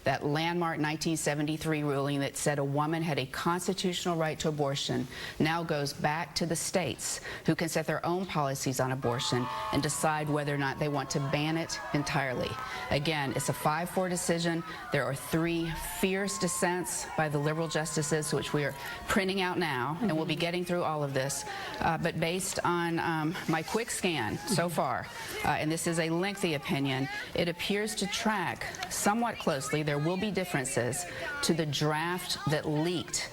That landmark 1973 ruling that said a woman had a constitutional right to abortion now goes back to the states, who can set their own policies on abortion and decide whether or not they want to ban it entirely. Again, it's a 5-4 decision. There are 3 fierce dissents by the liberal justices, which we are printing out now, and we'll be getting through all of this. But based on my quick scan so far, and this is a lengthy opinion, it appears to track somewhat closely. There will be differences to the draft that leaked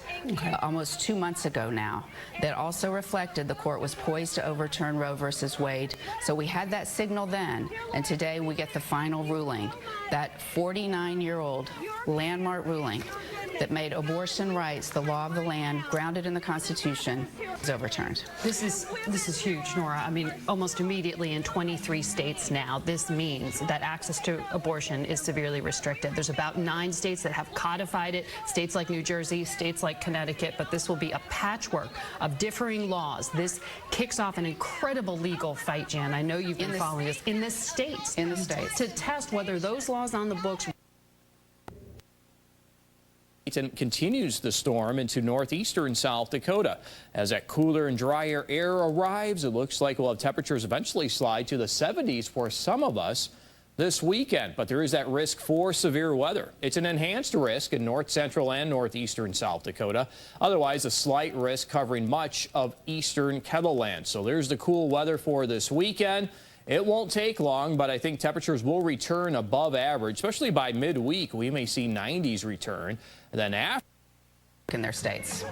almost 2 months ago now, that also reflected the court was poised to overturn Roe versus Wade. So we had that signal then, and today we get the final ruling. That 49-year-old landmark ruling that made abortion rights the law of the land, grounded in the Constitution, is overturned. This is huge, Nora. I mean, almost immediately in 23 states now, this means that access to abortion is severely restricted. There's about 9 states that have codified it, states like New Jersey, states like Connecticut, but this will be a patchwork of differing laws. This kicks off an incredible legal fight, Jan. I know you've been following this in the states. In the states. To test whether those laws on the books. And continues the storm into northeastern South Dakota. As that cooler and drier air arrives, it looks like we'll have temperatures eventually slide to the 70s for some of us this weekend. But there is that risk for severe weather. It's an enhanced risk in north central and northeastern South Dakota. Otherwise, a slight risk covering much of eastern KELO. So there's the cool weather for this weekend. It won't take long, but I think temperatures will return above average, especially by midweek. We may see 90s return. And then after in their states.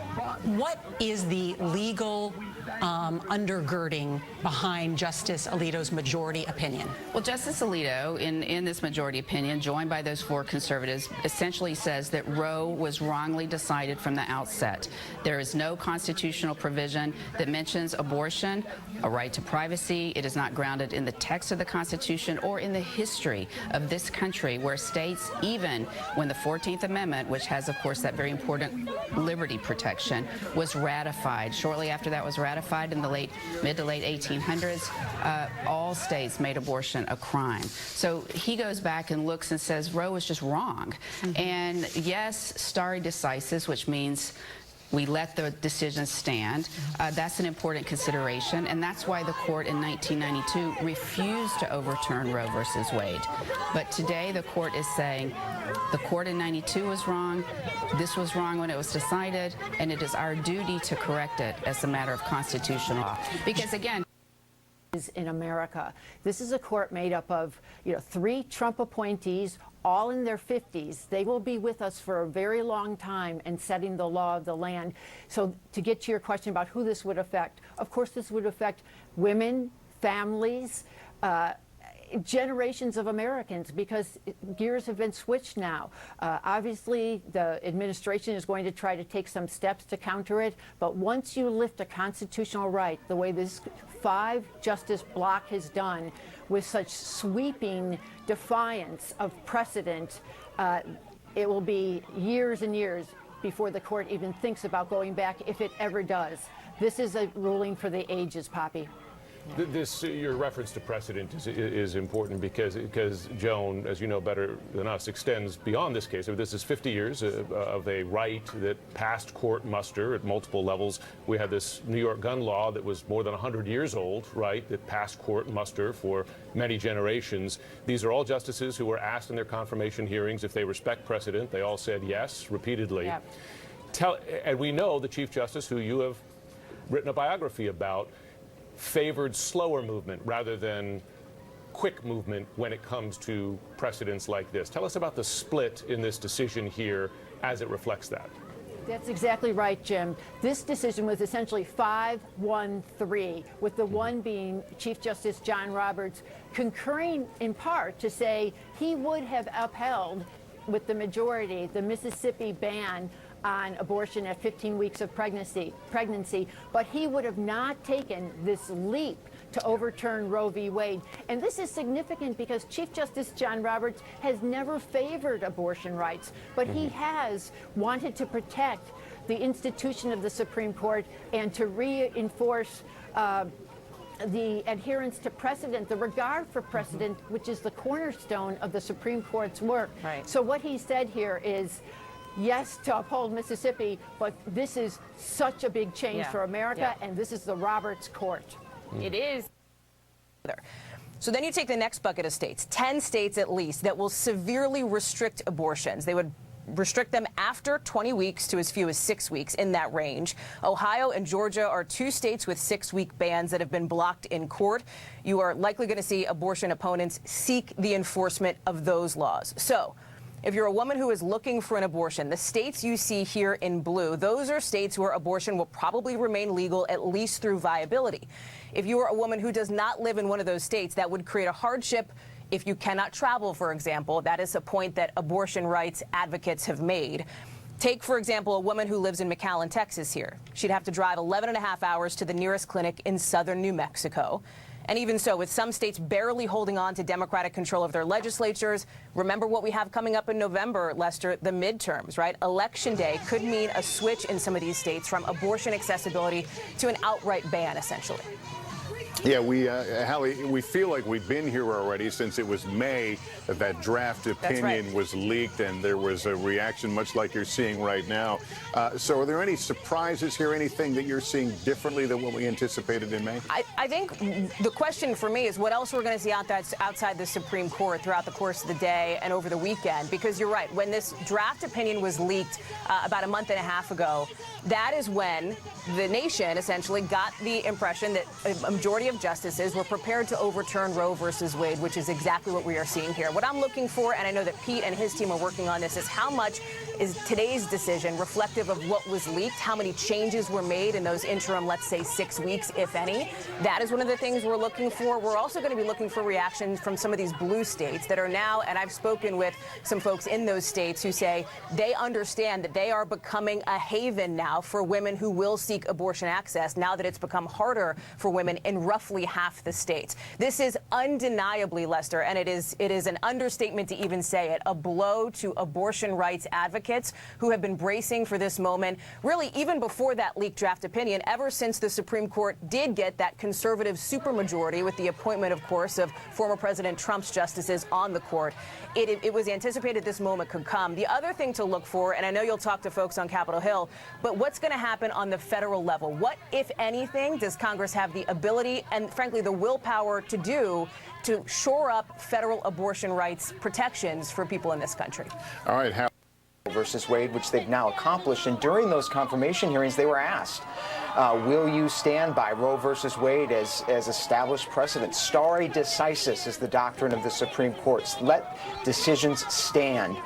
What is the legal undergirding behind Justice Alito's majority opinion? Well, Justice Alito, in this majority opinion, joined by those 4 conservatives, essentially says that Roe was wrongly decided from the outset. There is no constitutional provision that mentions abortion, a right to privacy. It is not grounded in the text of the Constitution or in the history of this country, where states, even when the 14th Amendment, which has, of course, that very important liberty protection, was ratified. Shortly after that was ratified in the mid to late 1800s, all states made abortion a crime. So he goes back and looks and says Roe was just wrong. And yes, stare decisis, which means we let the decision stand. That's an important consideration, and that's why the court in 1992 refused to overturn Roe versus Wade. But today the court is saying the court in 92 was wrong, this was wrong when it was decided, and it is our duty to correct it as a matter of constitutional law. Because again, in America, this is a court made up of 3 Trump appointees, all in their 50s. They will be with us for a very long time and setting the law of the land. So to get to your question about who this would affect, of course this would affect women, families, generations of Americans, because gears have been switched now. Obviously, the administration is going to try to take some steps to counter it, but once you lift a constitutional right, the way this 5-justice block has done, with such sweeping defiance of precedent, it will be years and years before the court even thinks about going back, if it ever does. This is a ruling for the ages, Poppy. Your reference to precedent is important because Joan, as you know better than us, extends beyond this case. This is 50 years of a right that passed court muster at multiple levels. We had this New York gun law that was more than 100 years old, right, that passed court muster for many generations. These are all justices who were asked in their confirmation hearings if they respect precedent. They all said yes, repeatedly. Yep. And we know the Chief Justice, who you have written a biography about, favored slower movement rather than quick movement when it comes to precedents like this. Tell us about the split in this decision here as it reflects that. That's exactly right, Jim. This decision was essentially 5-1-3, with the one being Chief Justice John Roberts concurring in part to say he would have upheld, with the majority, the Mississippi ban on abortion at 15 weeks of pregnancy, but he would have not taken this leap to overturn Roe v. Wade. And this is significant because Chief Justice John Roberts has never favored abortion rights, but he has wanted to protect the institution of the Supreme Court and to reinforce the adherence to precedent, the regard for precedent, which is the cornerstone of the Supreme Court's work. Right. So what he said here is, yes, to uphold Mississippi, but this is such a big change for America, and this is the Roberts Court. It is. So then you take the next bucket of states, 10 states at least, that will severely restrict abortions. They would restrict them after 20 weeks to as few as 6 weeks, in that range. Ohio and Georgia are 2 states with 6-week bans that have been blocked in court. You are likely going to see abortion opponents seek the enforcement of those laws. So if you're a woman who is looking for an abortion, the states you see here in blue, those are states where abortion will probably remain legal, at least through viability. If you are a woman who does not live in one of those states, that would create a hardship. If you cannot travel, for example, that is a point that abortion rights advocates have made. Take, for example, a woman who lives in McAllen, Texas here. She'd have to drive 11.5 hours to the nearest clinic in southern New Mexico. And even so, with some states barely holding on to Democratic control of their legislatures, remember what we have coming up in November, Lester, the midterms, right? Election day could mean a switch in some of these states from abortion accessibility to an outright ban, essentially. Yeah, Hallie, we feel like we've been here already since it was May that draft opinion was leaked, and there was a reaction much like you're seeing right now. So are there any surprises here, anything that you're seeing differently than what we anticipated in May? I think the question for me is what else we're going to see outside the Supreme Court throughout the course of the day and over the weekend, because you're right, when this draft opinion was leaked about a month and a half ago, that is when the nation essentially got the impression that a majority of justices were prepared to overturn Roe versus Wade, which is exactly what we are seeing here. What I'm looking for, and I know that Pete and his team are working on this, is how much is today's decision reflective of what was leaked, how many changes were made in those interim, let's say, 6 weeks, if any. That is one of the things we're looking for. We're also going to be looking for reactions from some of these blue states that are now, and I've spoken with some folks in those states who say they understand that they are becoming a haven now for women who will seek abortion access, now that it's become harder for women in roughly half the states. This is undeniably, Lester, and it is an understatement to even say it, a blow to abortion rights advocates who have been bracing for this moment, really even before that leaked draft opinion, ever since the Supreme Court did get that conservative supermajority with the appointment, of course, of former President Trump's justices on the court. It was anticipated this moment could come. The other thing to look for, and I know you'll talk to folks on Capitol Hill, but what's going to happen on the federal level? What, if anything, does Congress have the ability and, frankly, the willpower to do to shore up federal abortion rights protections for people in this country? All right, versus Wade, which they've now accomplished. And during those confirmation hearings, they were asked, will you stand by Roe versus Wade as established precedent? Stare decisis is the doctrine of the Supreme Court. Let decisions stand.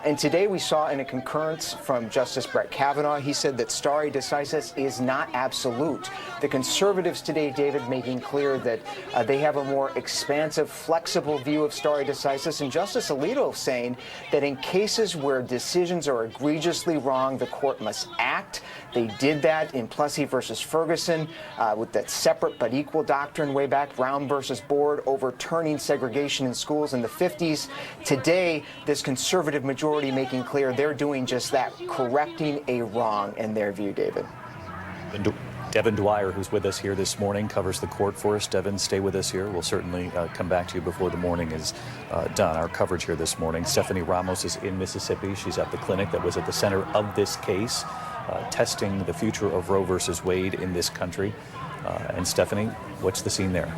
And today we saw in a concurrence from Justice Brett Kavanaugh, he said that stare decisis is not absolute. The conservatives today, David, making clear that they have a more expansive, flexible view of stare decisis. And Justice Alito saying that in cases where decisions are egregiously wrong, the court must act. They did that in Plessy versus Ferguson with that separate but equal doctrine way back, Brown versus Board, overturning segregation in schools in the 50s. Today, this conservative majority making clear they're doing just that, correcting a wrong in their view, David. Devin Dwyer, who's with us here this morning, covers the court for us. Devin, stay with us here. We'll certainly come back to you before the morning is done, our coverage here this morning. Stephanie Ramos is in Mississippi. She's at the clinic that was at the center of this case, testing the future of Roe versus Wade in this country. And Stephanie, what's the scene there?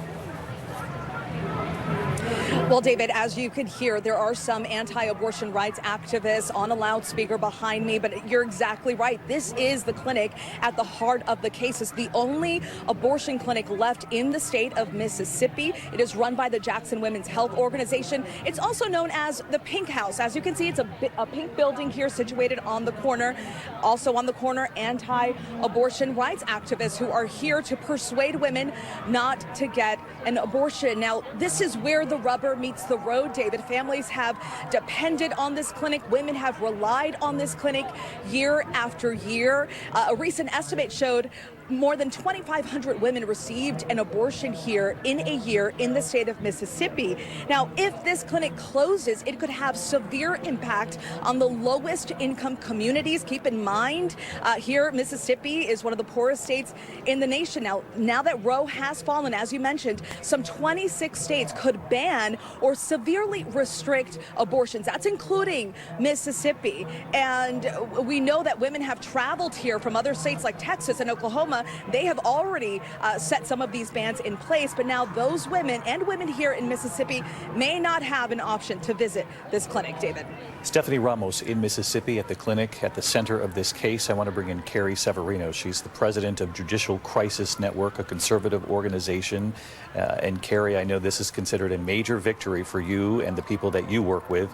Well, David, as you could hear, there are some anti-abortion rights activists on a loudspeaker behind me, but you're exactly right. This is the clinic at the heart of the case. It's the only abortion clinic left in the state of Mississippi. It is run by the Jackson Women's Health Organization. It's also known as the Pink House. As you can see, it's a pink building here situated on the corner. Also on the corner, anti-abortion rights activists who are here to persuade women not to get an abortion. Now, this is where the rubber meets the road, David. Families have depended on this clinic. Women have relied on this clinic year after year. A recent estimate showed more than 2,500 women received an abortion here in a year in the state of Mississippi. Now, if this clinic closes, it could have severe impact on the lowest income communities. Keep in mind, here, Mississippi is one of the poorest states in the nation. Now that Roe has fallen, as you mentioned, some 26 states could ban or severely restrict abortions. That's including Mississippi. And we know that women have traveled here from other states like Texas and Oklahoma. They have already set some of these bans in place, but now those women and women here in Mississippi may not have an option to visit this clinic. David. Stephanie Ramos in Mississippi at the clinic at the center of this case. I want to bring in Carrie Severino. She's the president of Judicial Crisis Network, a conservative organization. And Carrie, I know this is considered a major victory for you and the people that you work with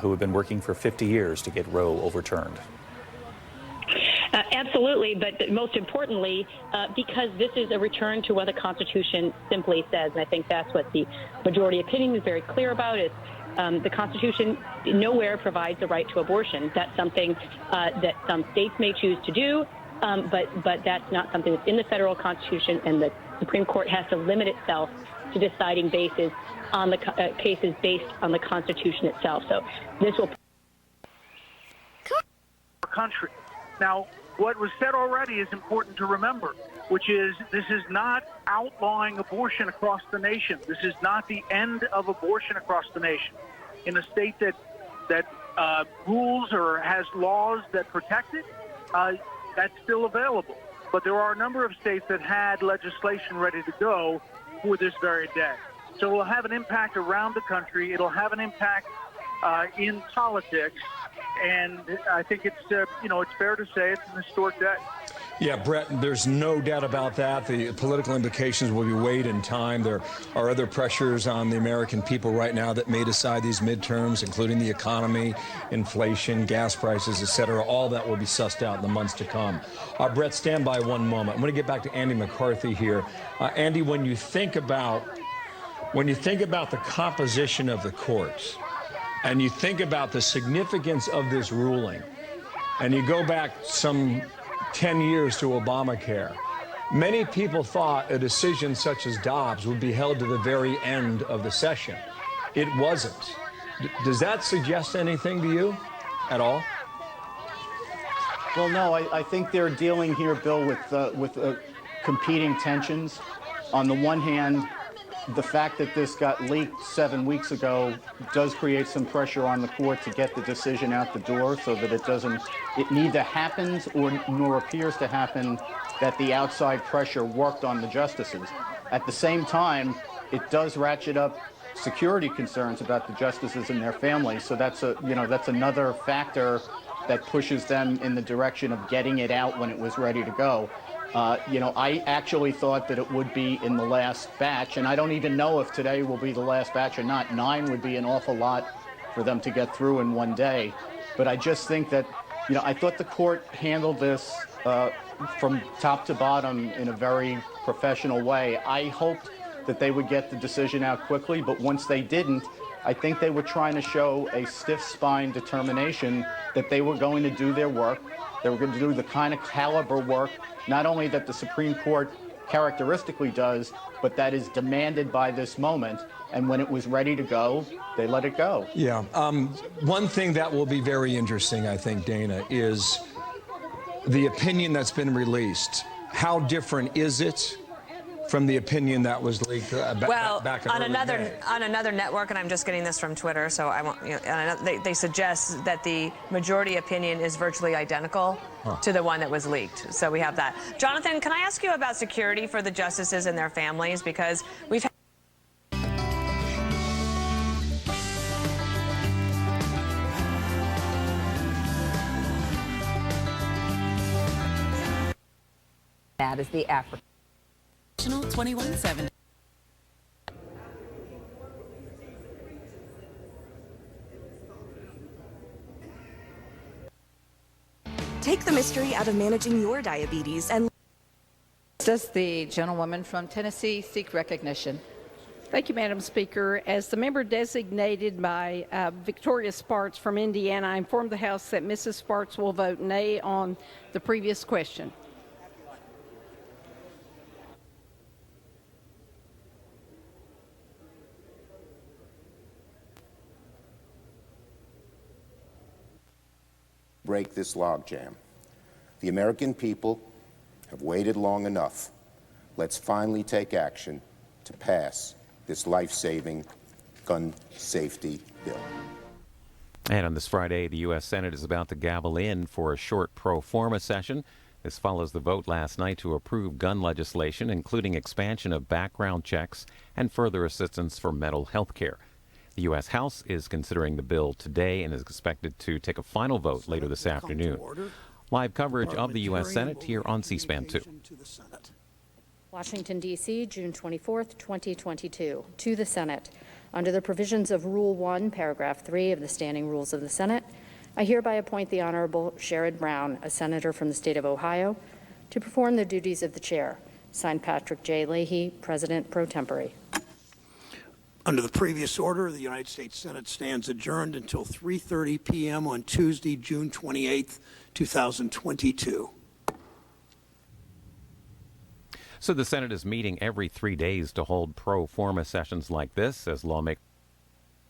who have been working for 50 years to get Roe overturned. Absolutely, but most importantly, because this is a return to what the Constitution simply says, and I think that's what the majority opinion is very clear about, is the Constitution nowhere provides the right to abortion. That's something that some states may choose to do, but that's not something that's in the federal Constitution, and the Supreme Court has to limit itself to deciding cases based on the Constitution itself. So this will country. Now, what was said already is important to remember, which is this is not outlawing abortion across the nation. This is not the end of abortion across the nation. In a state that rules or has laws that protect it, that's still available. But there are a number of states that had legislation ready to go for this very day. So it will have an impact around the country. It'll have an impact in politics. And I think it's, it's fair to say it's an historic day. Yeah, Brett, there's no doubt about that. The political implications will be weighed in time. There are other pressures on the American people right now that may decide these midterms, including the economy, inflation, gas prices, et cetera. All that will be sussed out in the months to come. Brett, stand by one moment. I'm going to get back to Andy McCarthy here. Andy, when you think about the composition of the courts, and you think about the significance of this ruling, and you go back some 10 years to Obamacare, many people thought a decision such as Dobbs would be held to the very end of the session. It wasn't. Does that suggest anything to you at all? Well, no, I think they're dealing here, Bill, with competing tensions. On the one hand, the fact that this got leaked 7 weeks ago does create some pressure on the court to get the decision out the door so that it neither happens nor appears to happen that the outside pressure worked on the justices. At the same time, it does ratchet up security concerns about the justices and their families. So that's another factor that pushes them in the direction of getting it out when it was ready to go. I actually thought that it would be in the last batch, and I don't even know if today will be the last batch or not. 9 would be an awful lot for them to get through in one day. But I just think that, I thought the court handled this from top to bottom in a very professional way. I hoped that they would get the decision out quickly, but once they didn't, I think they were trying to show a stiff-spine determination that they were going to do their work. They were going to do the kind of caliber work, not only that the Supreme Court characteristically does, but that is demanded by this moment. And when it was ready to go, they let it go. Yeah. One thing that will be very interesting, I think, Dana, is the opinion that's been released. How different is it from the opinion that was leaked back in on another network, and I'm just getting this from Twitter, so I won't. They suggest that the majority opinion is virtually identical to the one that was leaked. So we have that. Jonathan, can I ask you about security for the justices and their families, because we've had that is the African. 21/7. Take the mystery out of managing your diabetes and Does the gentlewoman from Tennessee seek recognition? Thank you, Madam Speaker. As the member designated by Victoria Sparks from Indiana, I informed the House that Mrs. Sparks will vote nay on the previous question. break this logjam. The American people have waited long enough. Let's finally take action to pass this life-saving gun safety bill. And on this Friday, the U.S. Senate is about to gavel in for a short pro forma session. This follows the vote last night to approve gun legislation, including expansion of background checks and further assistance for mental health care. The U.S. House is considering the bill today and is expected to take a final vote later this afternoon. Live coverage of the U.S. Senate here on C-SPAN 2. Washington, D.C., June 24th, 2022. To the Senate. Under the provisions of Rule 1, Paragraph 3 of the Standing Rules of the Senate, I hereby appoint the Honorable Sherrod Brown, a senator from the state of Ohio, to perform the duties of the chair. Signed, Patrick J. Leahy, President pro tempore. Under the previous order, the United States Senate stands adjourned until 3:30 p.m. on Tuesday, June 28th, 2022. So the Senate is meeting every 3 days to hold pro forma sessions like this as lawmakers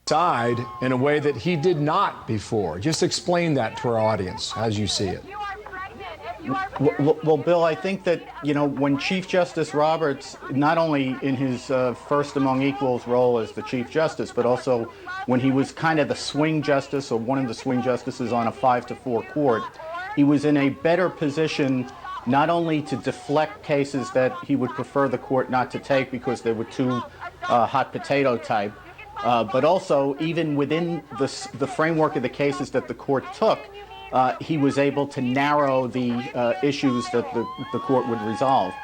side in a way that he did not before. Just explain that to our audience as you see it. Well, Bill, I think that, when Chief Justice Roberts, not only in his first among equals role as the Chief Justice, but also when he was kind of the swing justice or one of the swing justices on a 5-4 court, he was in a better position not only to deflect cases that he would prefer the court not to take because they were too hot potato type, but also even within the framework of the cases that the court took, he was able to narrow the issues that the court would resolve.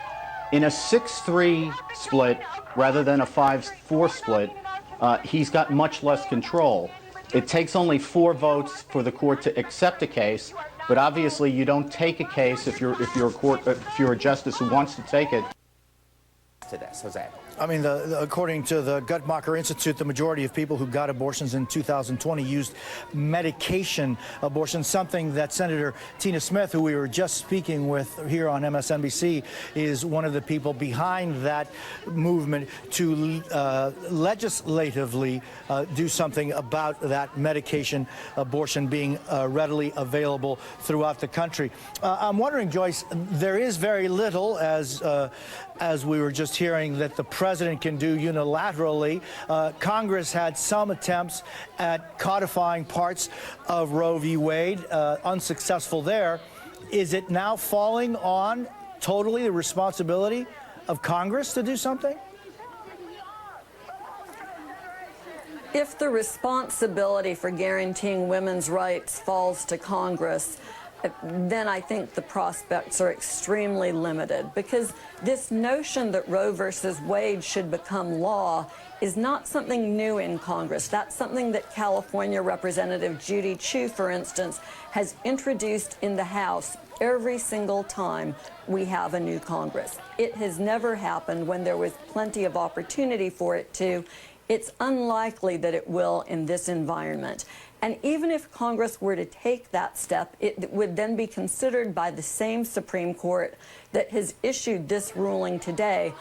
In a 6-3 split rather than a 5-4 split, he's got much less control. It takes only 4 votes for the court to accept a case, but obviously you don't take a case if you're a justice who wants to take it. To this, Jose. I mean, according to the Guttmacher Institute, the majority of people who got abortions in 2020 used medication abortions, something that Senator Tina Smith, who we were just speaking with here on MSNBC, is one of the people behind that movement to legislatively do something about that medication abortion being readily available throughout the country. I'm wondering, Joyce, there is very little, as we were just hearing, that the president can do unilaterally. Congress had some attempts at codifying parts of Roe v. Wade, unsuccessful there. Is it now falling on totally the responsibility of Congress to do something? If the responsibility for guaranteeing women's rights falls to Congress, then I think the prospects are extremely limited, because this notion that Roe versus Wade should become law is not something new in Congress. That's something that California Representative Judy Chu, for instance, has introduced in the House every single time we have a new Congress. It has never happened when there was plenty of opportunity for it to. It's unlikely that it will in this environment. And even if Congress were to take that step, it would then be considered by the same Supreme Court that has issued this ruling today.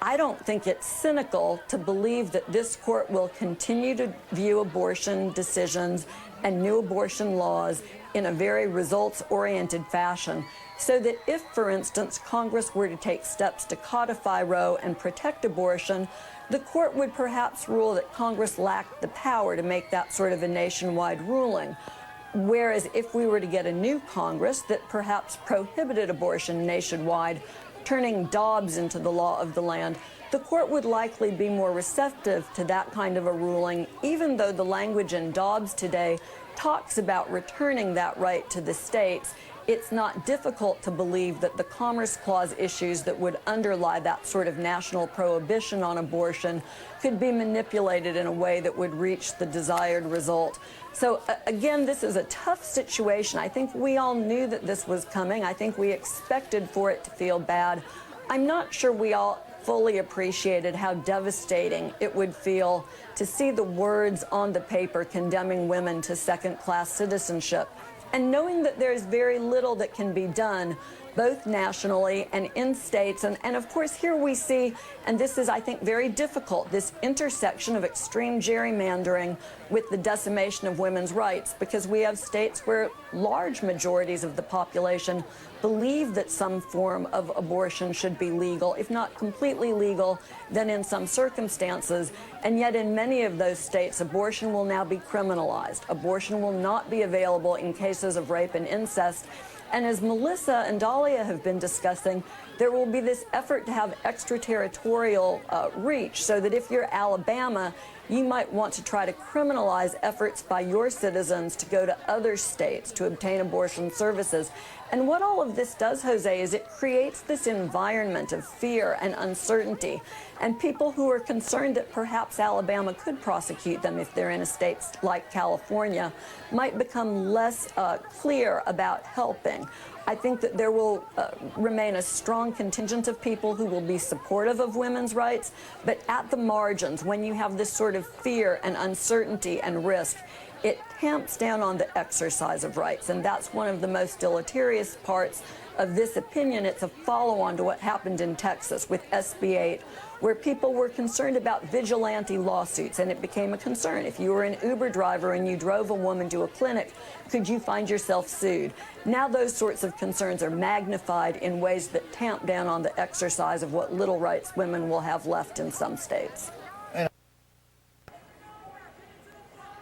I don't think it's cynical to believe that this court will continue to view abortion decisions and new abortion laws in a very results-oriented fashion, so that if, for instance, Congress were to take steps to codify Roe and protect abortion, the court would perhaps rule that Congress lacked the power to make that sort of a nationwide ruling. Whereas if we were to get a new Congress that perhaps prohibited abortion nationwide, turning Dobbs into the law of the land, the court would likely be more receptive to that kind of a ruling, even though the language in Dobbs today talks about returning that right to the states. It's not difficult to believe that the Commerce Clause issues that would underlie that sort of national prohibition on abortion could be manipulated in a way that would reach the desired result. So again, this is a tough situation. I think we all knew that this was coming. I think we expected for it to feel bad. I'm not sure we all fully appreciated how devastating it would feel to see the words on the paper condemning women to second-class citizenship. And knowing that there's very little that can be done, both nationally and in states. And of course, here we see, and this is, I think, very difficult, this intersection of extreme gerrymandering with the decimation of women's rights, because we have states where large majorities of the population believe that some form of abortion should be legal, if not completely legal, then in some circumstances. And yet in many of those states, abortion will now be criminalized. Abortion will not be available in cases of rape and incest. And as Melissa and Dahlia have been discussing, there will be this effort to have extraterritorial reach, so that if you're Alabama, you might want to try to criminalize efforts by your citizens to go to other states to obtain abortion services. And what all of this does, Jose, is it creates this environment of fear and uncertainty. And people who are concerned that perhaps Alabama could prosecute them if they're in a state like California might become less clear about helping. I think that there will remain a strong contingent of people who will be supportive of women's rights, but at the margins, when you have this sort of fear and uncertainty and risk, it tamps down on the exercise of rights, and that's one of the most deleterious parts of this opinion. It's a follow-on to what happened in Texas with SB 8, where people were concerned about vigilante lawsuits, and it became a concern. If you were an Uber driver and you drove a woman to a clinic, could you find yourself sued? Now those sorts of concerns are magnified in ways that tamp down on the exercise of what little rights women will have left in some states.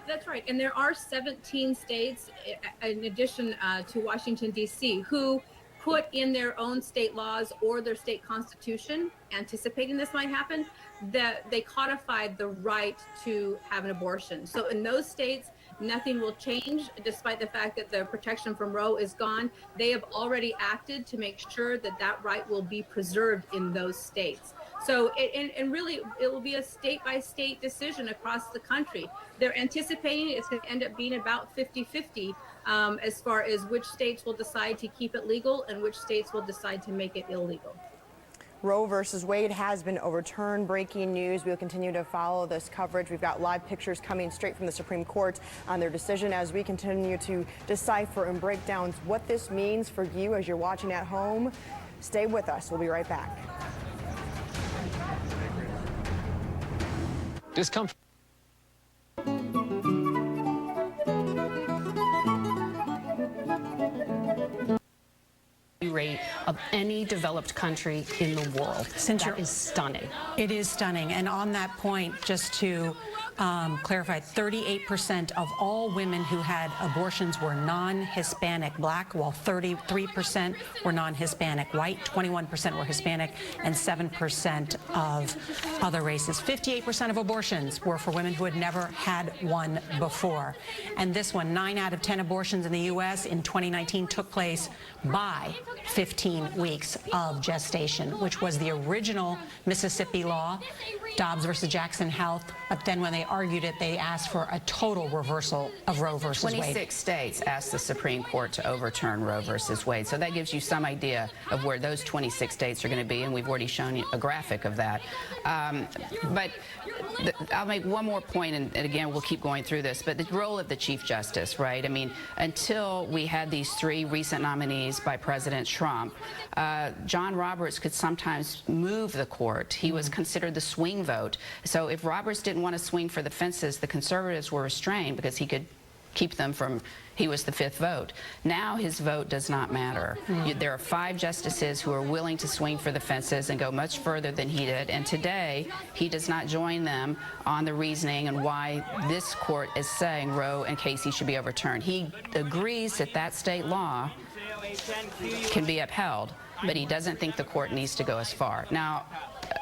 That's right. And there are 17 states, in addition to Washington, D.C., who put in their own state laws or their state constitution, anticipating this might happen, that they codified the right to have an abortion. So in those states, nothing will change, despite the fact that the protection from Roe is gone. They have already acted to make sure that that right will be preserved in those states. So, and really, it will be a state-by-state decision across the country. They're anticipating it's going to end up being about 50-50 as far as which states will decide to keep it legal and which states will decide to make it illegal. Roe versus Wade has been overturned. Breaking news. We'll continue to follow this coverage. We've got live pictures coming straight from the Supreme Court on their decision as we continue to decipher and break down what this means for you as you're watching at home. Stay with us. We'll be right back. Discomfort. Rate of any developed country in the world. That is stunning. It is stunning. And on that point, just to clarify, 38% of all women who had abortions were non-Hispanic Black, while 33% were non-Hispanic White, 21% were Hispanic, and 7% of other races. 58% of abortions were for women who had never had one before. And this one, 9 out of 10 abortions in the U.S. in 2019 took place by 15 weeks of gestation, which was the original Mississippi law, Dobbs versus Jackson Health. But then when they argued it, they asked for a total reversal of Roe versus Wade. 26 states asked the Supreme Court to overturn Roe versus Wade. So that gives you some idea of where those 26 states are going to be, and we've already shown you a graphic of that. But I'll make one more point, and again, we'll keep going through this, but the role of the Chief Justice, right? I mean, until we had these 3 recent nominees by President Trump, John Roberts could sometimes move the court. He was considered the swing vote. So if Roberts didn't want to swing for the fences, the conservatives were restrained because he could keep them from, he was the 5th vote. Now his vote does not matter. There are 5 justices who are willing to swing for the fences and go much further than he did, and today he does not join them on the reasoning and why this court is saying Roe and Casey should be overturned. He agrees that that state law can be upheld, but he doesn't think the court needs to go as far. Now,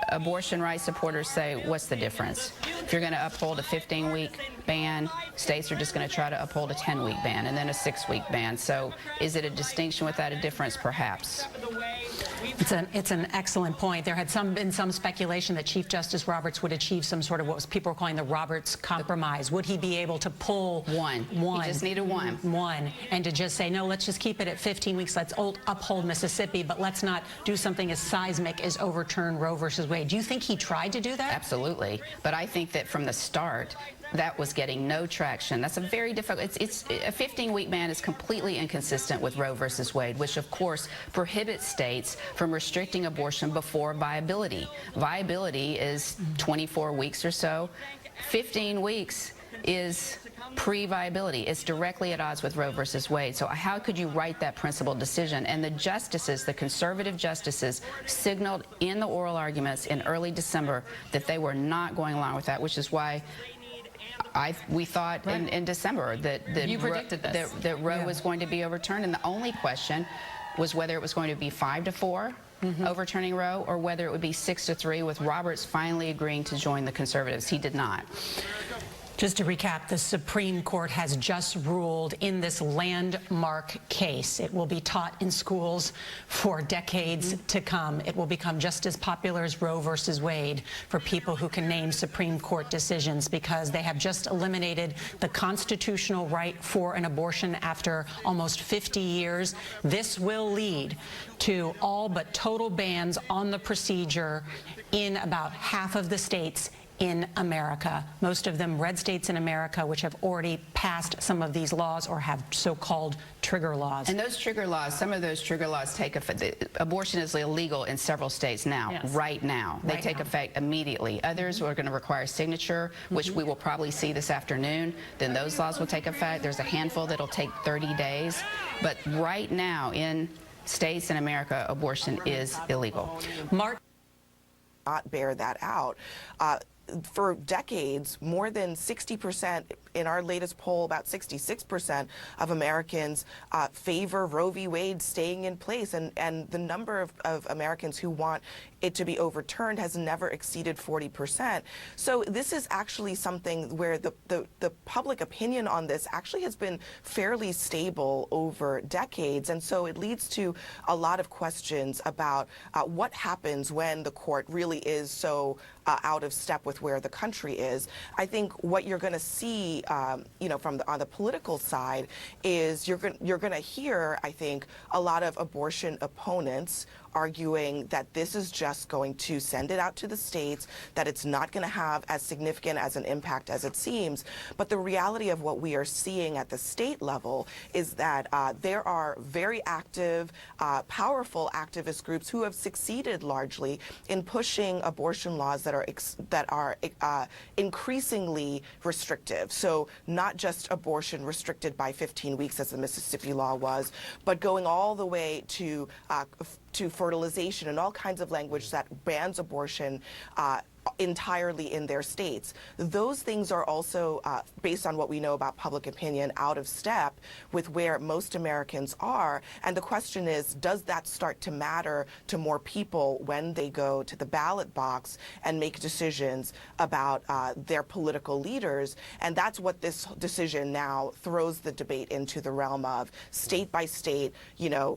abortion rights supporters say, what's the difference? If you're going to uphold a 15-week ban, states are just going to try to uphold a 10-week ban and then a 6-week ban. So is it a distinction without a difference? Perhaps. It's an excellent point. There had been some speculation that Chief Justice Roberts would achieve some sort of what people were calling the Roberts Compromise. Would he be able to pull one? He just needed one, and to just say, no, let's just keep it at 15 weeks. Let's uphold Mississippi, but let's not do something as seismic as overturn Roe versus Wade. Do you think he tried to do that? Absolutely. But I think that from the start, that was getting no traction. That's a very difficult, it's a 15-week ban is completely inconsistent with Roe versus Wade, which of course prohibits states from restricting abortion before viability. Viability is 24 weeks or so. 15 weeks is pre-viability. It's directly at odds with Roe versus Wade. So how could you write that principled decision? And the justices, the conservative justices, signaled in the oral arguments in early December that they were not going along with that, which is why we thought in December that You predicted this. that Roe was going to be overturned, and the only question was whether it was going to be 5-4 overturning Roe, or whether it would be 6-3, with Roberts finally agreeing to join the conservatives. He did not. Just to recap, the Supreme Court has just ruled in this landmark case. It will be taught in schools for decades to come. It will become just as popular as Roe versus Wade for people who can name Supreme Court decisions, because they have just eliminated the constitutional right for an abortion after almost 50 years. This will lead to all but total bans on the procedure in about half of the states in America, most of them red states in America, which have already passed some of these laws or have so-called trigger laws. And those trigger laws, some of those trigger laws take effect. Abortion is illegal in several states now, right now. They take effect immediately. Others are going to require signature, which we will probably see this afternoon. Then those laws will take effect. There's a handful that'll take 30 days. But right now in states in America, abortion is illegal. Not bear that out. For decades, more than 60%, in our latest poll, about 66% of Americans favor Roe v. Wade staying in place. And the number of Americans who want it to be overturned has never exceeded 40%. So this is actually something where the public opinion on this actually has been fairly stable over decades. And so it leads to a lot of questions about what happens when the court really is so out of step with where the country is. I think what you're going to see, from on the political side, is you're going to hear, I think, a lot of abortion opponents arguing that this is just going to send it out to the states, that it's not going to have as significant as an impact as it seems. But the reality of what we are seeing at the state level is that there are very active, powerful activist groups who have succeeded largely in pushing abortion laws that are increasingly restrictive. So not just abortion restricted by 15 weeks as the Mississippi law was, but going all the way to fertilization and all kinds of language that bans abortion entirely in their states. Those things are also, based on what we know about public opinion, out of step with where most Americans are. And the question is, does that start to matter to more people when they go to the ballot box and make decisions about their political leaders? And that's what this decision now throws the debate into the realm of state by state,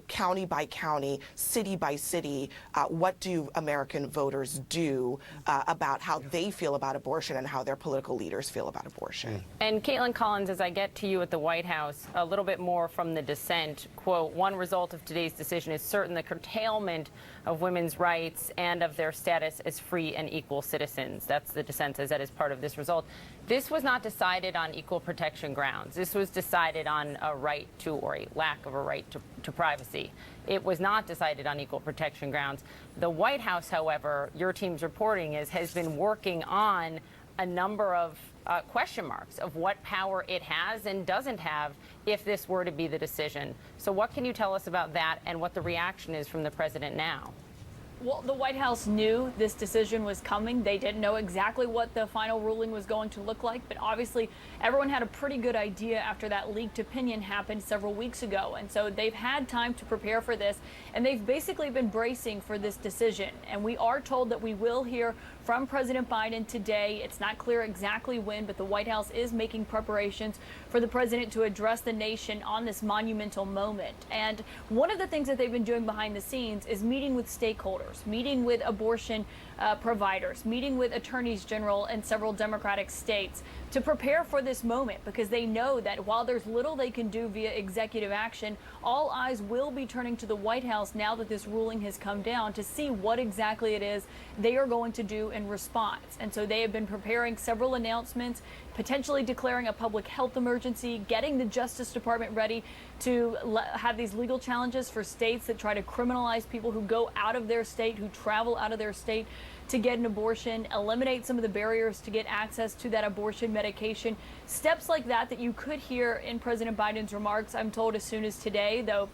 county by county, city by city. What do American voters do about how they feel about abortion and how their political leaders feel about abortion? And Caitlin Collins, as I get to you at the White House, a little bit more from the dissent. Quote, one result of today's decision is certain the curtailment of women's rights and of their status as free and equal citizens. That's the dissent says that is part of this result. This was not decided on equal protection grounds. This was decided on a right to, or a lack of a right to privacy. It was not decided on equal protection grounds. The White House, however, your team's reporting has been working on a number of question marks of what power it has and doesn't have if this were to be the decision. So what can you tell us about that and what the reaction is from the president now? Well, the White House knew this decision was coming. They didn't know exactly what the final ruling was going to look like, but obviously everyone had a pretty good idea after that leaked opinion happened several weeks ago. And so they've had time to prepare for this, and they've basically been bracing for this decision. And we are told that we will hear from President Biden today. It's not clear exactly when, but the White House is making preparations for the president to address the nation on this monumental moment. And one of the things that they've been doing behind the scenes is meeting with stakeholders, meeting with abortion providers, meeting with attorneys general in several Democratic states to prepare for this moment, because they know that while there's little they can do via executive action, all eyes will be turning to the White House now that this ruling has come down to see what exactly it is they are going to do in response. And so they have been preparing several announcements, potentially declaring a public health emergency, getting the Justice Department ready to have these legal challenges for states that try to criminalize people who go out of their state, who travel out of their state to get an abortion, eliminate some of the barriers to get access to that abortion medication. Steps like that you could hear in President Biden's remarks, I'm told, as soon as today, though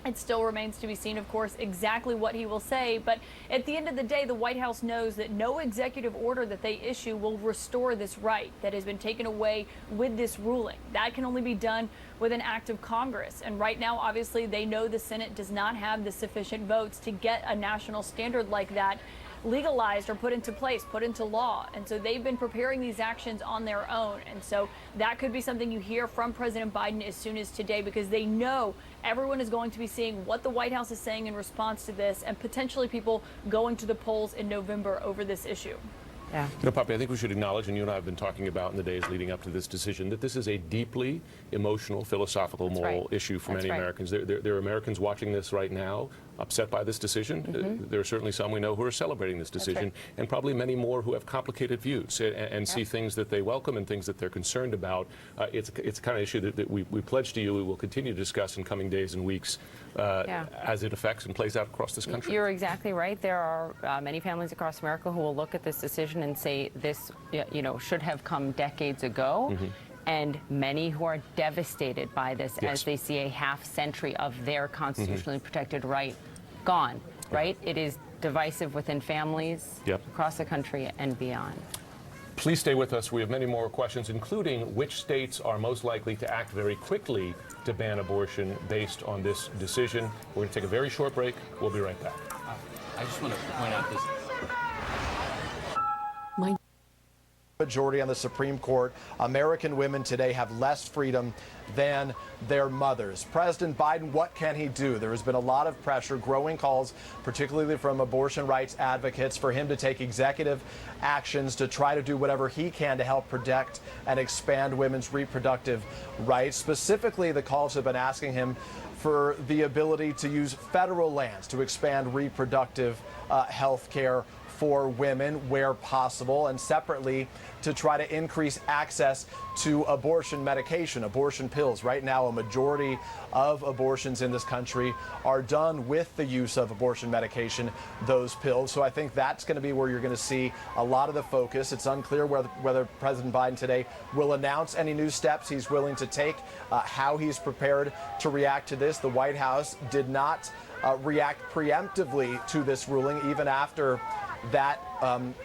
it still remains to be seen, of course, exactly what he will say. But at the end of the day, the White House knows that no executive order that they issue will restore this right that has been taken away with this ruling. That can only be done with an act of Congress. And right now, obviously, they know the Senate does not have the sufficient votes to get a national standard like that legalized or put into place, put into law. And so they've been preparing these actions on their own. And so that could be something you hear from President Biden as soon as today, because they know everyone is going to be seeing what the White House is saying in response to this, and potentially people going to the polls in November over this issue. Yeah. You know, Poppy, I think we should acknowledge, and you and I have been talking about in the days leading up to this decision, that this is a deeply emotional, philosophical, moral issue for many Americans. There are Americans watching this right now, upset by this decision. There are certainly some we know who are celebrating this decision, and probably many more who have complicated views and see things that they welcome and things that they're concerned about. It's the kind of issue that we pledge to you we will continue to discuss in coming days and weeks as it affects and plays out across this country. You're exactly right. There are many families across America who will look at this decision and say this, should have come decades ago. And many who are devastated by this as they see a half-century of their constitutionally protected right gone, right? It is divisive within families across the country and beyond. Please stay with us. We have many more questions, including which states are most likely to act very quickly to ban abortion based on this decision. We're going to take a very short break. We'll be right back. I just want to point out this. Majority on the Supreme Court, American women today have less freedom than their mothers. President Biden, what can he do? There has been a lot of pressure, growing calls, particularly from abortion rights advocates, for him to take executive actions to try to do whatever he can to help protect and expand women's reproductive rights. Specifically, the calls have been asking him for the ability to use federal lands to expand reproductive health care for women where possible, and separately to try to increase access to abortion medication, abortion pills. Right now, a majority of abortions in this country are done with the use of abortion medication, those pills. So I think that's going to be where you're going to see a lot of the focus. It's unclear whether President Biden today will announce any new steps he's willing to take, how he's prepared to react to this. The White House did not react preemptively to this ruling, even after that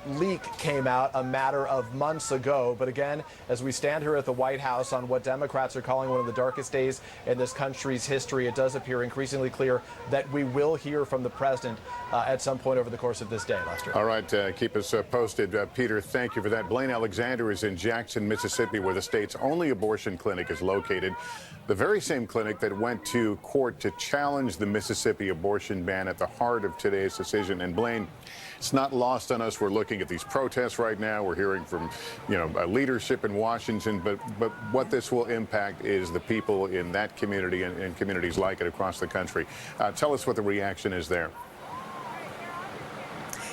leak came out a matter of months ago. But again, as we stand here at the White House on what Democrats are calling one of the darkest days in this country's history, it does appear increasingly clear that we will hear from the president at some point over the course of this day, Lester. All right, keep us posted. Peter, thank you for that. Blaine Alexander is in Jackson, Mississippi, where the state's only abortion clinic is located. The very same clinic that went to court to challenge the Mississippi abortion ban at the heart of today's decision. And Blaine, it's not lost on us. We're looking at these protests right now. We're hearing from, leadership in Washington. But what this will impact is the people in that community and communities like it across the country. Tell us what the reaction is there.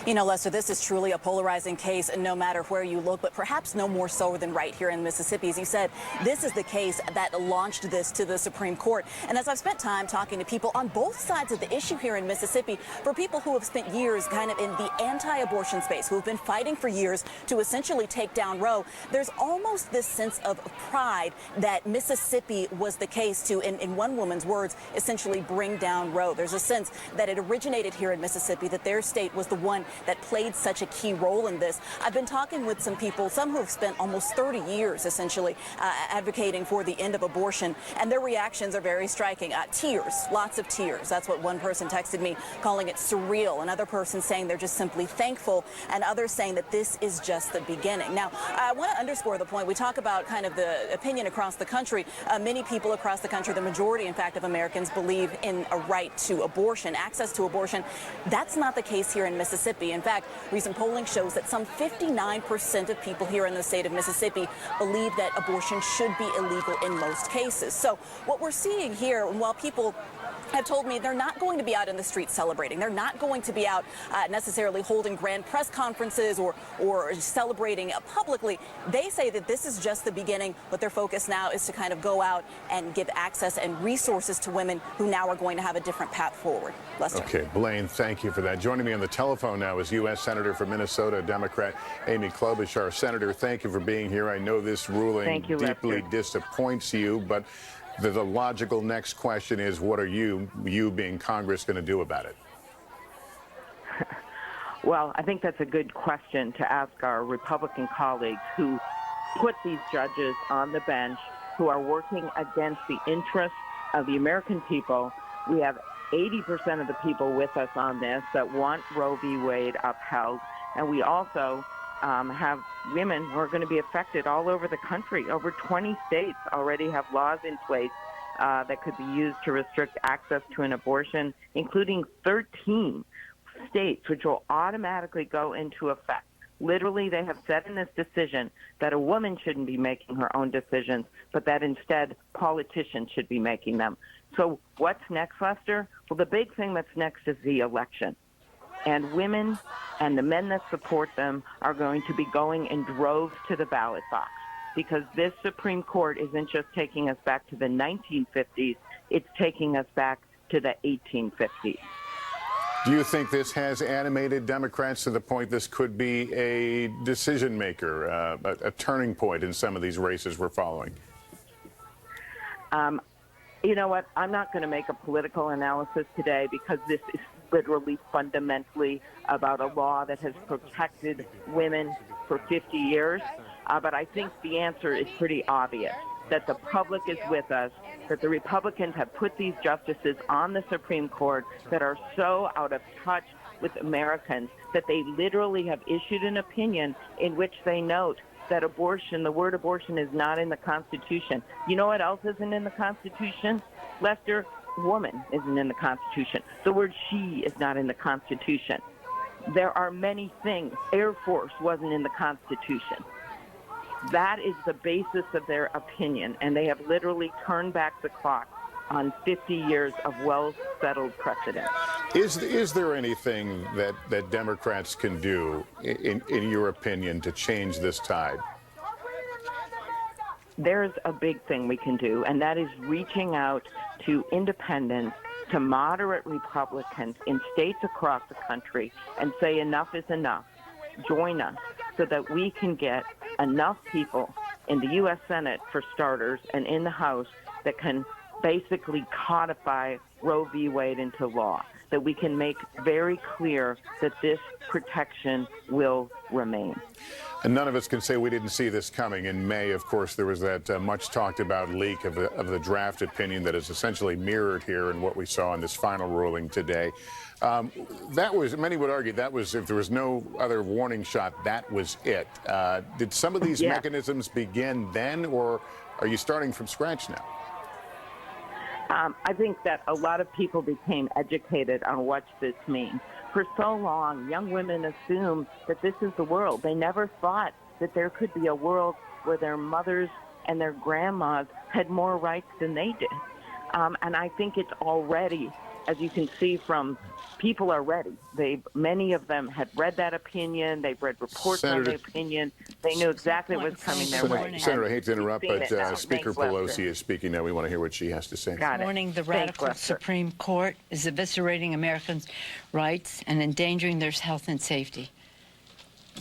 You know, Lester, this is truly a polarizing case, and no matter where you look, but perhaps no more so than right here in Mississippi. As you said, this is the case that launched this to the Supreme Court. And as I've spent time talking to people on both sides of the issue here in Mississippi, for people who have spent years kind of in the anti-abortion space, who have been fighting for years to essentially take down Roe, there's almost this sense of pride that Mississippi was the case to, in one woman's words, essentially bring down Roe. There's a sense that it originated here in Mississippi, that their state was the one that played such a key role in this. I've been talking with some people, some who have spent almost 30 years essentially advocating for the end of abortion, and their reactions are very striking. Tears, lots of tears. That's what one person texted me, calling it surreal. Another person saying they're just simply thankful, and others saying that this is just the beginning. Now, I want to underscore the point. We talk about kind of the opinion across the country. Many people across the country, the majority, in fact, of Americans believe in a right to abortion, access to abortion. That's not the case here in Mississippi. In fact, recent polling shows that some 59% of people here in the state of Mississippi believe that abortion should be illegal in most cases. So what we're seeing here, while people have told me they're not going to be out in the streets celebrating. They're not going to be out necessarily holding grand press conferences or celebrating publicly. They say that this is just the beginning, but their focus now is to kind of go out and give access and resources to women who now are going to have a different path forward. Lester. Okay, Blaine, thank you for that. Joining me on the telephone now is U.S. Senator from Minnesota, Democrat Amy Klobuchar. Senator, thank you for being here. I know this ruling deeply disappoints you, but the logical next question is, what are you being Congress, going to do about it? Well, I think that's a good question to ask our Republican colleagues who put these judges on the bench, who are working against the interests of the American people. We have 80% of the people with us on this that want Roe v. Wade upheld, and we also have women who are going to be affected all over the country. Over 20 states already have laws in place that could be used to restrict access to an abortion, including 13 states, which will automatically go into effect. Literally, they have said in this decision that a woman shouldn't be making her own decisions, but that instead politicians should be making them. So what's next, Lester? Well, the big thing that's next is the election. And women and the men that support them are going to be going in droves to the ballot box, because this Supreme Court isn't just taking us back to the 1950s, it's taking us back to the 1850s. Do you think this has animated Democrats to the point this could be a decision maker, a turning point in some of these races we're following? You know what? I'm not going to make a political analysis today, because this is literally fundamentally about a law that has protected women for 50 years. But I think the answer is pretty obvious, that the public is with us, that the Republicans have put these justices on the Supreme Court that are so out of touch with Americans that they literally have issued an opinion in which they note that abortion, the word abortion, is not in the Constitution. You know what else isn't in the Constitution, Lester? Woman isn't in the Constitution. The word she is not in the Constitution. There are many things. Air Force wasn't in the Constitution. That is the basis of their opinion, and they have literally turned back the clock on 50 years of well-settled precedent. Is there anything that Democrats can do, in your opinion, to change this tide? There's a big thing we can do, and that is reaching out to independents, to moderate Republicans in states across the country, and say enough is enough. Join us so that we can get enough people in the U.S. Senate, for starters, and in the House that can basically codify Roe v. Wade into law, that we can make very clear that this protection will remain. And none of us can say we didn't see this coming. In May, of course, there was that much talked about leak of the draft opinion that is essentially mirrored here in what we saw in this final ruling today. That was, many would argue, that was, if there was no other warning shot, that was it. Did some of these mechanisms begin then, or are you starting from scratch now? I think that a lot of people became educated on what this means. For so long, young women assumed that this is the world. They never thought that there could be a world where their mothers and their grandmas had more rights than they did. And I think it's already, as you can see from, people are ready. Many of them had read that opinion. They've read reports on the opinion. They knew exactly what was coming their way. Senator, I hate to interrupt, but Speaker Pelosi is speaking now. We want to hear what she has to say. This morning, the radical Supreme Court is eviscerating Americans' rights and endangering their health and safety.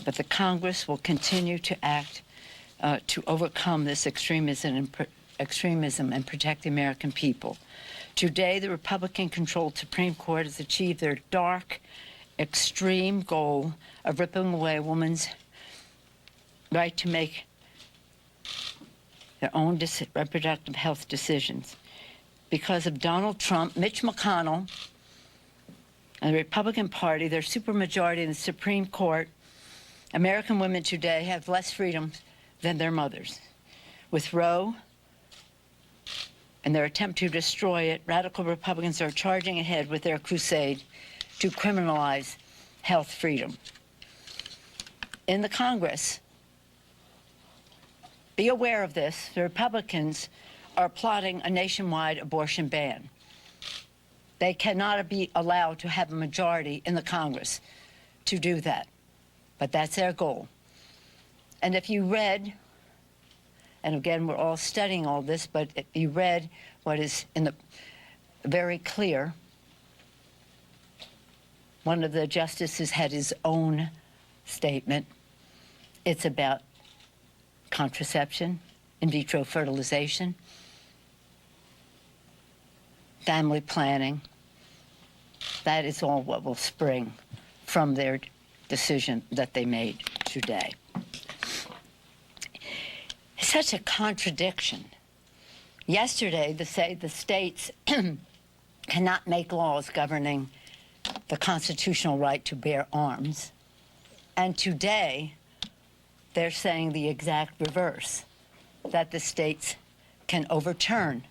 But the Congress will continue to act to overcome this extremism and protect the American people. Today, the Republican-controlled Supreme Court has achieved their dark, extreme goal of ripping away a woman's right to make their own reproductive health decisions. Because of Donald Trump, Mitch McConnell, and the Republican Party, their supermajority in the Supreme Court, American women today have less freedom than their mothers. With Roe and their attempt to destroy it, radical Republicans are charging ahead with their crusade to criminalize health freedom. In the Congress, be aware of this, the Republicans are plotting a nationwide abortion ban. They cannot be allowed to have a majority in the Congress to do that. But that's their goal. And if you read, and again, we're all studying all this, but if you read what is in the very clear, one of the justices had his own statement. It's about contraception, in vitro fertilization, family planning. That is all what will spring from their decision that they made today. It's such a contradiction. Yesterday, they say the states cannot make laws governing the constitutional right to bear arms. And today, they're saying the exact reverse, that the states can overturn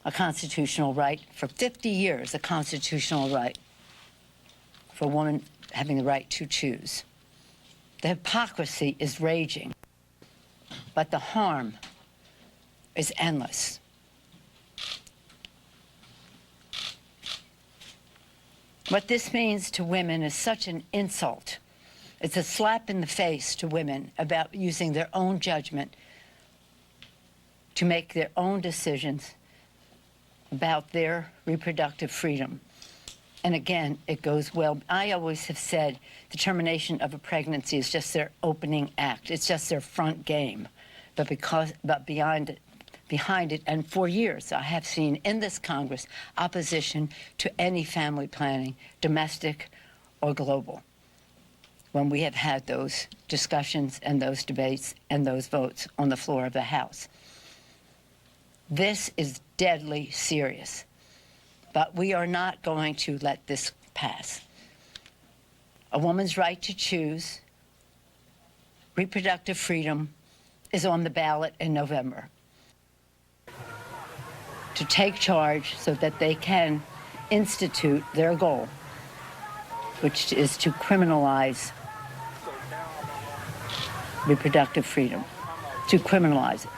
a constitutional right for 50 years, a constitutional right for a woman having the right to choose. The hypocrisy is raging, but the harm is endless. What this means to women is such an insult. It's a slap in the face to women about using their own judgment to make their own decisions about their reproductive freedom. And again, it goes well. I always have said the termination of a pregnancy is just their opening act. It's just their front game. But behind it, and for years, I have seen in this Congress opposition to any family planning, domestic or global, when we have had those discussions and those debates and those votes on the floor of the House. This is deadly serious, but we are not going to let this pass. A woman's right to choose, reproductive freedom, is on the ballot in November. To take charge so that they can institute their goal, which is to criminalize reproductive freedom, to criminalize it.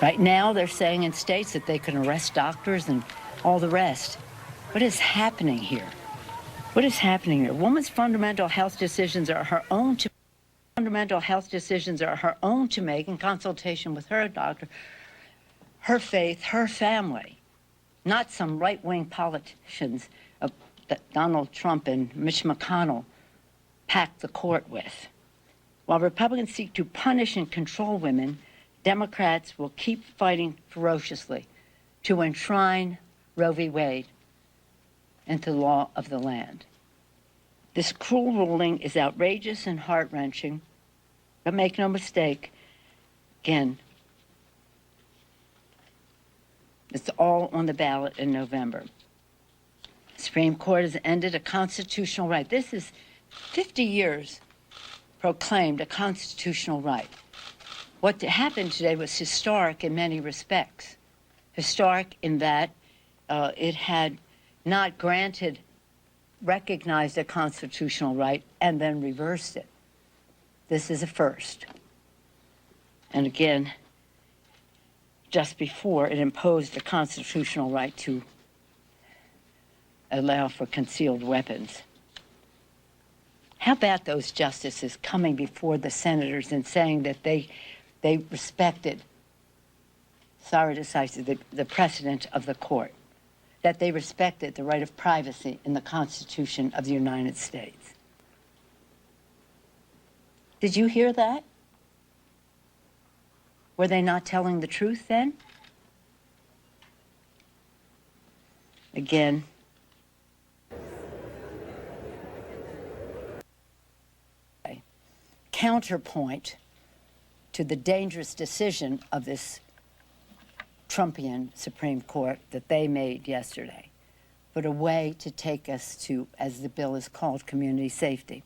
Right now, they're saying in states that they can arrest doctors and all the rest. What is happening here? What is happening here? A woman's fundamental health decisions are her own to make in consultation with her doctor, her faith, her family, not some right-wing politicians that Donald Trump and Mitch McConnell packed the court with. While Republicans seek to punish and control women, Democrats will keep fighting ferociously to enshrine Roe v. Wade into the law of the land. This cruel ruling is outrageous and heart-wrenching, but make no mistake, again, it's all on the ballot in November. The Supreme Court has ended a constitutional right. This is 50 years proclaimed a constitutional right. What happened today was historic in many respects. Historic in that it had not recognized a constitutional right and then reversed it. This is a first. And again, just before it imposed a constitutional right to allow for concealed weapons. How about those justices coming before the senators and saying that they respected, sorry to say, the precedent of the court, that they respected the right of privacy in the Constitution of the United States? Did you hear that? Were they not telling the truth then? Again, counterpoint to the dangerous decision of this Trumpian Supreme Court that they made yesterday, but a way to take us to, as the bill is called, community safety.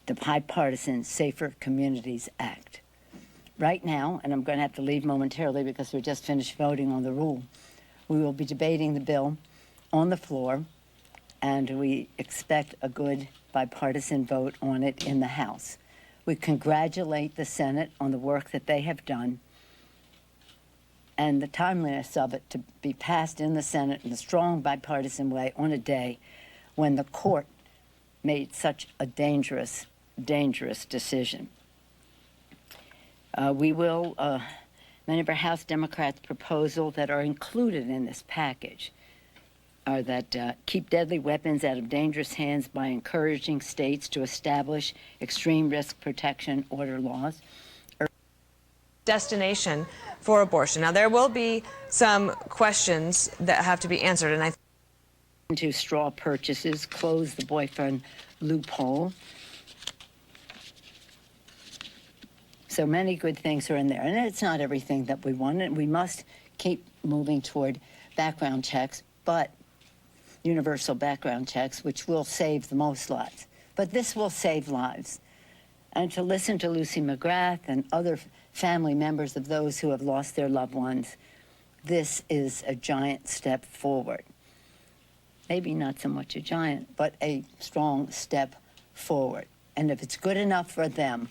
The Bipartisan Safer Communities Act. Right now, and I'm going to have to leave momentarily because we just finished voting on the rule, we will be debating the bill on the floor, and we expect a good bipartisan vote on it in the House. We congratulate the Senate on the work that they have done. and the timeliness of it to be passed in the Senate in a strong bipartisan way on a day when the court made such a dangerous, dangerous decision. We will, many of our House Democrats' proposals that are included in this package are that keep deadly weapons out of dangerous hands by encouraging states to establish extreme risk protection order laws. Destination for abortion. Now, there will be some questions that have to be answered, and I to straw purchases, close the boyfriend loophole. So many good things are in there, and it's not everything that we want, and we must keep moving toward background checks, but universal background checks, which will save the most lives. But this will save lives. And to listen to Lucy McGrath and other family members of those who have lost their loved ones, this is a giant step forward. Maybe not so much a giant, but a strong step forward. And if it's good enough for them,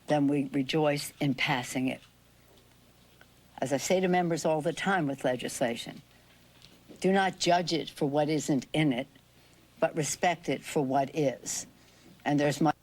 then we rejoice in passing it. As I say to members all the time with legislation, do not judge it for what isn't in it, but respect it for what is. And there's much.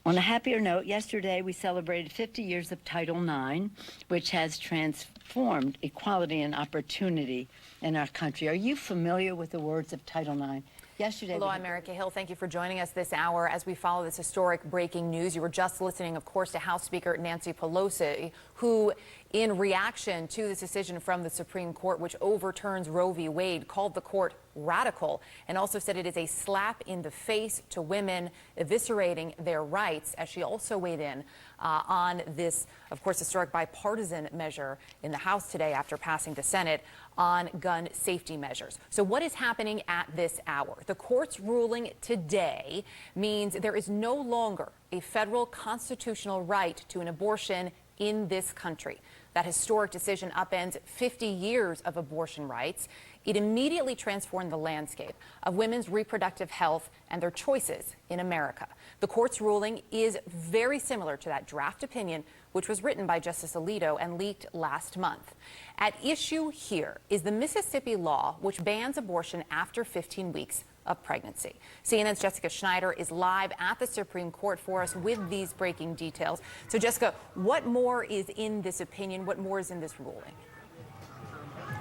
On a happier note, yesterday we celebrated 50 years of Title IX, which has transformed equality and opportunity in our country. Are you familiar with the words of Title IX? Yesterday. Hello, I'm Erica Hill. Thank you for joining us this hour as we follow this historic breaking news. You were just listening, of course, to House Speaker Nancy Pelosi, who, in reaction to this decision from the Supreme Court, which overturns Roe v. Wade, called the court radical and also said it is a slap in the face to women, eviscerating their rights, as she also weighed in on this, of course, historic bipartisan measure in the House today after passing the Senate on gun safety measures. So what is happening at this hour? The court's ruling today means there is no longer a federal constitutional right to an abortion in this country. That historic decision upends 50 years of abortion rights. It immediately transformed the landscape of women's reproductive health and their choices in America. The court's ruling is very similar to that draft opinion, which was written by Justice Alito and leaked last month. At issue here is the Mississippi law, which bans abortion after 15 weeks of pregnancy. CNN's Jessica Schneider is live at the Supreme Court for us with these breaking details. So, Jessica, what more is in this opinion? What more is in this ruling?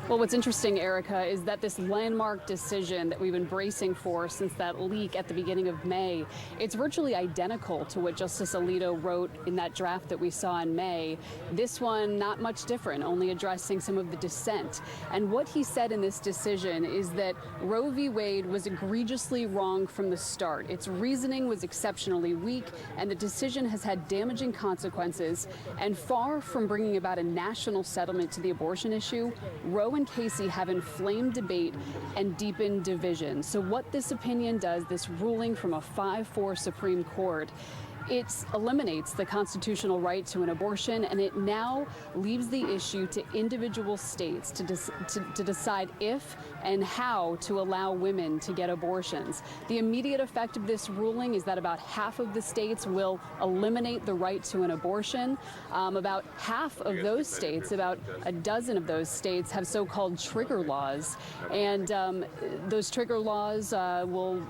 Well, what's interesting, Erica, is that this landmark decision that we've been bracing for since that leak at the beginning of May, it's virtually identical to what Justice Alito wrote in that draft that we saw in May. This one, not much different, only addressing some of the dissent. And what he said in this decision is that Roe v. Wade was egregiously wrong from the start. Its reasoning was exceptionally weak, and the decision has had damaging consequences. And far from bringing about a national settlement to the abortion issue, Roe and Casey have inflamed debate and deepened division. So what this opinion does, this ruling from a 5-4 Supreme Court, it eliminates the constitutional right to an abortion, and it now leaves the issue to individual states to decide if and how to allow women to get abortions. The immediate effect of this ruling is that about half of the states will eliminate the right to an abortion. About half of those states, about a dozen of those states, have so-called trigger laws, and those trigger laws will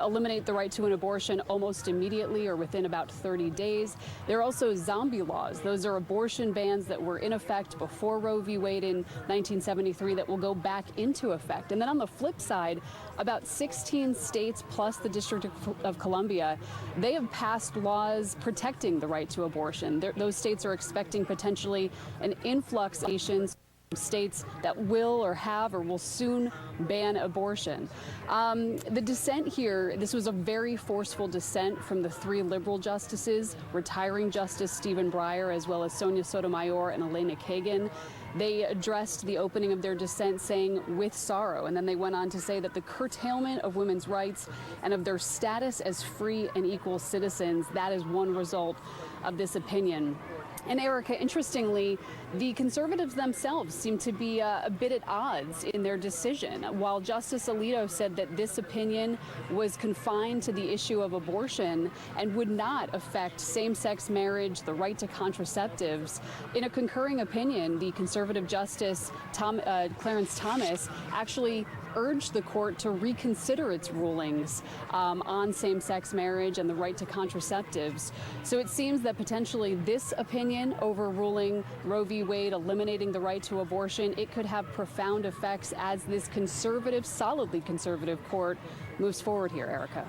eliminate the right to an abortion almost immediately or within about 30 days. There are also zombie laws. Those are abortion bans that were in effect before Roe v. Wade in 1973 that will go back into effect. And then on the flip side, about 16 states plus the District of Columbia, they have passed laws protecting the right to abortion. Those states are expecting potentially an influx of nations, states that will or have or will soon ban abortion. The dissent here, this was a very forceful dissent from the 3 liberal justices, retiring Justice Stephen Breyer, as well as Sonia Sotomayor and Elena Kagan. They addressed the opening of their dissent saying, "with sorrow," and then they went on to say that the curtailment of women's rights and of their status as free and equal citizens, that is one result of this opinion. And Erica, interestingly, the conservatives themselves seem to be a bit at odds in their decision. While Justice Alito said that this opinion was confined to the issue of abortion and would not affect same-sex marriage, the right to contraceptives, in a concurring opinion, the conservative Justice Clarence Thomas actually urged the court to reconsider its rulings on same-sex marriage and the right to contraceptives. So it seems that potentially this opinion overruling Roe v. Wade, eliminating the right to abortion, it could have profound effects as this conservative, solidly conservative court moves forward here, Erica.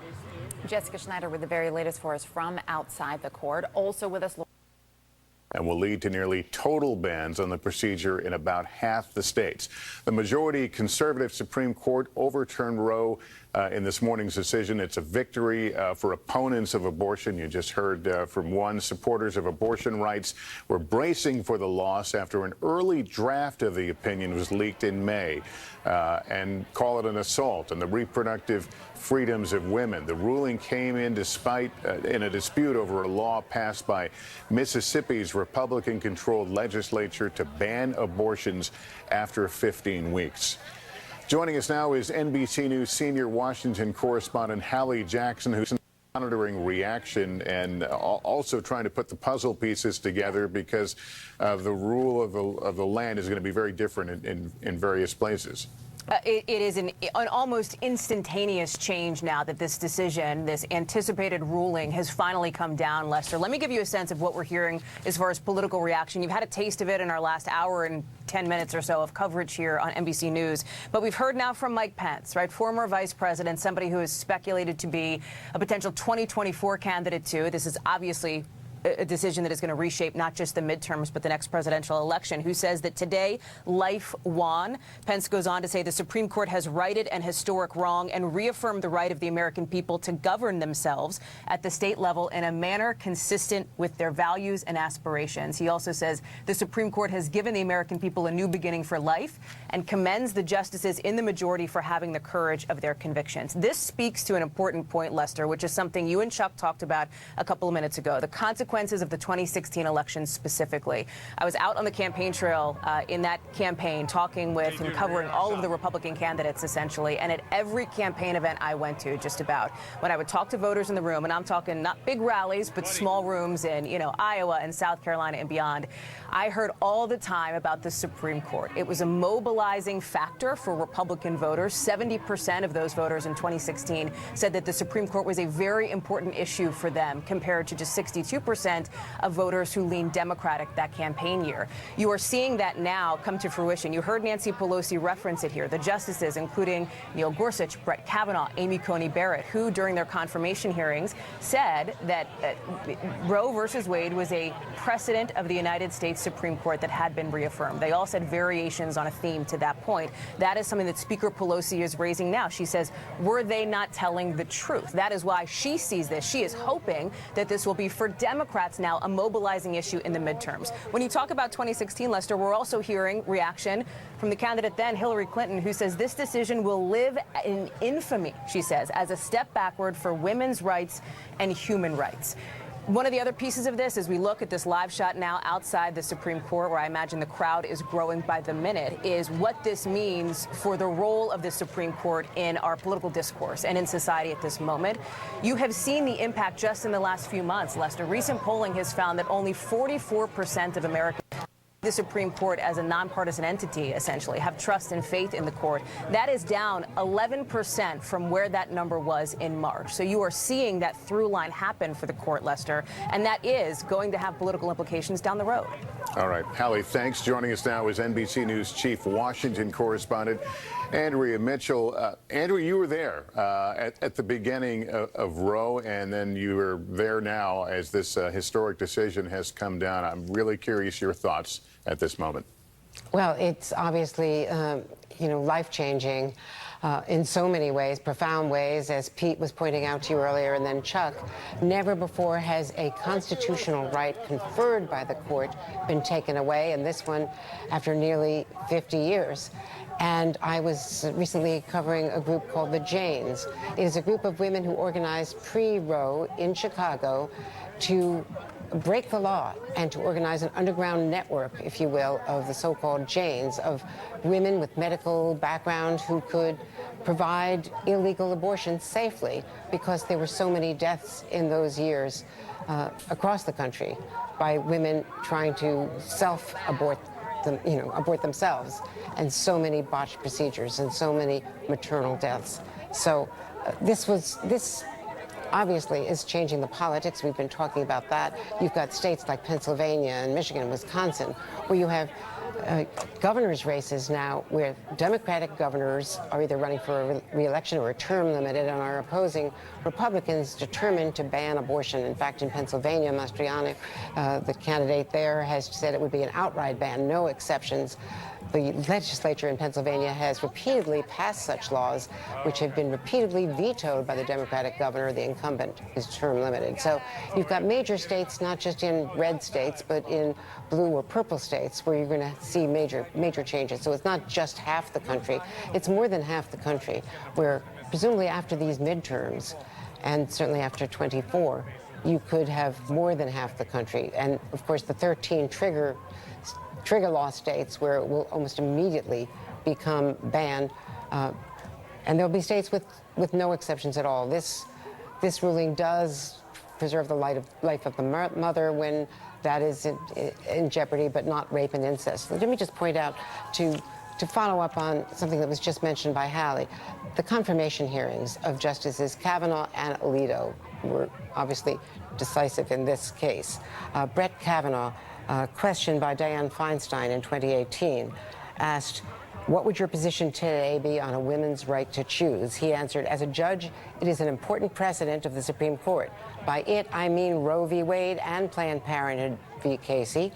Jessica Schneider with the very latest for us from outside the court. Also with us, and will lead to nearly total bans on the procedure in about half the states. The majority conservative Supreme Court overturned Roe in this morning's decision. It's a victory for opponents of abortion. You just heard from one. Supporters of abortion rights were bracing for the loss after an early draft of the opinion was leaked in May and call it an assault on the reproductive freedoms of women. The ruling came in despite in a dispute over a law passed by Mississippi's Republican-controlled legislature to ban abortions after 15 weeks. Joining us now is NBC News senior Washington correspondent Hallie Jackson, who's monitoring reaction and also trying to put the puzzle pieces together because the rule of the land is going to be very different in various places. It is an almost instantaneous change now that this decision, this anticipated ruling, has finally come down, Lester. Let me give you a sense of what we're hearing as far as political reaction. You've had a taste of it in our last hour and 10 minutes or so of coverage here on NBC News. But we've heard now from Mike Pence, right, former vice president, somebody who is speculated to be a potential 2024 candidate, too. This is obviously a decision that is going to reshape not just the midterms, but the next presidential election, who says that today life won. Pence goes on to say the Supreme Court has righted an historic wrong and reaffirmed the right of the American people to govern themselves at the state level in a manner consistent with their values and aspirations. He also says the Supreme Court has given the American people a new beginning for life and commends the justices in the majority for having the courage of their convictions. This speaks to an important point, Lester, which is something you and Chuck talked about a couple of minutes ago, the consequences of the 2016 election specifically. I was out on the campaign trail in that campaign talking with and covering all of the Republican candidates, essentially, and at every campaign event I went to, just about, when I would talk to voters in the room, and I'm talking not big rallies, but small rooms in, Iowa and South Carolina and beyond, I heard all the time about the Supreme Court. It was a mobilizing factor for Republican voters. 70% of those voters in 2016 said that the Supreme Court was a very important issue for them, compared to just 62% of voters who leaned Democratic that campaign year. You are seeing that now come to fruition. You heard Nancy Pelosi reference it here. The justices, including Neil Gorsuch, Brett Kavanaugh, Amy Coney Barrett, who during their confirmation hearings said that Roe versus Wade was a precedent of the United States Supreme Court that had been reaffirmed. They all said variations on a theme to that point. That is something that Speaker Pelosi is raising now. She says, were they not telling the truth? That is why she sees this. She is hoping that this will be for Democrats now a mobilizing issue in the midterms. When you talk about 2016, Lester, we're also hearing reaction from the candidate then, Hillary Clinton, who says this decision will live in infamy, she says, as a step backward for women's rights and human rights. One of the other pieces of this, as we look at this live shot now outside the Supreme Court, where I imagine the crowd is growing by the minute, is what this means for the role of the Supreme Court in our political discourse and in society at this moment. You have seen the impact just in the last few months, Lester. Recent polling has found that only 44% of Americans the Supreme Court as a nonpartisan entity, essentially, have trust and faith in the court. That is down 11% from where that number was in March. So you are seeing that through line happen for the court, Lester, and that is going to have political implications down the road. All right. Hallie, thanks. Joining us now is NBC News chief Washington correspondent Andrea Mitchell. Andrea, you were there at the beginning of Roe, and then you are there now as this historic decision has come down. I'm really curious your thoughts at this moment. Well, it's obviously, life-changing in so many ways, profound ways, as Pete was pointing out to you earlier, and then Chuck. Never before has a constitutional right conferred by the court been taken away, and this one after nearly 50 years. And I was recently covering a group called the Janes. It is a group of women who organized pre-Roe in Chicago to break the law and to organize an underground network, if you will, of the so-called Janes, of women with medical background who could provide illegal abortions safely, because there were so many deaths in those years across the country by women trying to self-abort abort themselves, and so many botched procedures and so many maternal deaths. So this obviously is changing the politics. We've been talking about that. You've got states like Pennsylvania and Michigan and Wisconsin where you have governors' races now where Democratic governors are either running for a re-election or a term limited and are opposing Republicans determined to ban abortion. In fact, in Pennsylvania, Mastriani, the candidate there, has said it would be an outright ban, no exceptions. The legislature in Pennsylvania has repeatedly passed such laws, which have been repeatedly vetoed by the Democratic governor. The incumbent is term limited. So you've got major states, not just in red states, but in blue or purple states, where you're going to see major changes. So it's not just half the country. It's more than half the country, where presumably after these midterms, and certainly after 24, you could have more than half the country. And of course, the 13 trigger law states where it will almost immediately become banned, and there'll be states with no exceptions at all. This ruling does preserve the life of the mother when that is in jeopardy, but not rape and incest. Let me just point out, to follow up on something that was just mentioned by Hallie, the confirmation hearings of Justices Kavanaugh and Alito were obviously decisive in this case. Brett Kavanaugh, questioned by Dianne Feinstein in 2018, asked, "What would your position today be on a women's right to choose?" He answered, "As a judge, it is an important precedent of the Supreme Court. By it, I mean Roe v. Wade and Planned Parenthood v. Casey.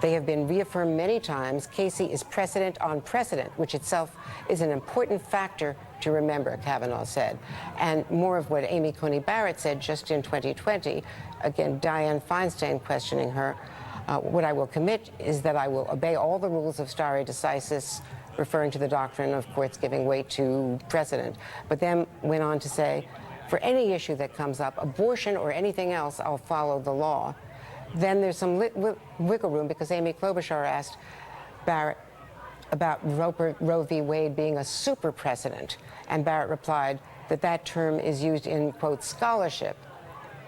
They have been reaffirmed many times. Casey is precedent on precedent, which itself is an important factor to remember," Kavanaugh said. And more of what Amy Coney Barrett said just in 2020, again, Dianne Feinstein questioning her, "What I will commit is that I will obey all the rules of stare decisis," referring to the doctrine of courts giving weight to precedent, but then went on to say, "For any issue that comes up, abortion or anything else, I'll follow the law." Then there's some wiggle room, because Amy Klobuchar asked Barrett about Roe v. Wade being a super precedent, and Barrett replied that that term is used in, quote, scholarship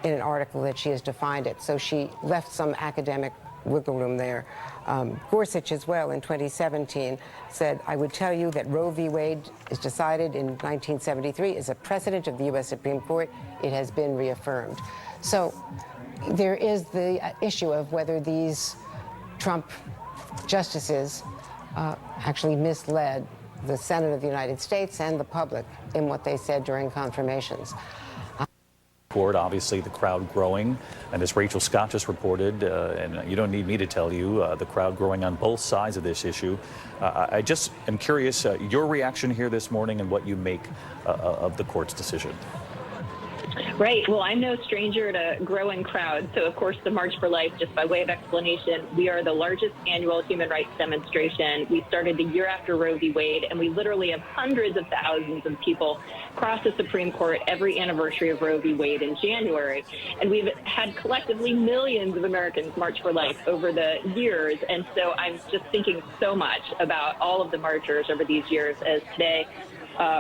in an article that she has defined it. So she left some academic wiggle room there. Gorsuch as well in 2017 said, "I would tell you that Roe v. Wade is decided in 1973 is a precedent of the U.S. Supreme Court. It has been reaffirmed." So there is the issue of whether these Trump justices actually misled the Senate of the United States and the public in what they said during confirmations. Obviously, the crowd growing, and as Rachel Scott just reported, and you don't need me to tell you, the crowd growing on both sides of this issue. I just am curious your reaction here this morning and what you make of the court's decision. Right. Well, I'm no stranger to growing crowds. So, of course, the March for Life, just by way of explanation, we are the largest annual human rights demonstration. We started the year after Roe v. Wade, and we literally have hundreds of thousands of people cross the Supreme Court every anniversary of Roe v. Wade in January. And we've had collectively millions of Americans march for life over the years. And so I'm just thinking so much about all of the marchers over these years, as today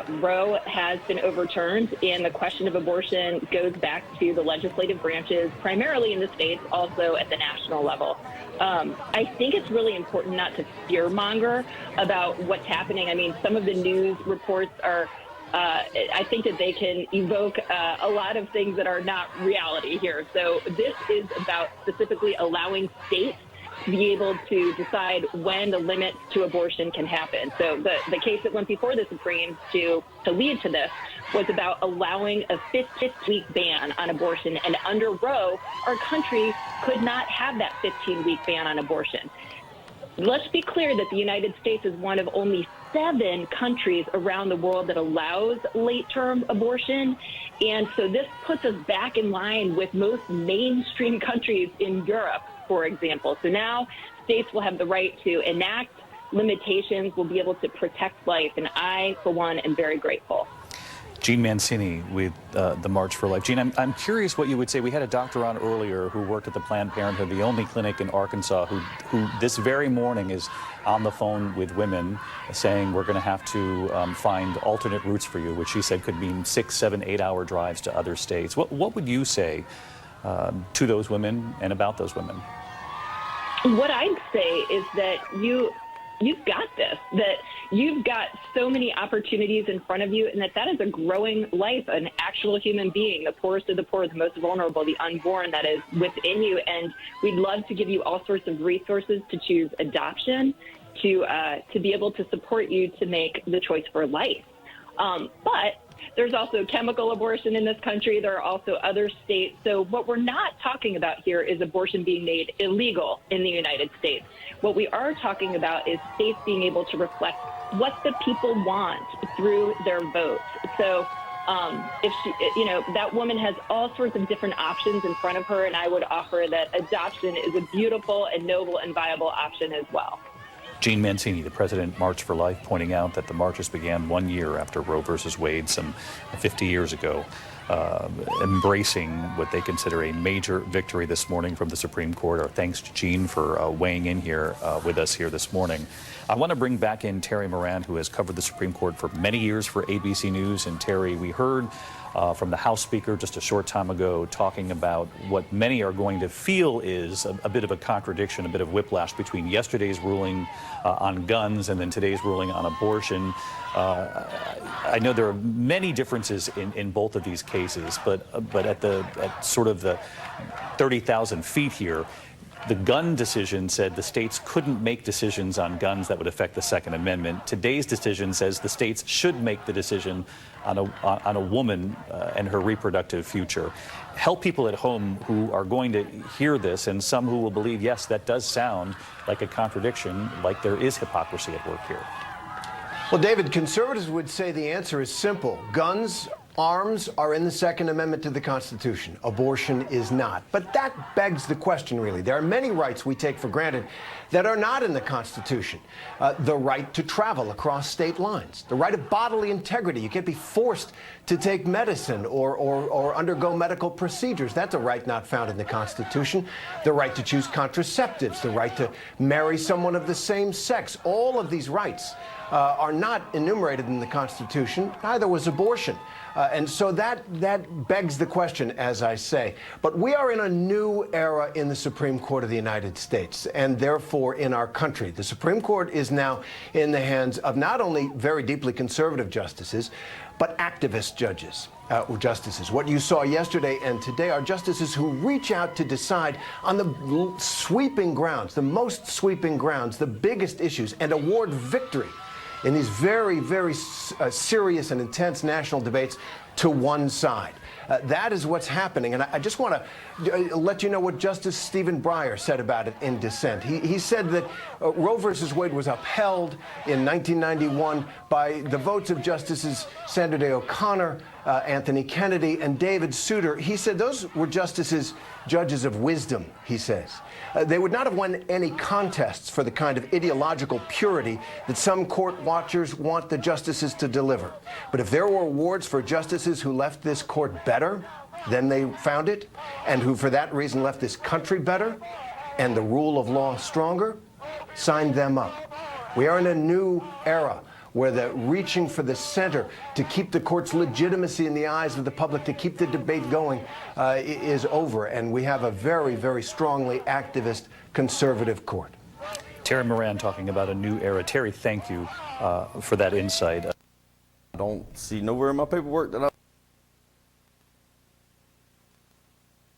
Roe has been overturned, and the question of abortion goes back to the legislative branches, primarily in the states, also at the national level. I think it's really important not to fearmonger about what's happening. I mean, some of the news reports are, I think that they can evoke a lot of things that are not reality here. So this is about specifically allowing states to be able to decide when the limits to abortion can happen. So the case that went before the Supreme to lead to this was about allowing a 15-week ban on abortion. And under Roe, our country could not have that 15-week ban on abortion. Let's be clear that the United States is one of only 7 countries around the world that allows late-term abortion. And so this puts us back in line with most mainstream countries in Europe, for example. So now states will have the right to enact limitations, will be able to protect life. And I, for one, am very grateful. Gene Mancini with the March for Life. Gene, I'm curious what you would say. We had a doctor on earlier who worked at the Planned Parenthood, the only clinic in Arkansas, who this very morning is on the phone with women saying we're going to have to find alternate routes for you, which she said could mean 6, 7, 8-hour drives to other states. What would you say to those women and about those women? What I'd say is that you've got this, that you've got so many opportunities in front of you, and that is a growing life, an actual human being, the poorest of the poor, the most vulnerable, the unborn that is within you. And we'd love to give you all sorts of resources to choose adoption, to be able to support you to make the choice for life. But there's also chemical abortion in this country. There are also other states. So what we're not talking about here is abortion being made illegal in the United States. What we are talking about is states being able to reflect what the people want through their votes. So if she, that woman has all sorts of different options in front of her, and I would offer that adoption is a beautiful and noble and viable option as well. Gene Mancini, the President March for Life, pointing out that the marches began 1 year after Roe versus Wade, some 50 years ago, embracing what they consider a major victory this morning from the Supreme Court. Our thanks to Gene for weighing in here with us here this morning. I want to bring back in Terry Moran, who has covered the Supreme Court for many years for ABC News. And Terry, we heard from the House Speaker just a short time ago talking about what many are going to feel is a bit of a contradiction, a bit of whiplash between yesterday's ruling on guns and then today's ruling on abortion. I know there are many differences in both of these cases, but at sort of the 30,000 feet here, the gun decision said the states couldn't make decisions on guns that would affect the Second Amendment. Today's decision says the states should make the decision on a woman and her reproductive future. Help people at home who are going to hear this, and some who will believe, yes, that does sound like a contradiction, like there is hypocrisy at work here. Well, David, conservatives would say the answer is simple. Guns, arms are in the Second Amendment to the Constitution. Abortion is not. But that begs the question, really. There are many rights we take for granted that are not in the Constitution. The right to travel across state lines, the right of bodily integrity. You can't be forced to take medicine or undergo medical procedures. That's a right not found in the Constitution. The right to choose contraceptives, the right to marry someone of the same sex. All of these rights are not enumerated in the Constitution. Neither was abortion. And so that begs the question, as I say. But we are in a new era in the Supreme Court of the United States, and therefore in our country. The Supreme Court is now in the hands of not only very deeply conservative justices, but activist justices. What you saw yesterday and today are justices who reach out to decide on the sweeping grounds, the most sweeping grounds, the biggest issues, and award victory in these very, very serious and intense national debates to one side. That is what's happening. And I just want to let you know what Justice Stephen Breyer said about it in dissent. He said that Roe versus Wade was upheld in 1991 by the votes of Justices Sandra Day O'Connor, Anthony Kennedy, and David Souter. He said those were judges of wisdom, he says. They would not have won any contests for the kind of ideological purity that some court watchers want the justices to deliver. But if there were awards for justices who left this court better than they found it, and who for that reason left this country better, and the rule of law stronger, sign them up. We are in a new era where the reaching for the center to keep the court's legitimacy in the eyes of the public, to keep the debate going, is over. And we have a very, very strongly activist conservative court. Terry Moran talking about a new era. Terry, thank you for that insight. I don't see nowhere in my paperwork that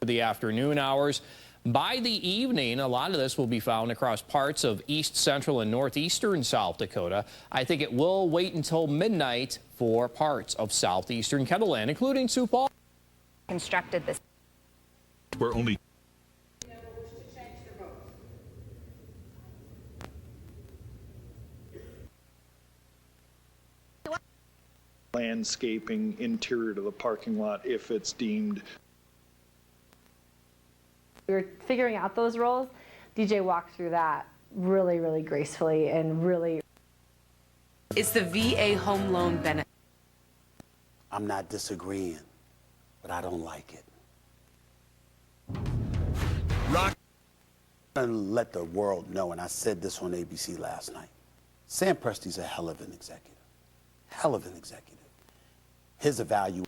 the afternoon hours. By the evening, a lot of this will be found across parts of east, central, and northeastern South Dakota. I think it will wait until midnight for parts of southeastern Kettleland, including Sioux Falls. Constructed this. We're only landscaping interior to the parking lot if it's deemed. We were figuring out those roles. DJ walked through that really, really gracefully and really. It's the VA Home Loan Benefit. I'm not disagreeing, but I don't like it. I'm going to let the world know, and I said this on ABC last night, Sam Presti's a hell of an executive. Hell of an executive. His evaluation.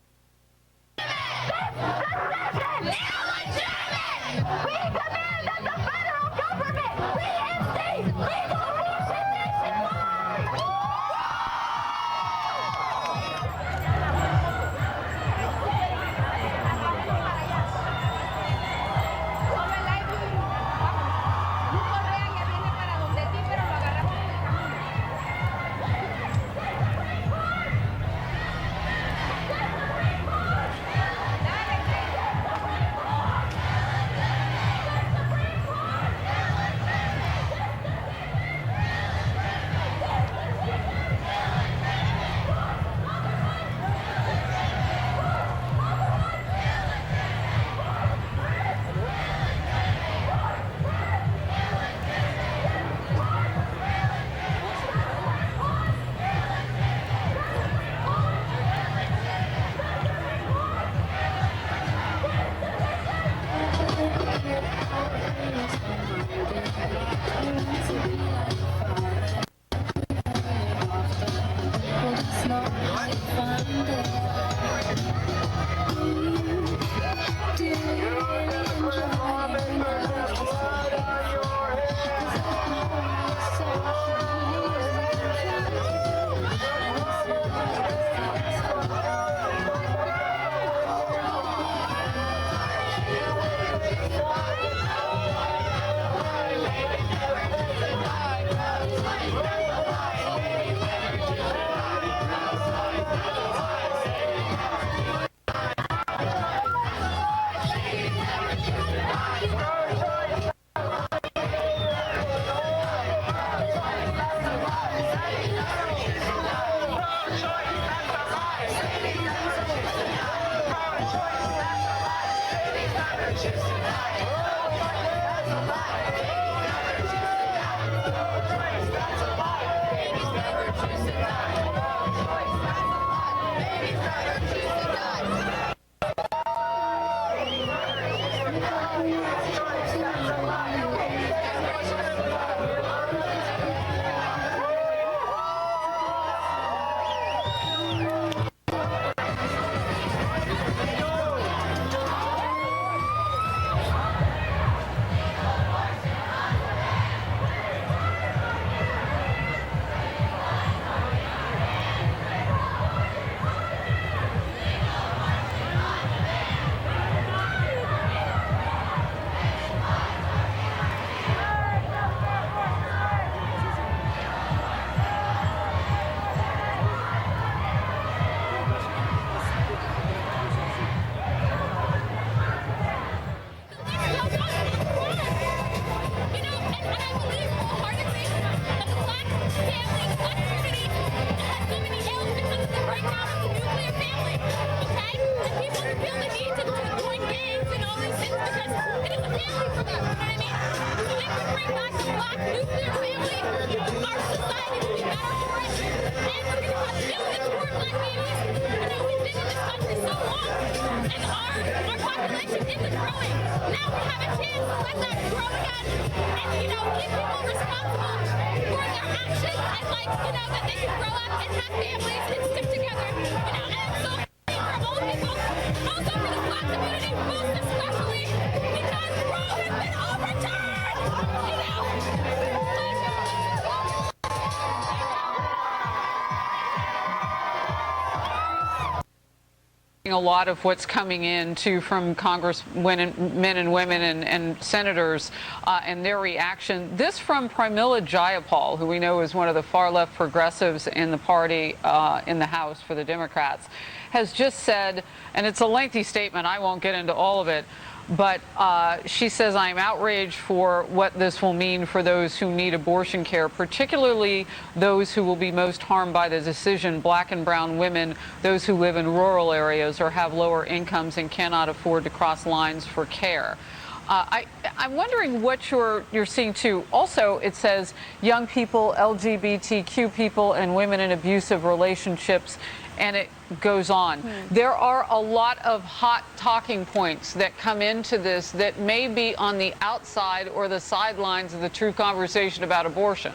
A lot of what's coming in too from congressmen and women and senators and their reaction. This from Pramila Jayapal, who we know is one of the far left progressives in the party in the House for the Democrats, has just said, and it's a lengthy statement, I won't get into all of it, but she says, I'm outraged for what this will mean for those who need abortion care, particularly those who will be most harmed by the decision, black and brown women, those who live in rural areas or have lower incomes and cannot afford to cross lines for care. I'm wondering what you're seeing too. Also, it says young people, LGBTQ people, and women in abusive relationships and it goes on. There are a lot of hot talking points that come into this that may be on the outside or the sidelines of the true conversation about abortion.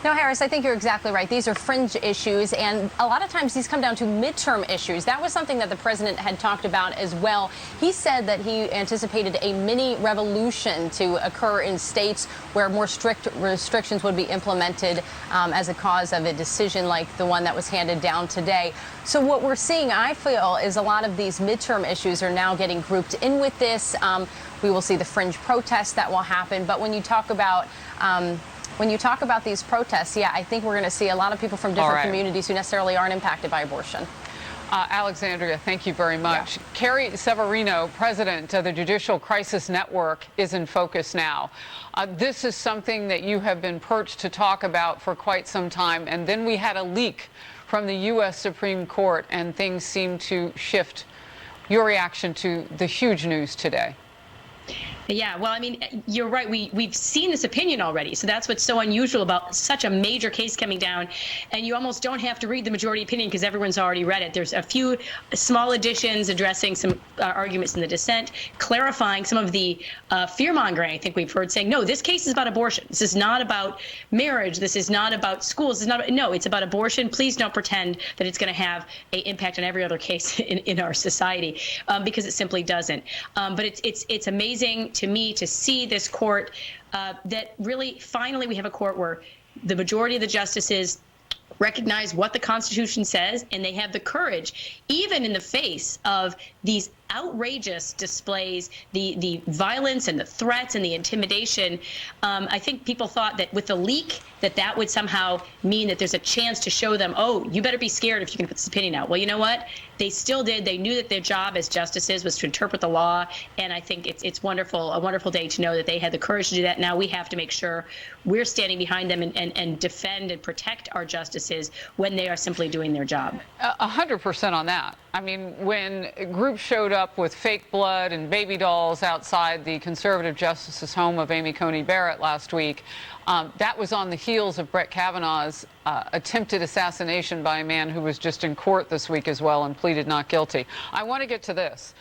No, Harris, I think you're exactly right. These are fringe issues, and a lot of times these come down to midterm issues. That was something that the president had talked about as well. He said that he anticipated a mini revolution to occur in states where more strict restrictions would be implemented as a cause of a decision like the one that was handed down today. So what we're seeing, I feel, is a lot of these midterm issues are now getting grouped in with this. We will see the fringe protests that will happen. But when you talk about these protests, yeah, I think we're going to see a lot of people from different communities who necessarily aren't impacted by abortion. Alexandria, thank you very much. Yeah. Carrie Severino, president of the Judicial Crisis Network, is in focus now. This is something that you have been perched to talk about for quite some time, and then we had a leak from the U.S. Supreme Court, and things seem to shift. Your reaction to the huge news today? Yeah, well, I mean, you're right. We've seen this opinion already. So that's what's so unusual about such a major case coming down. And you almost don't have to read the majority opinion because everyone's already read it. There's a few small additions addressing some arguments in the dissent, clarifying some of the fear-mongering I think we've heard, saying, no, this case is about abortion. This is not about marriage. This is not about schools. No, it's about abortion. Please don't pretend that it's going to have an impact on every other case in our society because it simply doesn't. But it's amazing to me to see this court that really finally we have a court where the majority of the justices recognize what the Constitution says, and they have the courage, even in the face of these outrageous displays, the violence and the threats and the intimidation. I think people thought that with the leak that would somehow mean that there's a chance to show them, oh, you better be scared if you can put this opinion out. Well, you know what? They still did. They knew that their job as justices was to interpret the law, and I think it's wonderful, a wonderful day to know that they had the courage to do that. Now we have to make sure we're standing behind them and defend and protect our justices when they are simply doing their job. 100% on that. I mean, when groups showed up with fake blood and baby dolls outside the conservative justice's home of Amy Coney Barrett last week, that was on the heels of Brett Kavanaugh's attempted assassination by a man who was just in court this week as well and pleaded not guilty. I want to get to this.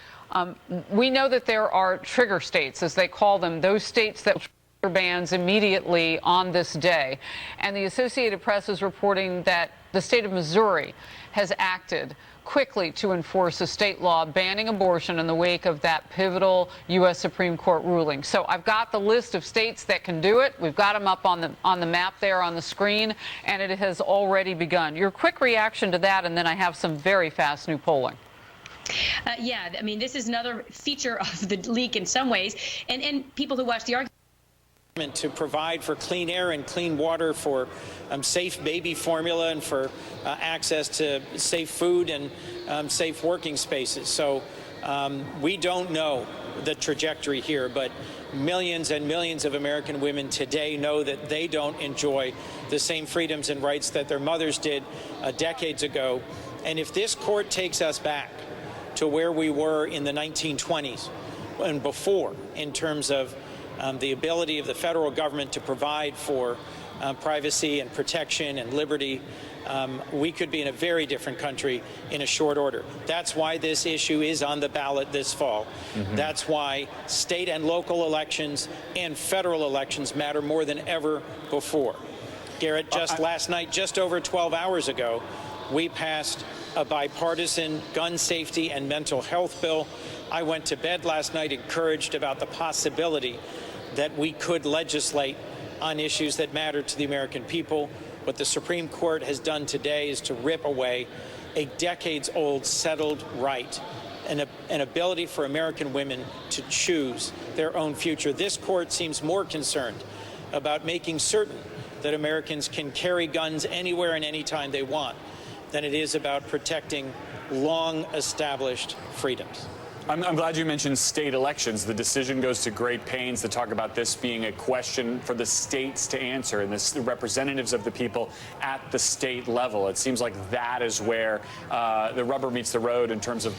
We know that there are trigger states, as they call them, those states that bans immediately on this day. And the Associated Press is reporting that the state of Missouri has acted quickly to enforce a state law banning abortion in the wake of that pivotal U.S. Supreme Court ruling. So I've got the list of states that can do it. We've got them up on the map there on the screen, and it has already begun. Your quick reaction to that, and then I have some very fast new polling. Yeah, I mean, this is another feature of the leak in some ways, and people who watch the argument to provide for clean air and clean water, for safe baby formula, and for access to safe food and safe working spaces. So we don't know the trajectory here, but millions and millions of American women today know that they don't enjoy the same freedoms and rights that their mothers did decades ago. And if this court takes us back to where we were in the 1920s and before, in terms of the ability of the federal government to provide for privacy and protection and liberty, we could be in a very different country in a short order. That's why this issue is on the ballot this fall. That's why state and local elections and federal elections matter more than ever before. Garrett, just last night, just over 12 hours ago, we passed a bipartisan gun safety and mental health bill. I went to bed last night encouraged about the possibility that we could legislate on issues that matter to the American people. What the Supreme Court has done today is to rip away a decades-old settled right, an ability for American women to choose their own future. This court seems more concerned about making certain that Americans can carry guns anywhere and anytime they want than it is about protecting long-established freedoms. I'm glad you mentioned state elections. The decision goes to great pains to talk about this being a question for the states to answer and the representatives of the people at the state level. It seems like that is where the rubber meets the road in terms of,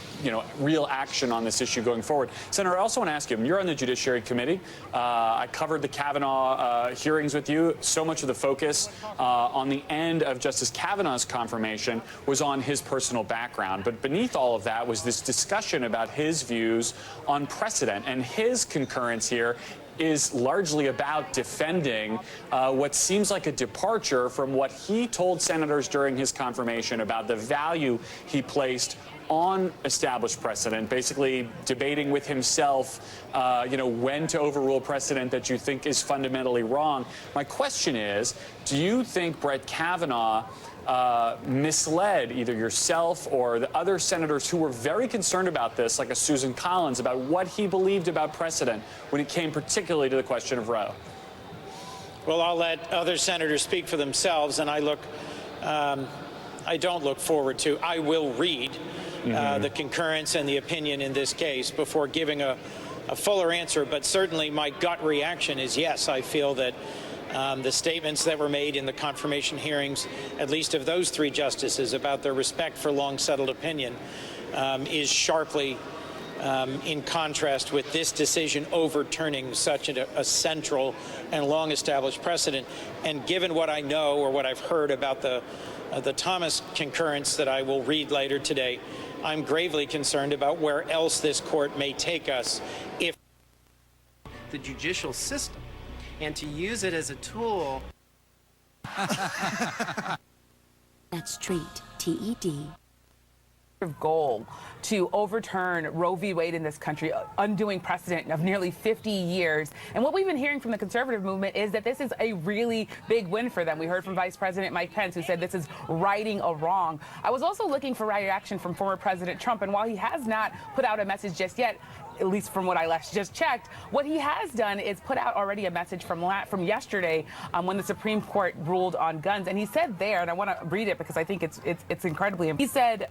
real action on this issue going forward. Senator, I also want to ask you, you're on the Judiciary Committee. I covered the Kavanaugh hearings with you. So much of the focus on the end of Justice Kavanaugh's confirmation was on his personal background. But beneath all of that was this discussion about his views on precedent, and his concurrence here is largely about defending what seems like a departure from what he told senators during his confirmation about the value he placed on established precedent, basically debating with himself, when to overrule precedent that you think is fundamentally wrong. My question is, do you think Brett Kavanaugh misled either yourself or the other senators who were very concerned about this, like a Susan Collins, about what he believed about precedent when it came particularly to the question of Roe? Well, I'll let other senators speak for themselves, and I don't look forward to. I will read the concurrence and the opinion in this case before giving a fuller answer, but certainly my gut reaction is yes, I feel that the statements that were made in the confirmation hearings, at least of those three justices, about their respect for long-settled opinion is sharply in contrast with this decision overturning such a central and long-established precedent. And given what I know or what I've heard about the Thomas concurrence that I will read later today, I'm gravely concerned about where else this court may take us if the judicial system, and to use it as a tool. That's TREAT, T-E-D. Goal to overturn Roe v. Wade in this country, undoing precedent of nearly 50 years. And what we've been hearing from the conservative movement is that this is a really big win for them. We heard from Vice President Mike Pence, who said this is righting a wrong. I was also looking for reaction from former President Trump, and while he has not put out a message just yet, at least from what I just checked, what he has done is put out already a message from yesterday when the Supreme Court ruled on guns. And he said there, and I want to read it because I think it's incredibly important. He said,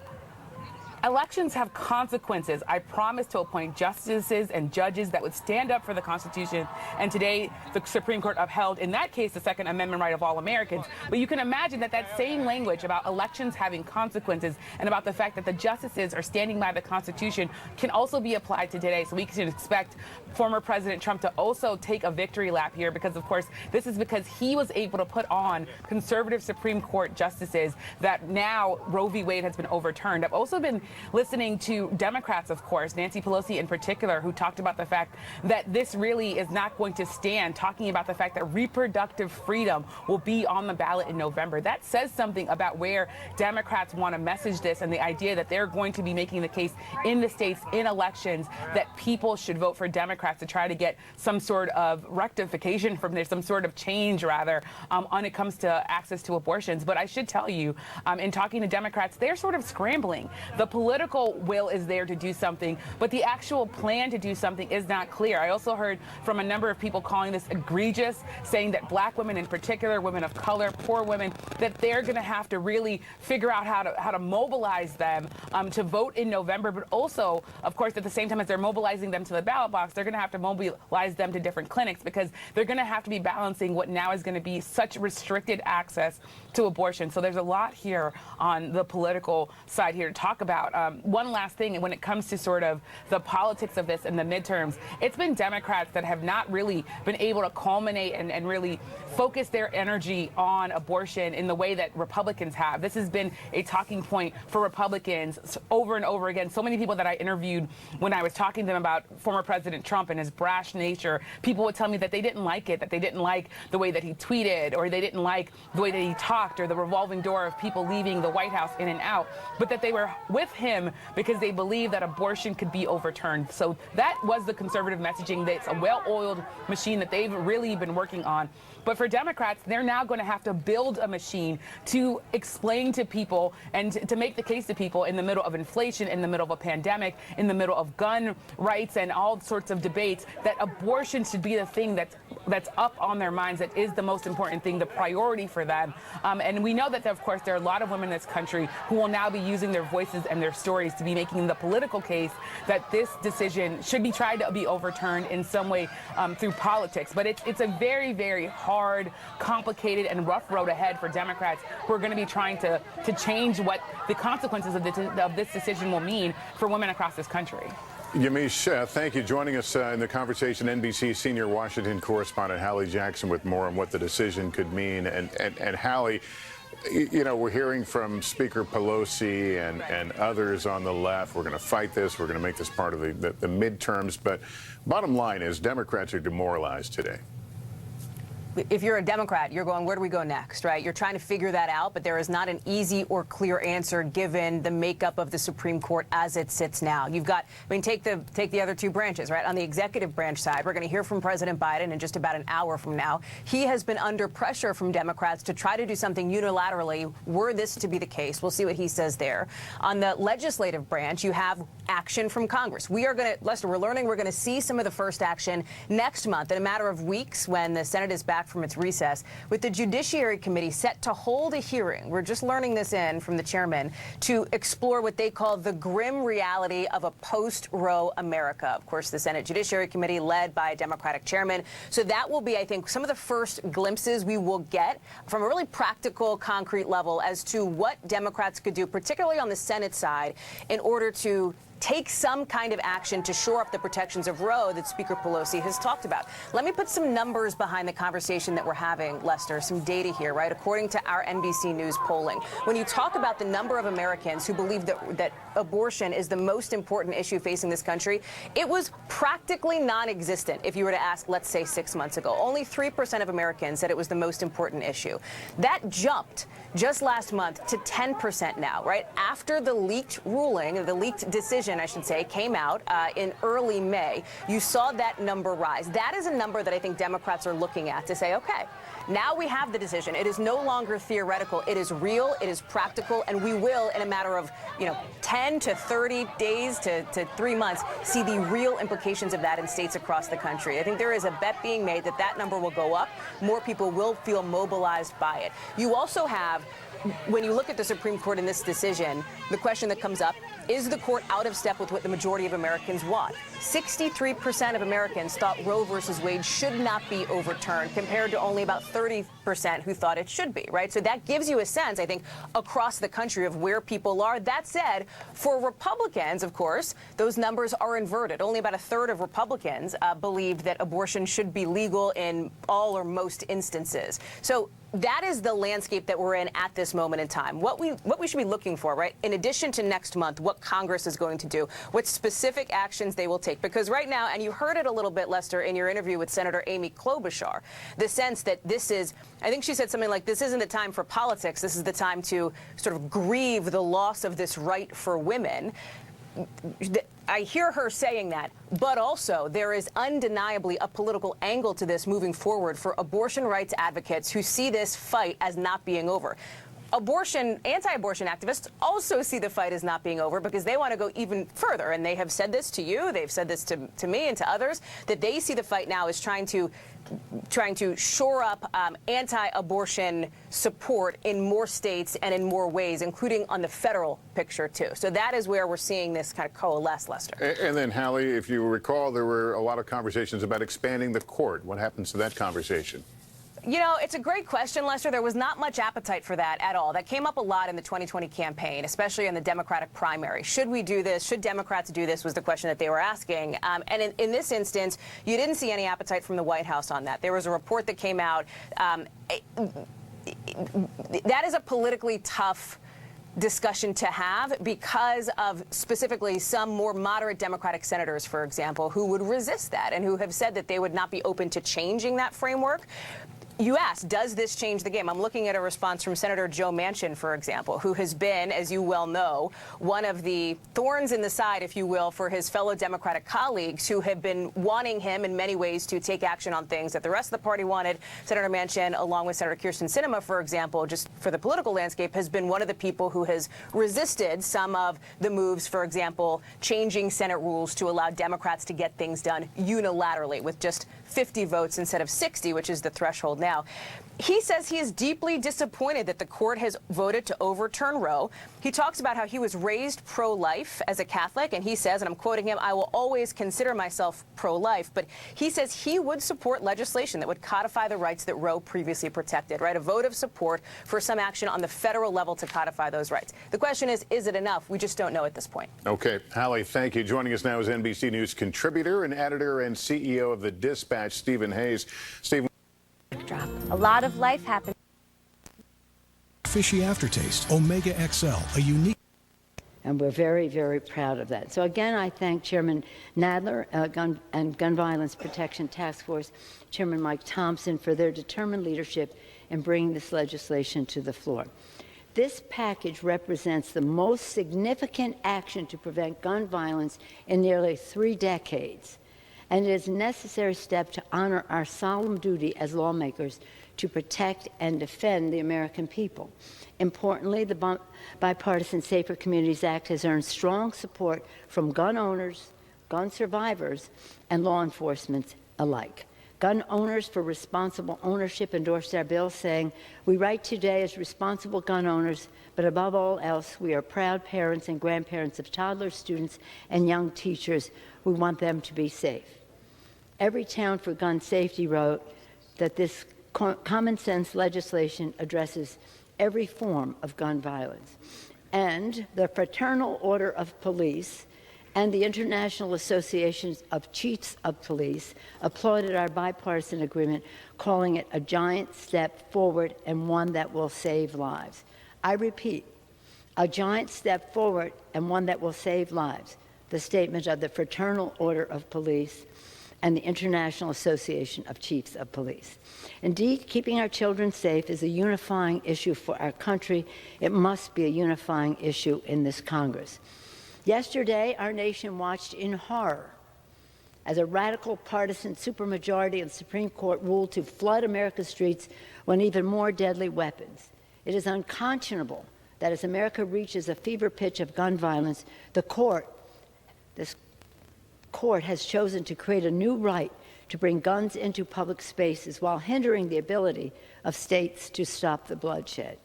"Elections have consequences. I promise to appoint justices and judges that would stand up for the Constitution." And today, the Supreme Court upheld, in that case, the Second Amendment right of all Americans. But you can imagine that same language about elections having consequences and about the fact that the justices are standing by the Constitution can also be applied to today. So we can expect former President Trump to also take a victory lap here because, of course, this is because he was able to put on conservative Supreme Court justices that now Roe v. Wade has been overturned. I've also been listening to Democrats, of course, Nancy Pelosi in particular, who talked about the fact that this really is not going to stand, talking about the fact that reproductive freedom will be on the ballot in November. That says something about where Democrats want to message this and the idea that they're going to be making the case in the states, in elections, that people should vote for Democrats to try to get some sort of rectification from there, some sort of change, rather, when it comes to access to abortions. But I should tell you, in talking to Democrats, they're sort of scrambling. The political will is there to do something, but the actual plan to do something is not clear. I also heard from a number of people calling this egregious, saying that black women in particular, women of color, poor women, that they're going to have to really figure out how to mobilize them to vote in November, but also, of course, at the same time as they're mobilizing them to the ballot box, they're going to have to mobilize them to different clinics because they're going to have to be balancing what now is going to be such restricted access to abortion. So there's a lot here on the political side here to talk about. One last thing, when it comes to sort of the politics of this and the midterms, it's been Democrats that have not really been able to culminate and really focus their energy on abortion in the way that Republicans have. This has been a talking point for Republicans over and over again. So many people that I interviewed when I was talking to them about former President Trump and his brash nature, people would tell me that they didn't like it, that they didn't like the way that he tweeted, or they didn't like the way that he talked, or the revolving door of people leaving the White House in and out, but that they were with him because they believe that abortion could be overturned. So that was the conservative messaging. That's a well-oiled machine that they've really been working on. But for Democrats, they're now going to have to build a machine to explain to people and to make the case to people in the middle of inflation, in the middle of a pandemic, in the middle of gun rights and all sorts of debates, that abortion should be the thing that's that's up on their minds, that is the most important thing, the priority for them. And we know that, of course, there are a lot of women in this country who will now be using their voices and their stories to be making the political case that this decision should be tried to be overturned in some way through politics. But it's a very, very hard, complicated, and rough road ahead for Democrats who are going to be trying to change what the consequences of this decision will mean for women across this country. Yamiche, thank you. Joining us in the conversation, NBC senior Washington correspondent Hallie Jackson with more on what the decision could mean. And Hallie, you know, we're hearing from Speaker Pelosi and others on the left. We're going to fight this. We're going to make this part of the midterms. But bottom line is Democrats are demoralized today. If you're a Democrat, you're going, where do we go next, right? You're trying to figure that out, but there is not an easy or clear answer given the makeup of the Supreme Court as it sits now. You've got, I mean, take the other two branches, right? On the executive branch side, we're going to hear from President Biden in just about an hour from now. He has been under pressure from Democrats to try to do something unilaterally were this to be the case. We'll see what he says there. On the legislative branch, you have action from Congress. We are going to, Lester, we're learning we're going to see some of the first action next month in a matter of weeks when the Senate is back from its recess, with the Judiciary Committee set to hold a hearing. We're just learning this in from the chairman to explore what they call the grim reality of a post-Roe America. Of course, the Senate Judiciary Committee led by a Democratic chairman. So that will be, I think, some of the first glimpses we will get from a really practical, concrete level as to what Democrats could do, particularly on the Senate side, in order to take some kind of action to shore up the protections of Roe that Speaker Pelosi has talked about. Let me put some numbers behind the conversation that we're having, Lester, some data here, right? According to our NBC News polling, when you talk about the number of Americans who believe that abortion is the most important issue facing this country, it was practically non-existent if you were to ask, let's say, 6 months ago. Only 3% of Americans said it was the most important issue. That jumped just last month to 10% now, right? After the leaked ruling, the leaked decision, I should say, came out in early May, you saw that number rise. That is a number that I think Democrats are looking at to say, okay, now we have the decision. It is no longer theoretical. It is real. It is practical. And we will, in a matter of, 10 to 30 days to 3 months, see the real implications of that in states across the country. I think there is a bet being made that that number will go up. More people will feel mobilized by it. You also have, when you look at the Supreme Court in this decision, the question that comes up, is the court out of step with what the majority of Americans want? 63% of Americans thought Roe versus Wade should not be overturned, compared to only about 30% who thought it should be, right? So that gives you a sense, I think, across the country of where people are. That said, for Republicans, of course, those numbers are inverted. Only about a third of Republicans believed that abortion should be legal in all or most instances. So that is the landscape that we're in at this moment in time. What we should be looking for, right, in addition to next month, what Congress is going to do, what specific actions they will take. Because right now, and you heard it a little bit, Lester, in your interview with Senator Amy Klobuchar, the sense that this is, I think she said something like, this isn't the time for politics. This is the time to sort of grieve the loss of this right for women. I hear her saying that, but also there is undeniably a political angle to this moving forward for abortion rights advocates who see this fight as not being over. Anti-abortion activists also see the fight as not being over because they want to go even further. And they have said this to you, they've said this to me and to others, that they see the fight now as trying to shore up anti-abortion support in more states and in more ways, including on the federal picture, too. So that is where we're seeing this kind of coalesce, Lester. And then, Hallie, if you recall, there were a lot of conversations about expanding the court. What happens to that conversation? It's a great question, Lester. There was not much appetite for that at all. That came up a lot in the 2020 campaign, especially in the Democratic primary. Should we do this? Should Democrats do this was the question that they were asking. And in this instance, you didn't see any appetite from the White House on that. There was a report that came out. That is a politically tough discussion to have because of specifically some more moderate Democratic senators, for example, who would resist that and who have said that they would not be open to changing that framework. You asked, does this change the game? I'm looking at a response from Senator Joe Manchin, for example, who has been, as you well know, one of the thorns in the side, if you will, for his fellow Democratic colleagues who have been wanting him in many ways to take action on things that the rest of the party wanted. Senator Manchin, along with Senator Kyrsten Sinema, for example, just for the political landscape, has been one of the people who has resisted some of the moves, for example, changing Senate rules to allow Democrats to get things done unilaterally with just 50 votes instead of 60, which is the threshold now. He says he is deeply disappointed that the court has voted to overturn Roe. He talks about how he was raised pro-life as a Catholic, and he says, and I'm quoting him, "I will always consider myself pro-life," but he says he would support legislation that would codify the rights that Roe previously protected, right? A vote of support for some action on the federal level to codify those rights. The question is it enough? We just don't know at this point. Okay, Hallie, thank you. Joining us now is NBC News contributor and editor and CEO of the Dispatch, Stephen Hayes. Stephen. A lot of life happens. Fishy aftertaste, Omega XL, a unique. And we're very, very proud of that. So again, I thank Chairman Nadler Gun Violence Protection Task Force, Chairman Mike Thompson, for their determined leadership in bringing this legislation to the floor. This package represents the most significant action to prevent gun violence in nearly 3 decades. And it is a necessary step to honor our solemn duty as lawmakers to protect and defend the American people. Importantly, the Bipartisan Safer Communities Act has earned strong support from gun owners, gun survivors, and law enforcement alike. Gun Owners for Responsible Ownership endorsed our bill, saying, "We write today as responsible gun owners, but above all else, we are proud parents and grandparents of toddlers, students, and young teachers. We want them to be safe." Every Town for Gun Safety wrote that this common sense legislation addresses every form of gun violence. And the Fraternal Order of Police and the International Associations of Chiefs of Police applauded our bipartisan agreement, calling it a giant step forward and one that will save lives. I repeat, a giant step forward and one that will save lives. The statement of the Fraternal Order of Police and the International Association of Chiefs of Police. Indeed, keeping our children safe is a unifying issue for our country. It must be a unifying issue in this Congress. Yesterday, our nation watched in horror as a radical partisan supermajority of the Supreme Court ruled to flood America's streets with even more deadly weapons. It is unconscionable that as America reaches a fever pitch of gun violence, this court has chosen to create a new right to bring guns into public spaces while hindering the ability of states to stop the bloodshed.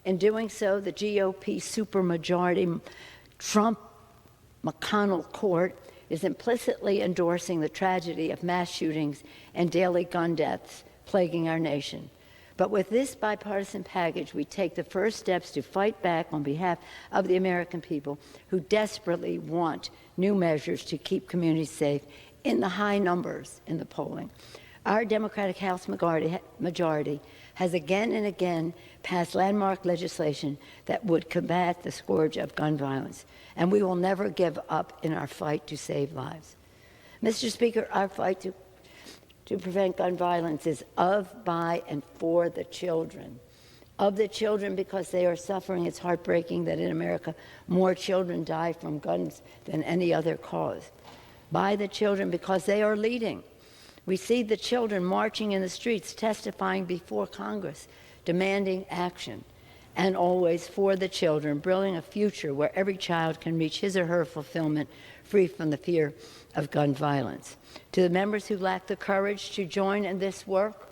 In doing so, the GOP supermajority Trump-McConnell court is implicitly endorsing the tragedy of mass shootings and daily gun deaths plaguing our nation. But with this bipartisan package, we take the first steps to fight back on behalf of the American people who desperately want new measures to keep communities safe in the high numbers in the polling. Our Democratic House majority has again and again passed landmark legislation that would combat the scourge of gun violence, and we will never give up in our fight to save lives. Mr. Speaker, our fight to prevent gun violence is of, by, and for the children. Of the children because they are suffering. It's heartbreaking that in America more children die from guns than any other cause. By the children because they are leading. We see the children marching in the streets, testifying before Congress, demanding action. And always for the children, building a future where every child can reach his or her fulfillment free from the fear of gun violence. To the members who lack the courage to join in this work,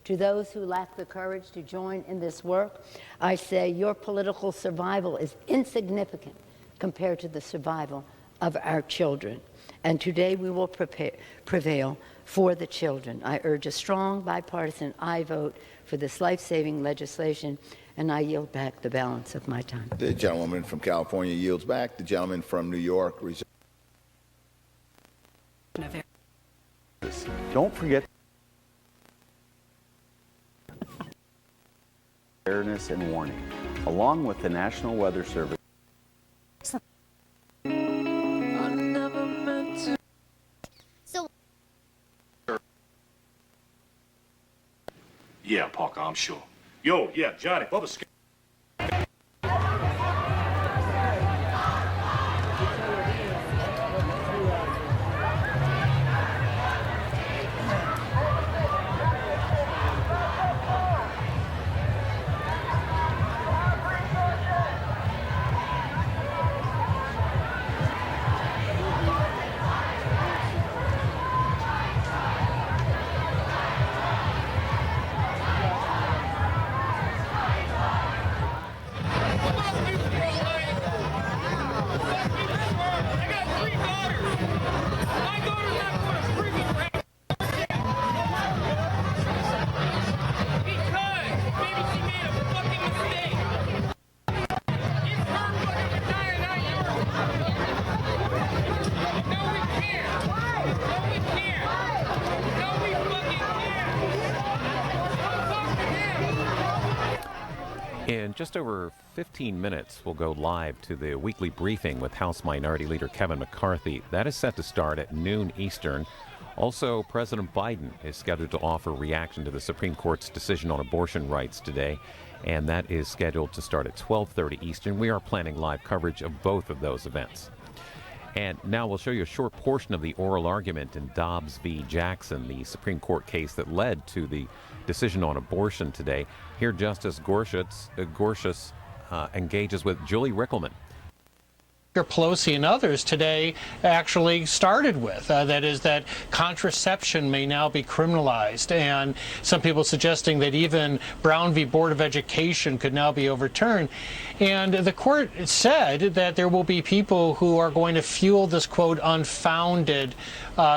to those who lack the courage to join in this work, I say your political survival is insignificant compared to the survival of our children. And today we will prevail for the children. I urge a strong bipartisan aye vote for this life-saving legislation, and I yield back the balance of my time. The gentlewoman from California yields back. The gentleman from New York reserves. Don't forget awareness and warning, along with the National Weather Service. Yeah, Parker, I'm sure. Yo, yeah, Johnny, Bubba's scared. In just over 15 minutes, we'll go live to the weekly briefing with House Minority Leader Kevin McCarthy. That is set to start at noon Eastern. Also, President Biden is scheduled to offer reaction to the Supreme Court's decision on abortion rights today, and that is scheduled to start at 12:30 Eastern. We are planning live coverage of both of those events. And now we'll show you a short portion of the oral argument in Dobbs v. Jackson, the Supreme Court case that led to the decision on abortion today. Here, Justice Gorsuch engages with Julie Rickleman. Pelosi and others today actually started with. That is that contraception may now be criminalized, and some people suggesting that even Brown v. Board of Education could now be overturned. And the court said that there will be people who are going to fuel this, quote, unfounded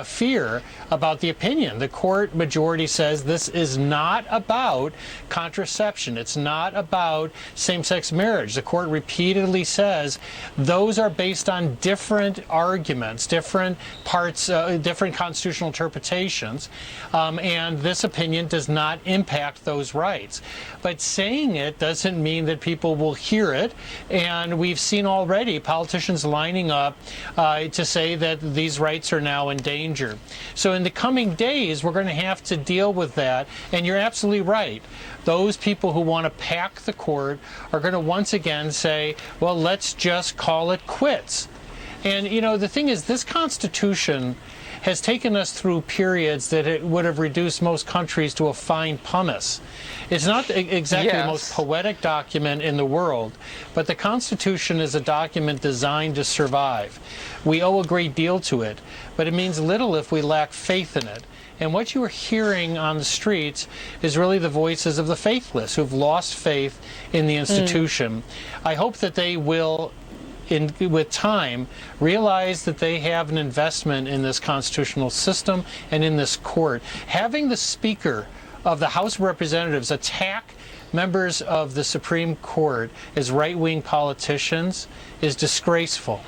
fear about the opinion. The court majority says this is not about contraception. It's not about same-sex marriage. The court repeatedly says those are based on different arguments, different parts, different constitutional interpretations, and this opinion does not impact those rights. But saying it doesn't mean that people will hear it, and we've seen already politicians lining up to say that these rights are now in danger. So in the coming days, we're going to have to deal with that, and you're absolutely right. Those people who want to pack the court are going to once again say, well, let's just call it quits. And, you know, the thing is, this Constitution has taken us through periods that it would have reduced most countries to a fine pumice. It's not exactly the most poetic document in the world, but the Constitution is a document designed to survive. We owe a great deal to it, but it means little if we lack faith in it. And what you are hearing on the streets is really the voices of the faithless who've lost faith in the institution. I hope that they will, with time, realize that they have an investment in this constitutional system and in this court. Having the Speaker of the House of Representatives attack members of the Supreme Court as right-wing politicians is disgraceful.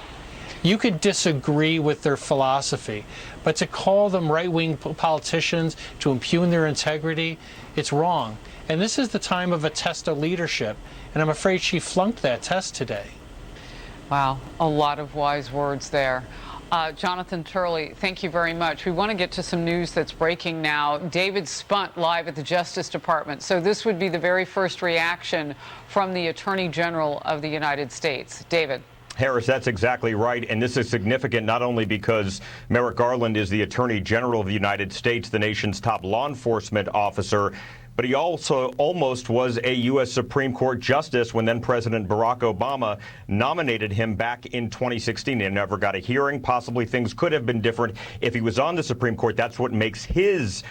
You could disagree with their philosophy, but to call them right-wing politicians, to impugn their integrity, it's wrong. And this is the time of a test of leadership, and I'm afraid she flunked that test today. Wow, a lot of wise words there. Jonathan Turley, thank you very much. We want to get to some news that's breaking now. David Spunt live at the Justice Department. So this would be the very first reaction from the Attorney General of the United States. David. Harris, that's exactly right. And this is significant not only because Merrick Garland is the Attorney General of the United States, the nation's top law enforcement officer, but he also almost was a U.S. Supreme Court justice when then President Barack Obama nominated him back in 2016. He never got a hearing. Possibly things could have been different if he was on the Supreme Court. That's what makes his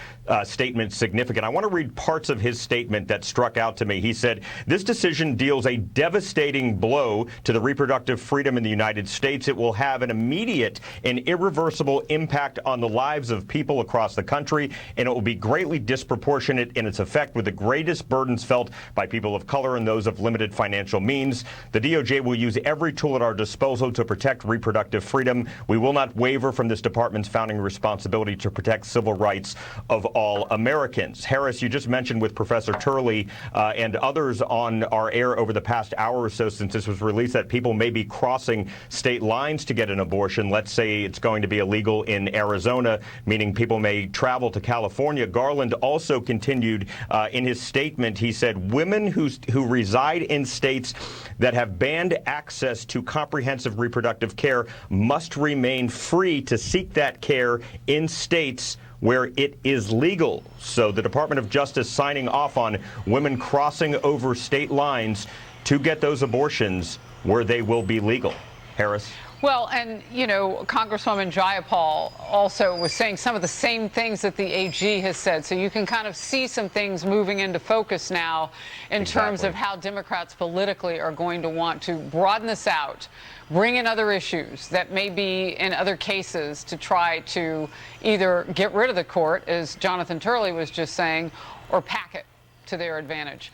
statement significant. I want to read parts of his statement that struck out to me. He said, "This decision deals a devastating blow to the reproductive freedom in the United States. It will have an immediate and irreversible impact on the lives of people across the country, and it will be greatly disproportionate in its effect, with the greatest burdens felt by people of color and those of limited financial means. The DOJ will use every tool at our disposal to protect reproductive freedom. We will not waver from this department's founding responsibility to protect civil rights of all Americans." Harris, you just mentioned with Professor Turley and others on our air over the past hour or so since this was released that people may be crossing state lines to get an abortion. Let's say it's going to be illegal in Arizona, meaning people may travel to California. Garland also continued In his statement, he said women who reside in states that have banned access to comprehensive reproductive care must remain free to seek that care in states where it is legal. So the Department of Justice signing off on women crossing over state lines to get those abortions where they will be legal. Harris? Well, and, you know, Congresswoman Jayapal also was saying some of the same things that the AG has said. So you can kind of see some things moving into focus now in terms of how Democrats politically are going to want to broaden this out, bring in other issues that may be in other cases to try to either get rid of the court, as Jonathan Turley was just saying, or pack it to their advantage.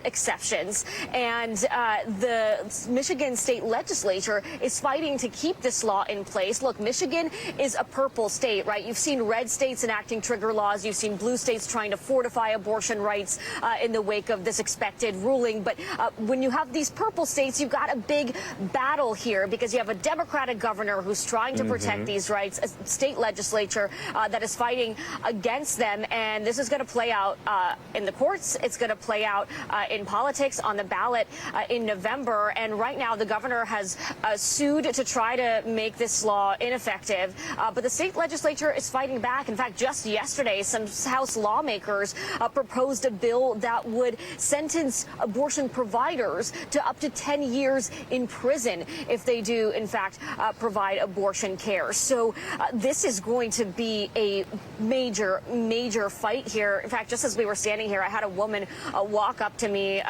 Exceptions, and the Michigan state legislature is fighting to keep this law in place. Look, Michigan is a purple state, right? You've seen red states enacting trigger laws. You've seen blue states trying to fortify abortion rights in the wake of this expected ruling. But when you have these purple states, you've got a big battle here because you have a Democratic governor who's trying to protect these rights, a state legislature that is fighting against them. And this is going to play out in the courts. It's going to play out in politics on the ballot in November. And right now, the governor has sued to try to make this law ineffective. But the state legislature is fighting back. In fact, just yesterday, some House lawmakers proposed a bill that would sentence abortion providers to up to 10 years in prison if they do, in fact, provide abortion care. So this is going to be a major, major fight here. In fact, just as we were standing here, I had a woman walk up to me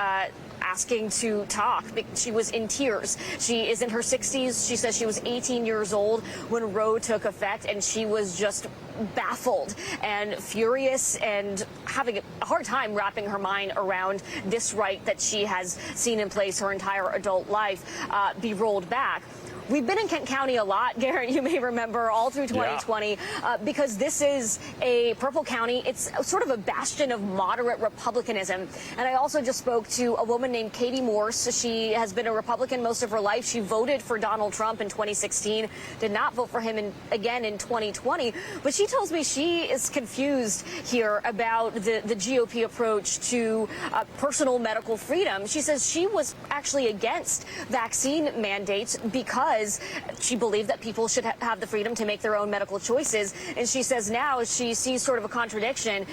asking to talk. She was in tears. She is in her 60s. She says she was 18 years old when Roe took effect, and she was just baffled and furious and having a hard time wrapping her mind around this right that she has seen in place her entire adult life be rolled back. We've been in Kent County a lot, Garrett, you may remember, all through 2020, because this is a purple county. It's sort of a bastion of moderate Republicanism. And I also just spoke to a woman named Katie Morse. She has been a Republican most of her life. She voted for Donald Trump in 2016, did not vote for him again in 2020. But she tells me she is confused here about the GOP approach to personal medical freedom. She says she was actually against vaccine mandates because she believed that people should have the freedom to make their own medical choices. And she says now she sees sort of a contradiction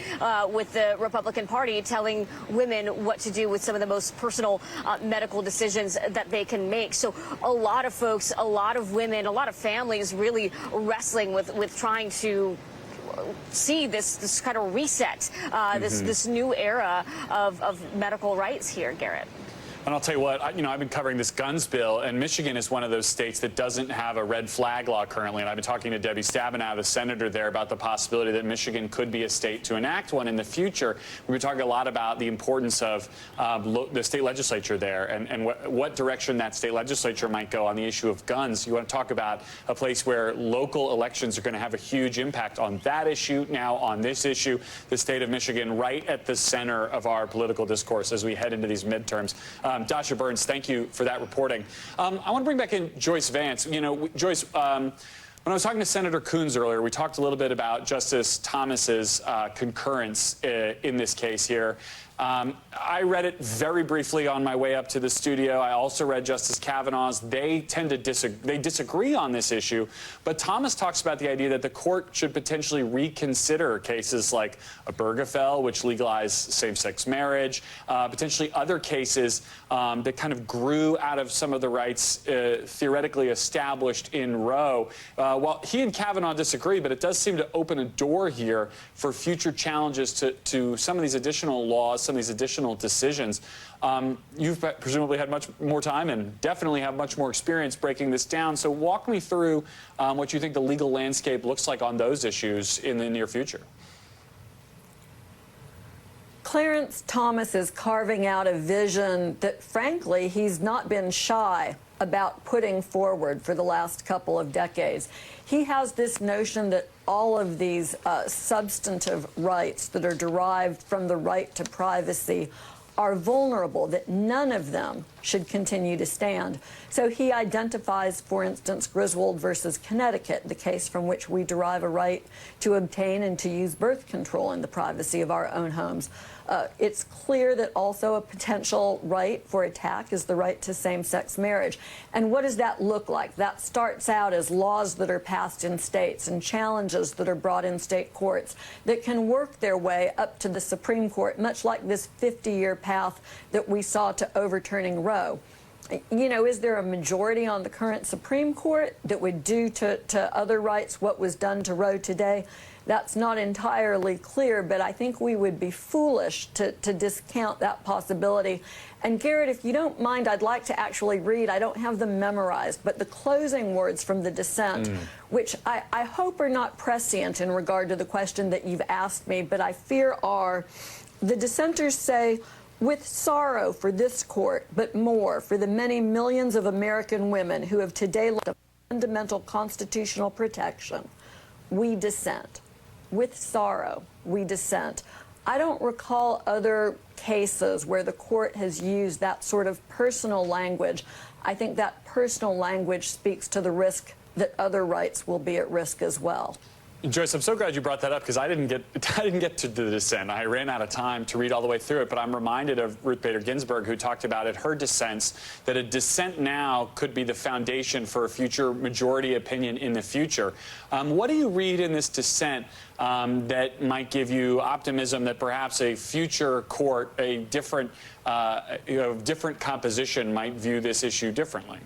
with the Republican Party telling women what to do with some of the most personal medical decisions that they can make. So a lot of folks, a lot of women, a lot of families really wrestling with trying to see this kind of reset, this new era of medical rights here, Garrett. And I'll tell you what, I've been covering this guns bill, and Michigan is one of those states that doesn't have a red flag law currently. And I've been talking to Debbie Stabenow, the senator there, about the possibility that Michigan could be a state to enact one in the future. We've been talking a lot about the importance of the state legislature there and what direction that state legislature might go on the issue of guns. You want to talk about a place where local elections are going to have a huge impact on that issue, now on this issue, the state of Michigan right at the center of our political discourse as we head into these midterms. Dasha Burns, thank you for that reporting. I want to bring back in Joyce Vance. You know, Joyce, when I was talking to Senator Coons earlier, we talked a little bit about Justice Thomas's concurrence in this case here. I read it very briefly on my way up to the studio. I also read Justice Kavanaugh's. They tend to disagree on this issue, but Thomas talks about the idea that the court should potentially reconsider cases like Obergefell, which legalized same-sex marriage, potentially other cases that kind of grew out of some of the rights theoretically established in Roe. Well, he and Kavanaugh disagree, but it does seem to open a door here for future challenges to some of these additional laws, some of these additional decisions. You've presumably had much more time and definitely have much more experience breaking this down. So walk me through what you think the legal landscape looks like on those issues in the near future. Clarence Thomas is carving out a vision that, frankly, he's not been shy about putting forward for the last couple of decades. He has this notion that all of these substantive rights that are derived from the right to privacy are vulnerable, that none of them should continue to stand. So he identifies, for instance, Griswold versus Connecticut, the case from which we derive a right to obtain and to use birth control in the privacy of our own homes. It's clear that also a potential right for attack is the right to same-sex marriage. And what does that look like? That starts out as laws that are passed in states and challenges that are brought in state courts that can work their way up to the Supreme Court, much like this 50-year path that we saw to overturning Roe. You know, is there a majority on the current Supreme Court that would do to other rights what was done to Roe today? That's not entirely clear, but I think we would be foolish to discount that possibility. And Garrett, if you don't mind, I'd like to actually read, I don't have them memorized, but the closing words from the dissent, which I hope are not prescient in regard to the question that you've asked me, but I fear are. The dissenters say, with sorrow for this court, but more for the many millions of American women who have today lost fundamental constitutional protection, we dissent. With sorrow, we dissent. I don't recall other cases where the court has used that sort of personal language. I think that personal language speaks to the risk that other rights will be at risk as well. Joyce, I'm so glad you brought that up because I didn't get to the dissent. I ran out of time to read all the way through it, but I'm reminded of Ruth Bader Ginsburg, who talked about at her dissents that a dissent now could be the foundation for a future majority opinion in the future. What do you read in this dissent that might give you optimism that perhaps a future court, a different, different composition, might view this issue differently?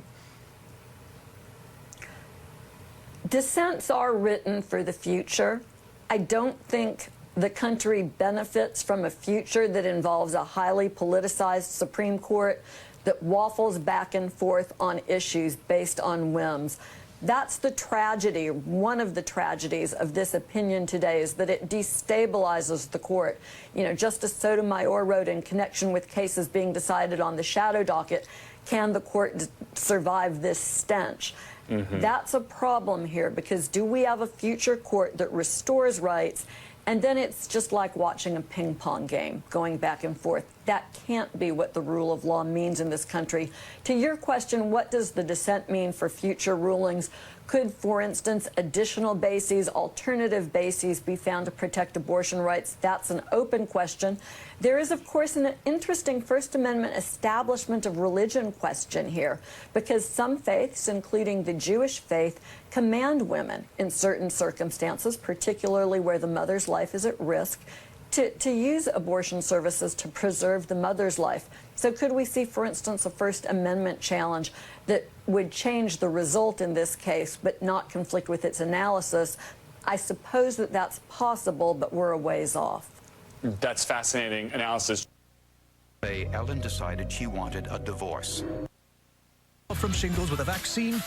Dissents are written for the future. I don't think the country benefits from a future that involves a highly politicized Supreme Court that waffles back and forth on issues based on whims. That's the tragedy, one of the tragedies of this opinion today, is that it destabilizes the court. You know, Justice Sotomayor wrote in connection with cases being decided on the shadow docket, can the court survive this stench? That's a problem here, because do we have a future court that restores rights, and then it's just like watching a ping pong game going back and forth? That can't be what the rule of law means in this country. To your question, what does the dissent mean for future rulings? Could, for instance, additional bases, alternative bases be found to protect abortion rights? That's an open question. There is, of course, an interesting First Amendment establishment of religion question here, because some faiths, including the Jewish faith, command women in certain circumstances, particularly where the mother's life is at risk, to use abortion services to preserve the mother's life. So could we see, for instance, a First Amendment challenge that would change the result in this case but not conflict with its analysis? I suppose that that's possible, but we're a ways off. That's fascinating analysis. Ellen decided she wanted a divorce. From shingles with a vaccine.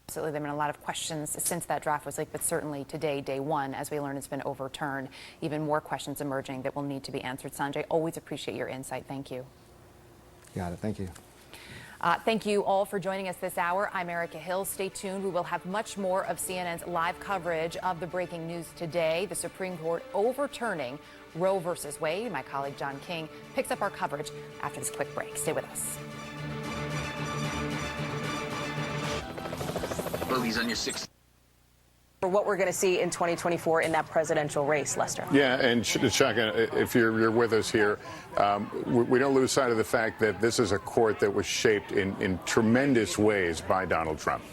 Absolutely, there have been a lot of questions since that draft was leaked, but certainly today, day one, as we learn, it's been overturned. Even more questions emerging that will need to be answered. Sanjay, always appreciate your insight. Thank you. Got it. Thank you. Thank you all for joining us this hour. I'm Erica Hill. Stay tuned. We will have much more of CNN's live coverage of the breaking news today. The Supreme Court overturning Roe versus Wade. My colleague John King picks up our coverage after this quick break. Stay with us. Bogey's on your sixth. For what we're going to see in 2024 in that presidential race, Lester. Yeah, and Shaka, if you're with us here, we don't lose sight of the fact that this is a court that was shaped in tremendous ways by Donald Trump.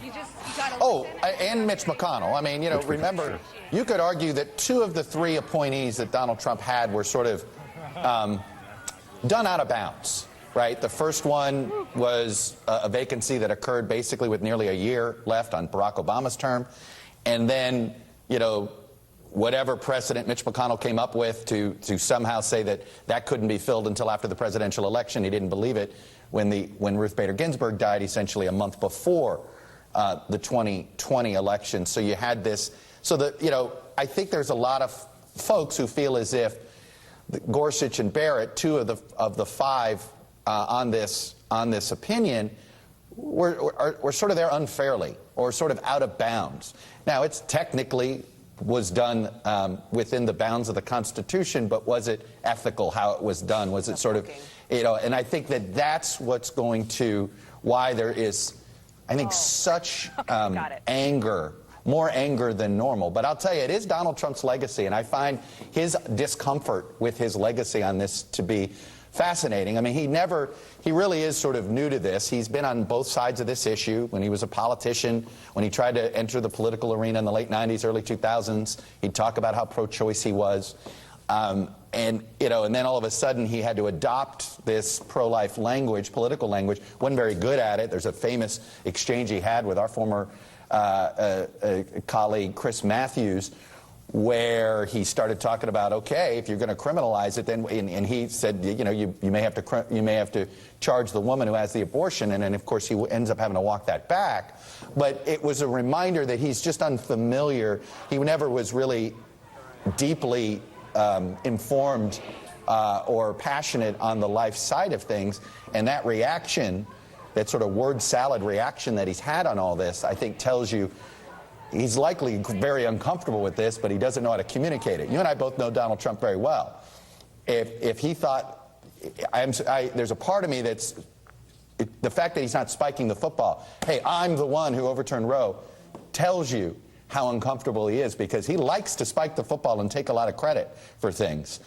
Oh, and Mitch McConnell. I mean, you know, remember, you could argue that 2 of the 3 appointees that Donald Trump had were sort of done out of bounds. Right. The first one was a vacancy that occurred basically with nearly a year left on Barack Obama's term. And then, you know, whatever precedent Mitch McConnell came up with to somehow say that couldn't be filled until after the presidential election. He didn't believe it when Ruth Bader Ginsburg died essentially a month before the 2020 election. So you had this. So that, you know, I think there's a lot of folks who feel as if Gorsuch and Barrett, 2 of the 5 on this opinion, were sort of there unfairly or sort of out of bounds. Now, it's technically was done within the bounds of the Constitution, but was it ethical how it was done? Was it sort of, and I think that that's what's going to, why there is, I think, such anger, more anger than normal. But I'll tell you, it is Donald Trump's legacy, and I find his discomfort with his legacy on this to be fascinating. I mean, he really is sort of new to this. He's been on both sides of this issue. When he was a politician, when he tried to enter the political arena in the late 90s, early 2000s, he'd talk about how pro-choice he was. And then all of a sudden he had to adopt this pro-life language, political language. Wasn't very good at it. There's a famous exchange he had with our former colleague, Chris Matthews, where he started talking about, okay, if you're going to criminalize it, then, and he said, you may have to charge the woman who has the abortion, and then of course he ends up having to walk that back. But it was a reminder that he's just unfamiliar. He never was really deeply informed or passionate on the life side of things, and that reaction, that sort of word salad reaction that he's had on all this, I think tells you he's likely very uncomfortable with this, but he doesn't know how to communicate it. You and I both know Donald Trump very well. If he thought, there's a part of me that's, the fact that he's not spiking the football, hey, I'm the one who overturned Roe, tells you how uncomfortable he is, because he likes to spike the football and take a lot of credit for things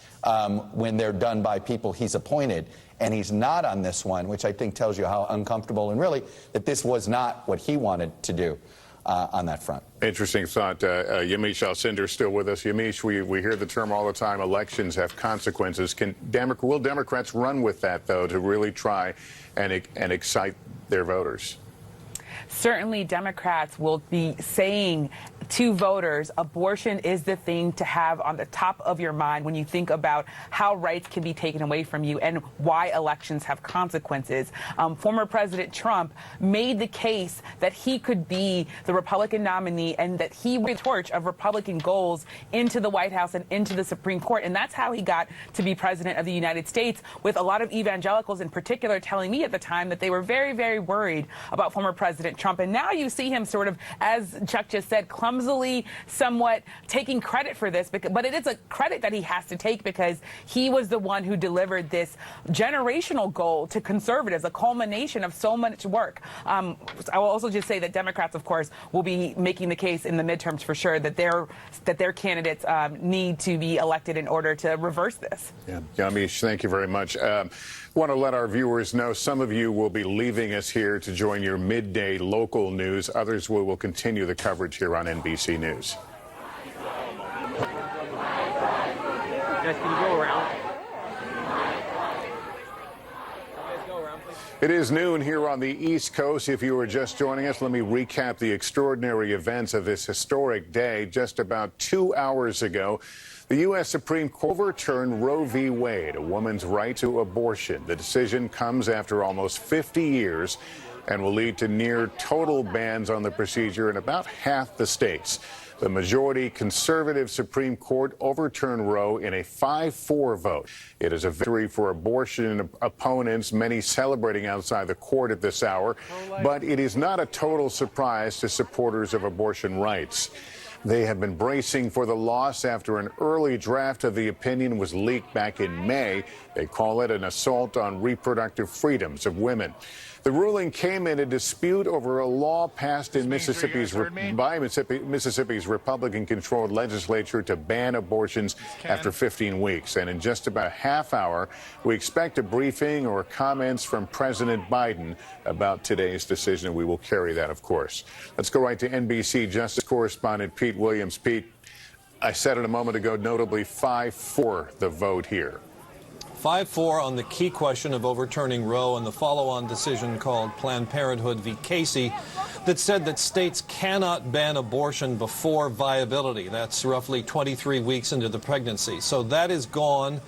when they're done by people he's appointed. And he's not on this one, which I think tells you how uncomfortable, and really that this was not what he wanted to do on that front. Interesting thought. Yamiche Alcindor still with us. Yamiche, we hear the term all the time, elections have consequences. Will Democrats run with that, though, to really try and excite their voters? Certainly Democrats will be saying to voters, abortion is the thing to have on the top of your mind when you think about how rights can be taken away from you and why elections have consequences. Former President Trump made the case that he could be the Republican nominee and that he would torch of Republican goals into the White House and into the Supreme Court. And that's how he got to be president of the United States, with a lot of evangelicals in particular telling me at the time that they were very, very worried about former President Trump. And now you see him sort of, as Chuck just said, clumsily, somewhat taking credit for this, but it is a credit that he has to take, because he was the one who delivered this generational goal to conservatives, a culmination of so much work. I will also just say that Democrats, of course, will be making the case in the midterms for sure that their candidates need to be elected in order to reverse this. Yeah, Yamiche, thank you very much. Want to let our viewers know some of you will be leaving us here to join your midday local news. Others will continue the coverage here on NBC News. Guys, can you go around? It is noon here on the East Coast. If you were just joining us, let me recap the extraordinary events of this historic day. Just about 2 hours ago, the U.S. Supreme Court overturned Roe v. Wade, a woman's right to abortion. The decision comes after almost 50 years and will lead to near total bans on the procedure in about half the states. The majority conservative Supreme Court overturned Roe in a 5-4 vote. It is a victory for abortion opponents, many celebrating outside the court at this hour. But it is not a total surprise to supporters of abortion rights. They have been bracing for the loss after an early draft of the opinion was leaked back in May. They call it an assault on reproductive freedoms of women. The ruling came in a dispute over a law passed in Mississippi's Republican-controlled legislature to ban abortions after 15 weeks. And in just about a half hour, we expect a briefing or comments from President Biden about today's decision. We will carry that, of course. Let's go right to NBC Justice correspondent Pete Williams. Pete, I said it a moment ago, notably 5-4 the vote here. 5-4 on the key question of overturning Roe and the follow-on decision called Planned Parenthood v. Casey that said that states cannot ban abortion before viability. That's roughly 23 weeks into the pregnancy. So that is gone.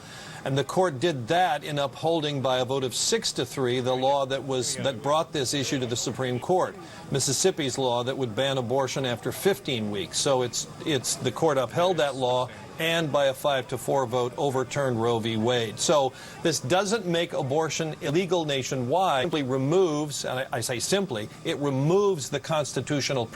And the court did that in upholding by a vote of 6-3 the law that brought this issue to the Supreme Court, Mississippi's law that would ban abortion after 15 weeks. So the court upheld that law and by a 5-4 vote overturned Roe v. Wade. So this doesn't make abortion illegal nationwide. It simply removes, and I say simply, it removes the constitutional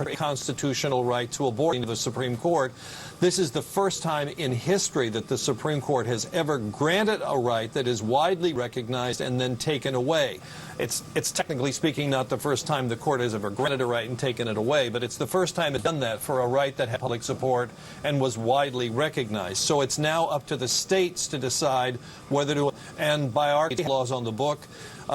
right to abortion to the Supreme Court. This is the first time in history that the Supreme Court has ever granted a right that is widely recognized and then taken away. It's technically speaking not the first time the court has ever granted a right and taken it away, but it's the first time it's done that for a right that had public support and was widely recognized. So it's now up to the states to decide whether to, and by our laws on the book,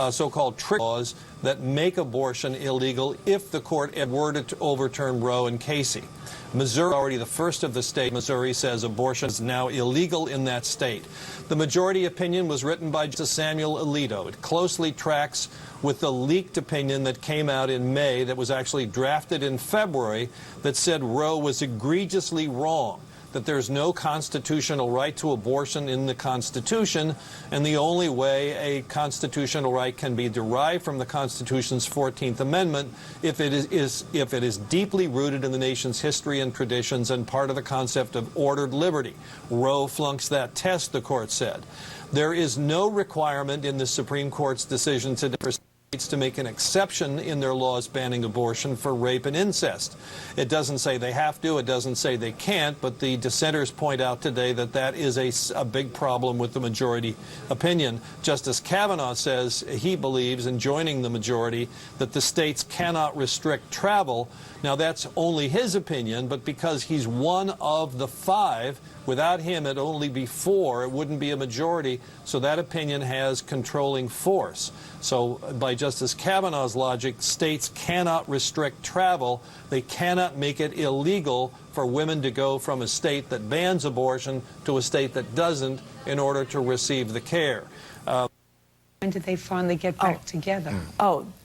so-called trick laws that make abortion illegal if the court were to overturn Roe and Casey. Missouri, already the first of the states, Missouri says abortion is now illegal in that state. The majority opinion was written by Justice Samuel Alito. It closely tracks with the leaked opinion that came out in May that was actually drafted in February that said Roe was egregiously wrong, that there's no constitutional right to abortion in the Constitution, and the only way a constitutional right can be derived from the Constitution's 14th Amendment if it is deeply rooted in the nation's history and traditions and part of the concept of ordered liberty. Roe flunks that test, the court said. There is no requirement in the Supreme Court's decision today for states to make an exception in their laws banning abortion for rape and incest. It doesn't say they have to, it doesn't say they can't, but the dissenters point out today that that is a big problem with the majority opinion. Justice Kavanaugh says he believes, in joining the majority, that the states cannot restrict travel. Now that's only his opinion, but because he's one of the 5, without him it'd only be 4, it wouldn't be a majority, so that opinion has controlling force. So by Justice Kavanaugh's logic, states cannot restrict travel. They cannot make it illegal for women to go from a state that bans abortion to a state that doesn't in order to receive the care. When did they finally get back together?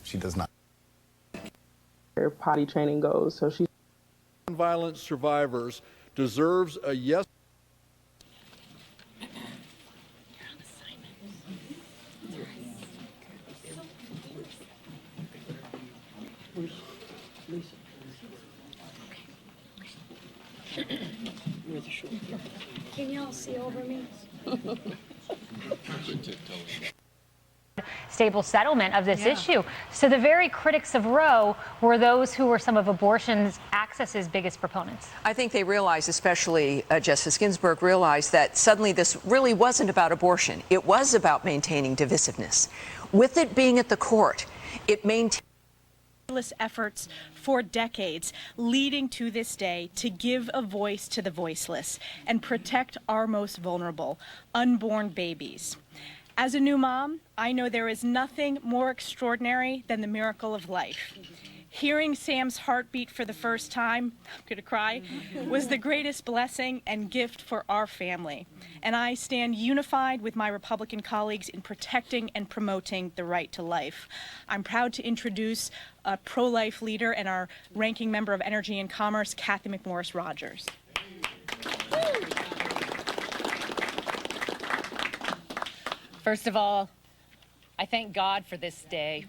She does not. Her potty training goes, so she. Violence survivors deserves a yes. Can y'all see over me? Stable settlement of this issue. So the very critics of Roe were those who were some of abortion's access's biggest proponents. I think they realized, especially Justice Ginsburg realized, that suddenly this really wasn't about abortion. It was about maintaining divisiveness. With it being at the court, it maintained efforts for decades leading to this day to give a voice to the voiceless and protect our most vulnerable, unborn babies. As a new mom, I know there is nothing more extraordinary than the miracle of life. Hearing Sam's heartbeat for the first time, I'm going to cry, was the greatest blessing and gift for our family. And I stand unified with my Republican colleagues in protecting and promoting the right to life. I'm proud to introduce a pro-life leader and our ranking member of Energy and Commerce, Kathy McMorris Rogers. First of all, I thank God for this day.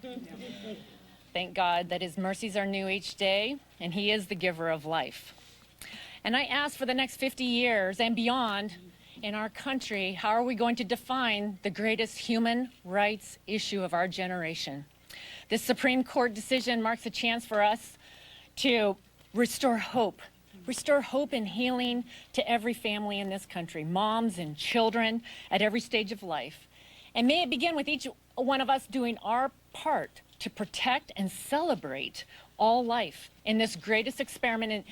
Thank God that his mercies are new each day, and he is the giver of life. And I ask for the next 50 years and beyond in our country, how are we going to define the greatest human rights issue of our generation? This Supreme Court decision marks a chance for us to restore hope and healing to every family in this country, moms and children at every stage of life. And may it begin with each one of us doing our part to protect and celebrate all life in this greatest experiment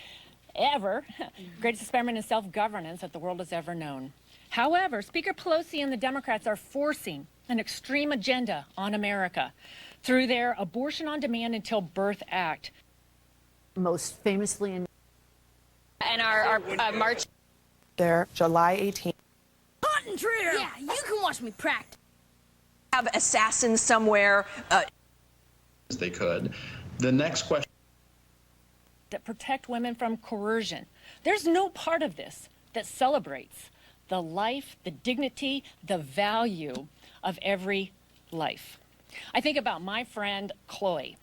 greatest experiment in self-governance that the world has ever known. However, Speaker Pelosi and the Democrats are forcing an extreme agenda on America through their Abortion on Demand Until Birth Act. Most famously in our march. There, July 18th. Hunting trail. Yeah, you can watch me practice. Have assassins somewhere. As they could. The next question. That protect women from coercion. There's no part of this that celebrates the life, the dignity, the value of every life. I think about my friend Chloe.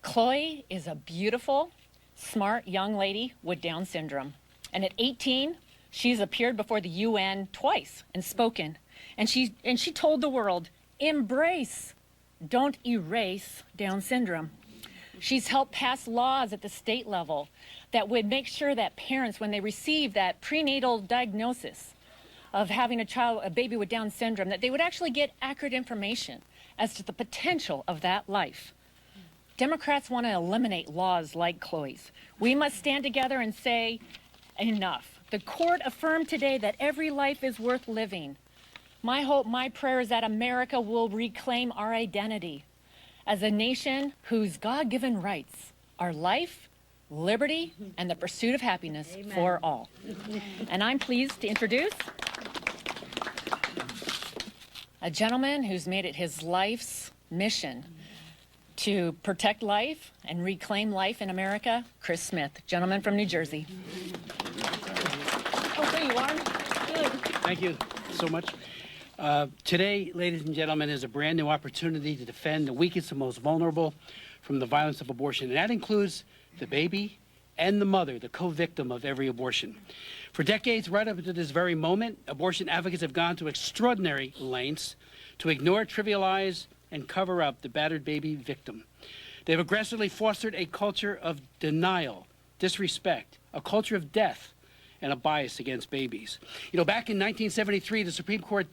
Chloe is a beautiful, smart young lady with Down syndrome. And at 18, she's appeared before the UN twice and spoken. And she told the world, embrace, don't erase Down syndrome. She's helped pass laws at the state level that would make sure that parents, when they receive that prenatal diagnosis of having a baby with Down syndrome, that they would actually get accurate information as to the potential of that life. Democrats want to eliminate laws like Chloe's. We must stand together and say, enough. The court affirmed today that every life is worth living. My hope, my prayer is that America will reclaim our identity as a nation whose God-given rights are life, liberty, and the pursuit of happiness for all. And I'm pleased to introduce a gentleman who's made it his life's mission to protect life and reclaim life in America, Chris Smith, gentleman from New Jersey. Oh, there you are. Good. Thank you so much. Today, ladies and gentlemen, is a brand new opportunity to defend the weakest and most vulnerable from the violence of abortion. And that includes the baby and the mother, the co-victim of every abortion. For decades, right up to this very moment, abortion advocates have gone to extraordinary lengths to ignore, trivialize, and cover up the battered baby victim. They've aggressively fostered a culture of denial, disrespect, a culture of death, and a bias against babies. You know, back in 1973, the Supreme Court,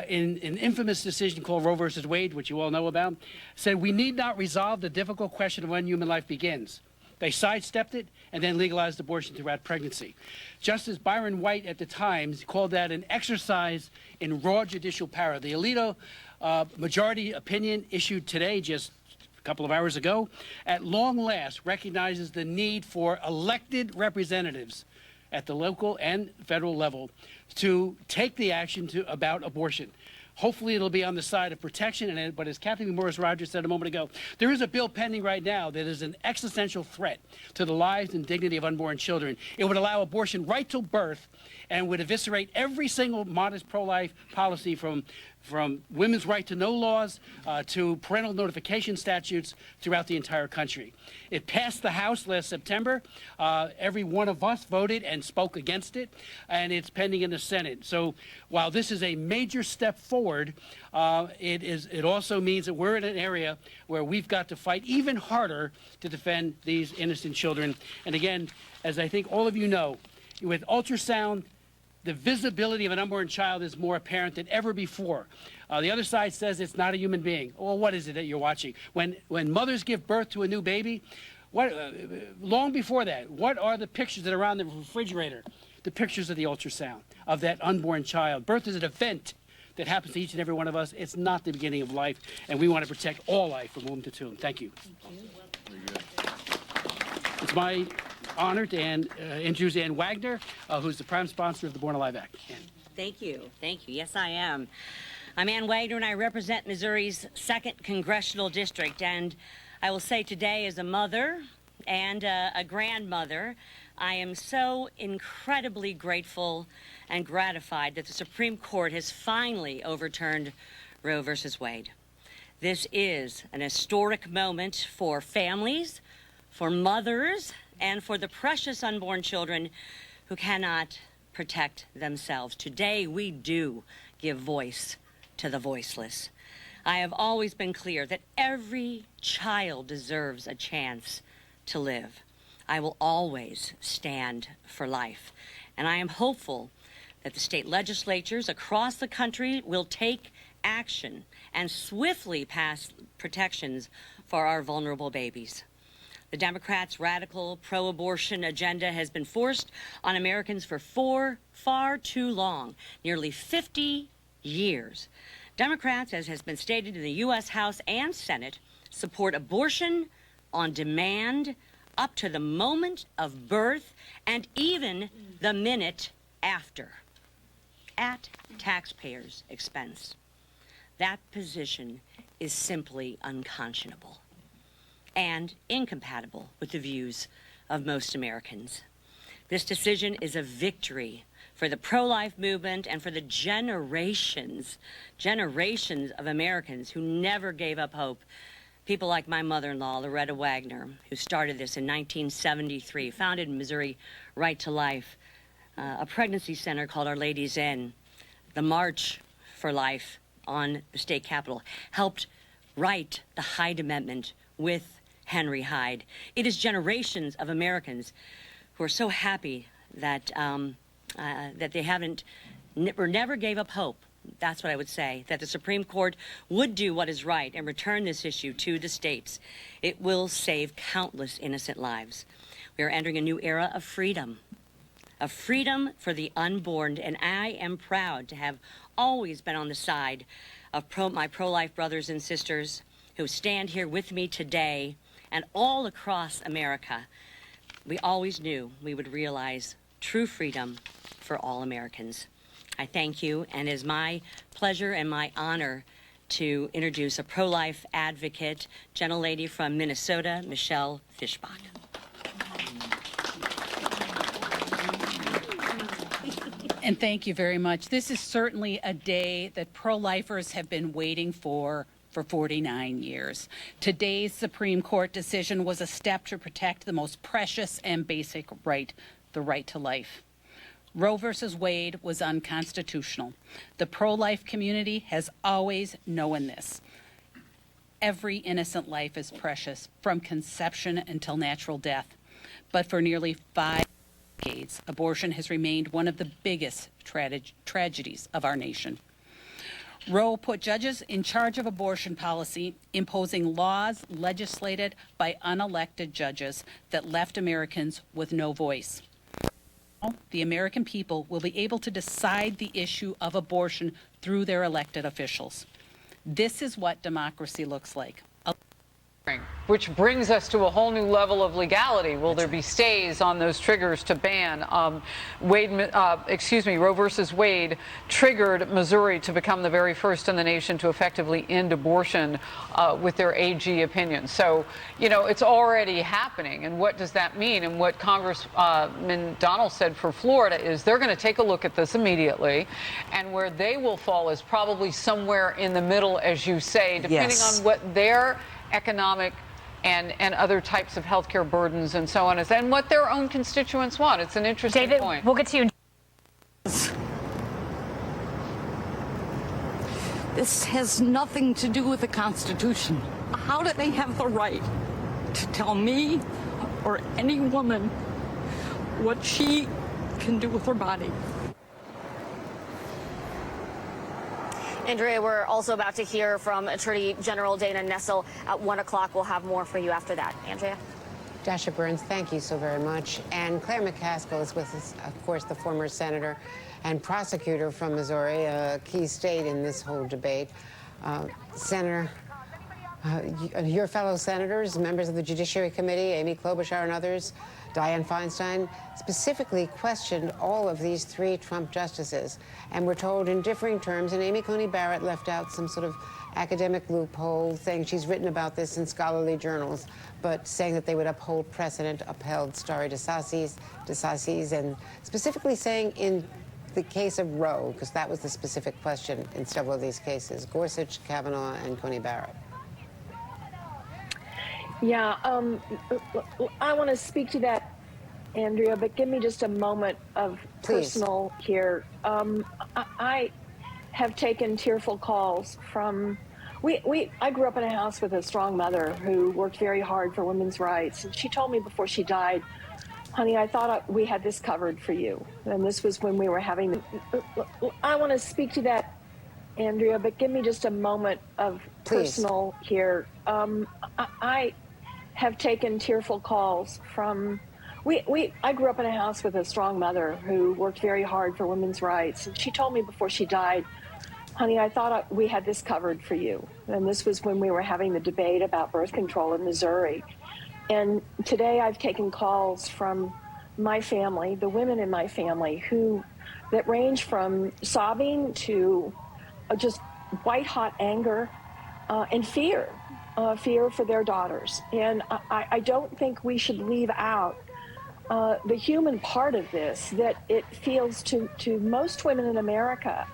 in an infamous decision called Roe versus Wade, which you all know about, said we need not resolve the difficult question of when human life begins. They sidestepped it and then legalized abortion throughout pregnancy. Justice Byron White at the time called that an exercise in raw judicial power. The Alito majority opinion issued today, just a couple of hours ago, at long last recognizes the need for elected representatives at the local and federal level to take the action about abortion. Hopefully it'll be on the side of protection, but as Kathy Morris Rogers said a moment ago, there is a bill pending right now that is an existential threat to the lives and dignity of unborn children. It would allow abortion right till birth and would eviscerate every single modest pro-life policy from women's right to know laws to parental notification statutes throughout the entire country. It passed the House last September. Every one of us voted and spoke against it, and it's pending in the Senate. So while this is a major step forward, it also means that we're in an area where we've got to fight even harder to defend these innocent children. And again, as I think all of you know, with ultrasound, the visibility of an unborn child is more apparent than ever before. The other side says it's not a human being. Well, what is it that you're watching? When mothers give birth to a new baby, long before that, what are the pictures that are on the refrigerator? The pictures of the ultrasound of that unborn child. Birth is an event that happens to each and every one of us. It's not the beginning of life, and we want to protect all life from womb to tomb. Thank you. It's my honor to introduce Ann Wagner, who's the prime sponsor of the Born Alive Act. Ann. Thank you. Thank you. Yes, I am. I'm Ann Wagner, and I represent Missouri's 2nd Congressional District. And I will say today, as a mother and a grandmother, I am so incredibly grateful and gratified that the Supreme Court has finally overturned Roe versus Wade. This is an historic moment for families, for mothers, and for the precious unborn children who cannot protect themselves. Today, we do give voice to the voiceless. I have always been clear that every child deserves a chance to live. I will always stand for life. And I am hopeful that the state legislatures across the country will take action and swiftly pass protections for our vulnerable babies. The Democrats' radical pro-abortion agenda has been forced on Americans for far too long, nearly 50 years. Democrats, as has been stated in the U.S. House and Senate, support abortion on demand up to the moment of birth and even the minute after, at taxpayers' expense. That position is simply unconscionable and incompatible with the views of most Americans. This decision is a victory for the pro-life movement, and for the generations of Americans who never gave up hope. People like my mother-in-law, Loretta Wagner, who started this in 1973, founded Missouri Right to Life, a pregnancy center called Our Lady's Inn, the March for Life on the state capitol, helped write the Hyde Amendment with Henry Hyde. It is generations of Americans who are so happy that that they never gave up hope. That's what I would say, that the Supreme Court would do what is right and return this issue to the states. It will save countless innocent lives. We are entering a new era of freedom for the unborn, and I am proud to have always been on the side of my pro-life brothers and sisters who stand here with me today and all across America. We always knew we would realize true freedom for all Americans. I thank you, and it is my pleasure and my honor to introduce a pro-life advocate, gentlelady from Minnesota, Michelle Fischbach. And thank you very much. This is certainly a day that pro-lifers have been waiting for 49 years. Today's Supreme Court decision was a step to protect the most precious and basic right, the right to life. Roe versus Wade was unconstitutional. The pro-life community has always known this. Every innocent life is precious, from conception until natural death. But for nearly 5 decades, abortion has remained one of the biggest tragedies of our nation. Roe put judges in charge of abortion policy, imposing laws legislated by unelected judges that left Americans with no voice. Now, the American people will be able to decide the issue of abortion through their elected officials. This is what democracy looks like. Which brings us to a whole new level of legality. Will there be stays on those triggers to ban? Roe versus Wade triggered Missouri to become the very first in the nation to effectively end abortion with their AG opinion. So, you know, it's already happening. And what does that mean? And what Congressman Donald said for Florida is they're going to take a look at this immediately. And where they will fall is probably somewhere in the middle, as you say, depending on what their economic and other types of healthcare burdens and so on, and what their own constituents want. It's an interesting point. We'll get to you. This has nothing to do with the Constitution. How do they have the right to tell me or any woman what she can do with her body? Andrea, we're also about to hear from Attorney General Dana Nessel at 1 o'clock. We'll have more for you after that. Andrea? Dasha Burns, thank you so very much. And Claire McCaskill is with us, of course, the former senator and prosecutor from Missouri, a key state in this whole debate. Senator, your fellow senators, members of the Judiciary Committee, Amy Klobuchar and others, Dianne Feinstein, specifically questioned all of these 3 Trump justices, and were told in differing terms, and Amy Coney Barrett left out some sort of academic loophole, saying she's written about this in scholarly journals, but saying that they would uphold precedent, upheld stare decisis, and specifically saying in the case of Roe, because that was the specific question in several of these cases, Gorsuch, Kavanaugh, and Coney Barrett. Yeah, I want to speak to that, Andrea, but give me just a moment of personal here. I have taken tearful calls from, I grew up in a house with a strong mother who worked very hard for women's rights. And she told me before she died, honey, I thought we had this covered for you. And this was when we were having, I want to speak to that, Andrea, but give me just a moment of personal here. I have taken tearful calls from, I grew up in a house with a strong mother who worked very hard for women's rights. And she told me before she died, honey, I thought we had this covered for you. And this was when we were having the debate about birth control in Missouri. And today I've taken calls from my family, the women in my family, that range from sobbing to just white-hot anger and fear for their daughters. And I don't think we should leave out the human part of this, that it feels to most women in America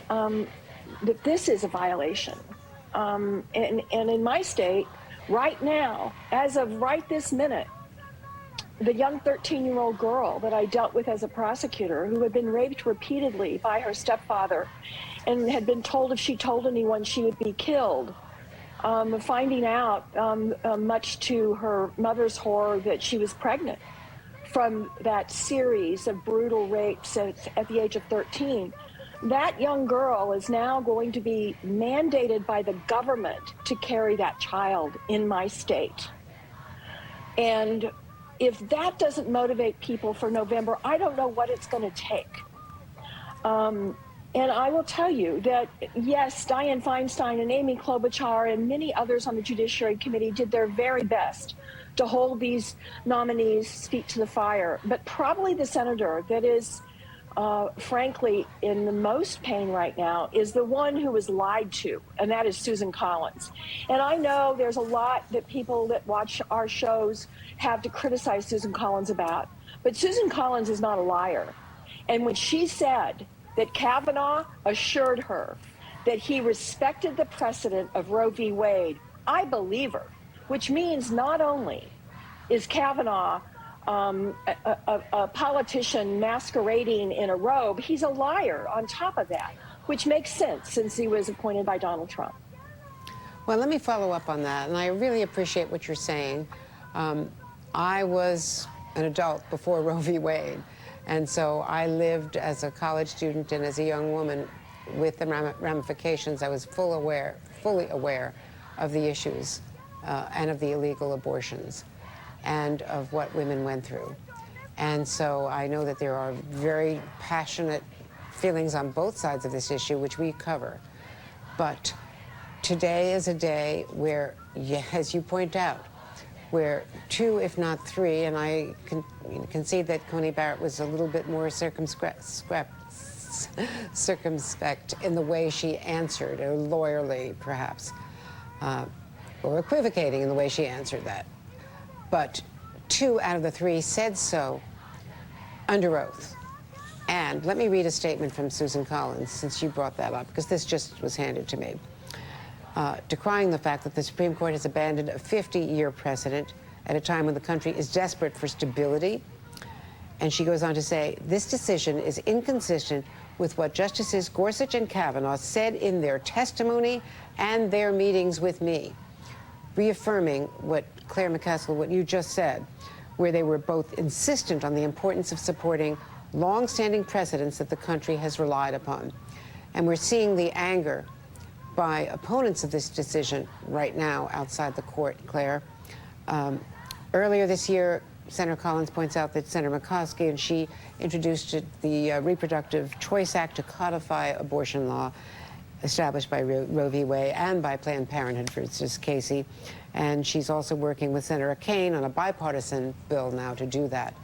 that this is a violation. And in my state, right now, as of right this minute, the young 13-year-old girl that I dealt with as a prosecutor, who had been raped repeatedly by her stepfather and had been told if she told anyone she would be killed, finding out, much to her mother's horror, that she was pregnant from that series of brutal rapes at the age of 13. That young girl is now going to be mandated by the government to carry that child in my state. And if that doesn't motivate people for November, I don't know what it's going to take. And I will tell you that, yes, Dianne Feinstein and Amy Klobuchar and many others on the Judiciary Committee did their very best to hold these nominees' feet to the fire. But probably the senator that is, frankly, in the most pain right now is the one who was lied to, and that is Susan Collins. And I know there's a lot that people that watch our shows have to criticize Susan Collins about, but Susan Collins is not a liar. And when she said that Kavanaugh assured her that he respected the precedent of Roe v. Wade, I believe her, which means not only is Kavanaugh a politician masquerading in a robe, he's a liar on top of that, which makes sense since he was appointed by Donald Trump. Well, let me follow up on that, and I really appreciate what you're saying. I was an adult before Roe v. Wade, and so I lived as a college student and as a young woman with the ramifications. I was fully aware of the issues and of the illegal abortions and of what women went through. And so I know that there are very passionate feelings on both sides of this issue, which we cover. But today is a day where, as you point out, where 2, if not 3, and I concede that Coney Barrett was a little bit more circumspect in the way she answered, or lawyerly perhaps, or equivocating in the way she answered that. But 2 out of the 3 said so under oath. And let me read a statement from Susan Collins, since you brought that up, because this just was handed to me. Decrying the fact that the Supreme Court has abandoned a 50-year precedent at a time when the country is desperate for stability. And she goes on to say, this decision is inconsistent with what Justices Gorsuch and Kavanaugh said in their testimony and their meetings with me, reaffirming what, Claire McCaskill, what you just said, where they were both insistent on the importance of supporting long-standing precedents that the country has relied upon. And we're seeing the anger by opponents of this decision right now outside the court, Claire. Earlier this year, Senator Collins points out that Senator McCoskey and she introduced the Reproductive Choice Act to codify abortion law established by Roe v. Wade and by Planned Parenthood versus Casey. And she's also working with Senator Kaine on a bipartisan bill now to do that.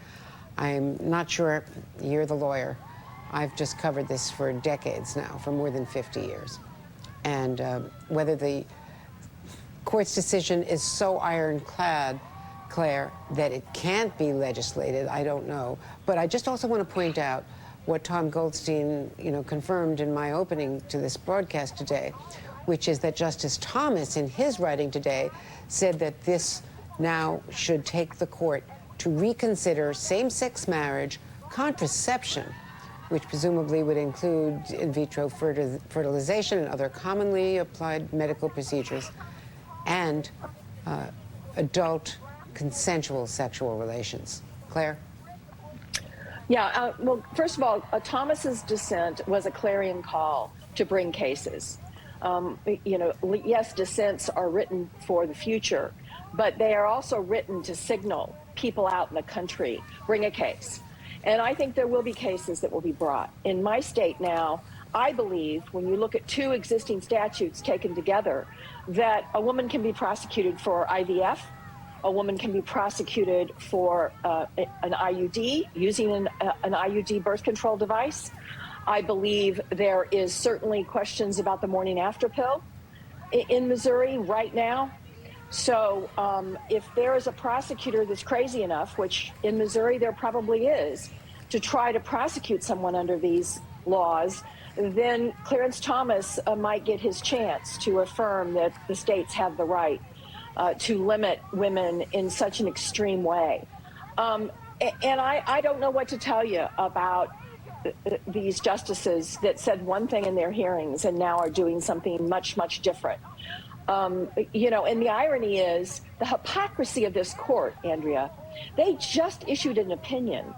I'm not sure, you're the lawyer. I've just covered this for decades now, for more than 50 years. And whether the court's decision is so ironclad, Claire, that it can't be legislated, I don't know. But I just also want to point out what Tom Goldstein, confirmed in my opening to this broadcast today, which is that Justice Thomas, in his writing today, said that this now should take the court to reconsider same-sex marriage, contraception, which presumably would include in vitro fertilization and other commonly applied medical procedures, and adult consensual sexual relations. Claire? Yeah, well, first of all, Thomas's dissent was a clarion call to bring cases. Yes, dissents are written for the future, but they are also written to signal people out in the country, bring a case. And I think there will be cases that will be brought. In my state now, I believe when you look at 2 existing statutes taken together, that a woman can be prosecuted for IVF, a woman can be prosecuted for an IUD, using an IUD birth control device. I believe there is certainly questions about the morning after pill in Missouri right now. So if there is a prosecutor that's crazy enough, which in Missouri there probably is, to try to prosecute someone under these laws, then Clarence Thomas might get his chance to affirm that the states have the right to limit women in such an extreme way. And I don't know what to tell you about these justices that said one thing in their hearings and now are doing something much, much different. You know, and the irony is the hypocrisy of this court, Andrea. They just issued an opinion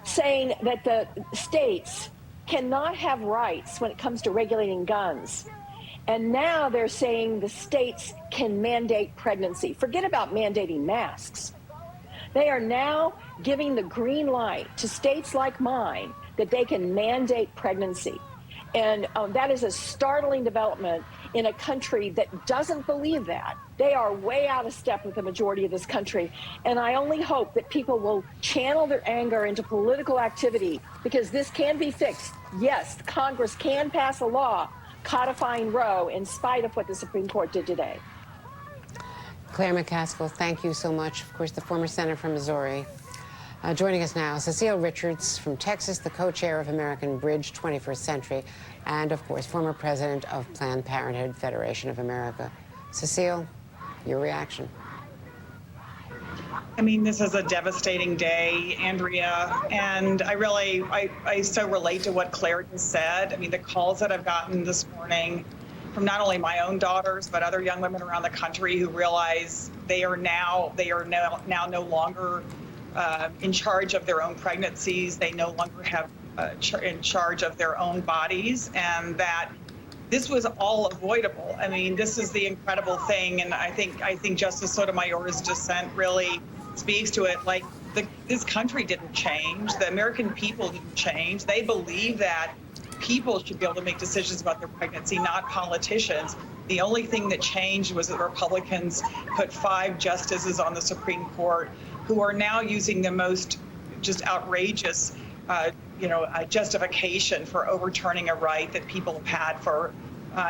saying that the states cannot have rights when it comes to regulating guns. And now they're saying the states can mandate pregnancy. Forget about mandating masks. They are now giving the green light to states like mine that they can mandate pregnancy. And that is a startling development in a country that doesn't believe that. They are way out of step with the majority of this country. And I only hope that people will channel their anger into political activity, because this can be fixed. Yes, Congress can pass a law codifying Roe in spite of what the Supreme Court did today. Claire McCaskill, thank you so much. Of course, the former senator from Missouri. Joining us now, Cecile Richards from Texas, the co-chair of American Bridge 21st Century, and of course, former president of Planned Parenthood Federation of America. Cecile, your reaction? I mean, this is a devastating day, Andrea, and I so relate to what Claire just said. I mean, the calls that I've gotten this morning from not only my own daughters, but other young women around the country who realize they are now no longer in charge of their own pregnancies. They no longer have in charge of their own bodies, and that this was all avoidable. I mean, this is the incredible thing, and I think Justice Sotomayor's dissent really speaks to it. Like, this country didn't change. The American people didn't change. They believe that people should be able to make decisions about their pregnancy, not politicians. The only thing that changed was that Republicans put 5 justices on the Supreme Court who are now using the most just outrageous justification for overturning a right that people have had for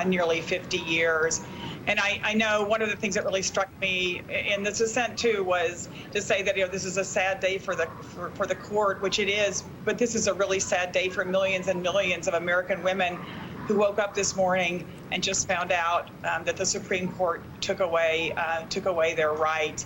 nearly 50 years. And I know one of the things that really struck me in this dissent too was to say that, you know, this is a sad day for the court, which it is, but this is a really sad day for millions and millions of American women who woke up this morning and just found out that the Supreme Court took away their right.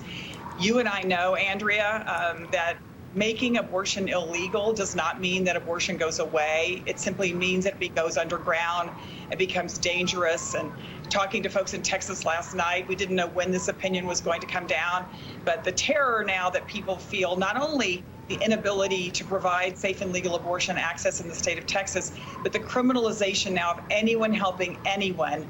You and I know, Andrea, that making abortion illegal does not mean that abortion goes away. It simply means that it goes underground, it becomes dangerous. And talking to folks in Texas last night, we didn't know when this opinion was going to come down, but the terror now that people feel, not only the inability to provide safe and legal abortion access in the state of Texas, but the criminalization now of anyone helping anyone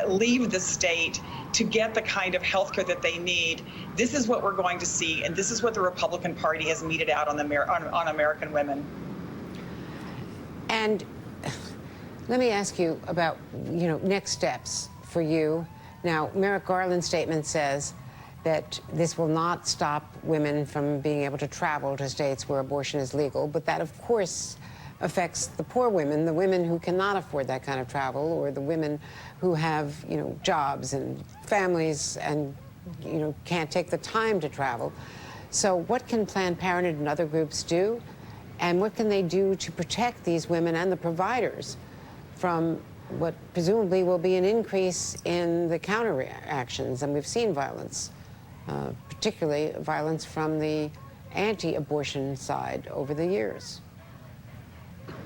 leave the state to get the kind of health care that they need. This is what we're going to see, and this is what the Republican Party has meted out on American women. And let me ask you about, next steps for you. Now, Merrick Garland's statement says that this will not stop women from being able to travel to states where abortion is legal, but that, of course, affects the poor women, the women who cannot afford that kind of travel, or the women who have, jobs and families and, can't take the time to travel. So what can Planned Parenthood and other groups do? And what can they do to protect these women and the providers from what presumably will be an increase in the counteractions? And we've seen violence, particularly violence from the anti-abortion side over the years.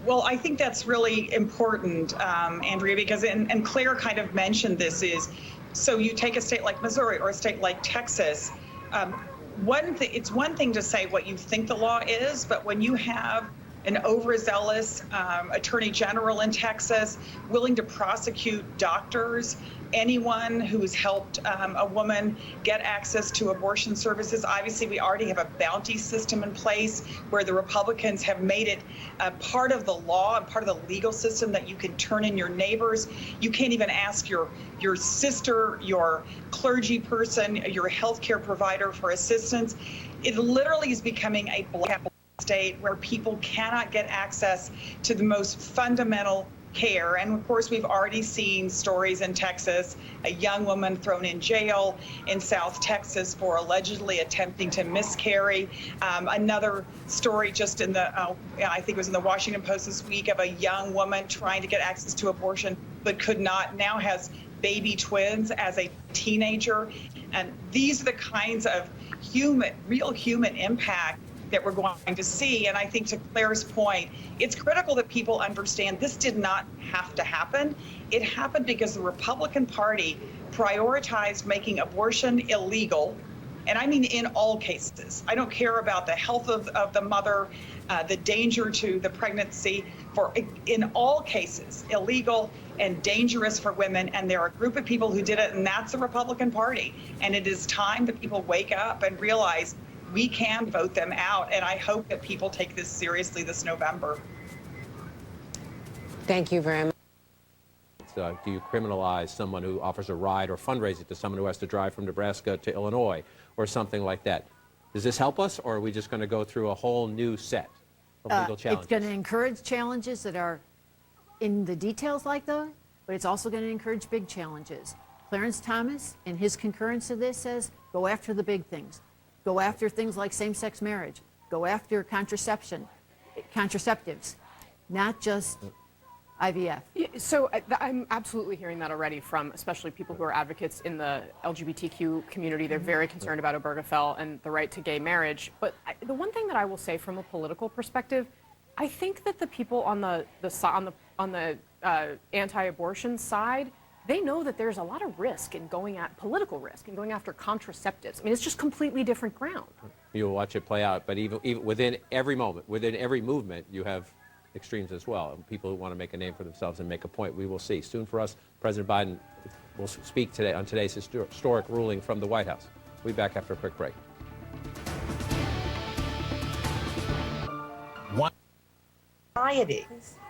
Well, I think that's really important, Andrea, because, and Claire kind of mentioned this, is, so you take a state like Missouri or a state like Texas, it's one thing to say what you think the law is, but when you have an overzealous attorney general in Texas willing to prosecute doctors, anyone who's helped a woman get access to abortion services. Obviously, we already have a bounty system in place where the Republicans have made it part of the law and part of the legal system that you can turn in your neighbors. You can't even ask your sister, your clergy person, your healthcare provider for assistance. It literally is becoming a black state where people cannot get access to the most fundamental care. And of course, we've already seen stories in Texas, a young woman thrown in jail in South Texas for allegedly attempting to miscarry. Another story just in the, I think it was in the Washington Post this week, of a young woman trying to get access to abortion but could not, now has baby twins as a teenager. And these are the kinds of real human impact that we're going to see. And I think to Claire's point, it's critical that people understand this did not have to happen. It happened because the Republican Party prioritized making abortion illegal. And I mean in all cases. I don't care about the health of the mother, the danger to the pregnancy, in all cases, illegal and dangerous for women. And there are a group of people who did it, and that's the Republican Party. And it is time that people wake up and realize we can vote them out. And I hope that people take this seriously this November. Thank you very much. Do you criminalize someone who offers a ride or fundraising to someone who has to drive from Nebraska to Illinois or something like that? Does this help us, or are we just going to go through a whole new set of legal challenges? It's going to encourage challenges that are in the details like that, but it's also going to encourage big challenges. Clarence Thomas, in his concurrence to this, says go after the big things. Go after things like same-sex marriage. Go after contraceptives, not just IVF. So I'm absolutely hearing that already from especially people who are advocates in the LGBTQ community. They're very concerned about Obergefell and the right to gay marriage. But the one thing that I will say from a political perspective, I think that the people on the anti-abortion side, they know that there's a lot of risk in political risk in going after contraceptives. I mean, it's just completely different ground. You'll watch it play out, but even within every moment, within every movement, you have extremes as well, and people who want to make a name for themselves and make a point. We will see. Soon for us, President Biden will speak today on today's historic ruling from the White House. We'll be back after a quick break. Society.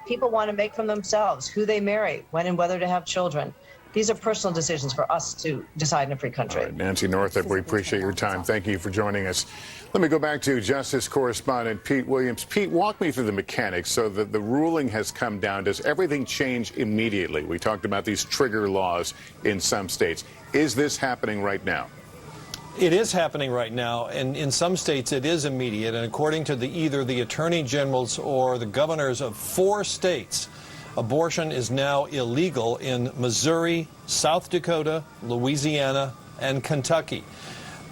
People want to make from themselves who they marry, when and whether to have children. These are personal decisions for us to decide in a free country. All right, Nancy Northup, we appreciate your time. Thank you for joining us. Let me go back to Justice correspondent Pete Williams. Pete, walk me through the mechanics. So the ruling has come down. Does everything change immediately? We talked about these trigger laws in some states. Is this happening right now? It is happening right now, and in some states it is immediate. And according to either the attorney generals or the governors of 4 states, abortion is now illegal in Missouri, South Dakota, Louisiana, and Kentucky.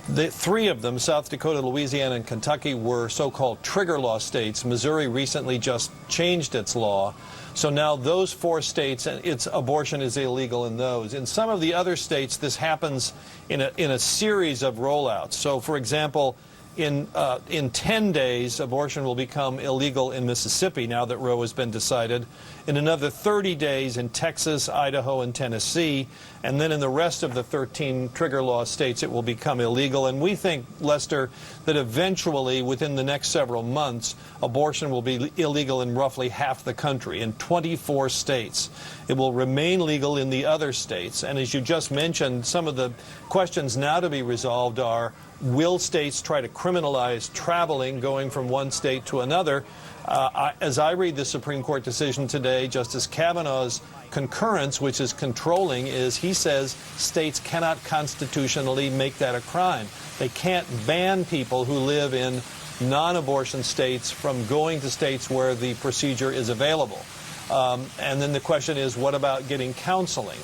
The 3 of them, South Dakota, Louisiana, and Kentucky, were so-called trigger law states. Missouri recently just changed its law. So now those 4 states, abortion is illegal in those. In some of the other states, this happens in a series of rollouts. So, for example, in 10 days, abortion will become illegal in Mississippi now that Roe has been decided. In another 30 days in Texas, Idaho, and Tennessee. And then in the rest of the 13 trigger law states, it will become illegal. And we think, Lester, that eventually, within the next several months, abortion will be illegal in roughly half the country, in 24 states. It will remain legal in the other states. And as you just mentioned, some of the questions now to be resolved are, will states try to criminalize traveling, going from one state to another? As I read the Supreme Court decision today, Justice Kavanaugh's concurrence, which is controlling, is he says states cannot constitutionally make that a crime. They can't ban people who live in non-abortion states from going to states where the procedure is available. And then the question is, what about getting counseling?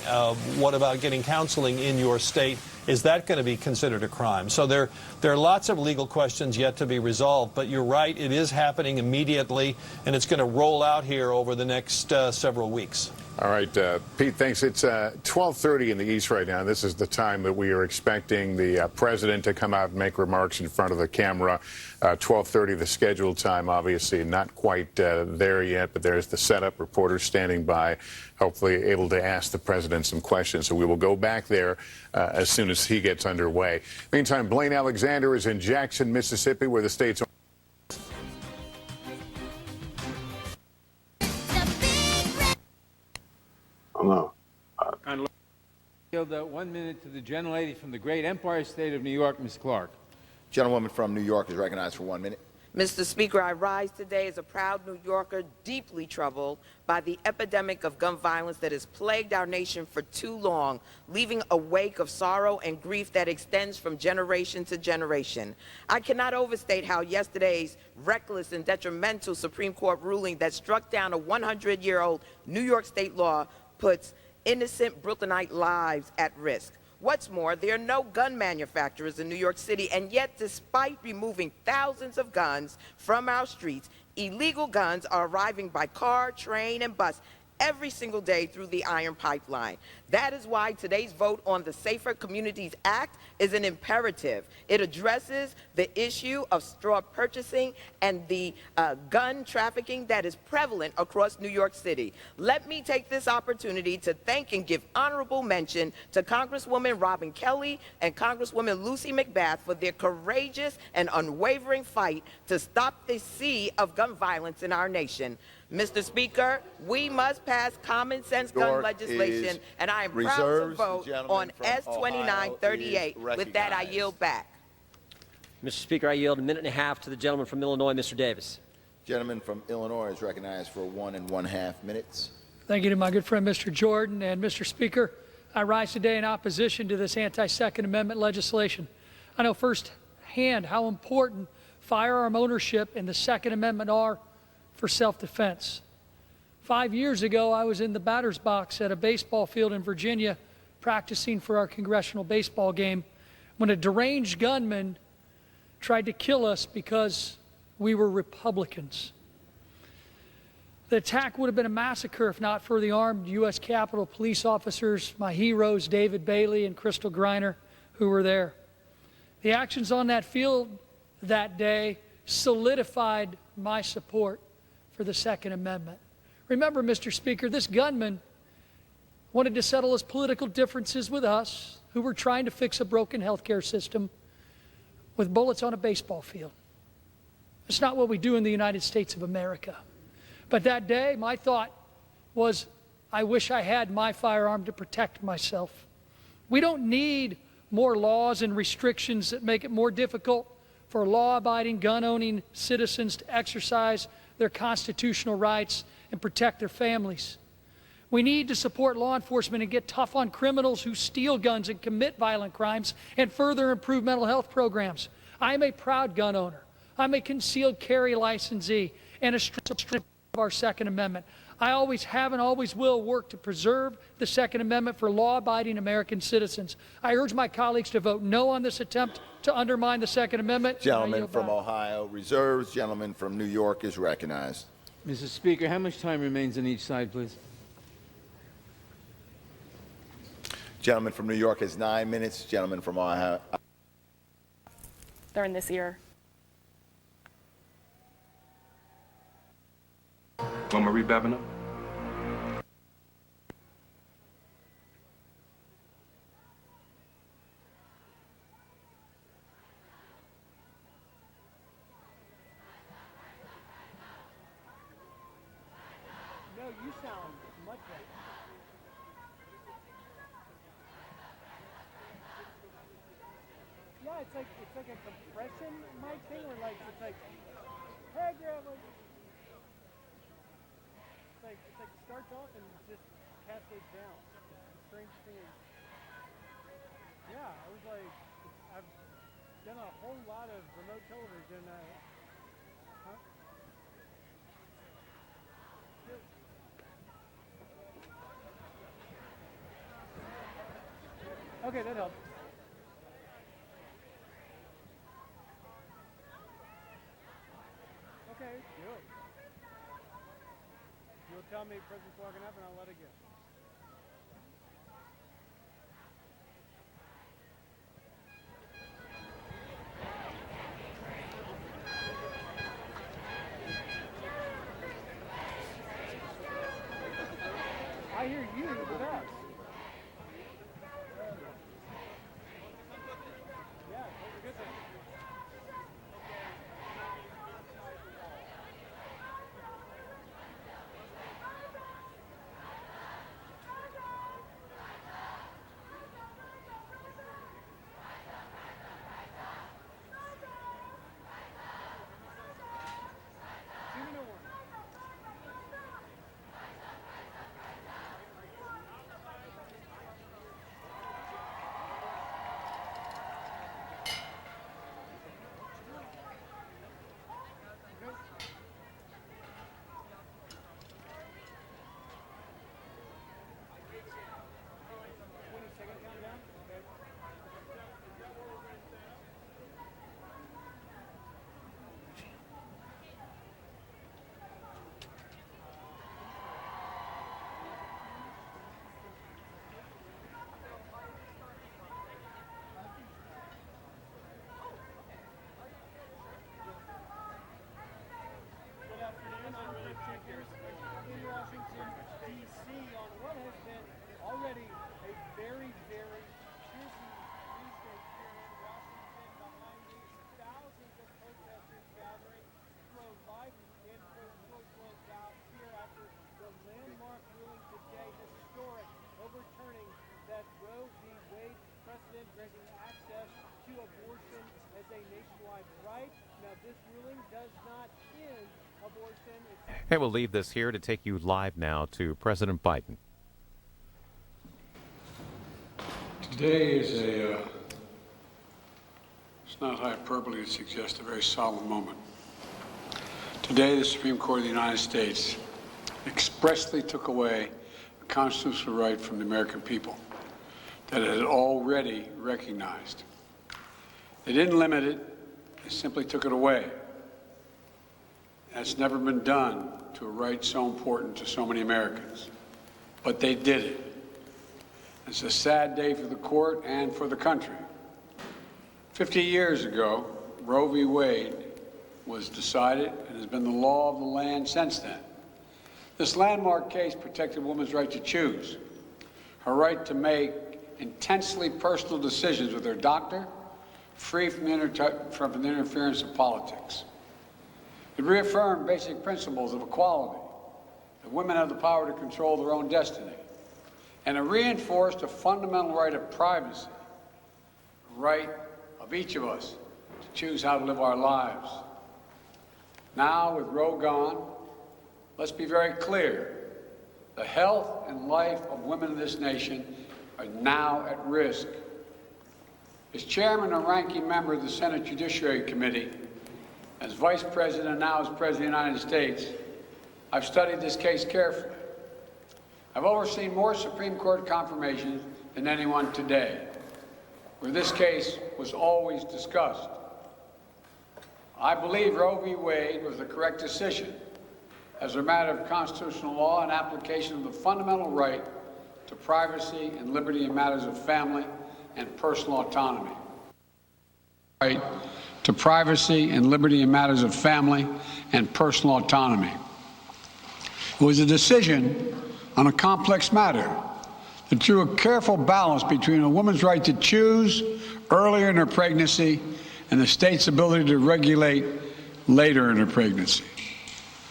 What about getting counseling in your state? Is that going to be considered a crime? So there are lots of legal questions yet to be resolved, but you're right, it is happening immediately, and it's going to roll out here over the next several weeks. All right, Pete, thanks. It's 12:30 in the East right now. This is the time that we are expecting the president to come out and make remarks in front of the camera. 12:30, the scheduled time, obviously not quite there yet, but there's the setup, reporters standing by, hopefully able to ask the president some questions. So we will go back there as soon as he gets underway. Meantime, Blaine Alexander is in Jackson, Mississippi, where the state's Hello. Yield 1 minute to the gentlelady from the great Empire State of New York, Ms. Clark. Gentlewoman from New York is recognized for 1 minute. Mr. Speaker, I rise today as a proud New Yorker, deeply troubled by the epidemic of gun violence that has plagued our nation for too long, leaving a wake of sorrow and grief that extends from generation to generation. I cannot overstate how yesterday's reckless and detrimental Supreme Court ruling that struck down a 100-year-old New York state law puts innocent Brooklynite lives at risk. What's more, there are no gun manufacturers in New York City, and yet despite removing thousands of guns from our streets, illegal guns are arriving by car, train, and bus every single day through the iron pipeline. That is why today's vote on the Safer Communities Act is an imperative. It addresses the issue of straw purchasing and the gun trafficking that is prevalent across New York City. Let me take this opportunity to thank and give honorable mention to Congresswoman Robin Kelly and Congresswoman Lucy McBath for their courageous and unwavering fight to stop the sea of gun violence in our nation. Mr. Speaker, we must pass common sense gun legislation, and I am proud to vote on S-2938. With that, I yield back. Mr. Speaker, I yield a minute and a half to the gentleman from Illinois, Mr. Davis. Gentleman from Illinois is recognized for 1.5 minutes. Thank you to my good friend, Mr. Jordan. And Mr. Speaker, I rise today in opposition to this anti-Second Amendment legislation. I know firsthand how important firearm ownership and the Second Amendment are for self-defense. 5 years ago, I was in the batter's box at a baseball field in Virginia practicing for our congressional baseball game when a deranged gunman tried to kill us because we were Republicans. The attack would have been a massacre if not for the armed U.S. Capitol police officers, my heroes David Bailey and Crystal Griner, who were there. The actions on that field that day solidified my support for the Second Amendment. Remember, Mr. Speaker, this gunman wanted to settle his political differences with us, who were trying to fix a broken healthcare system, with bullets on a baseball field. It's not what we do in the United States of America. But that day, my thought was, I wish I had my firearm to protect myself. We don't need more laws and restrictions that make it more difficult for law-abiding, gun-owning citizens to exercise their constitutional rights and protect their families. We need to support law enforcement and get tough on criminals who steal guns and commit violent crimes, and further improve mental health programs. I am a proud gun owner. I'm a concealed carry licensee and a strip of our Second Amendment. I always have and always will work to preserve the Second Amendment for law-abiding American citizens. I urge my colleagues to vote no on this attempt to undermine the Second Amendment. Gentleman from Ohio reserves. Gentleman from New York is recognized. Mr. Speaker, how much time remains on each side, please? Gentleman from New York has 9 minutes. Gentleman from Ohio. They're in this ear. Want Marie Babineau? No, you sound much better. Yeah, it's like a compression mic thing where like it's like, hey grandma. It's like it starts off and just cascades down. It's a strange thing. Yeah, I was like, I've done a whole lot of remote television. Huh? Okay, that helps. Okay, do it. You'll tell me President's walking up and I'll let it go. I hear you the best. Yeah, that's a good thing. granting access to abortion as a nationwide right. Now, this ruling does not end abortion. Hey, we'll leave this here to take you live now to President Biden. Today is it's not hyperbole to suggest a very solemn moment. Today, the Supreme Court of the United States expressly took away a constitutional right from the American people that it had already recognized. They didn't limit it, they simply took it away. That's never been done to a right so important to so many Americans. But they did it. It's a sad day for the court and for the country. 50 years ago, Roe v. Wade was decided and has been the law of the land since then. This landmark case protected a woman's right to choose, her right to make intensely personal decisions with her doctor, free from the interference of politics. It reaffirmed basic principles of equality, that women have the power to control their own destiny, and it reinforced a fundamental right of privacy, a right of each of us to choose how to live our lives. Now, with Roe gone, let's be very clear. The health and life of women in this nation are now at risk. As chairman and ranking member of the Senate Judiciary Committee, as vice president and now as president of the United States, I've studied this case carefully. I've overseen more Supreme Court confirmations than anyone today, where this case was always discussed. I believe Roe v. Wade was the correct decision as a matter of constitutional law and application of the fundamental right to privacy and liberty in matters of family and personal autonomy. Right to privacy and liberty in matters of family and personal autonomy. It was a decision on a complex matter that drew a careful balance between a woman's right to choose earlier in her pregnancy and the state's ability to regulate later in her pregnancy.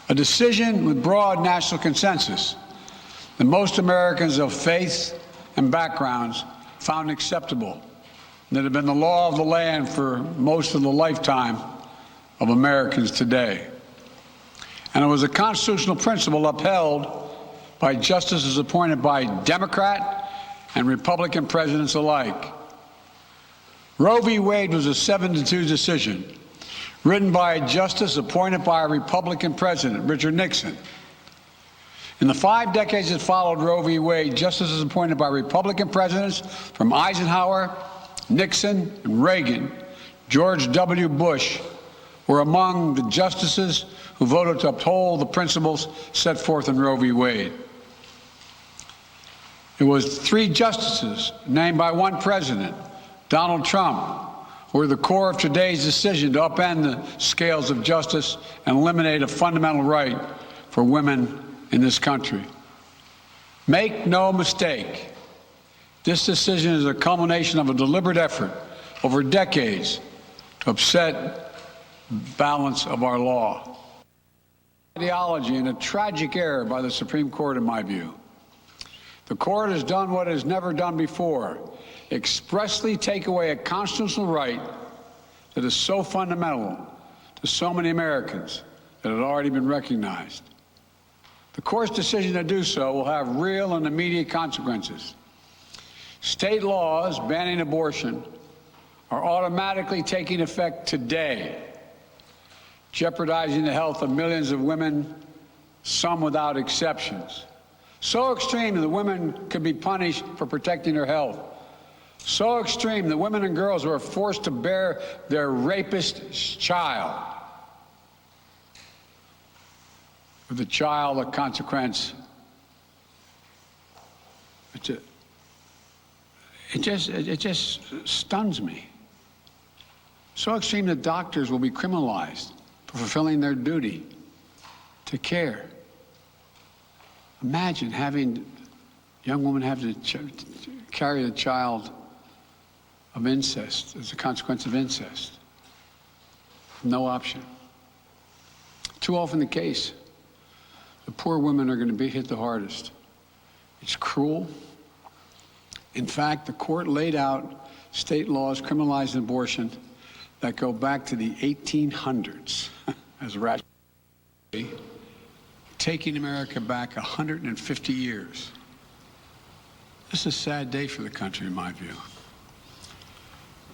A decision with broad national consensus that most Americans of faith and backgrounds found acceptable, that had been the law of the land for most of the lifetime of Americans today. And it was a constitutional principle upheld by justices appointed by Democrat and Republican presidents alike. Roe v. Wade was a 7-2 decision, written by a justice appointed by a Republican president, Richard Nixon. In the 5 decades that followed Roe v. Wade, justices appointed by Republican presidents from Eisenhower, Nixon, and Reagan, George W. Bush, were among the justices who voted to uphold the principles set forth in Roe v. Wade. It was 3 justices named by one president, Donald Trump, who were the core of today's decision to upend the scales of justice and eliminate a fundamental right for women in this country. Make no mistake, this decision is a culmination of a deliberate effort over decades to upset the balance of our law. Ideology and a tragic error by the Supreme Court, in my view. The court has done what it has never done before, expressly take away a constitutional right that is so fundamental to so many Americans that had already been recognized. The court's decision to do so will have real and immediate consequences. State laws banning abortion are automatically taking effect today, jeopardizing the health of millions of women, some without exceptions. So extreme that women could be punished for protecting their health. So extreme that women and girls who are forced to bear their rapist's child, with the child a consequence. It just stuns me. So extreme that doctors will be criminalized for fulfilling their duty to care. Imagine having a young woman have to carry a child of incest as a consequence of incest. No option. Too often the case. The poor women are going to be hit the hardest. It's cruel. In fact, the court laid out state laws criminalizing abortion that go back to the 1800s as rational, taking America back 150 years. This is a sad day for the country, in my view.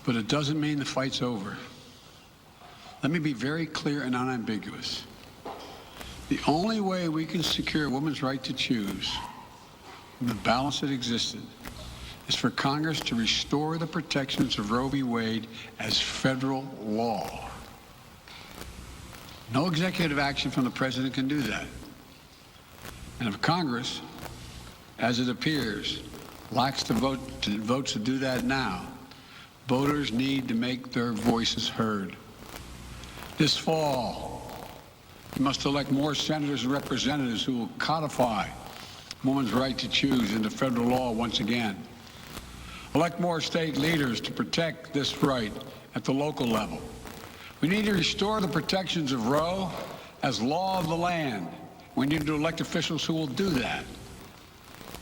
But it doesn't mean the fight's over. Let me be very clear and unambiguous. The only way we can secure a woman's right to choose from the balance that existed is for Congress to restore the protections of Roe v. Wade as federal law. No executive action from the president can do that. And if Congress, as it appears, lacks the votes to do that now, voters need to make their voices heard. This fall, we must elect more senators and representatives who will codify women's right to choose into federal law once again. Elect more state leaders to protect this right at the local level. We need to restore the protections of Roe as law of the land. We need to elect officials who will do that.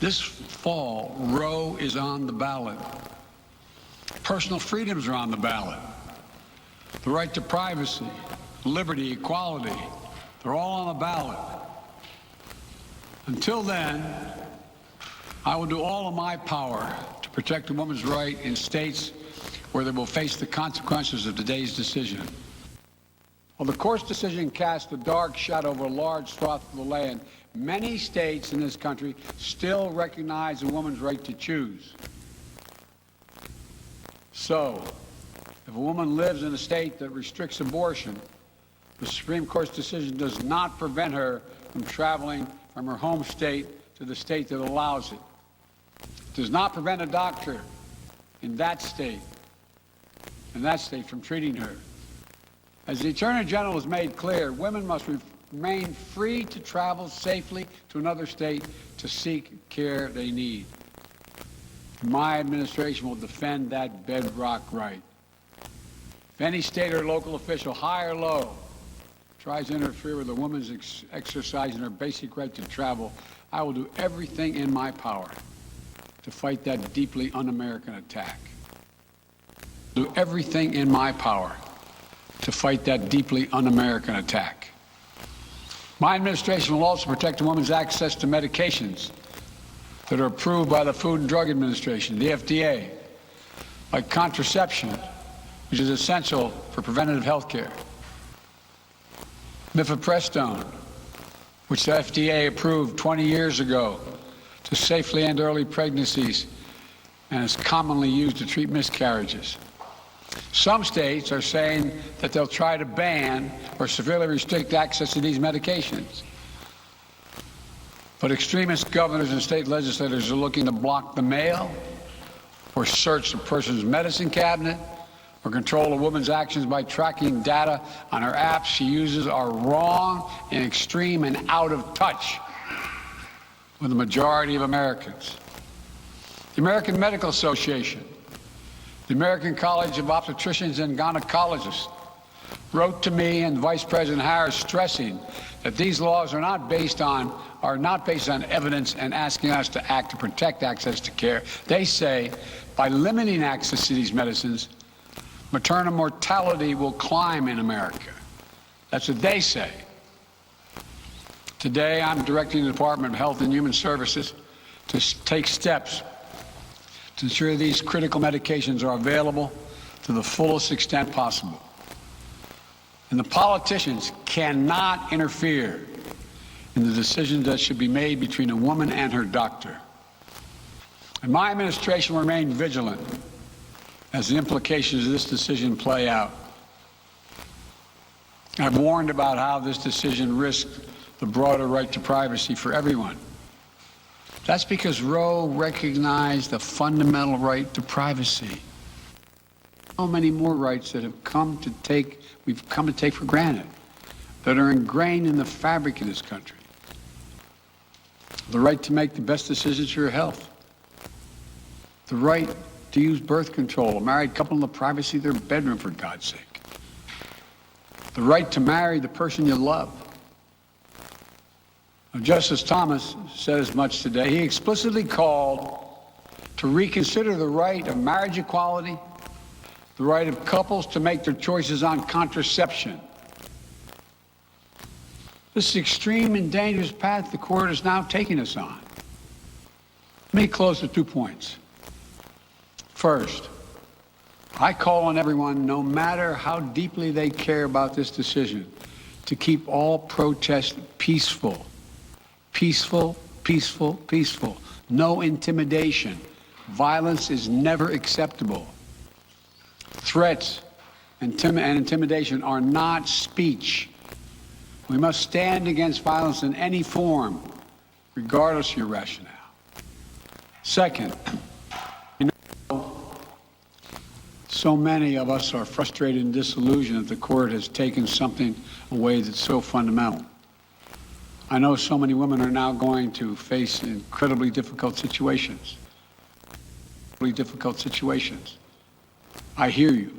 This fall, Roe is on the ballot. Personal freedoms are on the ballot. The right to privacy, liberty, equality, they're all on the ballot. Until then, I will do all of my power to protect a woman's right in states where they will face the consequences of today's decision. While the court's decision cast a dark shadow over a large swath of the land, many states in this country still recognize a woman's right to choose. So, if a woman lives in a state that restricts abortion, the Supreme Court's decision does not prevent her from traveling from her home state to the state that allows it. It does not prevent a doctor in that state from treating her. As the Attorney General has made clear, women must remain free to travel safely to another state to seek care they need. My administration will defend that bedrock right. If any state or local official, high or low, tries to interfere with a woman's exercising her basic right to travel, I will do everything in my power to fight that deeply un-American attack. Do everything in my power to fight that deeply un-American attack. My administration will also protect a woman's access to medications that are approved by the Food and Drug Administration, the FDA, like contraception, which is essential for preventative health care. Mifepristone, which the FDA approved 20 years ago to safely end early pregnancies and is commonly used to treat miscarriages. Some states are saying that they'll try to ban or severely restrict access to these medications. But extremist governors and state legislators are looking to block the mail or search a person's medicine cabinet or control a woman's actions by tracking data on her apps she uses are wrong and extreme and out of touch with the majority of Americans. The American Medical Association, the American College of Obstetricians and Gynecologists wrote to me and Vice President Harris stressing that these laws are not based on evidence and asking us to act to protect access to care. They say by limiting access to these medicines, maternal mortality will climb in America. That's what they say. Today, I'm directing the Department of Health and Human Services to take steps to ensure these critical medications are available to the fullest extent possible. And the politicians cannot interfere in the decisions that should be made between a woman and her doctor. And my administration will remain vigilant as the implications of this decision play out. I've warned about how this decision risks the broader right to privacy for everyone. That's because Roe recognized the fundamental right to privacy. So many more rights that we've come to take for granted, that are ingrained in the fabric of this country. The right to make the best decisions for your health. The right to use birth control, a married couple in the privacy of their bedroom, for God's sake. The right to marry the person you love. Now, Justice Thomas said as much today. He explicitly called to to reconsider the right of marriage equality, the right of couples to make their choices on contraception. This is extreme and dangerous path the court is now taking us on. Let me close with 2 points. First, I call on everyone, no matter how deeply they care about this decision, to keep all protests peaceful. Peaceful, peaceful, peaceful. No intimidation. Violence is never acceptable. Threats and intimidation are not speech. We must stand against violence in any form, regardless of your rationale. Second, so many of us are frustrated and disillusioned that the court has taken something away that's so fundamental. I know so many women are now going to face incredibly difficult situations. I hear you.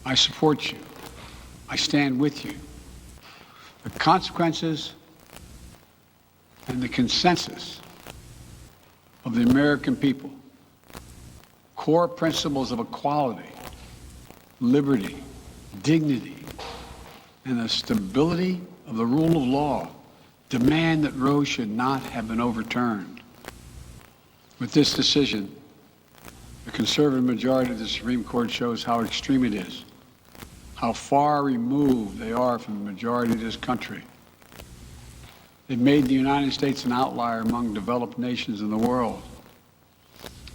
I support you. I stand with you. The consequences and the consensus of the American people, core principles of equality, liberty, dignity, and the stability of the rule of law demand that Roe should not have been overturned. With this decision, the conservative majority of the Supreme Court shows how extreme it is, how far removed they are from the majority of this country. They've made the United States an outlier among developed nations in the world.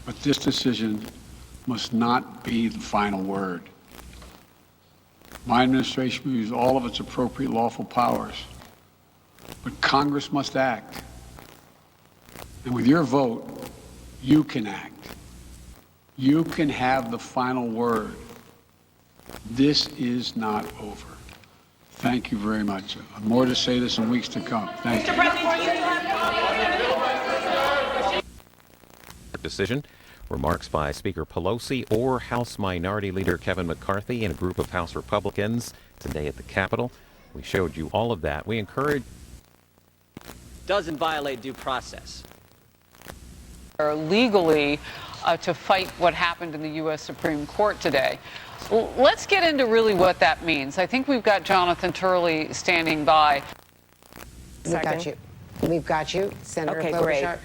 But this decision must not be the final word. My administration will use all of its appropriate lawful powers, but Congress must act. And with your vote, you can act. You can have the final word. This is not over. Thank you very much. More to say this in weeks to come. Thank you. Decision. Remarks by Speaker Pelosi or House Minority Leader Kevin McCarthy and a group of House Republicans today at the Capitol. We showed you all of that. We encourage. Doesn't violate due process. Legally to fight what happened in the U.S. Supreme Court today. Let's get into really what that means. I think we've got Jonathan Turley standing by. We've got you, Senator Okay, Klobuchar. great.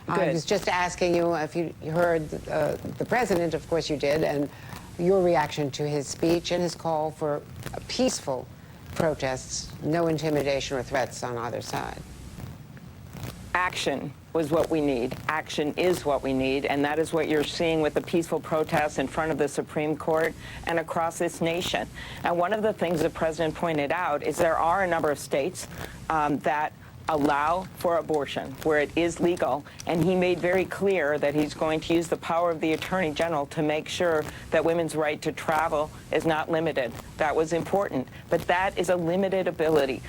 I was just asking you if you heard the president, of course you did, and your reaction to his speech and his call for peaceful protests, no intimidation or threats on either side. Action was what we need. Action is what we need, and that is what you're seeing with the peaceful protests in front of the Supreme Court and across this nation. And one of the things the president pointed out is there are a number of states that allow for abortion where it is legal, and he made very clear that he's going to use the power of the Attorney General to make sure that women's right to travel is not limited. That was important, but that is a limited ability.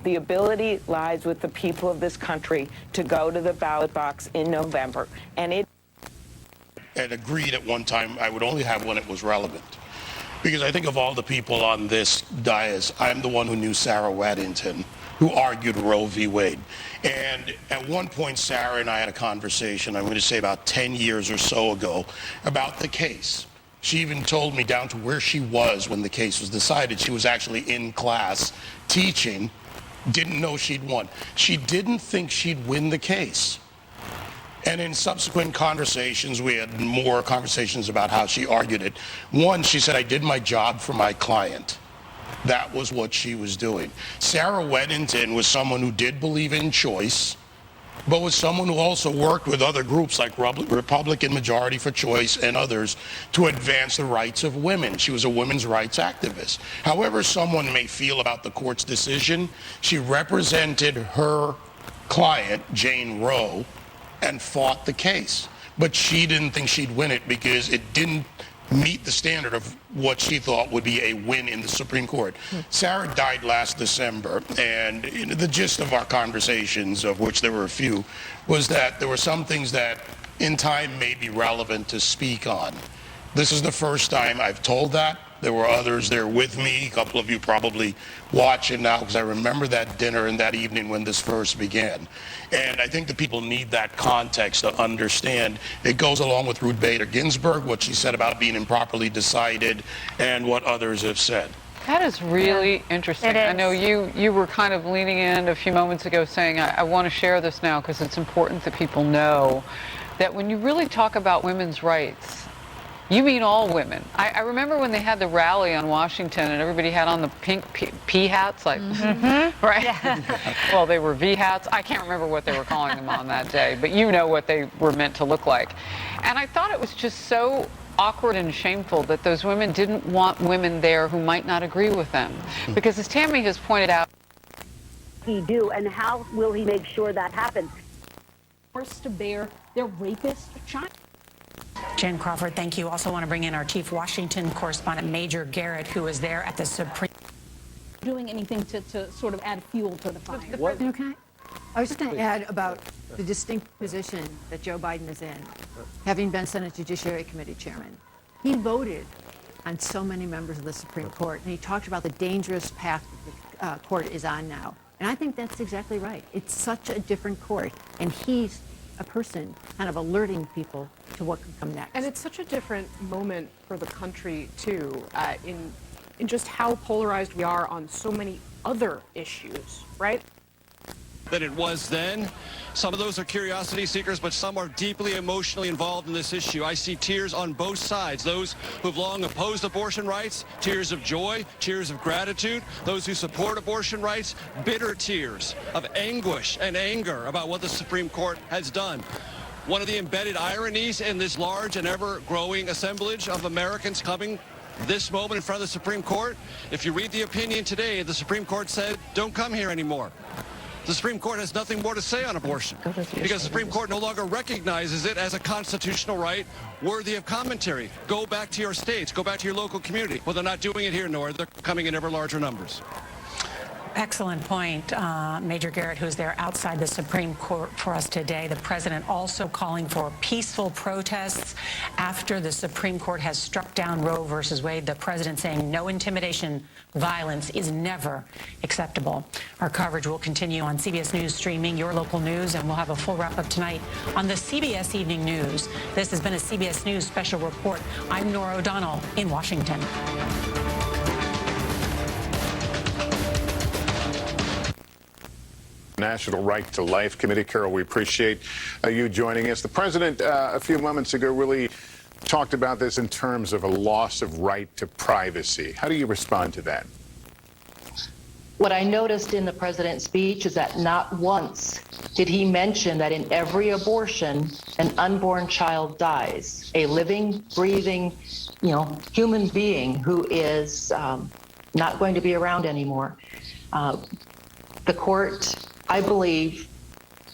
The ability lies with the people of this country to go to the ballot box in November, and agreed at one time I would only have when it was relevant. Because I think of all the people on this dais, I'm the one who knew Sarah Waddington, who argued Roe v. Wade. And at one point, Sarah and I had a conversation, I'm going to say about 10 years or so ago, about the case. She even told me down to where she was when the case was decided. She was actually in class teaching, didn't know she'd won. She didn't think she'd win the case. And in subsequent conversations, we had more conversations about how she argued it. One, she said, I did my job for my client. That was what she was doing. Sarah Waddington was someone who did believe in choice, but was someone who also worked with other groups like Republican Majority for Choice and others to advance the rights of women. She was a women's rights activist. However someone may feel about the court's decision, she represented her client, Jane Roe, and fought the case. But she didn't think she'd win it because it didn't meet the standard of what she thought would be a win in the Supreme Court. Sarah died last December, and the gist of our conversations, of which there were a few, was that there were some things that in time may be relevant to speak on. This is the first time I've told that. There were others there with me. A couple of you probably watch it now because I remember that dinner and that evening when this first began. And I think that people need that context to understand. It goes along with Ruth Bader Ginsburg, what she said about being improperly decided, and what others have said. That is really interesting. I know you were kind of leaning in a few moments ago saying, I want to share this now because it's important that people know that when you really talk about women's rights, you mean all women. I remember when they had the rally on Washington and everybody had on the pink P hats, like, right? Yeah. Well, they were V hats. I can't remember what they were calling them on that day, but you know what they were meant to look like. And I thought it was just so awkward and shameful that those women didn't want women there who might not agree with them. Because as Tammy has pointed out, he do, and how will he make sure that happens? Forced to bear their rapist child. Jen Crawford, thank you. Also want to bring in our chief Washington correspondent, Major Garrett, who is there at the Supreme. Doing anything to sort of add fuel to the fire. Okay. I was just going to add about the distinct position that Joe Biden is in, having been Senate Judiciary Committee chairman. He voted on so many members of the Supreme Court, and he talked about the dangerous path that the court is on now. And I think that's exactly right. It's such a different court, and he's a person kind of alerting people to what could come next. And it's such a different moment for the country, too, in just how polarized we are on so many other issues, right? Than it was then. Some of those are curiosity seekers, but some are deeply emotionally involved in this issue. I see tears on both sides. Those who've long opposed abortion rights, tears of joy, tears of gratitude. Those who support abortion rights, bitter tears of anguish and anger about what the Supreme Court has done. One of the embedded ironies in this large and ever-growing assemblage of Americans coming this moment in front of the Supreme Court, if you read the opinion today, the Supreme Court said, don't come here anymore. The Supreme Court has nothing more to say on abortion because the Supreme Court no longer recognizes it as a constitutional right worthy of commentary. Go back to your states. Go back to your local community. Well, they're not doing it here, nor they're coming in ever larger numbers. Excellent point, Major Garrett, who's there outside the Supreme Court for us today. The president also calling for peaceful protests after the Supreme Court has struck down Roe versus Wade. The president saying no intimidation, violence is never acceptable. Our coverage will continue on CBS News streaming, your local news, and we'll have a full wrap-up tonight on the CBS Evening News. This has been a CBS News special report. I'm Norah O'Donnell in Washington. National Right to Life Committee. Carol, we appreciate you joining us. The president, a few moments ago, really talked about this in terms of a loss of right to privacy. How do you respond to that? What I noticed in the president's speech is that not once did he mention that in every abortion, an unborn child dies, a living, breathing, human being who is not going to be around anymore. The court, I believe,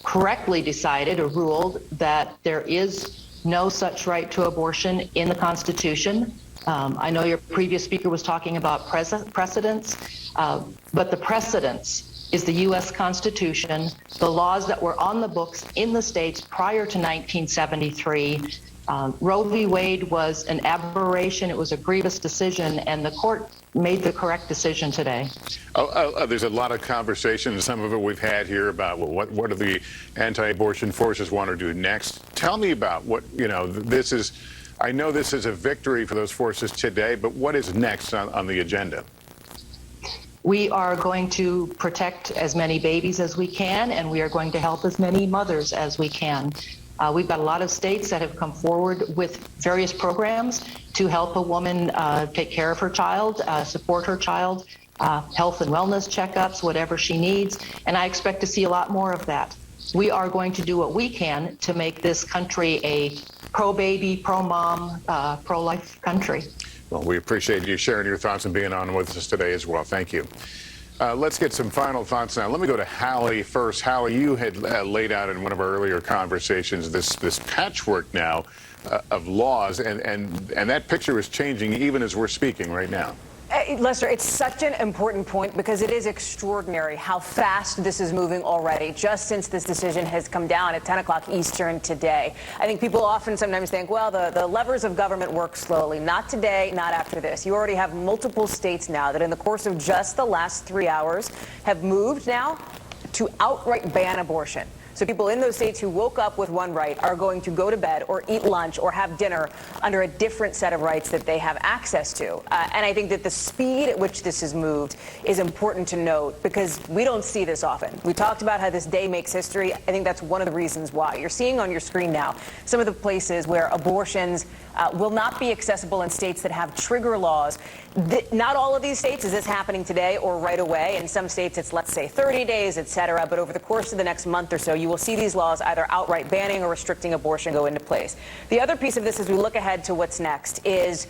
correctly decided or ruled that there is no such right to abortion in the Constitution. I know your previous speaker was talking about precedents, but the precedents is the U.S. Constitution, the laws that were on the books in the states prior to 1973. Roe v. Wade was an aberration. It was a grievous decision, and the court made the correct decision today. There's a lot of conversation, some of it we've had here about what do the anti-abortion forces want to do next. Tell me about what, this is, I know this is a victory for those forces today, but what is next on the agenda? We are going to protect as many babies as we can, and we are going to help as many mothers as we can. We've got a lot of states that have come forward with various programs to help a woman take care of her child, support her child, health and wellness checkups, whatever she needs. And I expect to see a lot more of that. We are going to do what we can to make this country a pro-baby, pro-mom, pro-life country. Well, we appreciate you sharing your thoughts and being on with us today as well. Thank you. Let's get some final thoughts now. Let me go to Hallie first. Hallie, you had laid out in one of our earlier conversations this patchwork now of laws, and that picture is changing even as we're speaking right now. Lester, it's such an important point because it is extraordinary how fast this is moving already, just since this decision has come down at 10 o'clock Eastern today. I think people often sometimes think, well, the levers of government work slowly. Not today, not after this. You already have multiple states now that in the course of just the last 3 hours have moved now to outright ban abortion. So people in those states who woke up with one right are going to go to bed or eat lunch or have dinner under a different set of rights that they have access to. And I think that the speed at which this has moved is important to note because we don't see this often. We talked about how this day makes history. I think that's one of the reasons why. You're seeing on your screen now some of the places where abortions will not be accessible in states that have trigger laws. Not all of these states is this happening today or right away. In some states, it's, let's say, 30 days, et cetera. But over the course of the next month or so, you will see these laws either outright banning or restricting abortion go into place. The other piece of this as we look ahead to what's next is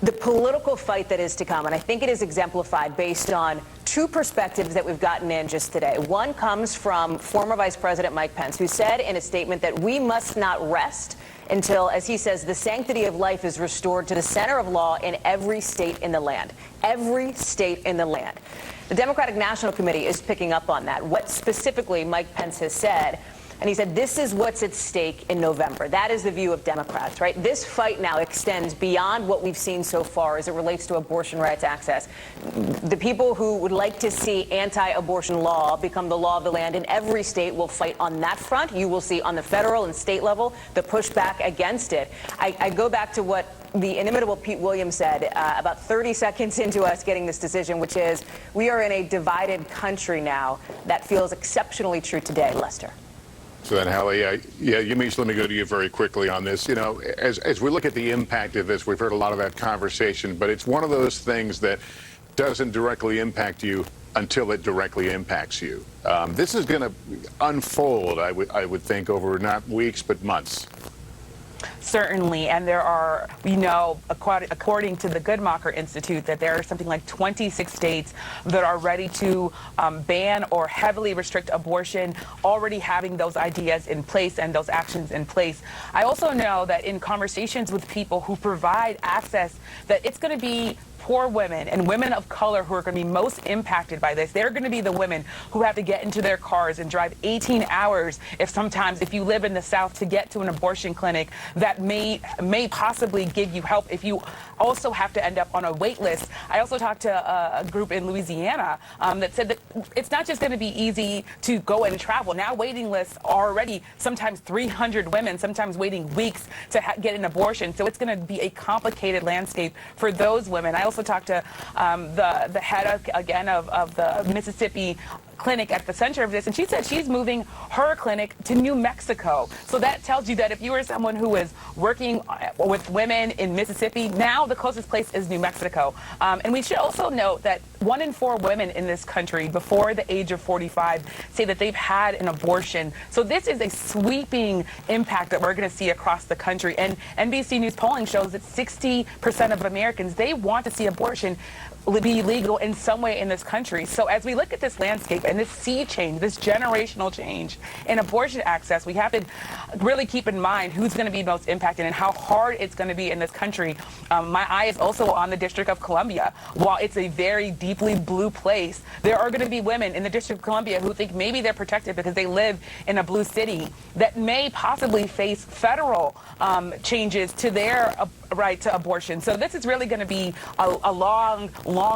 the political fight that is to come. And I think it is exemplified based on two perspectives that we've gotten in just today. One comes from former Vice President Mike Pence, who said in a statement that we must not rest until, as he says, the sanctity of life is restored to the center of law in every state in the land. Every state in the land. The Democratic National Committee is picking up on that. What specifically Mike Pence has said, and he said this is what's at stake in November. That is the view of Democrats, right? This fight now extends beyond what we've seen so far as it relates to abortion rights access. The people who would like to see anti-abortion law become the law of the land in every state will fight on that front. You will see on the federal and state level the pushback against it. I go back to what the inimitable Pete Williams said about 30 seconds into us getting this decision, which is we are in a divided country now. That feels exceptionally true today, Lester. So then, Hallie, Yamiche, let me go to you very quickly on this. You know, as we look at the impact of this, we've heard a lot of that conversation, but it's one of those things that doesn't directly impact you until it directly impacts you. This is going to unfold, I would think, over not weeks, but months. Certainly, and there are, you know, according to the Guttmacher Institute, that there are something like 26 states that are ready to ban or heavily restrict abortion, already having those ideas in place and those actions in place. I also know that in conversations with people who provide access, that it's going to be poor women and women of color who are going to be most impacted by this. They're going to be the women who have to get into their cars and drive 18 hours if you live in the South to get to an abortion clinic that may possibly give you help if you also have to end up on a wait list. I also talked to a group in Louisiana that said that it's not just going to be easy to go and travel. Now waiting lists are already sometimes 300 women, sometimes waiting weeks to get an abortion. So it's going to be a complicated landscape for those women. I also talked to the head of the Mississippi clinic at the center of this, and she said she's moving her clinic to New Mexico. So that tells you that if you are someone who is working with women in Mississippi, now the closest place is New Mexico. And we should also note that 1 in 4 women in this country before the age of 45 say that they've had an abortion. So this is a sweeping impact that we're going to see across the country. And NBC News polling shows that 60% of Americans, they want to see abortion be legal in some way in this country. So as we look at this landscape and this sea change, this generational change in abortion access, we have to really keep in mind who's going to be most impacted and how hard it's going to be in this country. My eye is also on the District of Columbia. While it's a very deeply blue place, there are going to be women in the District of Columbia who think maybe they're protected because they live in a blue city that may possibly face federal changes to their right to abortion. So this is really going to be a long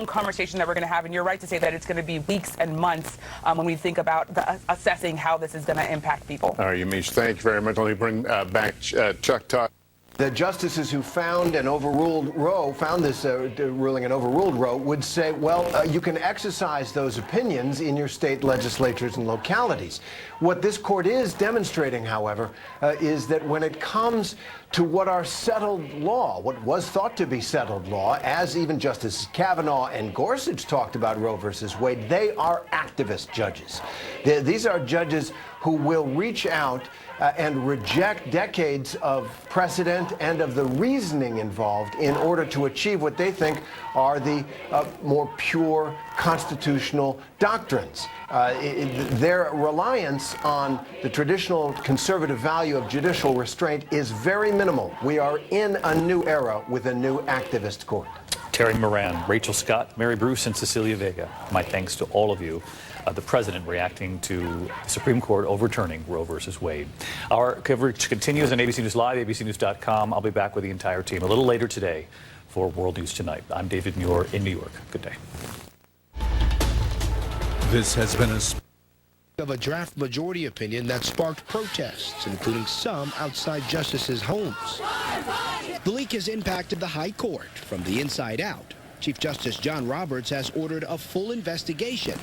conversation that we're going to have, and you're right to say that it's going to be weeks and months when we think about assessing how this is going to impact people. All right, Yamiche, thank you very much. Let me bring back Chuck Todd. The justices who found and overruled Roe, found this ruling and overruled Roe, would say, well, you can exercise those opinions in your state legislatures and localities. What this court is demonstrating, however, is that when it comes to what are settled law, what was thought to be settled law, as even Justices Kavanaugh and Gorsuch talked about Roe versus Wade, they are activist judges. These are judges who will reach out and reject decades of precedent and of the reasoning involved in order to achieve what they think are the more pure constitutional doctrines. Their reliance on the traditional conservative value of judicial restraint is very minimal. We are in a new era with a new activist court. Terry Moran, Rachel Scott, Mary Bruce, and Cecilia Vega. My thanks to all of you. The president reacting to the Supreme Court overturning Roe versus Wade. Our coverage continues on ABC News Live, abcnews.com. I'll be back with the entire team a little later today for World News Tonight. I'm David Muir in New York. Good day. This has been of a draft majority opinion that sparked protests, including some outside justices' homes. The leak has impacted the High Court from the inside out. Chief Justice John Roberts has ordered a full investigation.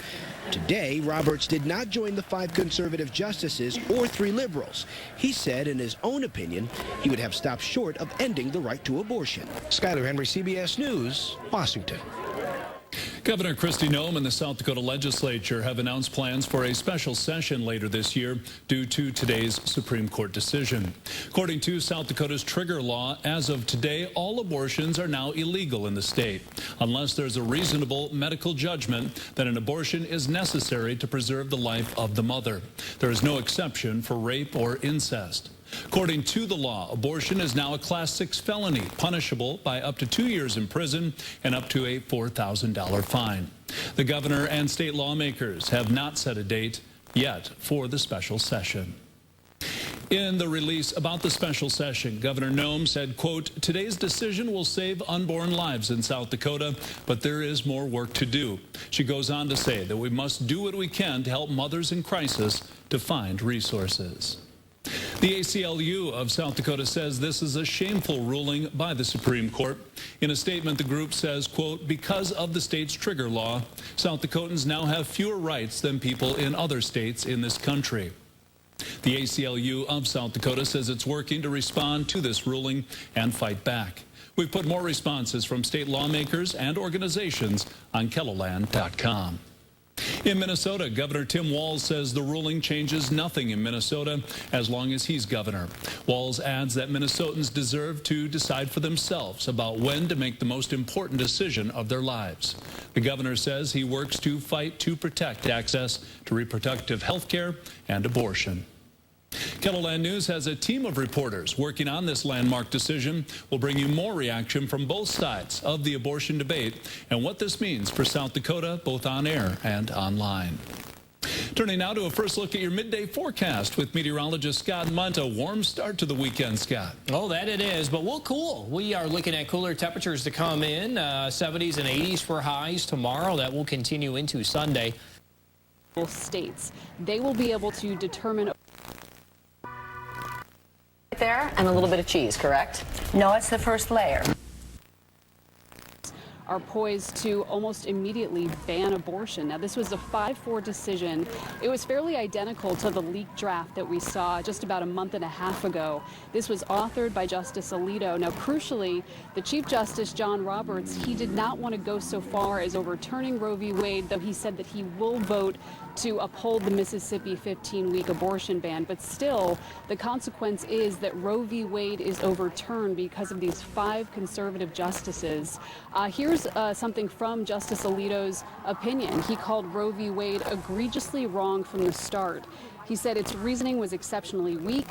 Today, Roberts did not join the 5 conservative justices or 3 liberals. He said, in his own opinion, he would have stopped short of ending the right to abortion. Skyler Henry, CBS News, Washington. Governor Kristi Noem and the South Dakota legislature have announced plans for a special session later this year due to today's Supreme Court decision. According to South Dakota's trigger law, as of today, all abortions are now illegal in the state, unless there's a reasonable medical judgment that an abortion is necessary to preserve the life of the mother. There is no exception for rape or incest. According to the law, abortion is now a Class 6 felony, punishable by up to 2 years in prison and up to a $4,000 fine. The governor and state lawmakers have not set a date yet for the special session. In the release about the special session, Governor Noem said, quote, "Today's decision will save unborn lives in South Dakota, but there is more work to do." She goes on to say that we must do what we can to help mothers in crisis to find resources. The ACLU of South Dakota says this is a shameful ruling by the Supreme Court. In a statement, the group says, quote, "Because of the state's trigger law, South Dakotans now have fewer rights than people in other states in this country." The ACLU of South Dakota says it's working to respond to this ruling and fight back. We've put more responses from state lawmakers and organizations on KELOland.com. In Minnesota, Governor Tim Walz says the ruling changes nothing in Minnesota as long as he's governor. Walz adds that Minnesotans deserve to decide for themselves about when to make the most important decision of their lives. The governor says he works to fight to protect access to reproductive health care and abortion. KELOland News has a team of reporters working on this landmark decision. We'll bring you more reaction from both sides of the abortion debate and what this means for South Dakota, both on air and online. Turning now to a first look at your midday forecast with meteorologist Scott Munt. A warm start to the weekend, Scott. Oh, that it is, but we'll cool. We are looking at cooler temperatures to come in, 70s and 80s for highs tomorrow. That will continue into Sunday. States, they will be able to determine there and a little bit of cheese, correct? No, it's the first layer. Are poised to almost immediately ban abortion. Now, this was a 5-4 decision. It was fairly identical to the leaked draft that we saw just about a month and a half ago. This was authored by Justice Alito. Now, crucially, the Chief Justice, John Roberts, he did not want to go so far as overturning Roe v. Wade, though he said that he will vote to uphold the Mississippi 15-week abortion ban. But still, the consequence is that Roe v. Wade is overturned because of these 5 conservative justices. Here's something from Justice Alito's opinion. He called Roe v. Wade egregiously wrong from the start. He said its reasoning was exceptionally weak,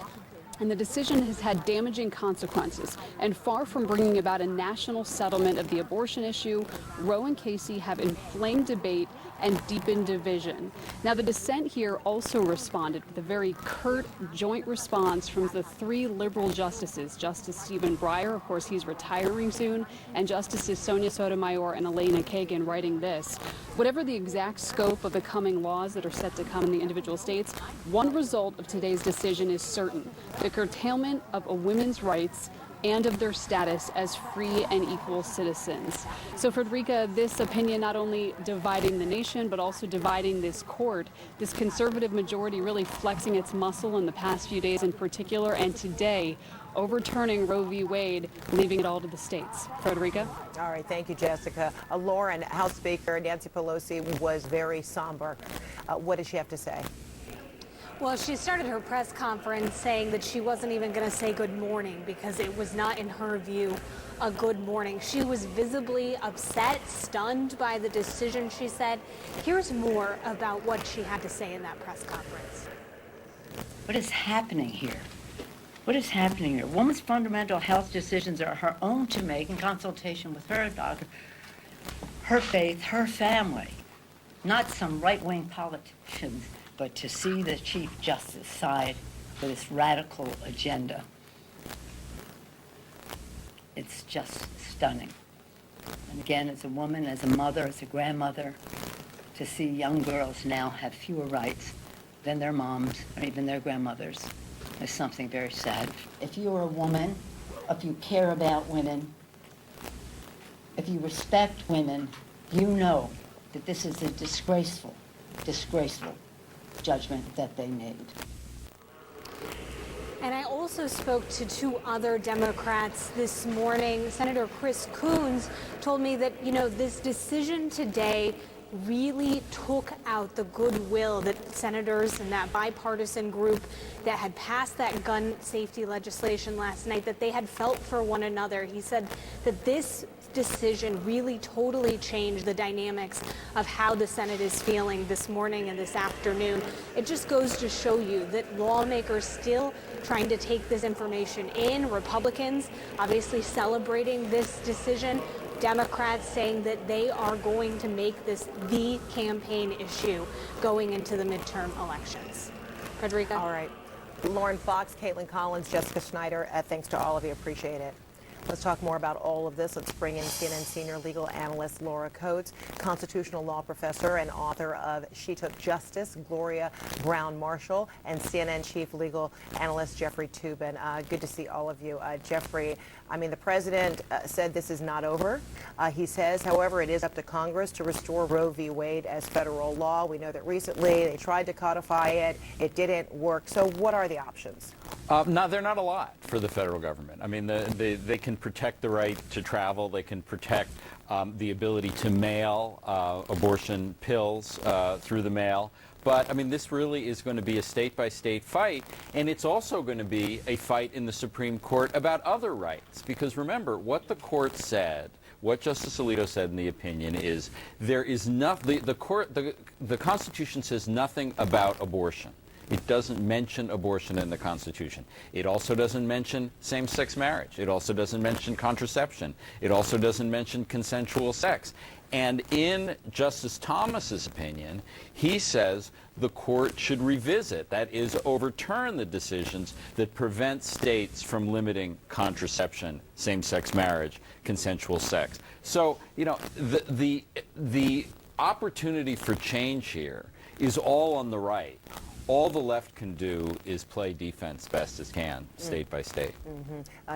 and the decision has had damaging consequences. And far from bringing about a national settlement of the abortion issue, Roe and Casey have inflamed debate and deepened division. Now, the dissent here also responded with a very curt joint response from the 3 liberal justices. Justice Stephen Breyer, of course, he's retiring soon, and Justices Sonia Sotomayor and Elena Kagan writing this. Whatever the exact scope of the coming laws that are set to come in the individual states, one result of today's decision is certain: the curtailment of a women's rights and of their status as free and equal citizens. So, Frederica, this opinion not only dividing the nation, but also dividing this court, this conservative majority really flexing its muscle in the past few days in particular, and today overturning Roe v. Wade, leaving it all to the states. Frederica? All right, thank you, Jessica. Lauren, House Speaker Nancy Pelosi was very somber. What did she have to say? Well, she started her press conference saying that she wasn't even going to say good morning because it was not, in her view, a good morning. She was visibly upset, stunned by the decision, she said. Here's more about what she had to say in that press conference. What is happening here? What is happening here? A woman's fundamental health decisions are her own to make in consultation with her doctor, her faith, her family, not some right-wing politicians, but to see the Chief Justice side for this radical agenda. It's just stunning. And again, as a woman, as a mother, as a grandmother, to see young girls now have fewer rights than their moms or even their grandmothers is something very sad. If you're a woman, if you care about women, if you respect women, you know that this is a disgraceful, disgraceful judgment that they made. And I also spoke to two other Democrats this morning. Senator Chris Coons told me that, you know, this decision today really took out the goodwill that senators and that bipartisan group that had passed that gun safety legislation last night, that they had felt for one another. He said that this decision really totally changed the dynamics of how the Senate is feeling this morning and this afternoon. It just goes to show you that lawmakers still trying to take this information in, Republicans obviously celebrating this decision, Democrats saying that they are going to make this the campaign issue going into the midterm elections. Frederica? All right. Lauren Fox, Caitlin Collins, Jessica Schneider, thanks to all of you. Appreciate it. Let's talk more about all of this. Let's bring in CNN senior legal analyst Laura Coates, constitutional law professor and author of She Took Justice, Gloria Brown Marshall, and CNN chief legal analyst Jeffrey Toobin. Good to see all of you. Jeffrey, I mean, the president said this is not over. He says, however, it is up to Congress to restore Roe v. Wade as federal law. We know that recently they tried to codify it. It didn't work. So what are the options? No, they're not a lot for the federal government. I mean, they can protect the right to travel. They can protect the ability to mail abortion pills through the mail. But, I mean, this really is going to be a state-by-state fight, and it's also going to be a fight in the Supreme Court about other rights. Because remember, what the court said, what Justice Alito said in the opinion is there is nothing, the Constitution says nothing about abortion. It doesn't mention abortion in the Constitution. It also doesn't mention same-sex marriage. It also doesn't mention contraception. It also doesn't mention consensual sex. And in Justice Thomas's opinion, he says the court should revisit, that is, overturn the decisions that prevent states from limiting contraception, same-sex marriage, consensual sex. So, you know, the opportunity for change here is all on the right. All the left can do is play defense best as can, state by state.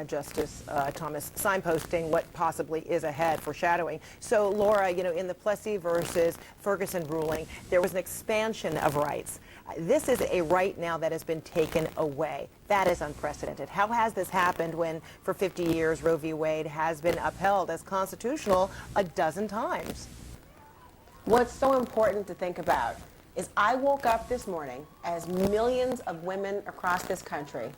Justice Thomas signposting what possibly is ahead, foreshadowing. So, Laura, you know, in the Plessy versus Ferguson ruling, there was an expansion of rights. This is a right now that has been taken away. That is unprecedented. How has this happened when, for 50 years, Roe v. Wade has been upheld as constitutional a dozen times? What's so important to think about is I woke up this morning, as millions of women across this country,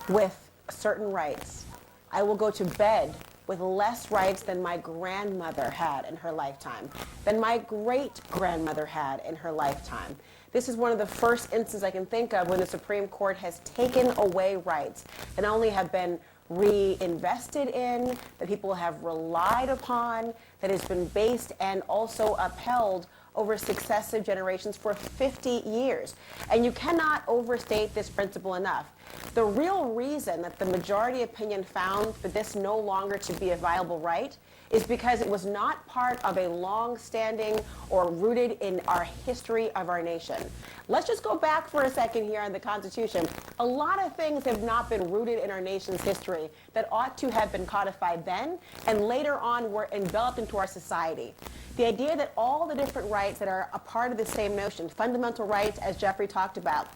with certain rights. I will go to bed with less rights than my grandmother had in her lifetime, than my great-grandmother had in her lifetime. This is one of the first instances I can think of when the Supreme Court has taken away rights that not only have been reinvested in, that people have relied upon, that has been based and also upheld over successive generations for 50 years. And you cannot overstate this principle enough. The real reason that the majority opinion found for this no longer to be a viable right is because it was not part of a long-standing or rooted in our history of our nation. Let's just go back for a second here on the Constitution. A lot of things have not been rooted in our nation's history that ought to have been codified then and later on were enveloped into our society. The idea that all the different rights that are a part of the same notion, fundamental rights as Jeffrey talked about,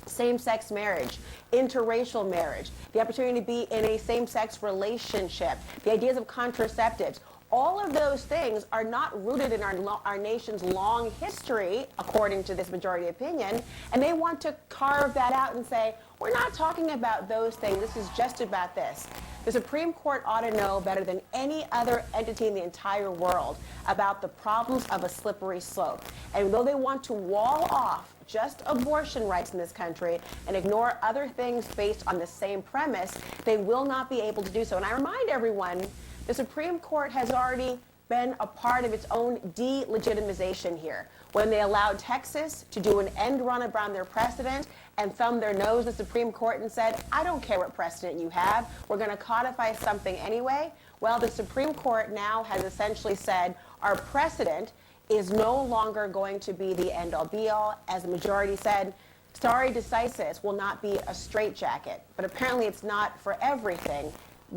same-sex marriage, interracial marriage, the opportunity to be in a same-sex relationship, the ideas of contraceptives, all of those things are not rooted in our nation's long history, according to this majority opinion, and they want to carve that out and say, we're not talking about those things, this is just about this. The Supreme Court ought to know better than any other entity in the entire world about the problems of a slippery slope. And though they want to wall off just abortion rights in this country and ignore other things based on the same premise, they will not be able to do so. And I remind everyone, the Supreme Court has already been a part of its own delegitimization here. When they allowed Texas to do an end run around their precedent and thumbed their nose at the Supreme Court and said, I don't care what precedent you have, we're going to codify something anyway. Well, the Supreme Court now has essentially said our precedent is no longer going to be the end-all be-all. As the majority said, stare decisis will not be a straitjacket. But apparently it's not for everything,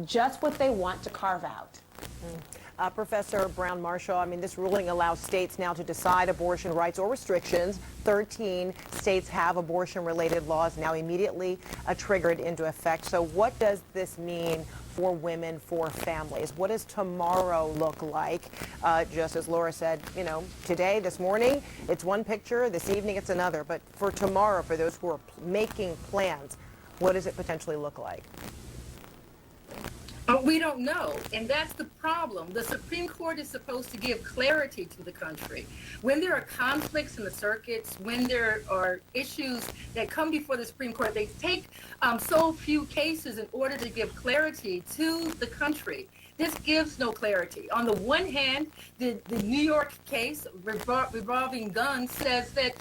just what they want to carve out. Professor Brown Marshall, I mean, this ruling allows states now to decide abortion rights or restrictions. 13 states have abortion-related laws now immediately triggered into effect. So what does this mean for women, for families? What does tomorrow look like? Just as Laura said, you know, today, this morning, it's one picture, this evening it's another. But for tomorrow, for those who are making plans, what does it potentially look like? We don't know, and that's the problem. The Supreme Court is supposed to give clarity to the country. When there are conflicts in the circuits, when there are issues that come before the Supreme Court, they take so few cases in order to give clarity to the country. This gives no clarity. On the one hand, the New York case revolving guns says that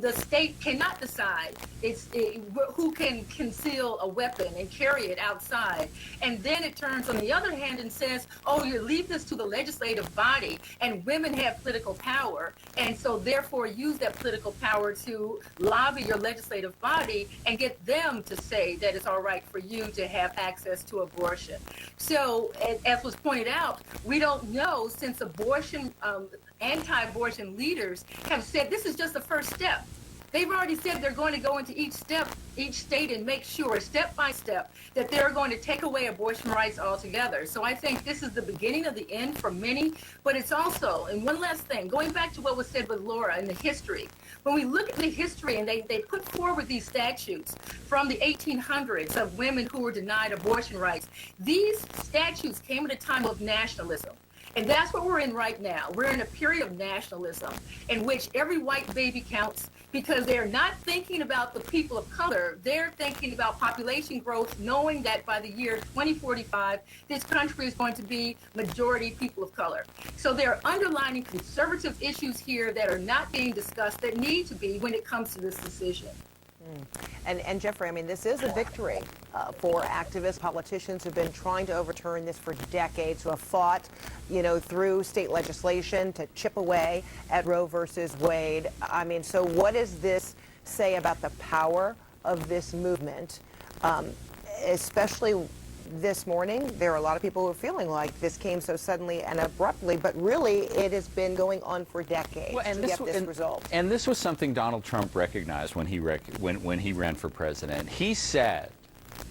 the state cannot decide who can conceal a weapon and carry it outside. And then it turns on the other hand and says, oh, you leave this to the legislative body, and women have political power, and so therefore use that political power to lobby your legislative body and get them to say that it's all right for you to have access to abortion. So as was pointed out, we don't know, since abortion, anti-abortion leaders have said this is just the first step. They've already said they're going to go into each state and make sure, step by step, that they're going to take away abortion rights altogether. So I think this is the beginning of the end for many, but it's also, and one last thing, going back to what was said with Laura and the history, when we look at the history and they put forward these statutes from the 1800s of women who were denied abortion rights, these statutes came at a time of nationalism. And that's what we're in right now. We're in a period of nationalism in which every white baby counts, because they're not thinking about the people of color. They're thinking about population growth, knowing that by the year 2045, this country is going to be majority people of color. So there are underlying conservative issues here that are not being discussed that need to be when it comes to this decision. And Jeffrey, I mean, this is a victory for activists, politicians who've been trying to overturn this for decades, who have fought, you know, through state legislation to chip away at Roe versus Wade. I mean, so what does this say about the power of this movement, especially this morning? There are a lot of people who are feeling like this came so suddenly and abruptly, but really it has been going on for decades to get this result. And this was something Donald Trump recognized when he ran for president. He said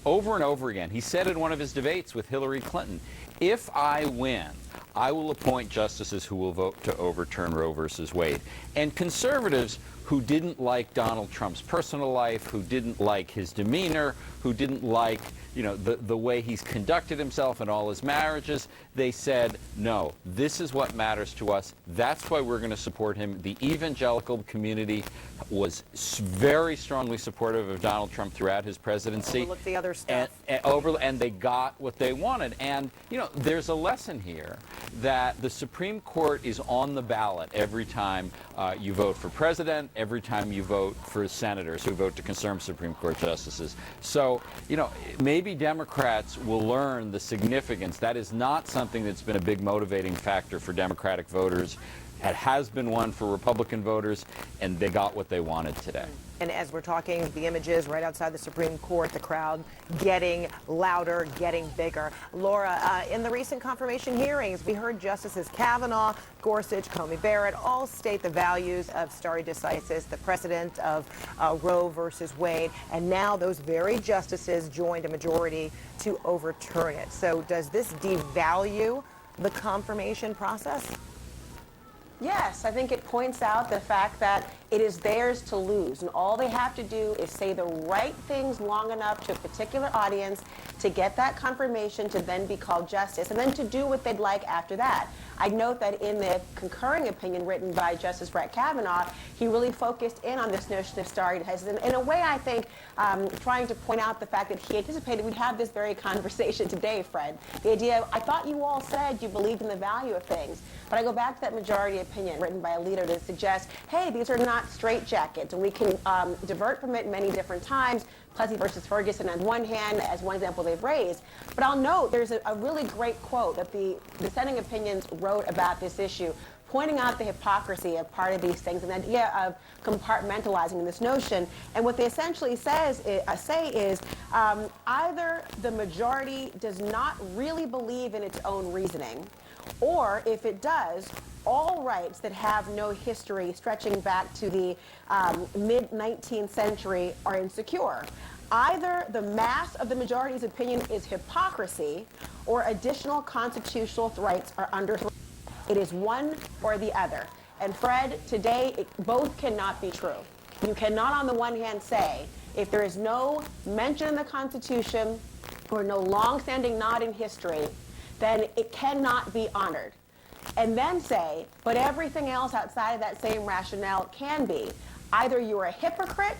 over and over again, he said in one of his debates with Hillary Clinton, if I win, I will appoint justices who will vote to overturn Roe versus Wade. And conservatives who didn't like Donald Trump's personal life, who didn't like his demeanor, who didn't like, you know, the way he's conducted himself in all his marriages, they said, no, this is what matters to us. That's why we're going to support him. The evangelical community was very strongly supportive of Donald Trump throughout his presidency. Overlook the other stuff. And they got what they wanted. And, you know, there's a lesson here that the Supreme Court is on the ballot every time you vote for president, every time you vote for senators who vote to confirm Supreme Court justices. So, you know, maybe Democrats will learn the significance. That is not something that's been a big motivating factor for Democratic voters. It has been one for Republican voters, and they got what they wanted today. And as we're talking, the images right outside the Supreme Court, the crowd getting louder, getting bigger. Laura, in the recent confirmation hearings, we heard Justices Kavanaugh, Gorsuch, Comey Barrett all state the values of stare decisis, the precedent of Roe versus Wade, and now those very justices joined a majority to overturn it. So does this devalue the confirmation process? Yes, I think it points out the fact that it is theirs to lose, and all they have to do is say the right things long enough to a particular audience to get that confirmation to then be called justice, and then to do what they'd like after that. I note that in the concurring opinion written by Justice Brett Kavanaugh, he really focused in on this notion of stare decisis. In a way, I think, trying to point out the fact that he anticipated we'd have this very conversation today, Fred. The idea of, I thought you all said you believed in the value of things, but I go back to that majority opinion written by a leader to suggest, hey, these are not straitjackets, and we can divert from it many different times. Plessy versus Ferguson on one hand, as one example they've raised. But I'll note there's a really great quote that the dissenting opinions wrote about this issue, pointing out the hypocrisy of part of these things and the idea of compartmentalizing this notion. And what they essentially say is either the majority does not really believe in its own reasoning, or if it does, all rights that have no history stretching back to the mid-19th century are insecure. Either the mass of the majority's opinion is hypocrisy, or additional constitutional rights are under threat. It is one or the other. And Fred, today, both cannot be true. You cannot, on the one hand, say, if there is no mention in the Constitution or no long-standing nod in history, then it cannot be honored. And then say, but everything else outside of that same rationale can be. Either you are a hypocrite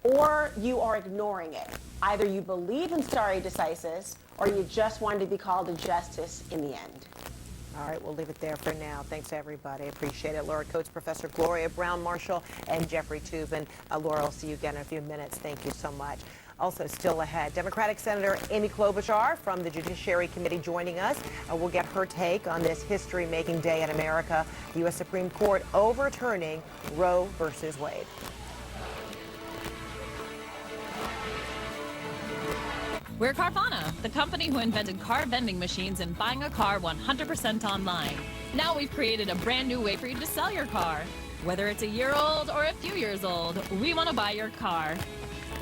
or you are ignoring it. Either you believe in stare decisis or you just want to be called to justice in the end. All right, we'll leave it there for now. Thanks, everybody. Appreciate it. Laura Coates, Professor Gloria Brown-Marshall, and Jeffrey Toobin. Laura, I'll see you again in a few minutes. Thank you so much. Also still ahead, Democratic Senator Amy Klobuchar from the Judiciary Committee joining us. We'll get her take on this history-making day in America, the U.S. Supreme Court overturning Roe versus Wade. We're Carvana, the company who invented car vending machines and buying a car 100% online. Now we've created a brand new way for you to sell your car. Whether it's a year old or a few years old, we want to buy your car.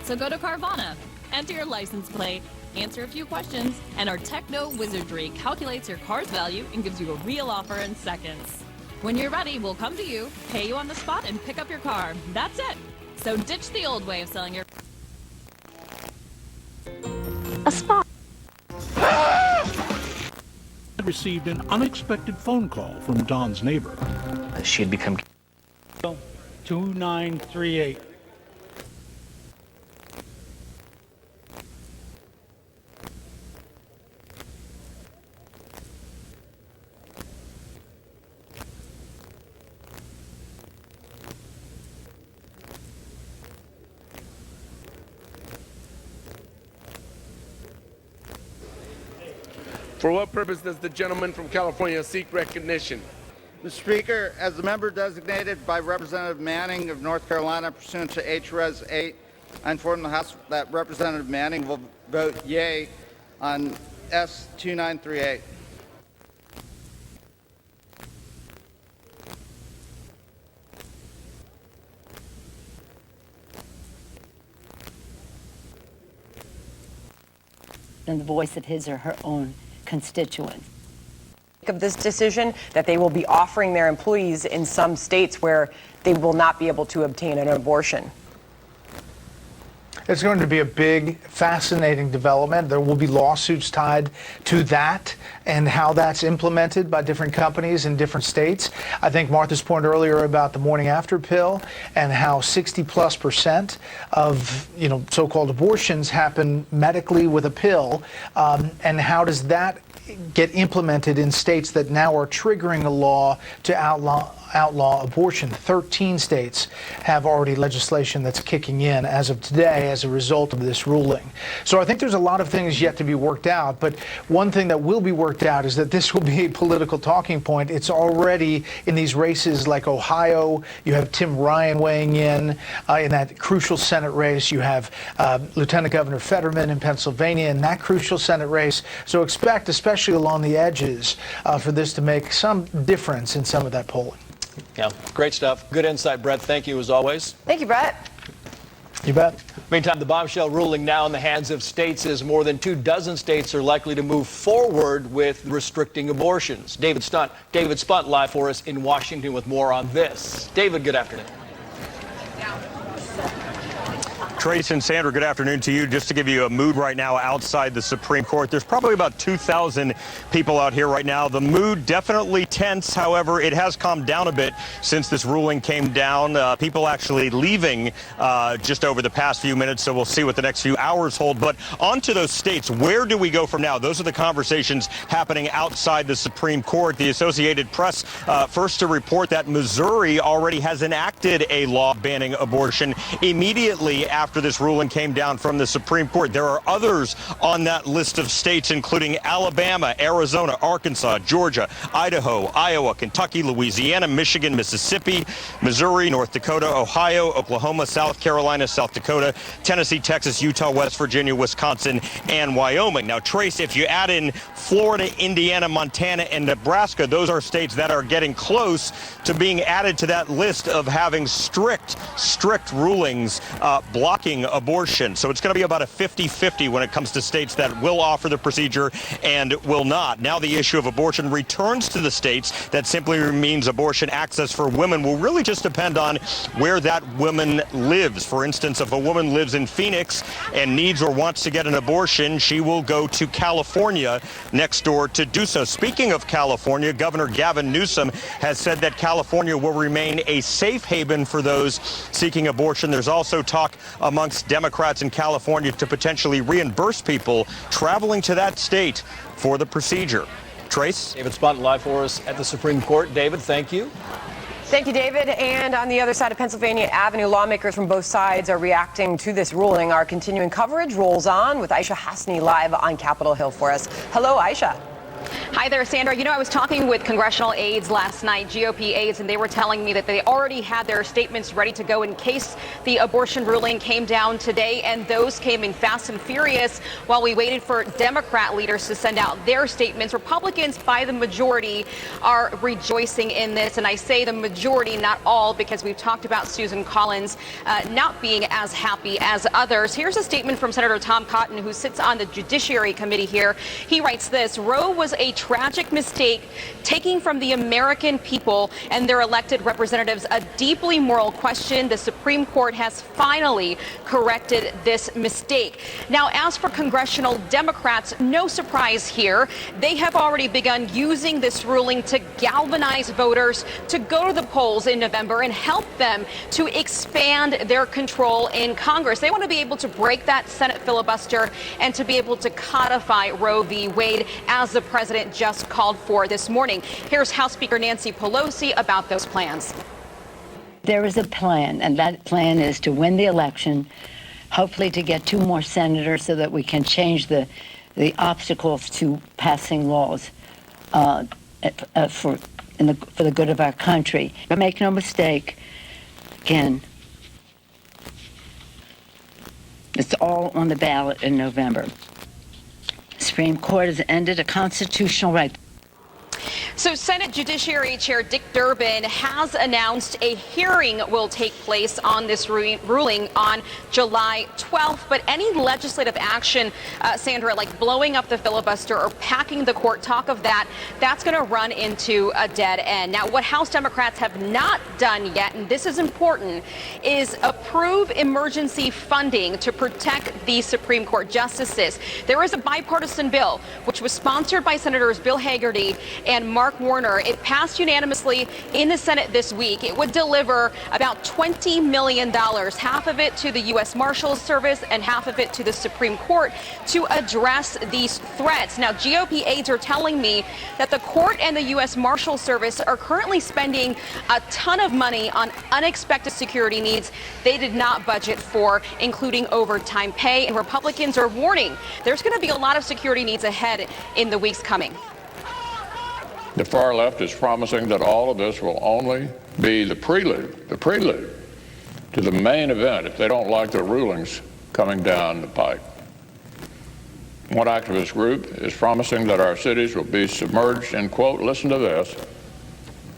So go to Carvana, enter your license plate, answer a few questions, and our techno wizardry calculates your car's value and gives you a real offer in seconds. When you're ready, we'll come to you, pay you on the spot, and pick up your car. That's it. So ditch the old way of selling your a spot. Received an unexpected phone call from Don's neighbor. She had become 2938. For what purpose does the gentleman from California seek recognition? Mr. Speaker, as the member designated by Representative Manning of North Carolina pursuant to H-Res 8, I inform the House that Representative Manning will vote yea on S-2938. And the voice of his or her own constituents. Of this decision that they will be offering their employees in some states where they will not be able to obtain an abortion. It's going to be a big, fascinating development. There will be lawsuits tied to that and how that's implemented by different companies in different states. I think Martha's point earlier about the morning after pill and how 60+% of so-called abortions happen medically with a pill, and how does that get implemented in states that now are triggering a law to outlaw abortion. 13 states have already legislation that's kicking in as of today as a result of this ruling. So I think there's a lot of things yet to be worked out, but one thing that will be worked out is that this will be a political talking point. It's already in these races like Ohio. You have Tim Ryan weighing in that crucial Senate race. You have Lieutenant Governor Fetterman in Pennsylvania in that crucial Senate race. So expect, especially along the edges, for this to make some difference in some of that polling. Yeah, great stuff. Good insight, Brett. Thank you as always. Thank you, Brett. You bet. Meantime, the bombshell ruling now in the hands of states as more than 24 states are likely to move forward with restricting abortions. David Spunt live for us in Washington with more on this. David, good afternoon. Trace and Sandra, good afternoon to you. Just to give you a mood right now outside the Supreme Court, there's probably about 2,000 people out here right now. The mood definitely tense. However, it has calmed down a bit since this ruling came down. People actually leaving just over the past few minutes, so we'll see what the next few hours hold. But on to those states, where do we go from now? Those are the conversations happening outside the Supreme Court. The Associated Press first to report that Missouri already has enacted a law banning abortion immediately after this ruling came down from the Supreme Court. There are others on that list of states, including Alabama, Arizona, Arkansas, Georgia, Idaho, Iowa, Kentucky, Louisiana, Michigan, Mississippi, Missouri, North Dakota, Ohio, Oklahoma, South Carolina, South Dakota, Tennessee, Texas, Utah, West Virginia, Wisconsin, and Wyoming. Now, Trace, if you add in Florida, Indiana, Montana, and Nebraska, those are states that are getting close to being added to that list of having strict rulings blocking abortion. So it's going to be about a 50-50 when it comes to states that will offer the procedure and will not. Now the issue of abortion returns to the states. That simply means abortion access for women will really just depend on where that woman lives. For instance, if a woman lives in Phoenix and needs or wants to get an abortion, she will go to California next door to do so. Speaking of California, Governor Gavin Newsom has said that California will remain a safe haven for those seeking abortion. There's also talk amongst Democrats in California to potentially reimburse people traveling to that state for the procedure. Trace? David Spunt live for us at the Supreme Court. David, thank you. Thank you, David. And on the other side of Pennsylvania Avenue, lawmakers from both sides are reacting to this ruling. Our continuing coverage rolls on with Aisha Hasni live on Capitol Hill for us. Hello, Aisha. Hi there, Sandra. You know, I was talking with congressional aides last night, GOP aides, and they were telling me that they already had their statements ready to go in case the abortion ruling came down today, and those came in fast and furious while we waited for Democrat leaders to send out their statements. Republicans, by the majority, are rejoicing in this, and I say the majority, not all, because we've talked about Susan Collins not being as happy as others. Here's a statement from Senator Tom Cotton, who sits on the Judiciary Committee here. He writes this: Roe was a tragic mistake, taking from the American people and their elected representatives a deeply moral question. The Supreme Court has finally corrected this mistake. Now, as for congressional Democrats, no surprise here. They have already begun using this ruling to galvanize voters to go to the polls in November and help them to expand their control in Congress. They want to be able to break that Senate filibuster and to be able to codify Roe v. Wade, as the president just called for this morning. Here's House Speaker Nancy Pelosi about those plans. There is a plan, and that plan is to win the election, hopefully to get 2 more senators so that we can change the obstacles to passing laws for the good of our country. But make no mistake, again, it's all on the ballot in November. Supreme Court has ended a constitutional right. So Senate Judiciary Chair Dick Durbin has announced a hearing will take place on this ruling on July 12th. But any legislative action, Sandra, like blowing up the filibuster or packing the court, talk of that, that's going to run into a dead end. Now, what House Democrats have not done yet, and this is important, is approve emergency funding to protect the Supreme Court justices. There is a bipartisan bill which was sponsored by Senators Bill Hagerty and Mark Warner. It passed unanimously in the Senate this week. It would deliver about $20 million, half of it to the U.S. Marshals Service and half of it to the Supreme Court, to address these threats. Now, GOP aides are telling me that the court and the U.S. Marshals Service are currently spending a ton of money on unexpected security needs they did not budget for, including overtime pay. And Republicans are warning there's going to be a lot of security needs ahead in the weeks coming. The far left is promising that all of this will only be the prelude to the main event if they don't like the rulings coming down the pike. One activist group is promising that our cities will be submerged in, quote, listen to this,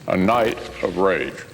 a night of rage.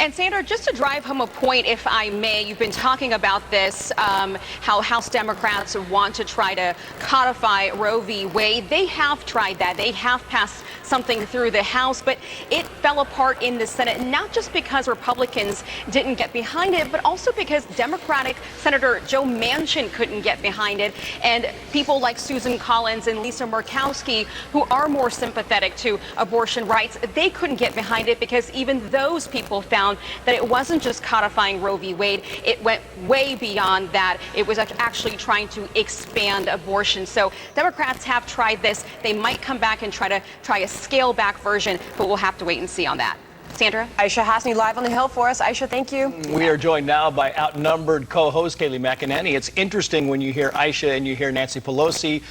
And Sandra, just to drive home a point, if I may, you've been talking about this, how House Democrats want to try to codify Roe v. Wade. They have tried that. They have passed something through the House, but it fell apart in the Senate, not just because Republicans didn't get behind it, but also because Democratic Senator Joe Manchin couldn't get behind it, and people like Susan Collins and Lisa Murkowski, who are more sympathetic to abortion rights, they couldn't get behind it because even those people found that it wasn't just codifying Roe v. Wade, it went way beyond that. It was actually trying to expand abortion. So Democrats have tried this. They might come back and try a scale back version, but we'll have to wait and see on that. Sandra? Aisha Hasni live on the Hill for us. Aisha, thank you. We are joined now by outnumbered co-host Kayleigh McEnany. It's interesting when you hear Aisha and you hear Nancy Pelosi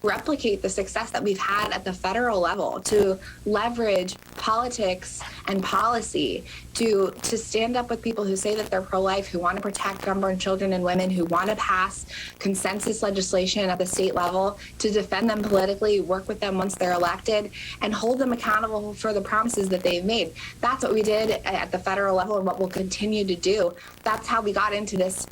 replicate the success that we've had at the federal level to leverage politics and policy to stand up with people who say that they're pro-life, who want to protect unborn children and women, who want to pass consensus legislation at the state level, to defend them politically, work with them once they're elected, and hold them accountable for the promises that they've made. That's what we did at the federal level and what we'll continue to do. That's how we got into this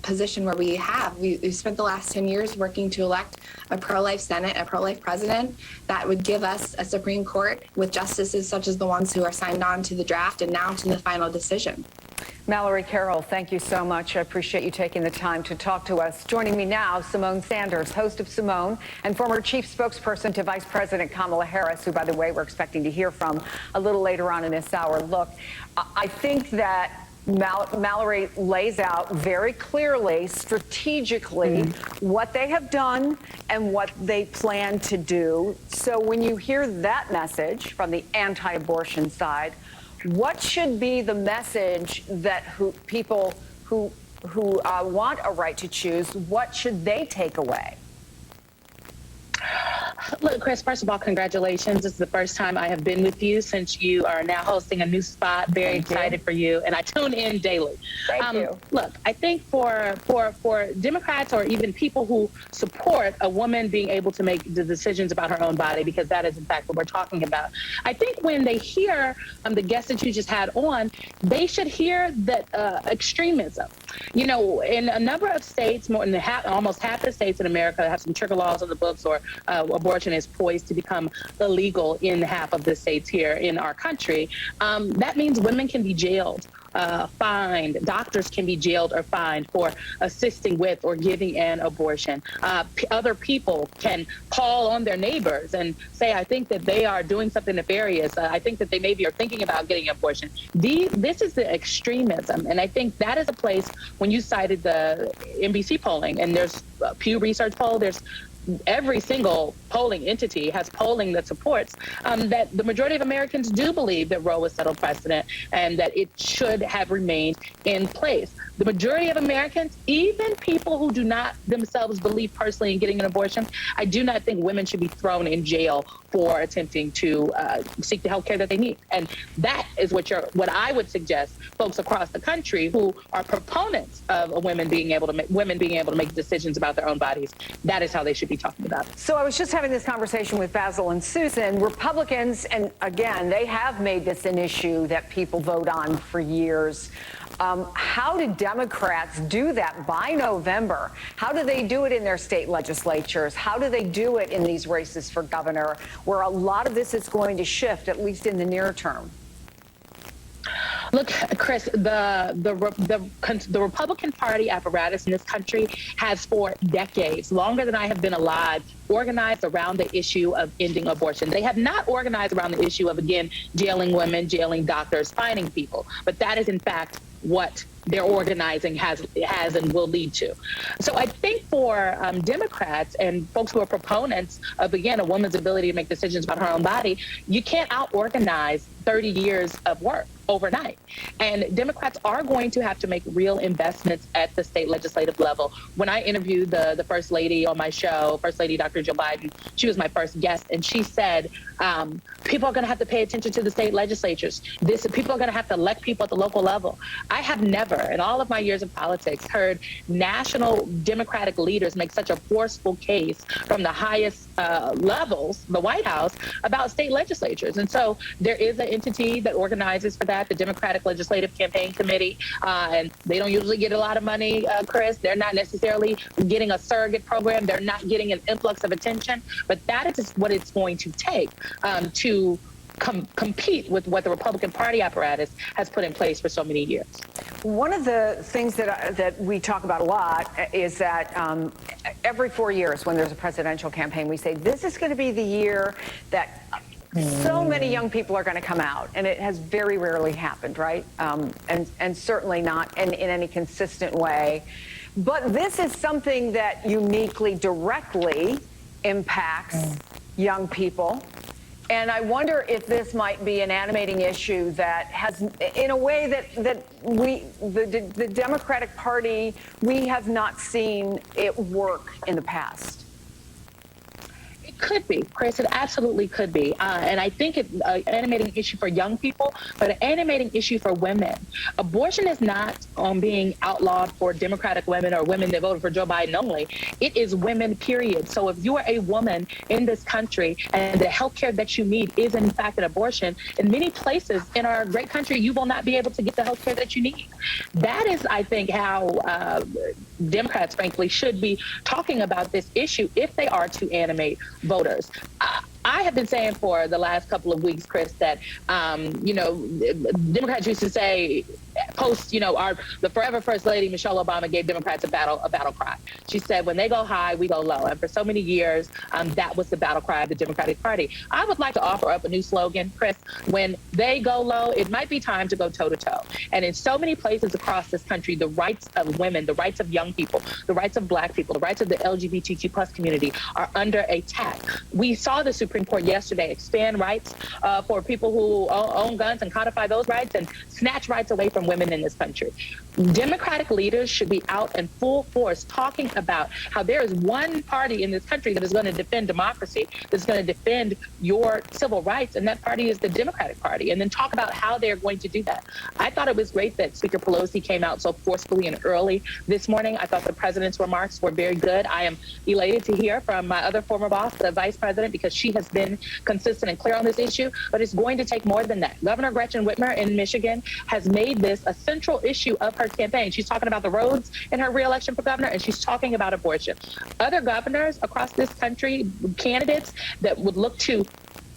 position where we have. We've spent the last 10 years working to elect a pro-life Senate, a pro-life president that would give us a Supreme Court with justices such as the ones who are signed on to the draft and now to the final decision. Mallory Carroll, thank you so much. I appreciate you taking the time to talk to us. Joining me now, Symone Sanders, host of Symone and former chief spokesperson to Vice President Kamala Harris, who, by the way, we're expecting to hear from a little later on in this hour. Look, I think that Mallory lays out very clearly, strategically, what they have done and what they plan to do. So when you hear that message from the anti-abortion side, what should be the message that people who want a right to choose, what should they take away? Look, Chris, first of all, congratulations. This is the first time I have been with you since you are now hosting a new spot. Very excited for you. And I tune in daily. Thank you. Look, I think for Democrats or even people who support a woman being able to make the decisions about her own body, because that is in fact what we're talking about, I think when they hear the guest that you just had on, they should hear that extremism. You know, in a number of states, more than almost half the states in America have some trigger laws on the books, or abortion is poised to become illegal in half of the states here in our country. That means women can be jailed, fined. Doctors can be jailed or fined for assisting with or giving an abortion. Other people can call on their neighbors and say, I think that they are doing something nefarious. I think that they maybe are thinking about getting an abortion. This is the extremism. And I think that is a place, when you cited the NBC polling, and there's a Pew Research poll, there's every single polling entity has polling that supports that the majority of Americans do believe that Roe was settled precedent and that it should have remained in place. The majority of Americans, even people who do not themselves believe personally in getting an abortion, I do not think women should be thrown in jail for attempting to seek the health care that they need. And that is what I would suggest folks across the country who are proponents of women being able to make decisions about their own bodies, that is how they should be talking about it. So I was just having this conversation with Basil and Susan. Republicans, and again, they have made this an issue that people vote on for years. How do Democrats do that by November? How do they do it in their state legislatures? How do they do it in these races for governor, where a lot of this is going to shift, at least in the near term? Look, Chris, the Republican Party apparatus in this country has for decades, longer than I have been alive, organized around the issue of ending abortion. They have not organized around the issue of, again, jailing women, jailing doctors, fining people. But that is, in fact, what their organizing has and will lead to. So I think for Democrats and folks who are proponents of, again, a woman's ability to make decisions about her own body, you can't out-organize 30 years of work overnight. And Democrats are going to have to make real investments at the state legislative level. When I interviewed the First Lady on my show, First Lady Dr. Jill Biden, she was my first guest, and she said, people are going to have to pay attention to the state legislatures. People are going to have to elect people at the local level. I have never, in all of my years of politics, heard national Democratic leaders make such a forceful case from the highest levels, the White House, about state legislatures. And so there is an entity that organizes for that. that, the Democratic Legislative Campaign Committee, and they don't usually get a lot of money, Chris. They're not necessarily getting a surrogate program. They're not getting an influx of attention, but that is what it's going to take to compete with what the Republican Party apparatus has put in place for so many years. One of the things that we talk about a lot is that every 4 years when there's a presidential campaign, we say this is going to be the year that so many young people are going to come out, and it has very rarely happened, right? And certainly not in any consistent way. But this is something that uniquely, directly impacts young people. And I wonder if this might be an animating issue that has, in a way that the Democratic Party, we have not seen it work in the past. It could be, Chris. It absolutely could be. And I think it's an animating issue for young people, but an animating issue for women. Abortion is not being outlawed for Democratic women or women that voted for Joe Biden only. It is women, period. So if you are a woman in this country and the health care that you need is in fact an abortion, in many places in our great country, you will not be able to get the health care that you need. That is, I think, how Democrats, frankly, should be talking about this issue if they are to animate voters. I have been saying for the last couple of weeks, Chris, that, Democrats used to say, the forever First Lady, Michelle Obama, gave Democrats a battle cry. She said, when they go high, we go low. And for so many years, that was the battle cry of the Democratic Party. I would like to offer up a new slogan, Chris. When they go low, it might be time to go toe-to-toe. And in so many places across this country, the rights of women, the rights of young people, the rights of Black people, the rights of the LGBTQ plus community are under attack. We saw the Supreme Court yesterday expand rights for people who own guns and codify those rights and snatch rights away from women in this country. Democratic leaders should be out in full force talking about how there is one party in this country that is going to defend democracy, that's going to defend your civil rights, and that party is the Democratic Party, and then talk about how they're going to do that. I thought it was great that Speaker Pelosi came out so forcefully and early this morning. I thought the president's remarks were very good. I am elated to hear from my other former boss, the vice president, because she has been consistent and clear on this issue, but it's going to take more than that. Governor Gretchen Whitmer in Michigan has made this a central issue of her campaign. She's talking about the roads in her reelection for governor, and she's talking about abortion. Other governors across this country, candidates that would look to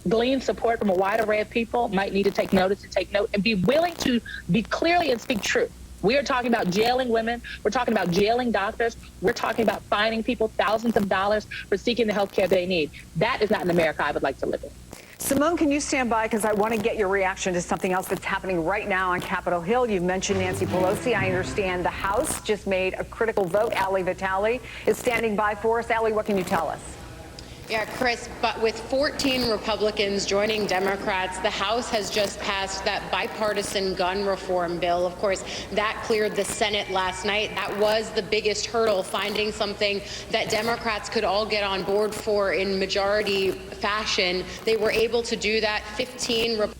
glean support from a wide array of people, might need to take notice and take note and be willing to be clearly and speak truth. We are talking about jailing women. We're talking about jailing doctors. We're talking about fining people thousands of dollars for seeking the health care they need. That is not an America I would like to live in. Simone, can you stand by? Because I want to get your reaction to something else that's happening right now on Capitol Hill. You mentioned Nancy Pelosi. I understand the House just made a critical vote. Ali Vitale is standing by for us. Ali, what can you tell us? Yeah, Chris, but with 14 Republicans joining Democrats, the House has just passed that bipartisan gun reform bill. Of course, that cleared the Senate last night. That was the biggest hurdle, finding something that Democrats could all get on board for in majority fashion. They were able to do that. 15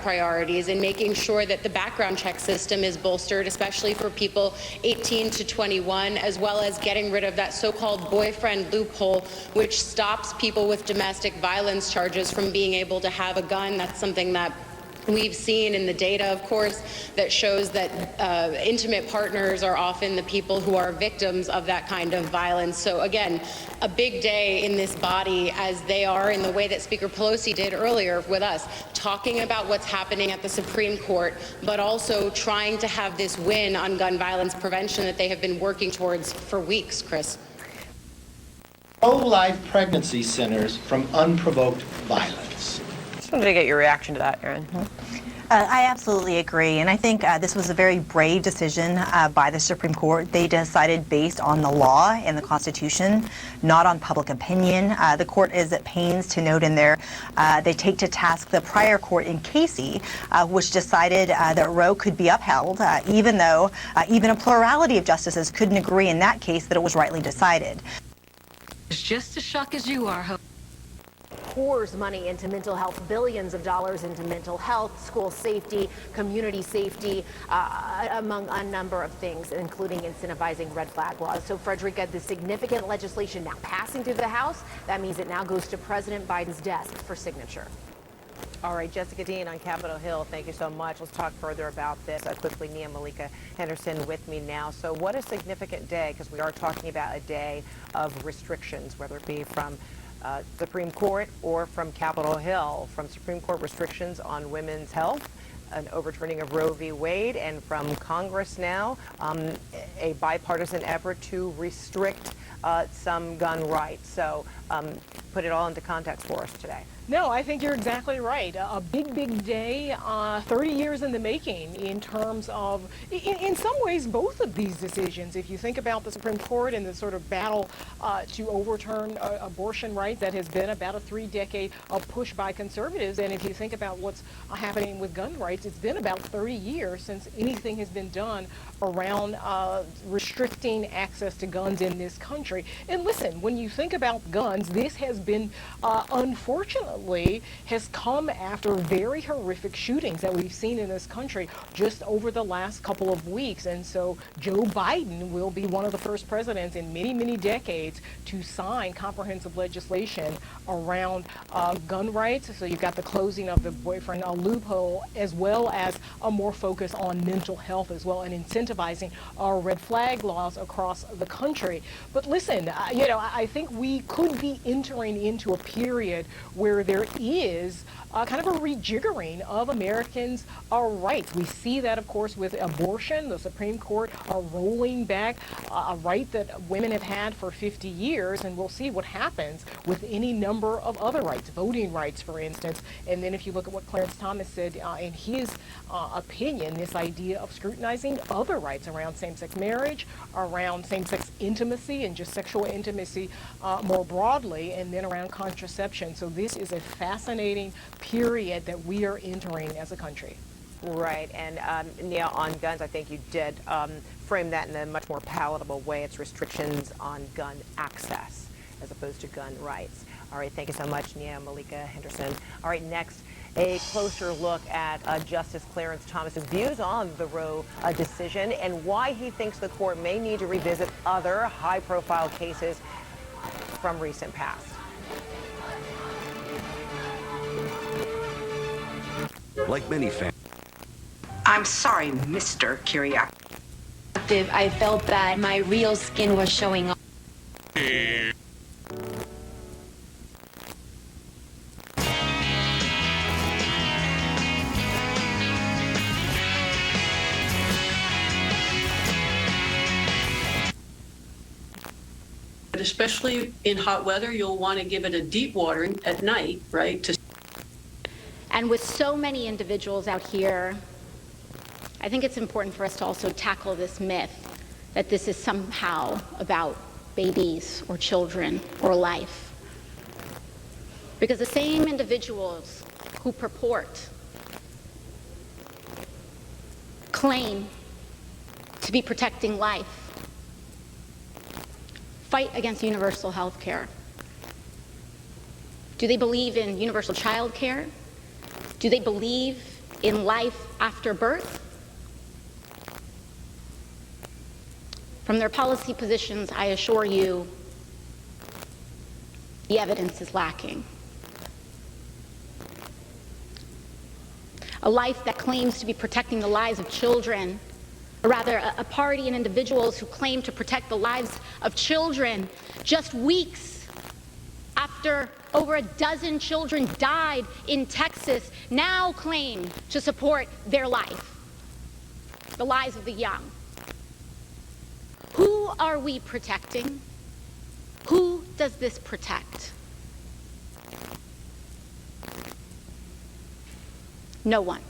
priorities and making sure that the background check system is bolstered, especially for people 18 to 21, as well as getting rid of that so-called boyfriend loophole, which stops people with domestic violence charges from being able to have a gun. That's something that we've seen in the data, of course, that shows that intimate partners are often the people who are victims of that kind of violence. So again, a big day in this body, as they are in the way that Speaker Pelosi did earlier with us, talking about what's happening at the Supreme Court, but also trying to have this win on gun violence prevention that they have been working towards for weeks, Chris. Pro-life pregnancy centers from unprovoked violence. Just wanted to get your reaction to that, Aaron. I absolutely agree, and I think this was a very brave decision by the Supreme Court. They decided based on the law and the Constitution, not on public opinion. The court is at pains to note in there they take to task the prior court in Casey, which decided that Roe could be upheld, even though even a plurality of justices couldn't agree in that case that it was rightly decided. It's just as shocked as you are. Pours money into mental health, billions of dollars into mental health, school safety, community safety, among a number of things, including incentivizing red flag laws. So, Frederica, the significant legislation now passing through the House, that means it now goes to President Biden's desk for signature. All right, Jessica Dean on Capitol Hill, thank you so much. Let's talk further about this. Quickly, Nia Malika Henderson with me now. So what a significant day, because we are talking about a day of restrictions, whether it be from Supreme Court or from Capitol Hill, from Supreme Court restrictions on women's health, an overturning of Roe v. Wade, and from Congress now, a bipartisan effort to restrict some gun rights. So put it all into context for us today. No, I think you're exactly right. A big, big day, 30 years in the making in terms of, in some ways, both of these decisions. If you think about the Supreme Court and the sort of battle to overturn abortion rights, that has been about a 3-decade push by conservatives. And if you think about what's happening with gun rights, it's been about 30 years since anything has been done around restricting access to guns in this country. And listen, when you think about guns, this has been, unfortunately, has come after very horrific shootings that we've seen in this country just over the last couple of weeks. And so Joe Biden will be one of the first presidents in many, many decades to sign comprehensive legislation around gun rights. So you've got the closing of the boyfriend loophole, as well as a more focus on mental health as well, and incentivizing our red flag laws across the country. But listen, I think we could be entering into a period where there is kind of a rejiggering of Americans' rights. We see that, of course, with abortion. The Supreme Court are rolling back a right that women have had for 50 years, and we'll see what happens with any number of other rights, voting rights, for instance. And then if you look at what Clarence Thomas said in his opinion, this idea of scrutinizing other rights around same-sex marriage, around same-sex intimacy and just sexual intimacy more broadly, and then around contraception. So this is a fascinating period that we are entering as a country. Right, and Nia, on guns, I think you did frame that in a much more palatable way. It's restrictions on gun access as opposed to gun rights. All right, thank you so much, Nia Malika Henderson. All right, next, a closer look at Justice Clarence Thomas's views on the Roe decision and why he thinks the court may need to revisit other high-profile cases from recent past. Like many fans. I'm sorry, Mr. Kyriak. I felt that my real skin was showing up. But especially in hot weather, you'll want to give it a deep watering at night, right? And with so many individuals out here, I think it's important for us to also tackle this myth that this is somehow about babies or children or life. Because the same individuals who claim to be protecting life fight against universal health care. Do they believe in universal child care? Do they believe in life after birth? From their policy positions, I assure you, the evidence is lacking. A life that claims to be protecting the lives of children, or rather a party and individuals who claim to protect the lives of children just weeks after over a dozen children died in Texas, now claim to support their life, the lives of the young. Who are we protecting? Who does this protect? No one.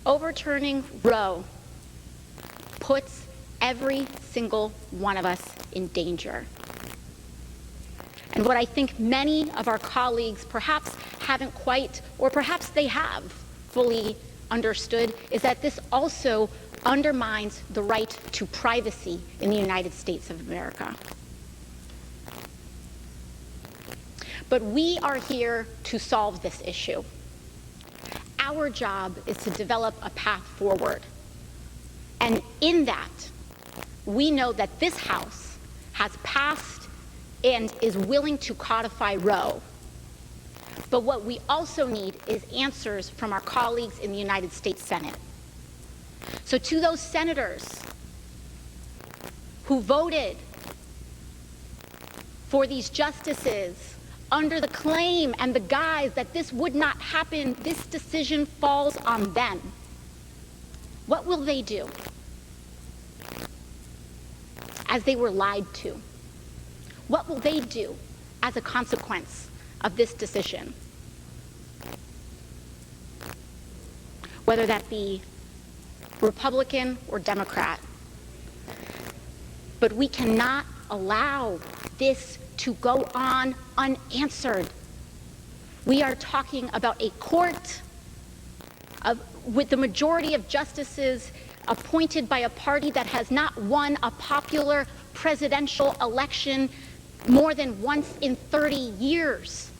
Overturning Roe puts every single one of us in danger. And what I think many of our colleagues perhaps haven't quite, or perhaps they have fully understood, is that this also undermines the right to privacy in the United States of America. But we are here to solve this issue. Our job is to develop a path forward. And in that, we know that this House has passed and is willing to codify Roe. But what we also need is answers from our colleagues in the United States Senate. So to those senators who voted for these justices under the claim and the guise that this would not happen, this decision falls on them, what will they do as they were lied to? What will they do as a consequence of this decision? Whether that be Republican or Democrat. But we cannot allow this to go on unanswered. We are talking about a court with the majority of justices appointed by a party that has not won a popular presidential election more than once in 30 years.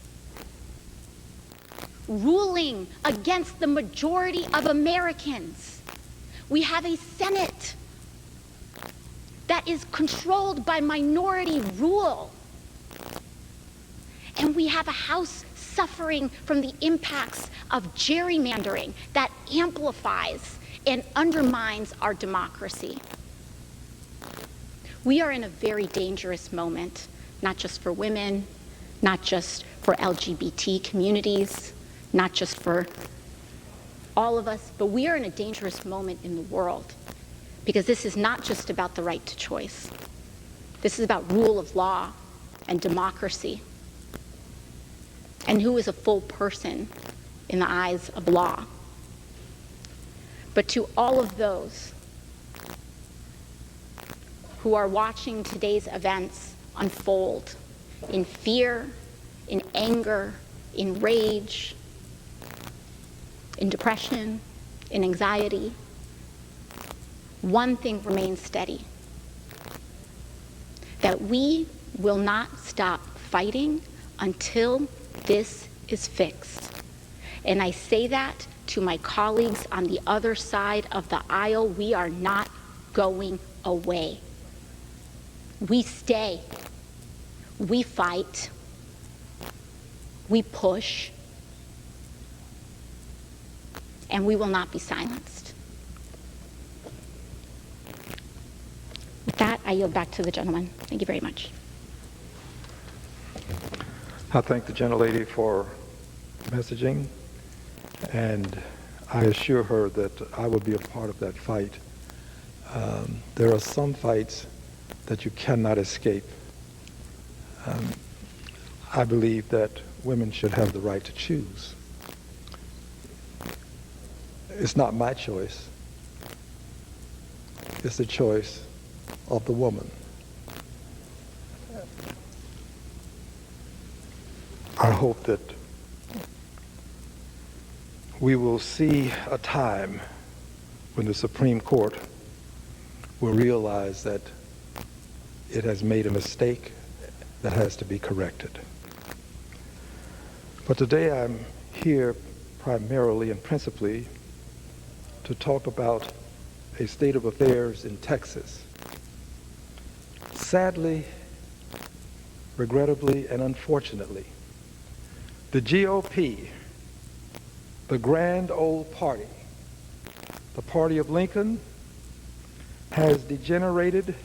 Ruling against the majority of Americans. We have a Senate that is controlled by minority rule. And we have a House suffering from the impacts of gerrymandering that amplifies and undermines our democracy. We are in a very dangerous moment, not just for women, not just for LGBT communities, not just for all of us, but we are in a dangerous moment in the world because this is not just about the right to choice. This is about rule of law and democracy and who is a full person in the eyes of law. But to all of those who are watching today's events unfold in fear, in anger, in rage, in depression, in anxiety, one thing remains steady: that we will not stop fighting until this is fixed. And I say that to my colleagues on the other side of the aisle. We are not going away. We stay. We fight. We push. And we will not be silenced. With that, I yield back to the gentleman. Thank you very much. I thank the gentlelady for messaging, and I assure her that I will be a part of that fight. There are some fights that you cannot escape. I believe that women should have the right to choose. It's not my choice. It's the choice of the woman. I hope that we will see a time when the Supreme Court will realize that it has made a mistake that has to be corrected. But today I'm here primarily and principally to talk about a state of affairs in Texas. Sadly, regrettably, and unfortunately, the GOP, the grand old party, the party of Lincoln, has degenerated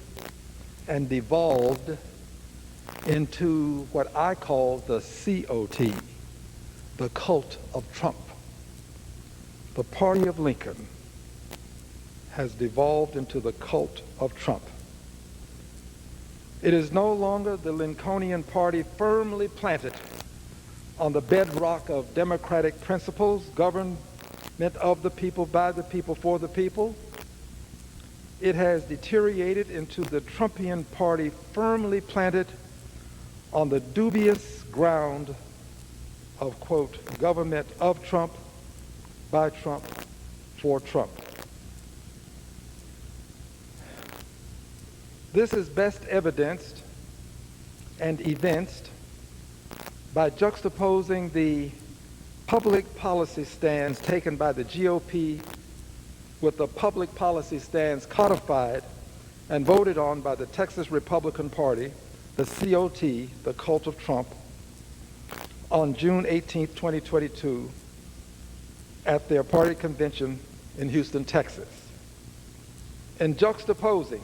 and devolved into what I call the COT, the cult of Trump. The party of Lincoln has devolved into the cult of Trump. It is no longer the Lincolnian party firmly planted on the bedrock of democratic principles governed of the people, by the people, for the people, it has deteriorated into the Trumpian party firmly planted on the dubious ground of, quote, government of Trump, by Trump, for Trump. This is best evidenced and evinced by juxtaposing the public policy stands taken by the GOP with the public policy stands codified and voted on by the Texas Republican Party, the COT, the cult of Trump, on June 18, 2022, at their party convention in Houston, Texas. In juxtaposing,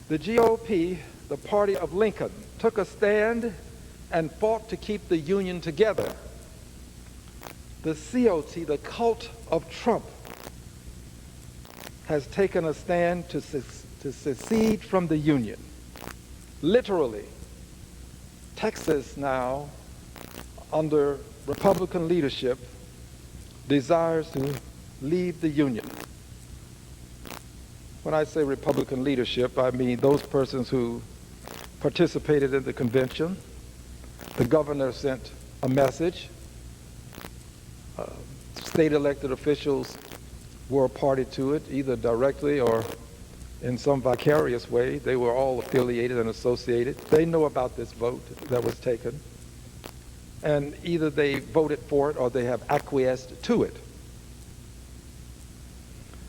the GOP, the party of Lincoln, took a stand and fought to keep the Union together. The COT, the cult of Trump, has taken a stand to secede from the Union. Literally, Texas now, under Republican leadership, desires to leave the Union. When I say Republican leadership, I mean those persons who participated in the convention. The governor sent a message. State elected officials were a party to it, either directly or in some vicarious way. They were all affiliated and associated. They know about this vote that was taken. And either they voted for it or they have acquiesced to it.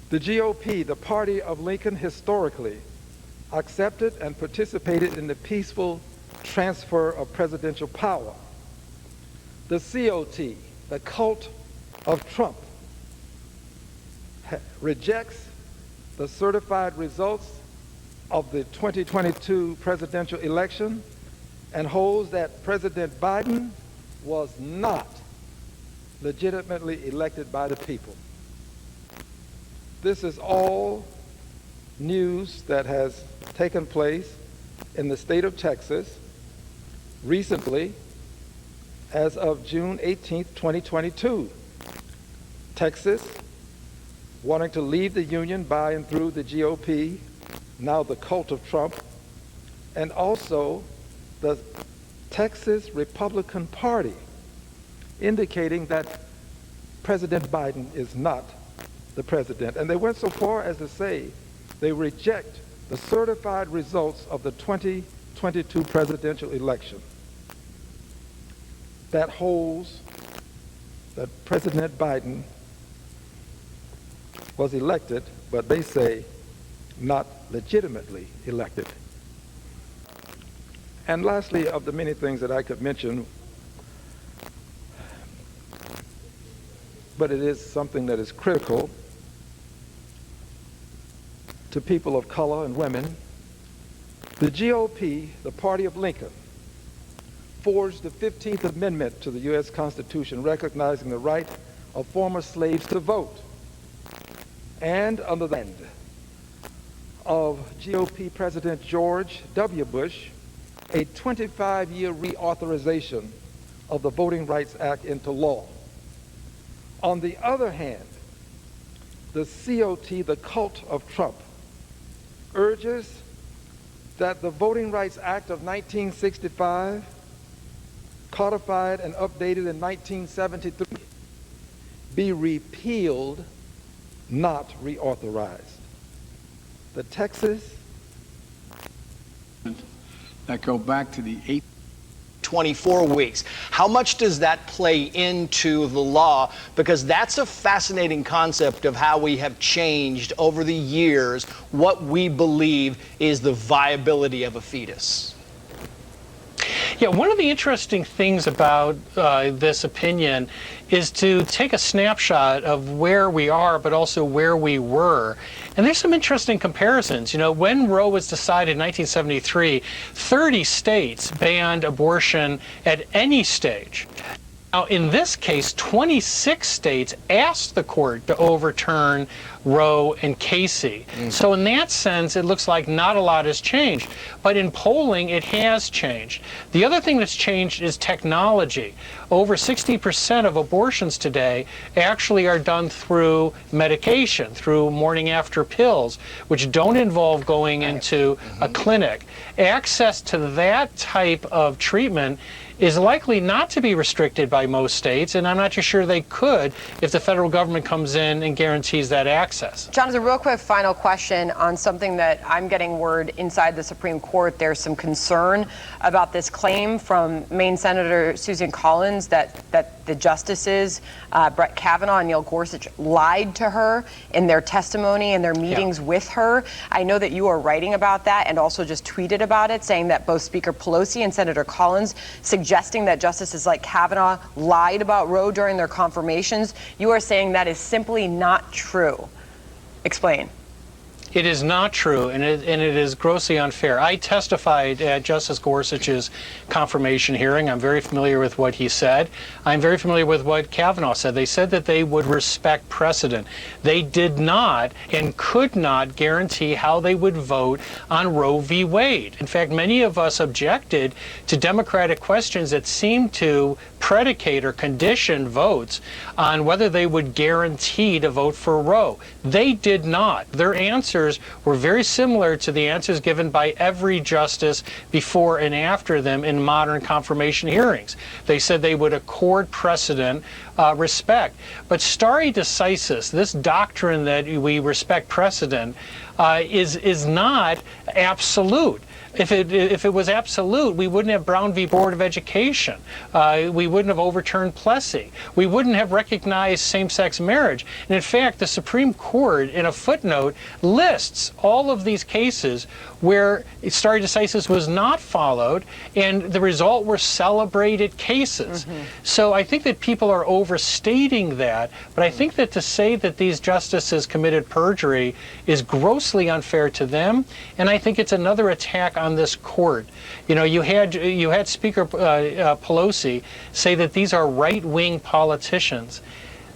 The GOP, the party of Lincoln, historically accepted and participated in the peaceful transfer of presidential power. The COT, the cult of Trump, rejects the certified results of the 2022 presidential election and holds that President Biden was not legitimately elected by the people. This is all news that has taken place in the state of Texas recently as of June 18, 2022. Texas, wanting to leave the Union by and through the GOP, now the cult of Trump, and also the Texas Republican Party, indicating that President Biden is not the president. And they went so far as to say they reject the certified results of the 2022 presidential election that holds that President Biden was elected, but they say not legitimately elected. And lastly, of the many things that I could mention, but it is something that is critical to people of color and women, the GOP, the party of Lincoln, forged the 15th Amendment to the U.S. Constitution, recognizing the right of former slaves to vote. And under the end of GOP President George W. Bush, a 25-year reauthorization of the Voting Rights Act into law. On the other hand, the COT, the cult of Trump, urges that the Voting Rights Act of 1965, codified and updated in 1973, be repealed, not reauthorized. The Texas that go back to the 24 weeks. How much does that play into the law? Because that's a fascinating concept of how we have changed over the years what we believe is the viability of a fetus. Yeah, one of the interesting things about this opinion is to take a snapshot of where we are, but also where we were. And there's some interesting comparisons. You know, when Roe was decided in 1973, 30 states banned abortion at any stage. Now, in this case, 26 states asked the court to overturn Roe and Casey. So in that sense, it looks like not a lot has changed. But in polling, it has changed. The other thing that's changed is technology. Over 60% of abortions today actually are done through medication, through morning after pills, which don't involve going into a clinic. Access to that type of treatment is likely not to be restricted by most states, and I'm not too sure they could if the federal government comes in and guarantees that access. Jonathan, real quick final question on something that I'm getting word inside the Supreme Court. There's some concern about this claim from Maine Senator Susan Collins that the justices, Brett Kavanaugh and Neil Gorsuch, lied to her in their testimony and their meetings with her. I know that you are writing about that and also just tweeted about it, saying that both Speaker Pelosi and Senator Collins suggesting that justices like Kavanaugh lied about Roe during their confirmations. You are saying that is simply not true. Explain. It is not true, and it is grossly unfair. I testified at Justice Gorsuch's confirmation hearing. I'm very familiar with what he said. I'm very familiar with what Kavanaugh said. They said that they would respect precedent. They did not and could not guarantee how they would vote on Roe v. Wade. In fact, many of us objected to Democratic questions that seemed to predicate or condition votes on whether they would guarantee to vote for Roe. They did not. Their answers were very similar to the answers given by every justice before and after them in modern confirmation hearings. They said they would accord precedent respect. But stare decisis, this doctrine that we respect precedent, is not absolute. If it was absolute, we wouldn't have Brown v. Board of Education. We wouldn't have overturned Plessy. We wouldn't have recognized same-sex marriage. And in fact, the Supreme Court, in a footnote, lists all of these cases where stare decisis was not followed, and the result were celebrated cases. So I think that people are overstating that, but I think that to say that these justices committed perjury is grossly unfair to them, and I think it's another attack on this court. You know, you had Speaker Pelosi say that these are right-wing politicians.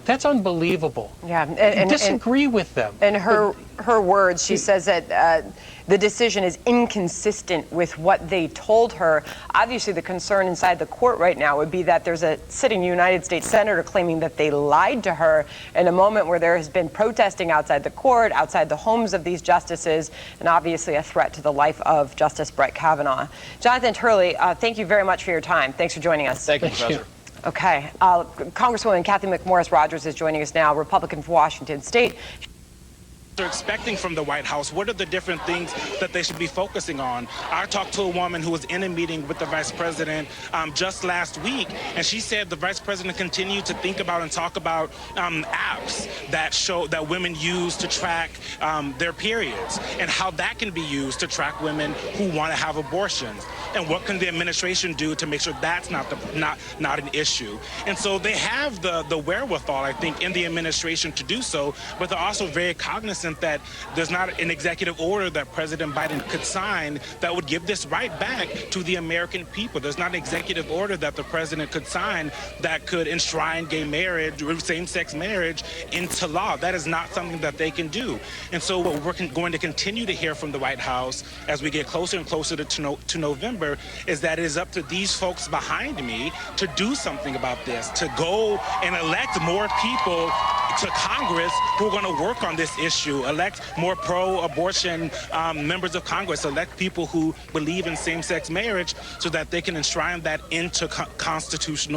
That's unbelievable. Yeah, and disagree with them. In her words, she says that the decision is inconsistent with what they told her. Obviously, the concern inside the court right now would be that there's a sitting United States senator claiming that they lied to her in a moment where there has been protesting outside the court, outside the homes of these justices, and obviously a threat to the life of Justice Brett Kavanaugh. Jonathan Turley, thank you very much for your time. Thanks for joining us. Thank you, Professor. Okay. Congresswoman Kathy McMorris Rodgers is joining us now, Republican for Washington State. They're expecting from the White House. What are the different things that they should be focusing on? I talked to a woman who was in a meeting with the vice president just last week, and she said the vice president continued to think about and talk about apps that show that women use to track their periods, and how that can be used to track women who want to have abortions, and what can the administration do to make sure that's not an issue. And so they have the wherewithal, I think, in the administration to do so, but they're also very cognizant that there's not an executive order that President Biden could sign that would give this right back to the American people. There's not an executive order that the president could sign that could enshrine gay marriage or same-sex marriage into law. That is not something that they can do. And so what we're going to continue to hear from the White House as we get closer and closer to November is that it is up to these folks behind me to do something about this, to go and elect more people to Congress who are going to work on this issue, elect more pro-abortion members of Congress, elect people who believe in same-sex marriage so that they can enshrine that into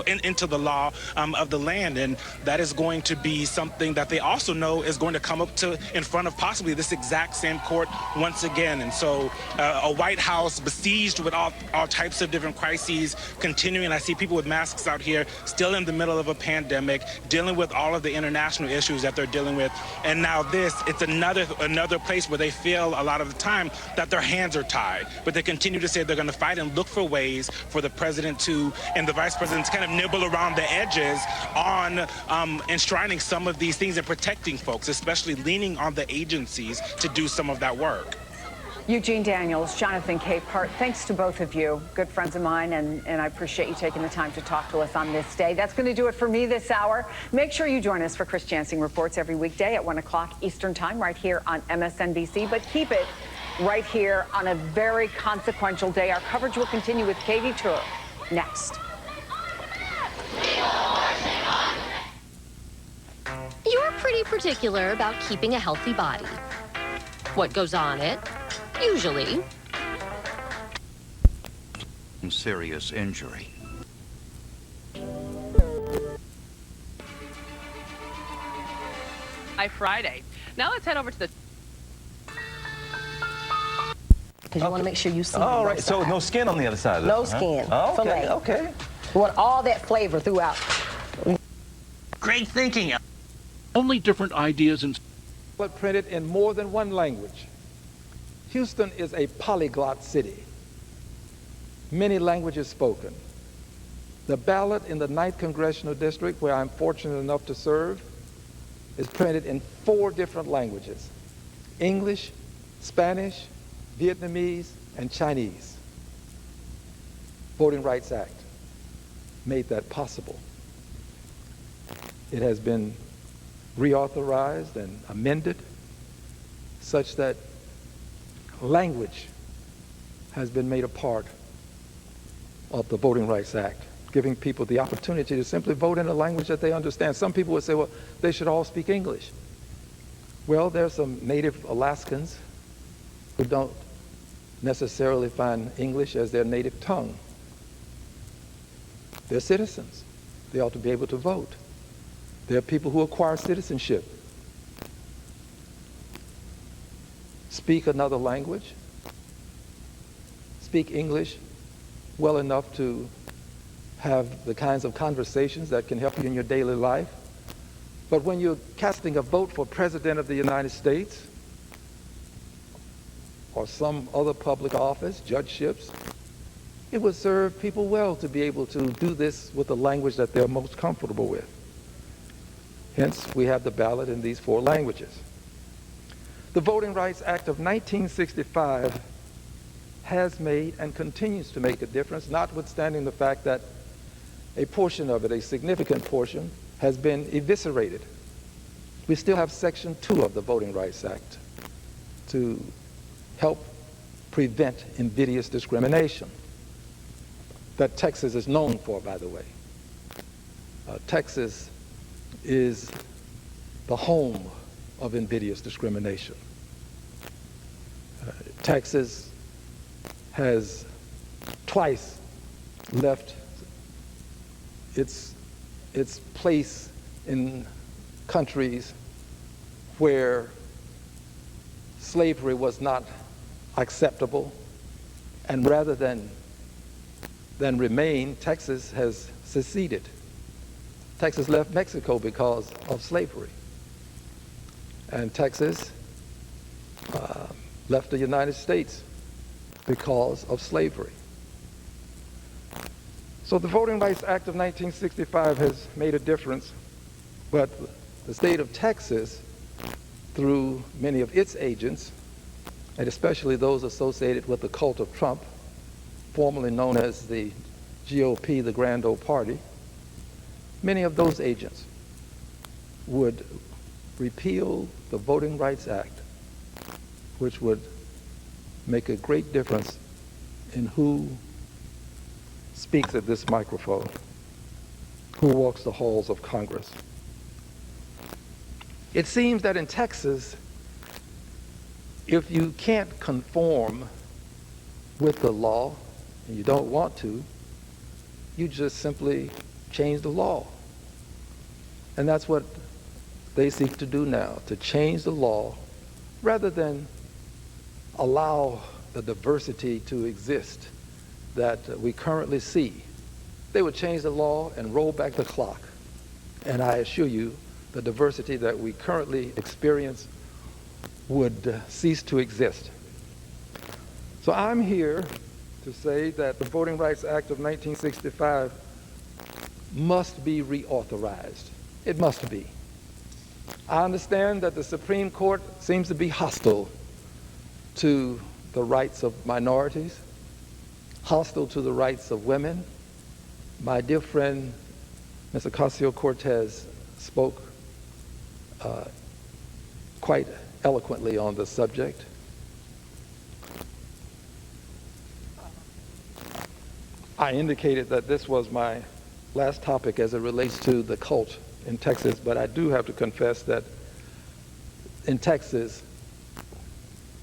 into the law of the land. And that is going to be something that they also know is going to come up in front of possibly this exact same court once again. And so a White House besieged with all types of different crises continuing. I see people with masks out here still in the middle of a pandemic, dealing with all of the international issues that they're dealing with. And now it's another place where they feel a lot of the time that their hands are tied, but they continue to say they're going to fight and look for ways for the president and the vice president to kind of nibble around the edges on enshrining some of these things and protecting folks, especially leaning on the agencies to do some of that work. Eugene Daniels, Jonathan Capehart, thanks to both of you, good friends of mine, and I appreciate you taking the time to talk to us on this day. That's going to do it for me this hour. Make sure you join us for Chris Jansing Reports every weekday at 1 o'clock Eastern Time right here on MSNBC, but keep it right here on a very consequential day. Our coverage will continue with Katie Tour next. You're pretty particular about keeping a healthy body. What goes on it? Usually. Serious injury. Friday. Now let's head over to the... Because you want to make sure you see. All right, so no skin on the other side of No this one, skin. huh? Oh, okay, Filet. okay. You want all that flavor throughout. Great thinking. Only different ideas and... But printed in more than one language. Houston is a polyglot city. Many languages spoken. The ballot in the 9th Congressional District, where I'm fortunate enough to serve, is printed in 4 different languages: English, Spanish, Vietnamese, and Chinese. Voting Rights Act made that possible. It has been reauthorized and amended such that language has been made a part of the Voting Rights Act, giving people the opportunity to simply vote in a language that they understand. Some people would say, well, they should all speak English. Well, there's some native Alaskans who don't necessarily find English as their native tongue. They're citizens. They ought to be able to vote. There are people who acquire citizenship, speak another language, speak English well enough to have the kinds of conversations that can help you in your daily life. But when you're casting a vote for President of the United States or some other public office, judgeships, it would serve people well to be able to do this with the language that they're most comfortable with. Hence, we have the ballot in these 4 languages. The Voting Rights Act of 1965 has made and continues to make a difference, notwithstanding the fact that a portion of it, a significant portion, has been eviscerated. We still have Section 2 of the Voting Rights Act to help prevent invidious discrimination that Texas is known for, by the way. Texas is the home of invidious discrimination. Texas has twice left its place in countries where slavery was not acceptable, and rather than remain, Texas has seceded. Texas left Mexico because of slavery, and Texas left the United States because of slavery. So the Voting Rights Act of 1965 has made a difference, but the state of Texas, through many of its agents, and especially those associated with the cult of Trump, formerly known as the GOP, the Grand Old Party, many of those agents would repeal the Voting Rights Act, which would make a great difference in who speaks at this microphone, who walks the halls of Congress. It seems that in Texas, if you can't conform with the law, and you don't want to, you just simply change the law. And that's what they seek to do now, to change the law rather than allow the diversity to exist that we currently see. They would change the law and roll back the clock. And I assure you, the diversity that we currently experience would cease to exist. So I'm here to say that the Voting Rights Act of 1965 must be reauthorized. It must be. I understand that the Supreme Court seems to be hostile to the rights of minorities, hostile to the rights of women. My dear friend, Mr. Ocasio-Cortez, spoke quite eloquently on the subject. I indicated that this was my last topic as it relates to the cult in Texas, but I do have to confess that in Texas,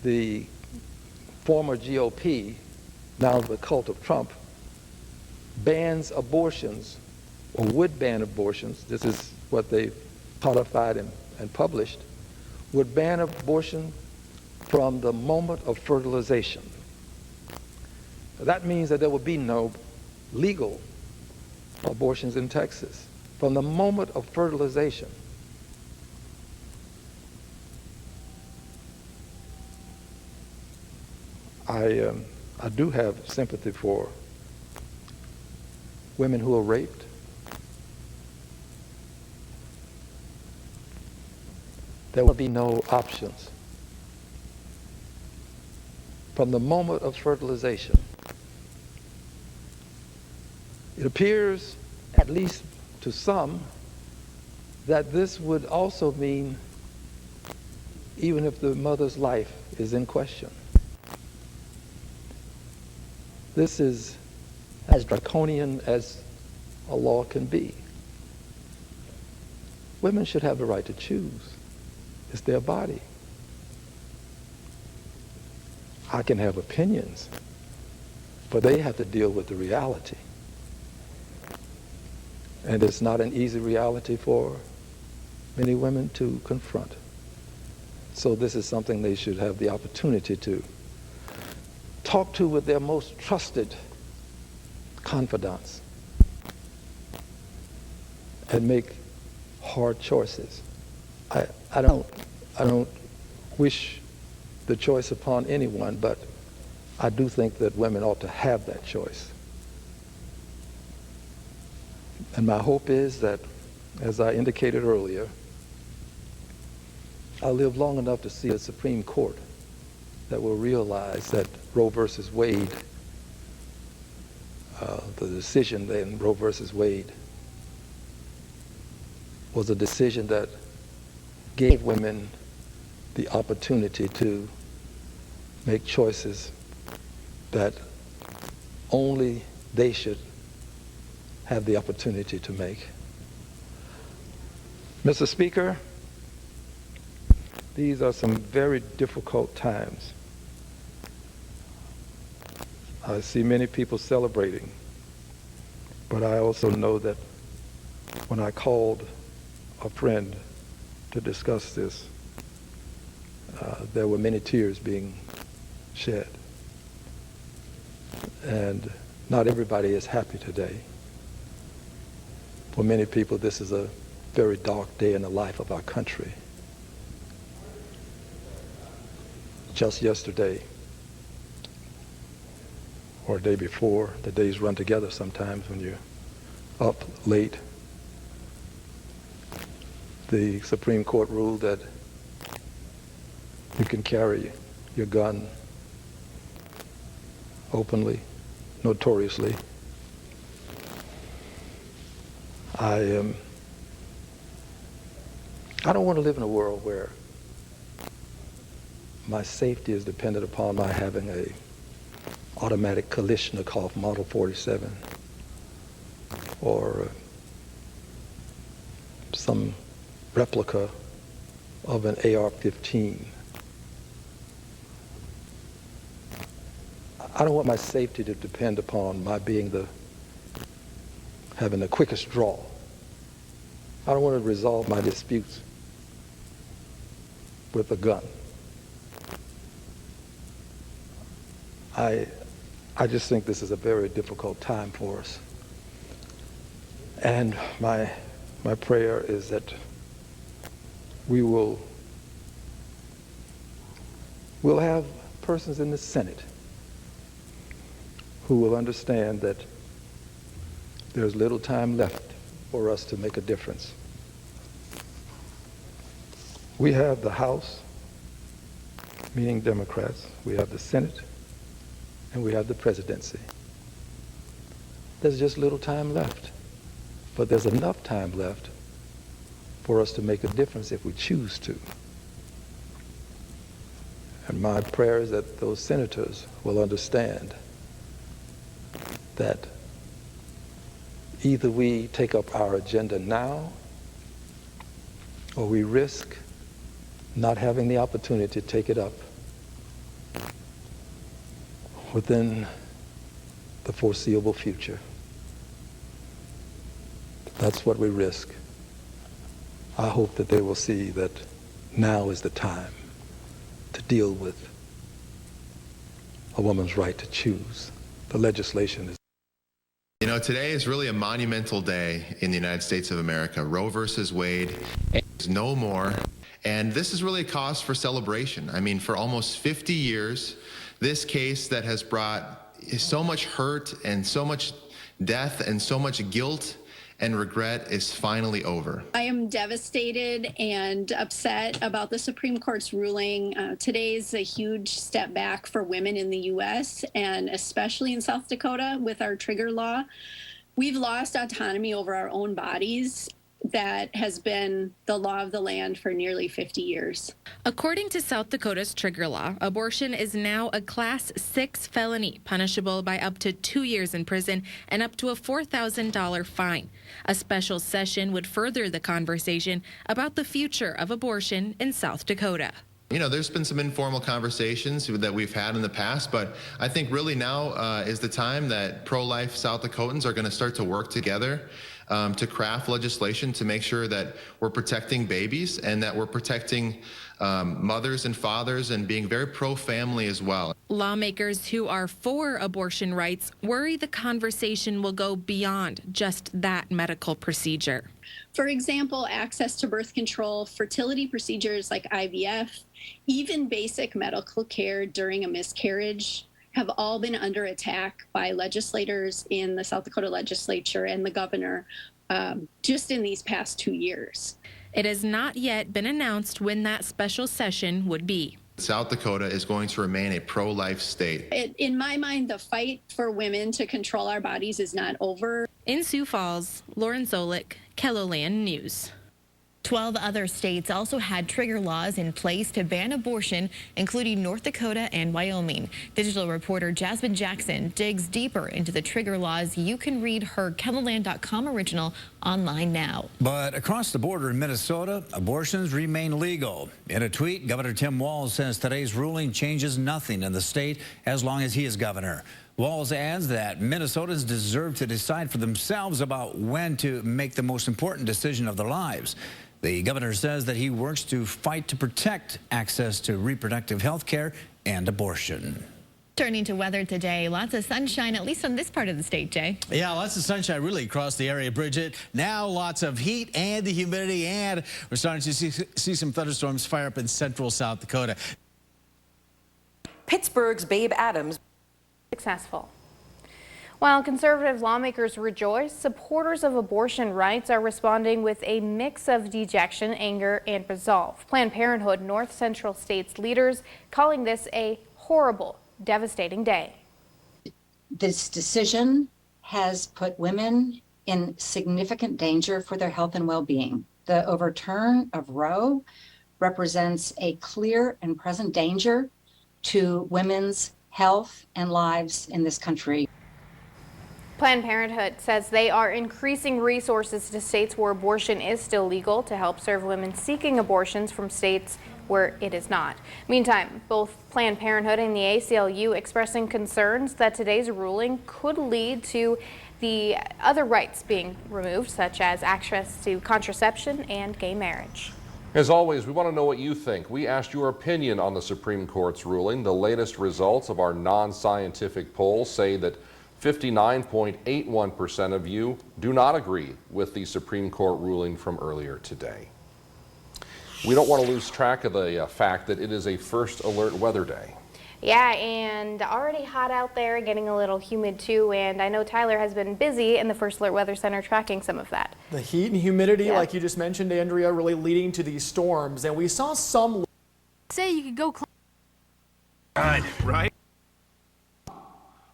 the former GOP, now the cult of Trump, bans abortions, or would ban abortions. This is what they codified and published, would ban abortion from the moment of fertilization. That means that there will be no legal abortions in Texas from the moment of fertilization. I do have sympathy for women who are raped. There will be no options from the moment of fertilization. It appears, at least to some, that this would also mean even if the mother's life is in question. This is as draconian as a law can be. Women should have the right to choose. It's their body. I can have opinions, but they have to deal with the reality. And it's not an easy reality for many women to confront. So this is something they should have the opportunity to talk to with their most trusted confidants and make hard choices. I don't wish the choice upon anyone, but I do think that women ought to have that choice. And my hope is that, as I indicated earlier, I'll live long enough to see a Supreme Court that will realize that Roe versus Wade, the decision in Roe versus Wade, was a decision that gave women the opportunity to make choices that only they should have the opportunity to make. Mr. Speaker, these are some very difficult times. I see many people celebrating, but I also know that when I called a friend to discuss this, there were many tears being shed. And not everybody is happy today. For many people, this is a very dark day in the life of our country. Just yesterday, or a day before, the days run together sometimes when you're up late, the Supreme Court ruled that you can carry your gun openly, notoriously. I don't want to live in a world where my safety is dependent upon my having a automatic Kalashnikov Model 47 or some replica of an AR-15. I don't want my safety to depend upon my having the quickest draw. I don't want to resolve my disputes with a gun. I just think this is a very difficult time for us. And my prayer is that we'll have persons in the Senate who will understand that there's little time left for us to make a difference. We have the House, meaning Democrats, we have the Senate, and we have the presidency. There's just little time left, but there's enough time left for us to make a difference if we choose to. And my prayer is that those senators will understand that either we take up our agenda now or we risk not having the opportunity to take it up within the foreseeable future. That's what we risk. I hope that they will see that now is the time to deal with a woman's right to choose. The legislation is. You know, today is really a monumental day in the United States of America. Roe versus Wade is no more. And this is really a cause for celebration. I mean, for almost 50 years, this case that has brought so much hurt and so much death and so much guilt and regret is finally over. I am devastated and upset about the Supreme Court's ruling. Today is a huge step back for women in the U.S. and especially in South Dakota with our trigger law. We've lost autonomy over our own bodies. That has been the law of the land for nearly 50 years. According to South Dakota's trigger law, abortion is now a Class 6 felony, punishable by up to 2 years in prison and up to a $4,000 fine. A special session would further the conversation about the future of abortion in South Dakota. You know, there's been some informal conversations that we've had in the past, but I think really now is the time that pro-life South Dakotans are going to start to work together to craft legislation to make sure that we're protecting babies and that we're protecting mothers and fathers and being very pro-family as well. Lawmakers who are for abortion rights worry the conversation will go beyond just that medical procedure. For example, access to birth control, fertility procedures like IVF, even basic medical care during a miscarriage have all been under attack by legislators in the South Dakota legislature and the governor just in these past 2 years. It has not yet been announced when that special session would be. South Dakota is going to remain a pro-life state. In my mind, the fight for women to control our bodies is not over. In Sioux Falls, Lauren Zolik, KELO News. 12 other states also had trigger laws in place to ban abortion, including North Dakota and Wyoming. Digital reporter Jasmine Jackson digs deeper into the trigger laws. You can read her KELOLAND.com original online now. But across the border in Minnesota, abortions remain legal. In a tweet, Governor Tim Walz says today's ruling changes nothing in the state as long as he is governor. Walz adds that Minnesotans deserve to decide for themselves about when to make the most important decision of their lives. The governor says that he works to fight to protect access to reproductive health care and abortion. Turning to weather today, lots of sunshine, at least on this part of the state, Jay. Yeah, lots of sunshine really across the area, Bridget. Now lots of heat and the humidity, and we're starting to see some thunderstorms fire up in central South Dakota. Pittsburgh's Babe Adams. Successful. While conservative lawmakers rejoice, supporters of abortion rights are responding with a mix of dejection, anger, and resolve. Planned Parenthood North Central State's leaders calling this a horrible, devastating day. This decision has put women in significant danger for their health and well-being. The overturn of Roe represents a clear and present danger to women's health and lives in this country. Planned Parenthood says they are increasing resources to states where abortion is still legal to help serve women seeking abortions from states where it is not. Meantime, both Planned Parenthood and the ACLU expressing concerns that today's ruling could lead to the other rights being removed, such as access to contraception and gay marriage. As always, we want to know what you think. We asked your opinion on the Supreme Court's ruling. The latest results of our non-scientific poll say that 59.81% of you do not agree with the Supreme Court ruling from earlier today. We don't want to lose track of the fact that it is a first alert weather day. Yeah, and already hot out there, getting a little humid too, and I know Tyler has been busy in the First Alert Weather Center tracking some of that. The heat and humidity, like you just mentioned, Andrea, really leading to these storms, and we saw some... Say you could go Right?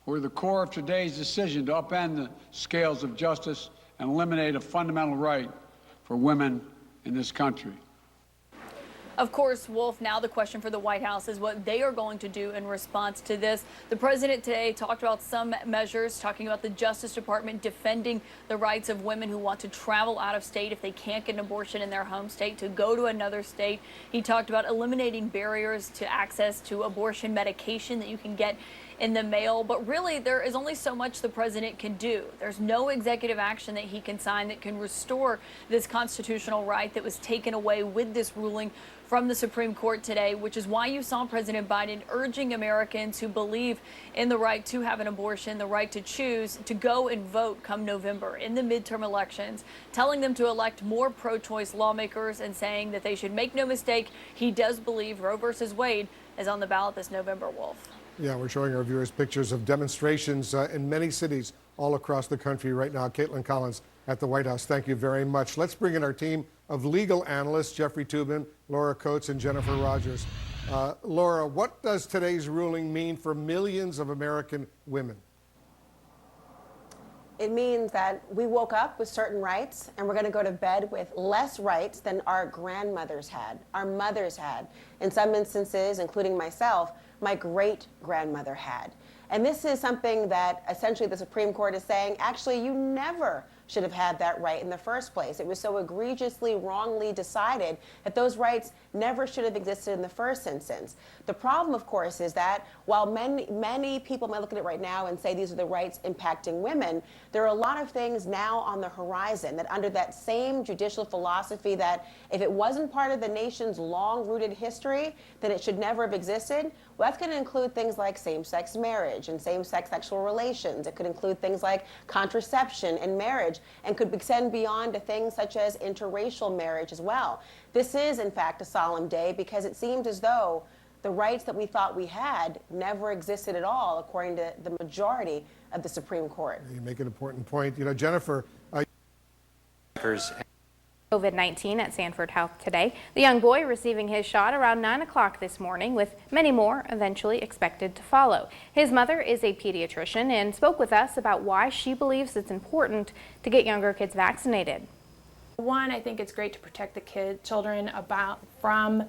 We're the core of today's decision to upend the scales of justice and eliminate a fundamental right for women in this country. Of course, Wolf, now the question for the White House is what they are going to do in response to this. The president today talked about some measures, talking about the Justice Department defending the rights of women who want to travel out of state if they can't get an abortion in their home state to go to another state. He talked about eliminating barriers to access to abortion medication that you can get in the mail. But really, there is only so much the president can do. There's no executive action that he can sign that can restore this constitutional right that was taken away with this ruling from the Supreme Court today, which is why you saw President Biden urging Americans who believe in the right to have an abortion, the right to choose, to go and vote come November in the midterm elections, telling them to elect more pro-choice lawmakers and saying that they should make no mistake, he does believe Roe versus Wade is on the ballot this November, Wolf. Yeah, we're showing our viewers pictures of demonstrations in many cities all across the country right now. Caitlin Collins at the White House, thank you very much. Let's bring in our team of legal analysts, Jeffrey Toobin, Laura Coates, and Jennifer Rogers. Laura, what does today's ruling mean for millions of American women? It means that we woke up with certain rights and we're going to go to bed with less rights than our grandmothers had, our mothers had. In some instances, including myself, my great-grandmother had. And this is something that essentially the Supreme Court is saying, actually, you never should have had that right in the first place. It was so egregiously wrongly decided that those rights never should have existed in the first instance. The problem, of course, is that while many people might look at it right now and say these are the rights impacting women, there are a lot of things now on the horizon that under that same judicial philosophy that if it wasn't part of the nation's long-rooted history, then it should never have existed. Well, that's going to include things like same-sex marriage and same-sex sexual relations. It could include things like contraception and marriage, and could extend beyond to things such as interracial marriage as well. This is, in fact, a solemn day because it seemed as though the rights that we thought we had never existed at all, according to the majority of the Supreme Court. You make an important point. You know, Jennifer, COVID-19 at Sanford Health today. The young boy receiving his shot around 9 o'clock this morning, with many more eventually expected to follow. His mother is a pediatrician and spoke with us about why she believes it's important to get younger kids vaccinated. One, I think it's great to protect the children from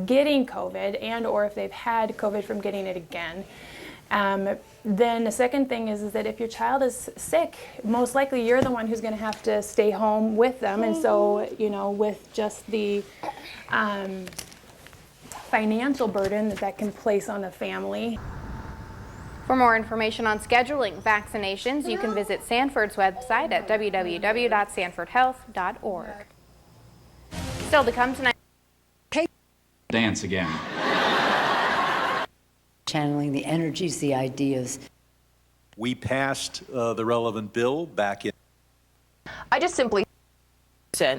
getting COVID and or if they've had COVID from getting it again. Then the second thing is that if your child is sick, most likely you're the one who's going to have to stay home with them. And so, you know, with just the financial burden that can place on the family. For more information on scheduling vaccinations, you can visit Sanford's website at www.sanfordhealth.org. Still to come tonight. Dance again. Channeling the energies, the ideas. We passed the relevant bill back in. I just simply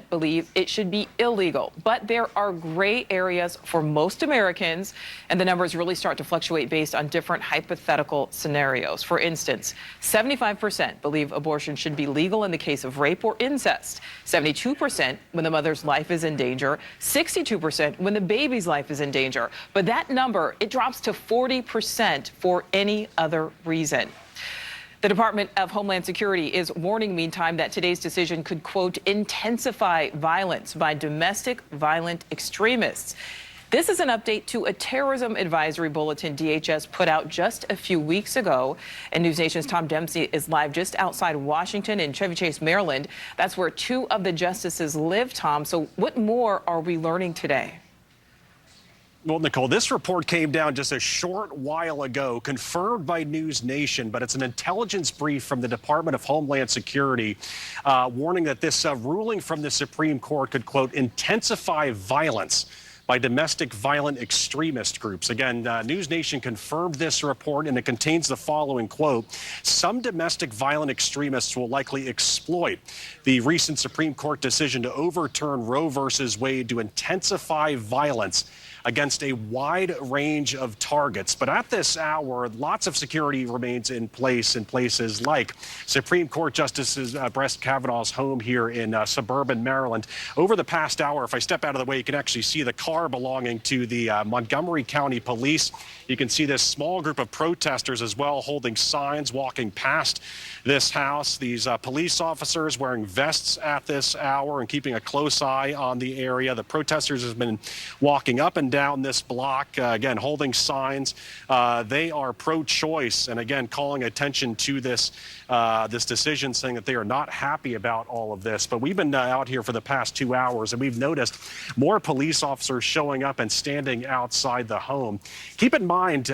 believe it should be illegal, but there are gray areas for most Americans, and the numbers really start to fluctuate based on different hypothetical scenarios. For instance, 75% believe abortion should be legal in the case of rape or incest, 72% when the mother's life is in danger, 62% when the baby's life is in danger. But that number, it drops to 40% for any other reason. The Department of Homeland Security is warning, meantime, that today's decision could, quote, intensify violence by domestic violent extremists. This is an update to a terrorism advisory bulletin DHS put out just a few weeks ago. And News Nation's Tom Dempsey is live just outside Washington in Chevy Chase, Maryland. That's where two of the justices live, Tom. So what more are we learning today? Well, Nicole, this report came down just a short while ago, confirmed by News Nation, but it's an intelligence brief from the Department of Homeland Security warning that this ruling from the Supreme Court could, quote, intensify violence by domestic violent extremist groups. Again, News Nation confirmed this report, and it contains the following quote: some domestic violent extremists will likely exploit the recent Supreme Court decision to overturn Roe versus Wade to intensify violence against a wide range of targets. But at this hour, lots of security remains in place in places like Supreme Court Justice Brett Kavanaugh's home here in suburban Maryland. Over the past hour, if I step out of the way, you can actually see the car belonging to the Montgomery County Police. You can see this small group of protesters as well holding signs, walking past this house. These police officers wearing vests at this hour and keeping a close eye on the area. The protesters have been walking up and down this block, again, holding signs. They are pro-choice and, again, calling attention to this decision, saying that they are not happy about all of this. But we've been out here for the past 2 hours, and we've noticed more police officers showing up and standing outside the home. Keep in mind,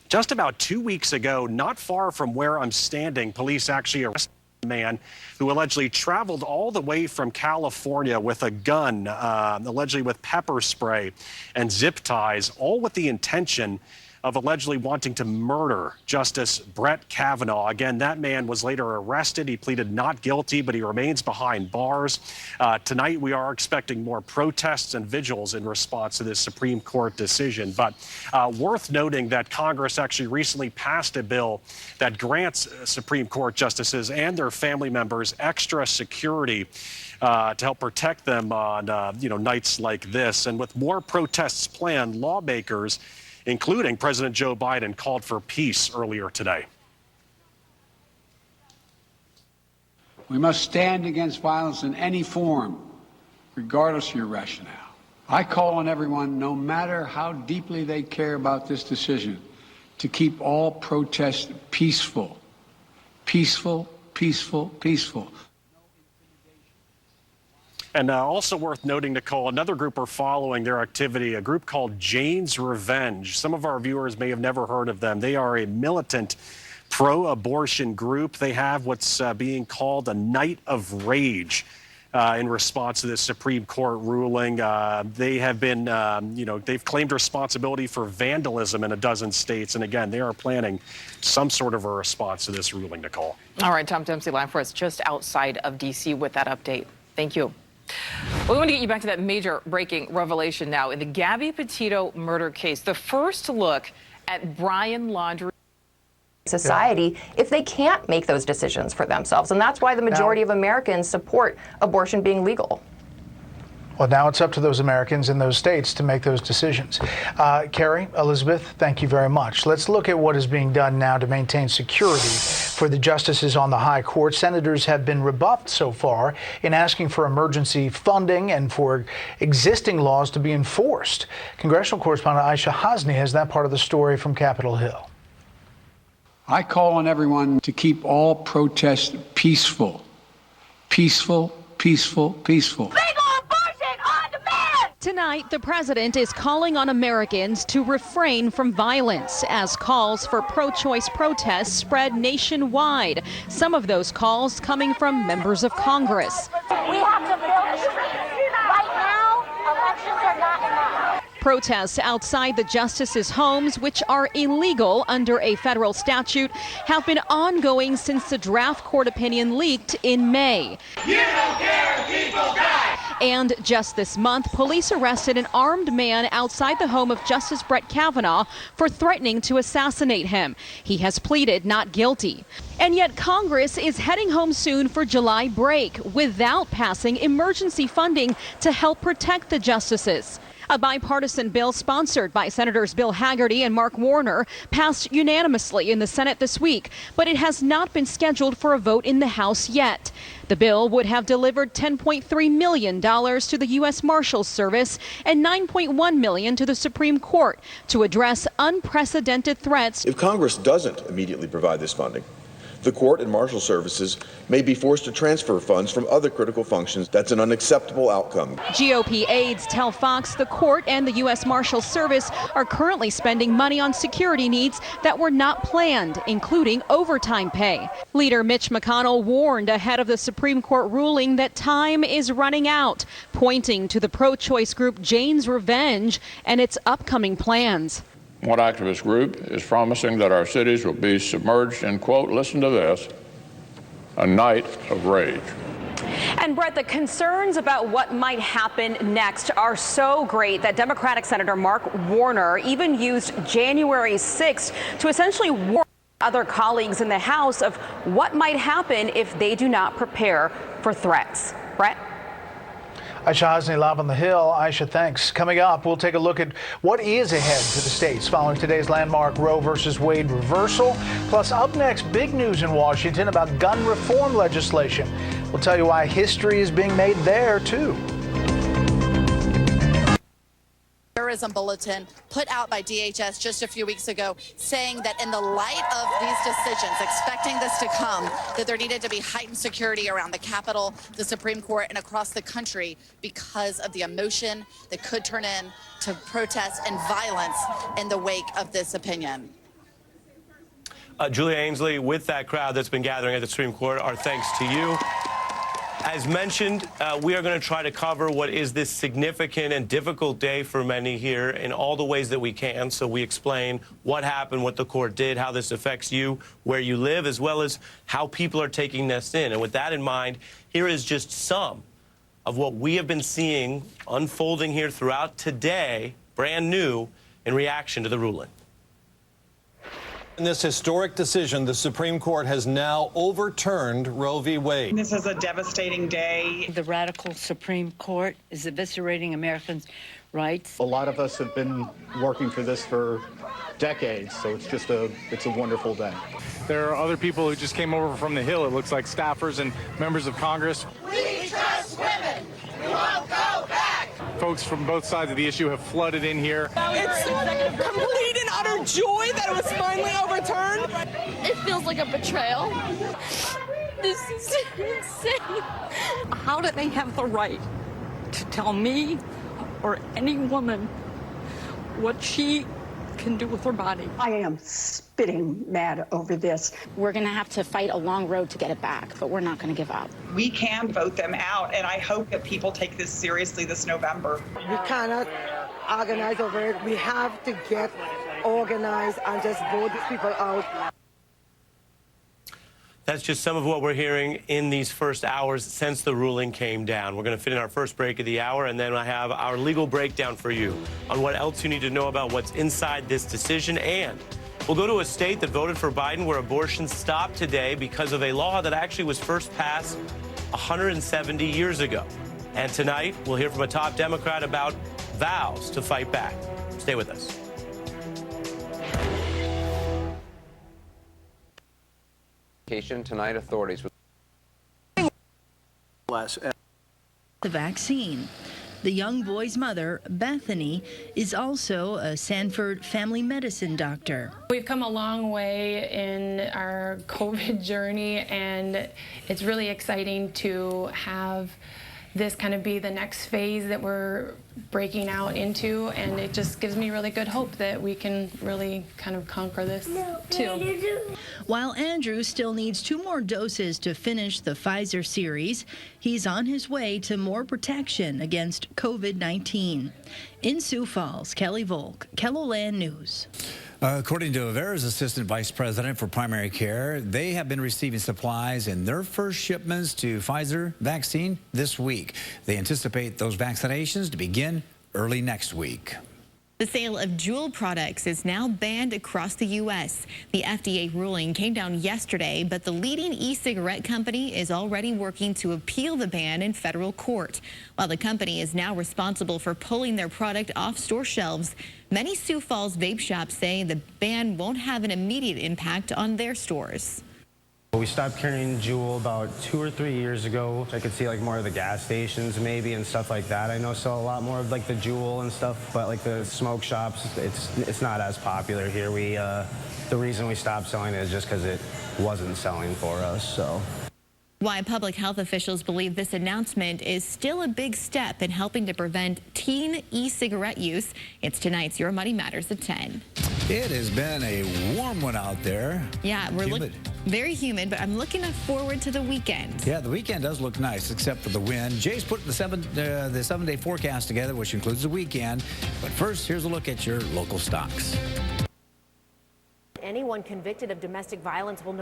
just about 2 weeks ago, not far from where I'm standing, police actually arrested a man who allegedly traveled all the way from California with a gun, allegedly with pepper spray and zip ties, all with the intention of allegedly wanting to murder Justice Brett Kavanaugh. Again, that man was later arrested. He pleaded not guilty, but he remains behind bars. Tonight, we are expecting more protests and vigils in response to this Supreme Court decision. But worth noting that Congress actually recently passed a bill that grants Supreme Court justices and their family members extra security to help protect them on nights like this. And with more protests planned, lawmakers, including President Joe Biden, called for peace earlier today. We must stand against violence in any form, regardless of your rationale. I call on everyone, no matter how deeply they care about this decision, to keep all protests peaceful. Peaceful, peaceful, peaceful. And also worth noting, Nicole, another group are following their activity, a group called Jane's Revenge. Some of our viewers may have never heard of them. They are a militant pro-abortion group. They have what's being called a night of rage in response to this Supreme Court ruling. They have been, they've claimed responsibility for vandalism in a dozen states. And again, they are planning some sort of a response to this ruling, Nicole. All right, Tom Dempsey live for us just outside of D.C. with that update. Thank you. Well, we want to get you back to that major breaking revelation now in the Gabby Petito murder case. The first look at Brian Laundrie. Society if they can't make those decisions for themselves. And that's why the majority of Americans support abortion being legal. Well, now it's up to those Americans in those states to make those decisions. Carrie, Elizabeth, thank you very much. Let's look at what is being done now to maintain security for the justices on the high court. Senators have been rebuffed so far in asking for emergency funding and for existing laws to be enforced. Congressional correspondent Aisha Hasni has that part of the story from Capitol Hill. I call on everyone to keep all protests peaceful. Peaceful, peaceful, peaceful. Tonight, the president is calling on Americans to refrain from violence as calls for pro-choice protests spread nationwide. Some of those calls coming from members of Congress. We have to build the streets. Right now, elections are not enough. Protests outside the justices' homes, which are illegal under a federal statute, have been ongoing since the draft court opinion leaked in May. You don't care, people die. And just this month, police arrested an armed man outside the home of Justice Brett Kavanaugh for threatening to assassinate him. He has pleaded not guilty. And yet Congress is heading home soon for July break without passing emergency funding to help protect the justices. A bipartisan bill sponsored by Senators Bill Hagerty and Mark Warner passed unanimously in the Senate this week, but it has not been scheduled for a vote in the House yet. The bill would have delivered $10.3 million to the U.S. Marshals Service and $9.1 million to the Supreme Court to address unprecedented threats. If Congress doesn't immediately provide this funding, the court and marshal services may be forced to transfer funds from other critical functions. That's an unacceptable outcome. GOP aides tell Fox the court and the U.S. Marshals Service are currently spending money on security needs that were not planned, including overtime pay. Leader Mitch McConnell warned ahead of the Supreme Court ruling that time is running out, pointing to the pro-choice group Jane's Revenge and its upcoming plans. One activist group is promising that our cities will be submerged in, quote, listen to this, a night of rage. And Brett, the concerns about what might happen next are so great that Democratic Senator Mark Warner even used January 6th to essentially warn other colleagues in the House of what might happen if they do not prepare for threats. Brett? Aisha Hasni live on the Hill. Aisha, thanks. Coming up, we'll take a look at what is ahead for the states following today's landmark Roe versus Wade reversal. Plus, up next, big news in Washington about gun reform legislation. We'll tell you why history is being made there, too. Terrorism bulletin put out by DHS just a few weeks ago saying that in the light of these decisions, expecting this to come, that there needed to be heightened security around the Capitol, the Supreme Court, and across the country because of the emotion that could turn into protests and violence in the wake of this opinion. Julia Ainsley, with that crowd that's been gathering at the Supreme Court, our thanks to you. As mentioned, we are going to try to cover what is this significant and difficult day for many here in all the ways that we can. So we explain what happened, what the court did, how this affects you, where you live, as well as how people are taking this in. And with that in mind, here is just some of what we have been seeing unfolding here throughout today, brand new, in reaction to the ruling. In this historic decision, the Supreme Court has now overturned Roe v. Wade. This is a devastating day. The radical Supreme Court is eviscerating Americans' rights. A lot of us have been working for this for decades, so it's a wonderful day. There are other people who just came over from the Hill. It looks like staffers and members of Congress. We trust women. We won't go back. Folks from both sides of the issue have flooded in here. It's complete and utter joy that it was finally overturned. It feels like a betrayal. This is insane. How do they have the right to tell me or any woman what she can do with her body? I am spitting mad over this. We're going to have to fight a long road to get it back, but we're not going to give up. We can vote them out, and I hope that people take this seriously this November. We cannot organize over it. We have to get organized and just vote these people out. That's just some of what we're hearing in these first hours since the ruling came down. We're going to fit in our first break of the hour, and then I have our legal breakdown for you on what else you need to know about what's inside this decision. And we'll go to a state that voted for Biden where abortion stopped today because of a law that actually was first passed 170 years ago. And tonight, we'll hear from a top Democrat about vows to fight back. Stay with us. Tonight, authorities the vaccine. The young boy's mother, Bethany, is also a Sanford family medicine doctor. We've come a long way in our COVID journey, and it's really exciting to have this kind of be the next phase that we're breaking out into, and it just gives me really good hope that we can really kind of conquer this too. While Andrew still needs 2 more doses to finish the Pfizer series, he's on his way to more protection against COVID-19. In Sioux Falls, Kelly Volk, KELO News. According to Avera's Assistant Vice President for Primary Care, they have been receiving supplies in their first shipments to Pfizer vaccine this week. They anticipate those vaccinations to begin early next week. The sale of Juul products is now banned across the U.S. The FDA ruling came down yesterday, but the leading e-cigarette company is already working to appeal the ban in federal court. While the company is now responsible for pulling their product off store shelves, many Sioux Falls vape shops say the ban won't have an immediate impact on their stores. We stopped carrying Juul about 2 or 3 years ago. I could see like more of the gas stations maybe and stuff like that. I know sell a lot more of like the Juul and stuff, but like the smoke shops, it's not as popular here. The reason we stopped selling it is just because it wasn't selling for us, so. Why public health officials believe this announcement is still a big step in helping to prevent teen e-cigarette use. It's tonight's Your Money Matters at 10. It has been a warm one out there. Yeah, we're very humid, but I'm looking forward to the weekend. Yeah, the weekend does look nice, except for the wind. Jay's putting the 7-day forecast together, which includes the weekend. But first, here's a look at your local stocks. Anyone convicted of domestic violence will know.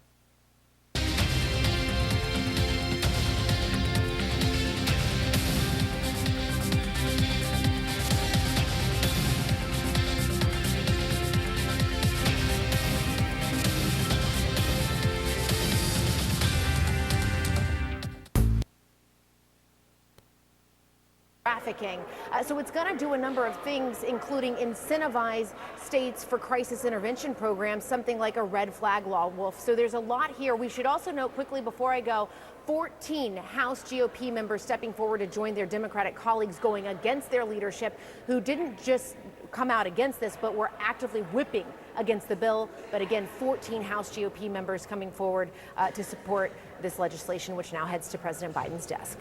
trafficking. So it's going to do a number of things, including incentivize states for crisis intervention programs, something like a red flag law, Wolf. So there's a lot here. We should also note quickly before I go, 14 House GOP members stepping forward to join their Democratic colleagues going against their leadership, who didn't just come out against this, but were actively whipping against the bill. But again, 14 House GOP members coming forward to support this legislation, which now heads to President Biden's desk.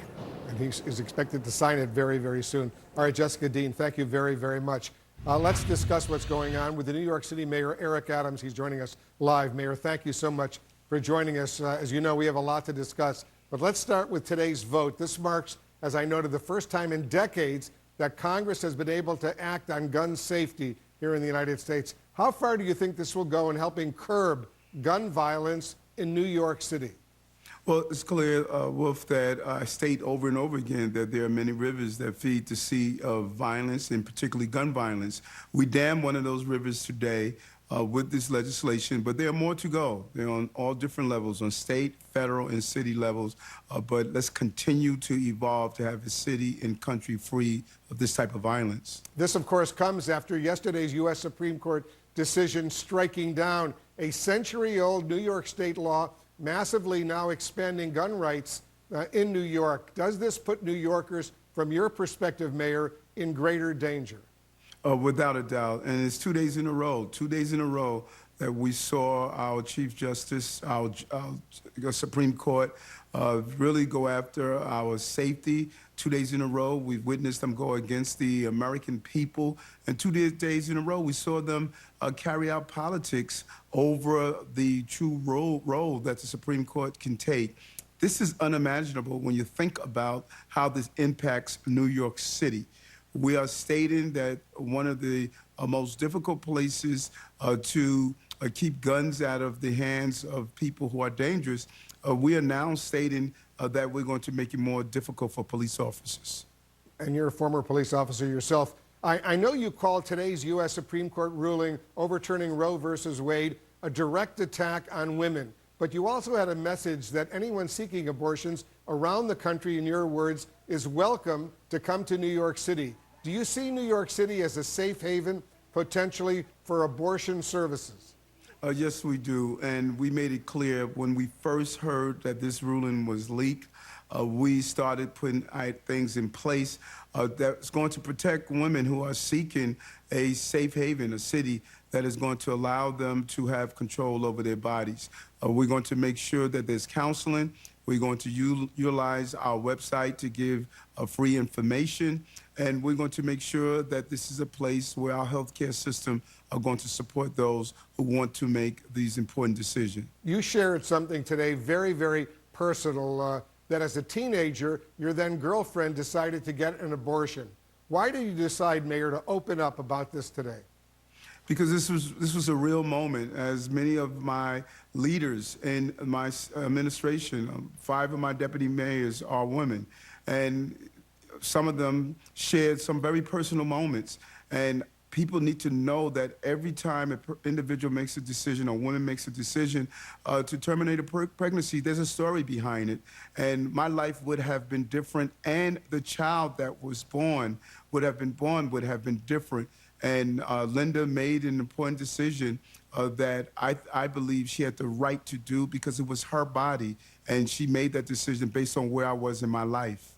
And he is expected to sign it very, very soon. All right, Jessica Dean, thank you very, very much. Let's discuss what's going on with the New York City Mayor, Eric Adams. He's joining us live. Mayor, thank you so much for joining us. As you know, we have a lot to discuss. But let's start with today's vote. This marks, as I noted, the first time in decades that Congress has been able to act on gun safety here in the United States. How far do you think this will go in helping curb gun violence in New York City? Well, it's clear, Wolf, that I state over and over again that there are many rivers that feed the sea of violence, and particularly gun violence. We dam one of those rivers today with this legislation, but there are more to go. They're on all different levels, on state, federal, and city levels. But let's continue to evolve to have a city and country free of this type of violence. This, of course, comes after yesterday's U.S. Supreme Court decision striking down a century-old New York state law, massively now expanding gun rights in New York. Does this put New Yorkers, from your perspective, Mayor, in greater danger? Without a doubt. And it's 2 days in a row that we saw our Chief Justice, our Supreme Court, really go after our safety. 2 days in a row, we've witnessed them go against the American people. And 2 days in a row, we saw them carry out politics over the true role that the Supreme Court can take. This is unimaginable when you think about how this impacts New York City. We are stating that one of the most difficult places to keep guns out of the hands of people who are dangerous. We are now stating that we're going to make it more difficult for police officers. And you're a former police officer yourself. I know you called today's U.S. Supreme Court ruling overturning Roe versus Wade a direct attack on women. But you also had a message that anyone seeking abortions around the country, in your words, is welcome to come to New York City. Do you see New York City as a safe haven, potentially, for abortion services? Yes, we do. And we made it clear when we first heard that this ruling was leaked, we started putting things in place that's going to protect women who are seeking a safe haven, a city that is going to allow them to have control over their bodies. We're going to make sure that there's counseling. We're going to utilize our website to give free information. And we're going to make sure that this is a place where our healthcare system are going to support those who want to make these important decisions. You shared something today very, very personal, that as a teenager, your then girlfriend decided to get an abortion. Why did you decide, Mayor, to open up about this today? Because this was a real moment, as many of my leaders in my administration, 5 of my deputy mayors are women, and some of them shared some very personal moments. And people need to know that every time an individual makes a decision, or woman makes a decision to terminate a pregnancy, there's a story behind it. And my life would have been different, and the child that was born would have been different. And Linda made an important decision that I believe she had the right to do, because it was her body, and she made that decision based on where I was in my life.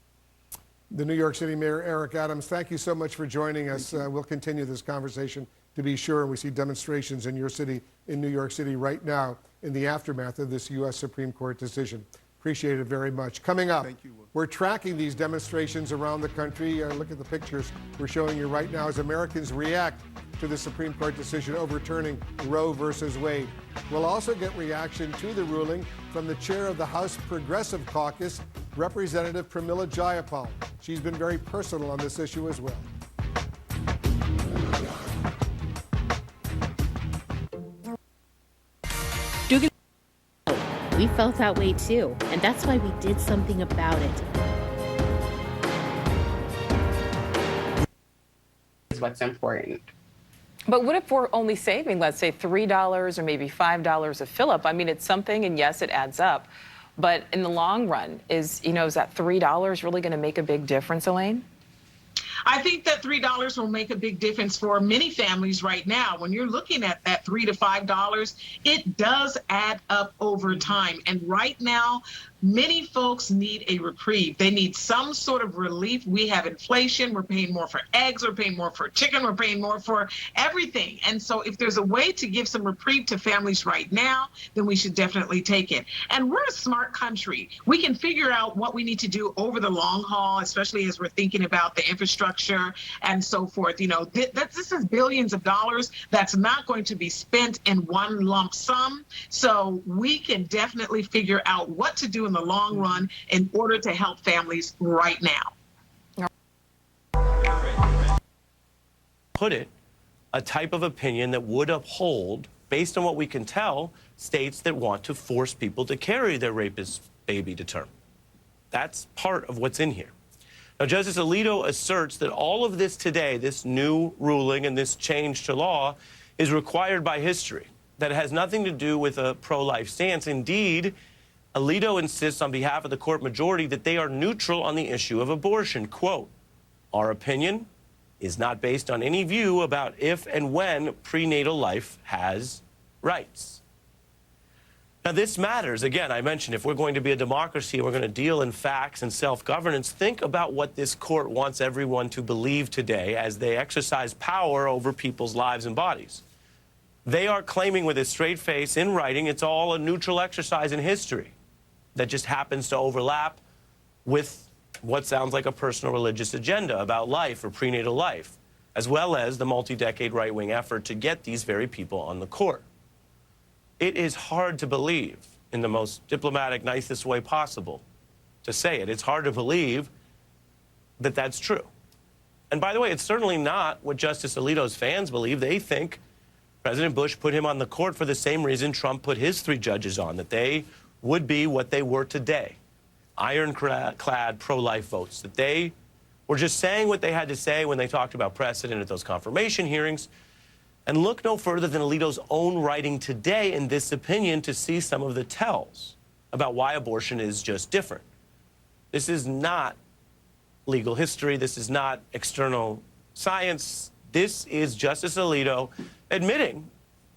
The New York City Mayor, Eric Adams, thank you so much for joining us. We'll continue this conversation, to be sure. We see demonstrations in your city, in New York City right now, in the aftermath of this U.S. Supreme Court decision. Appreciate it very much. Coming up, we're tracking these demonstrations around the country. Look at the pictures we're showing you right now as Americans react to the Supreme Court decision overturning Roe versus Wade. We'll also get reaction to the ruling from the chair of the House Progressive Caucus, Representative Pramila Jayapal. She's been very personal on this issue as well. We felt that way too, and that's why we did something about it. Is what's important. But what if we're only saving, let's say, $3 or maybe $5 a fill-up? I mean, it's something, and yes, it adds up. But in the long run, is that $3 really going to make a big difference, Elaine? I think that $3 will make a big difference for many families right now. When you're looking at that $3 to $5, it does add up over time. And right now, many folks need a reprieve. They need some sort of relief. We have inflation. We're paying more for eggs. We're paying more for chicken. We're paying more for everything. And so if there's a way to give some reprieve to families right now, then we should definitely take it. And we're a smart country. We can figure out what we need to do over the long haul, especially as we're thinking about the infrastructure and so forth. You know, this is billions of dollars that's not going to be spent in one lump sum. So we can definitely figure out what to do in the long run in order to help families right now. Put it, a type of opinion that would uphold, based on what we can tell, states that want to force people to carry their rapist baby to term. That's part of what's in here. Now, Justice Alito asserts that all of this today, this new ruling and this change to law, is required by history, that it has nothing to do with a pro-life stance. Indeed, Alito insists on behalf of the court majority that they are neutral on the issue of abortion. Quote, "Our opinion is not based on any view about if and when prenatal life has rights." Now, this matters. Again, I mentioned if we're going to be a democracy, we're going to deal in facts and self-governance, think about what this court wants everyone to believe today as they exercise power over people's lives and bodies. They are claiming with a straight face in writing it's all a neutral exercise in history that just happens to overlap with what sounds like a personal religious agenda about life or prenatal life, as well as the multi-decade right-wing effort to get these very people on the court. It is hard to believe, in the most diplomatic, nicest way possible, to say it. It's hard to believe that that's true. And by the way, it's certainly not what Justice Alito's fans believe. They think President Bush put him on the court for the same reason Trump put his 3 judges on, that they would be what they were today, ironclad pro-life votes, that they were just saying what they had to say when they talked about precedent at those confirmation hearings. And look no further than Alito's own writing today in this opinion to see some of the tells about why abortion is just different. This is not legal history. This is not external science. This is Justice Alito admitting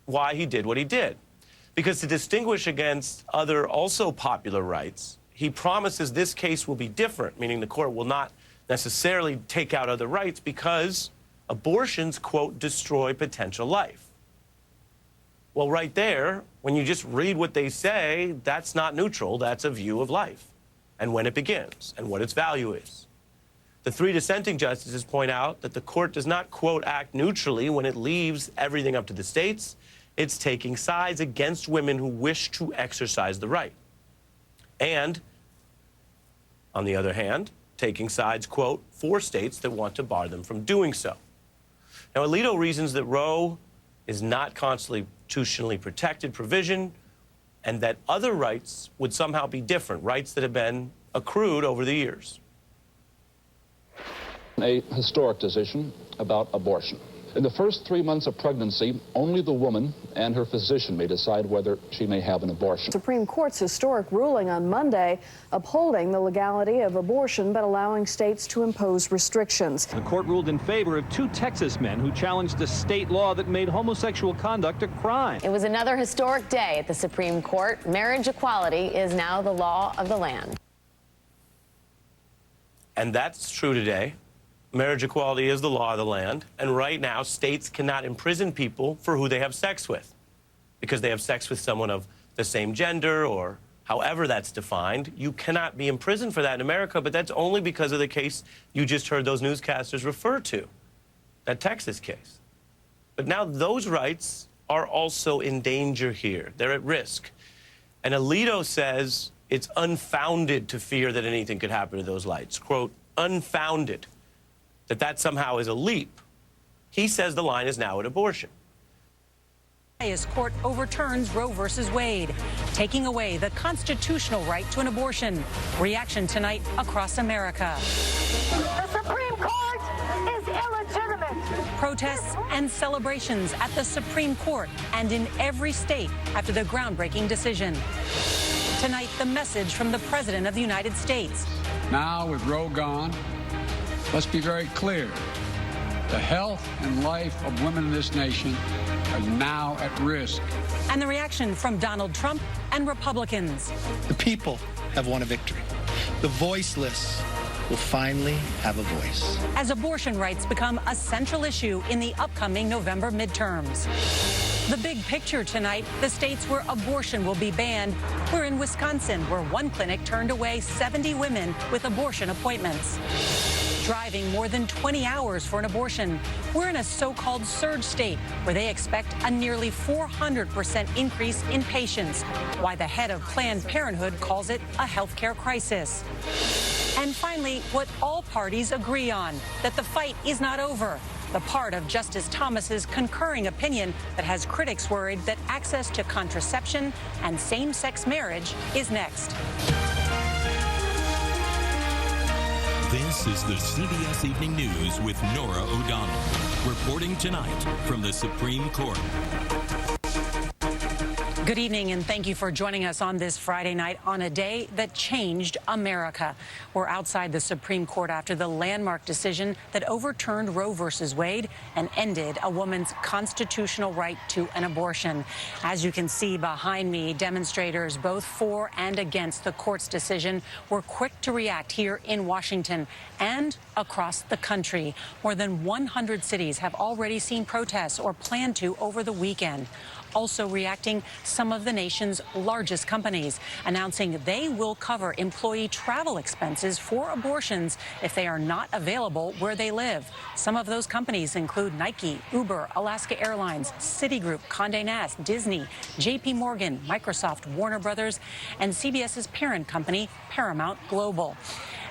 why he did what he did. Because to distinguish against other also popular rights, he promises this case will be different, meaning the court will not necessarily take out other rights because abortions, quote, destroy potential life. Well, right there, when you just read what they say, that's not neutral. That's a view of life and when it begins and what its value is. The 3 dissenting justices point out that the court does not, quote, act neutrally when it leaves everything up to the states. It's taking sides against women who wish to exercise the right. And, on the other hand, taking sides, quote, for states that want to bar them from doing so. Now, Alito reasons that Roe is not constitutionally protected provision and that other rights would somehow be different, rights that have been accrued over the years. A historic decision about abortion. In the first 3 months of pregnancy, only the woman and her physician may decide whether she may have an abortion. Supreme Court's historic ruling on Monday upholding the legality of abortion but allowing states to impose restrictions. The court ruled in favor of 2 Texas men who challenged a state law that made homosexual conduct a crime. It was another historic day at the Supreme Court. Marriage equality is now the law of the land. And that's true today. Marriage equality is the law of the land, and right now states cannot imprison people for who they have sex with because they have sex with someone of the same gender or however that's defined. You cannot be imprisoned for that in America, but that's only because of the case you just heard those newscasters refer to, that Texas case. But now those rights are also in danger here. They're at risk. And Alito says it's unfounded to fear that anything could happen to those rights. Quote, unfounded. That somehow is a leap. He says the line is now at abortion. As court overturns Roe versus Wade, taking away the constitutional right to an abortion. Reaction tonight across America. The Supreme Court is illegitimate. Protests and celebrations at the Supreme Court and in every state after the groundbreaking decision. Tonight, the message from the President of the United States. Now, with Roe gone, Let's be very clear. The health and life of women in this nation are now at risk. And the reaction from Donald Trump and Republicans. The people have won a victory. The voiceless will finally have a voice. As abortion rights become a central issue in the upcoming November midterms. The big picture tonight, the states where abortion will be banned. We're in Wisconsin, where one clinic turned away 70 women with abortion appointments. Driving more than 20 hours for an abortion. We're in a so-called surge state where they expect a nearly 400% increase in patients. Why the head of Planned Parenthood calls it a healthcare crisis. And finally, what all parties agree on, that the fight is not over. The part of Justice Thomas's concurring opinion that has critics worried that access to contraception and same-sex marriage is next. This is the CBS Evening News with Norah O'Donnell, reporting tonight from the Supreme Court. Good evening, and thank you for joining us on this Friday night on a day that changed America. We're outside the Supreme Court after the landmark decision that overturned Roe versus Wade and ended a woman's constitutional right to an abortion. As you can see behind me, demonstrators both for and against the court's decision were quick to react here in Washington and across the country. More than 100 cities have already seen protests or plan to over the weekend. Also reacting, some of the nation's largest companies announcing they will cover employee travel expenses for abortions if they are not available where they live. Some of those companies include Nike, Uber, Alaska Airlines, Citigroup, Condé Nast, Disney, JP Morgan, Microsoft, Warner Brothers, and CBS's parent company, Paramount Global.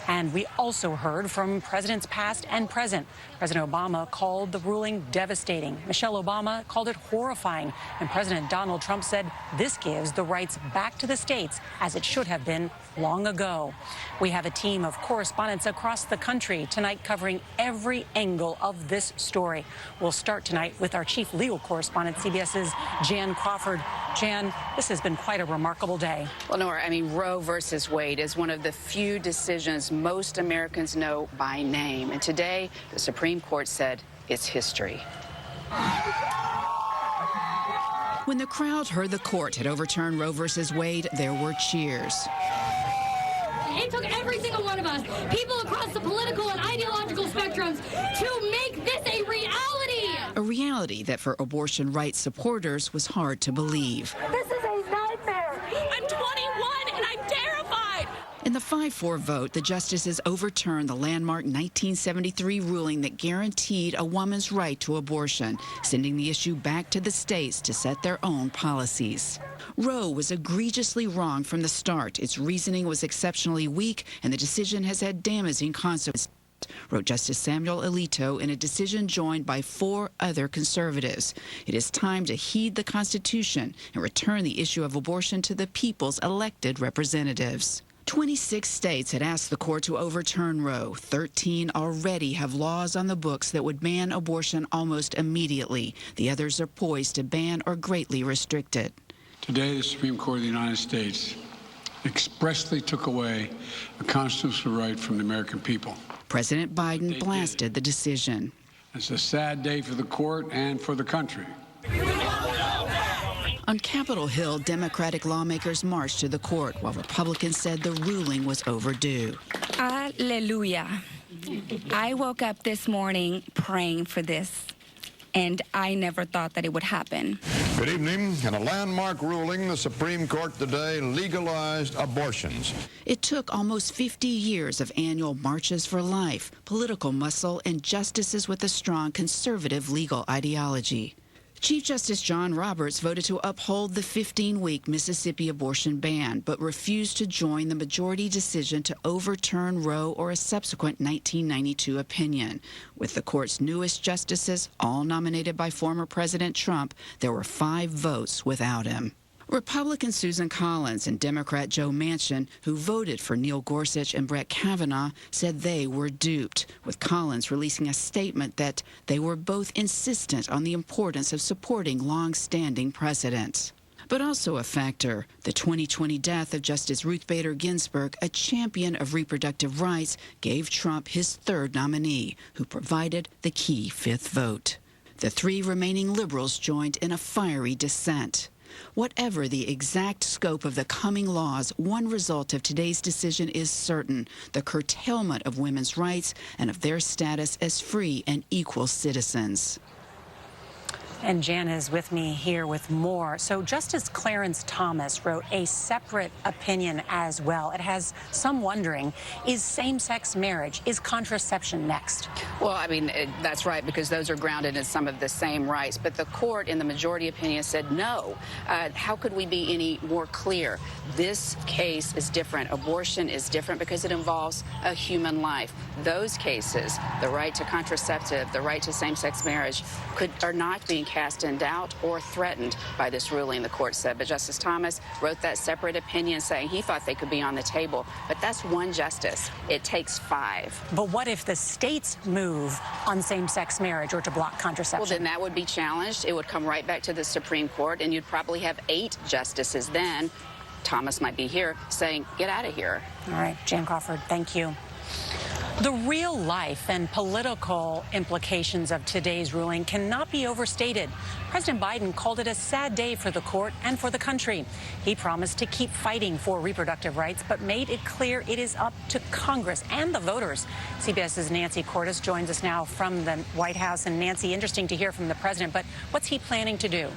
And we also heard from presidents past and present. President Obama called the ruling devastating. Michelle Obama called it horrifying. And President Donald Trump said this gives the rights back to the states as it should have been long ago. We have a team of correspondents across the country tonight covering every angle of this story. We'll start tonight with our chief legal correspondent, CBS's Jan Crawford. Jan, this has been quite a remarkable day. Well, Nora, I mean, Roe versus Wade is one of the few decisions most Americans know by name. And today, the Supreme Court said it's history. When the crowd heard the court had overturned Roe versus Wade, there were cheers. It took every single one of us, people across the political and ideological spectrums, to make this a reality. A reality that for abortion rights supporters was hard to believe. This is a nightmare. I'm 21 and I'm terrified. In the 5-4 vote, the justices overturned the landmark 1973 ruling that guaranteed a woman's right to abortion, sending the issue back to the states to set their own policies. Roe was egregiously wrong from the start. Its reasoning was exceptionally weak, and the decision has had damaging consequences, wrote Justice Samuel Alito in a decision joined by 4 other conservatives. It is time to heed the Constitution and return the issue of abortion to the people's elected representatives. 26 states had asked the court to overturn Roe. 13 already have laws on the books that would ban abortion almost immediately. The others are poised to ban or greatly restrict it. Today, the Supreme Court of the United States expressly took away a constitutional right from the American people. President Biden blasted the decision. It's a sad day for the court and for the country. On Capitol Hill, Democratic lawmakers marched to the court, while Republicans said the ruling was overdue. Hallelujah. I woke up this morning praying for this, and I never thought that it would happen. Good evening. In a landmark ruling, the Supreme Court today legalized abortions. It took almost 50 years of annual marches for life, political muscle, and justices with a strong conservative legal ideology. Chief Justice John Roberts voted to uphold the 15-week Mississippi abortion ban, but refused to join the majority decision to overturn Roe or a subsequent 1992 opinion. With the court's newest justices, all nominated by former President Trump, there were 5 votes without him. Republican Susan Collins and Democrat Joe Manchin, who voted for Neil Gorsuch and Brett Kavanaugh, said they were duped, with Collins releasing a statement that they were both insistent on the importance of supporting long-standing precedents. but also a factor. The 2020 death of Justice Ruth Bader Ginsburg, a champion of reproductive rights, gave Trump his third nominee, who provided the key fifth vote. The three remaining liberals joined in a fiery dissent. Whatever the exact scope of the coming laws, one result of today's decision is certain: the curtailment of women's rights and of their status as free and equal citizens. And Jan is with me here with more. So Justice Clarence Thomas wrote a separate opinion as well. It has some wondering, is same-sex marriage, is contraception next? Well, I mean, that's right, because those are grounded in some of the same rights. But the court, in the majority opinion, said no. How could we be any more clear? This case is different. Abortion is different because it involves a human life. Those cases, the right to contraceptive, the right to same-sex marriage, are not being cast in doubt or threatened by this ruling, the court said. But Justice Thomas wrote that separate opinion saying he thought they could be on the table. But that's one justice. It takes 5. But what if the states move on same-sex marriage or to block contraception? Well, then that would be challenged. It would come right back to the Supreme Court, and you'd probably have 8 justices then. Thomas might be here saying, get out of here. All right, Jan Crawford, thank you. The real life and political implications of today's ruling cannot be overstated. President Biden called it a sad day for the court and for the country. He promised to keep fighting for reproductive rights, but made it clear it is up to Congress and the voters. CBS's Nancy Cordes joins us now from the White House. And Nancy, interesting to hear from the president, but what's he planning to do?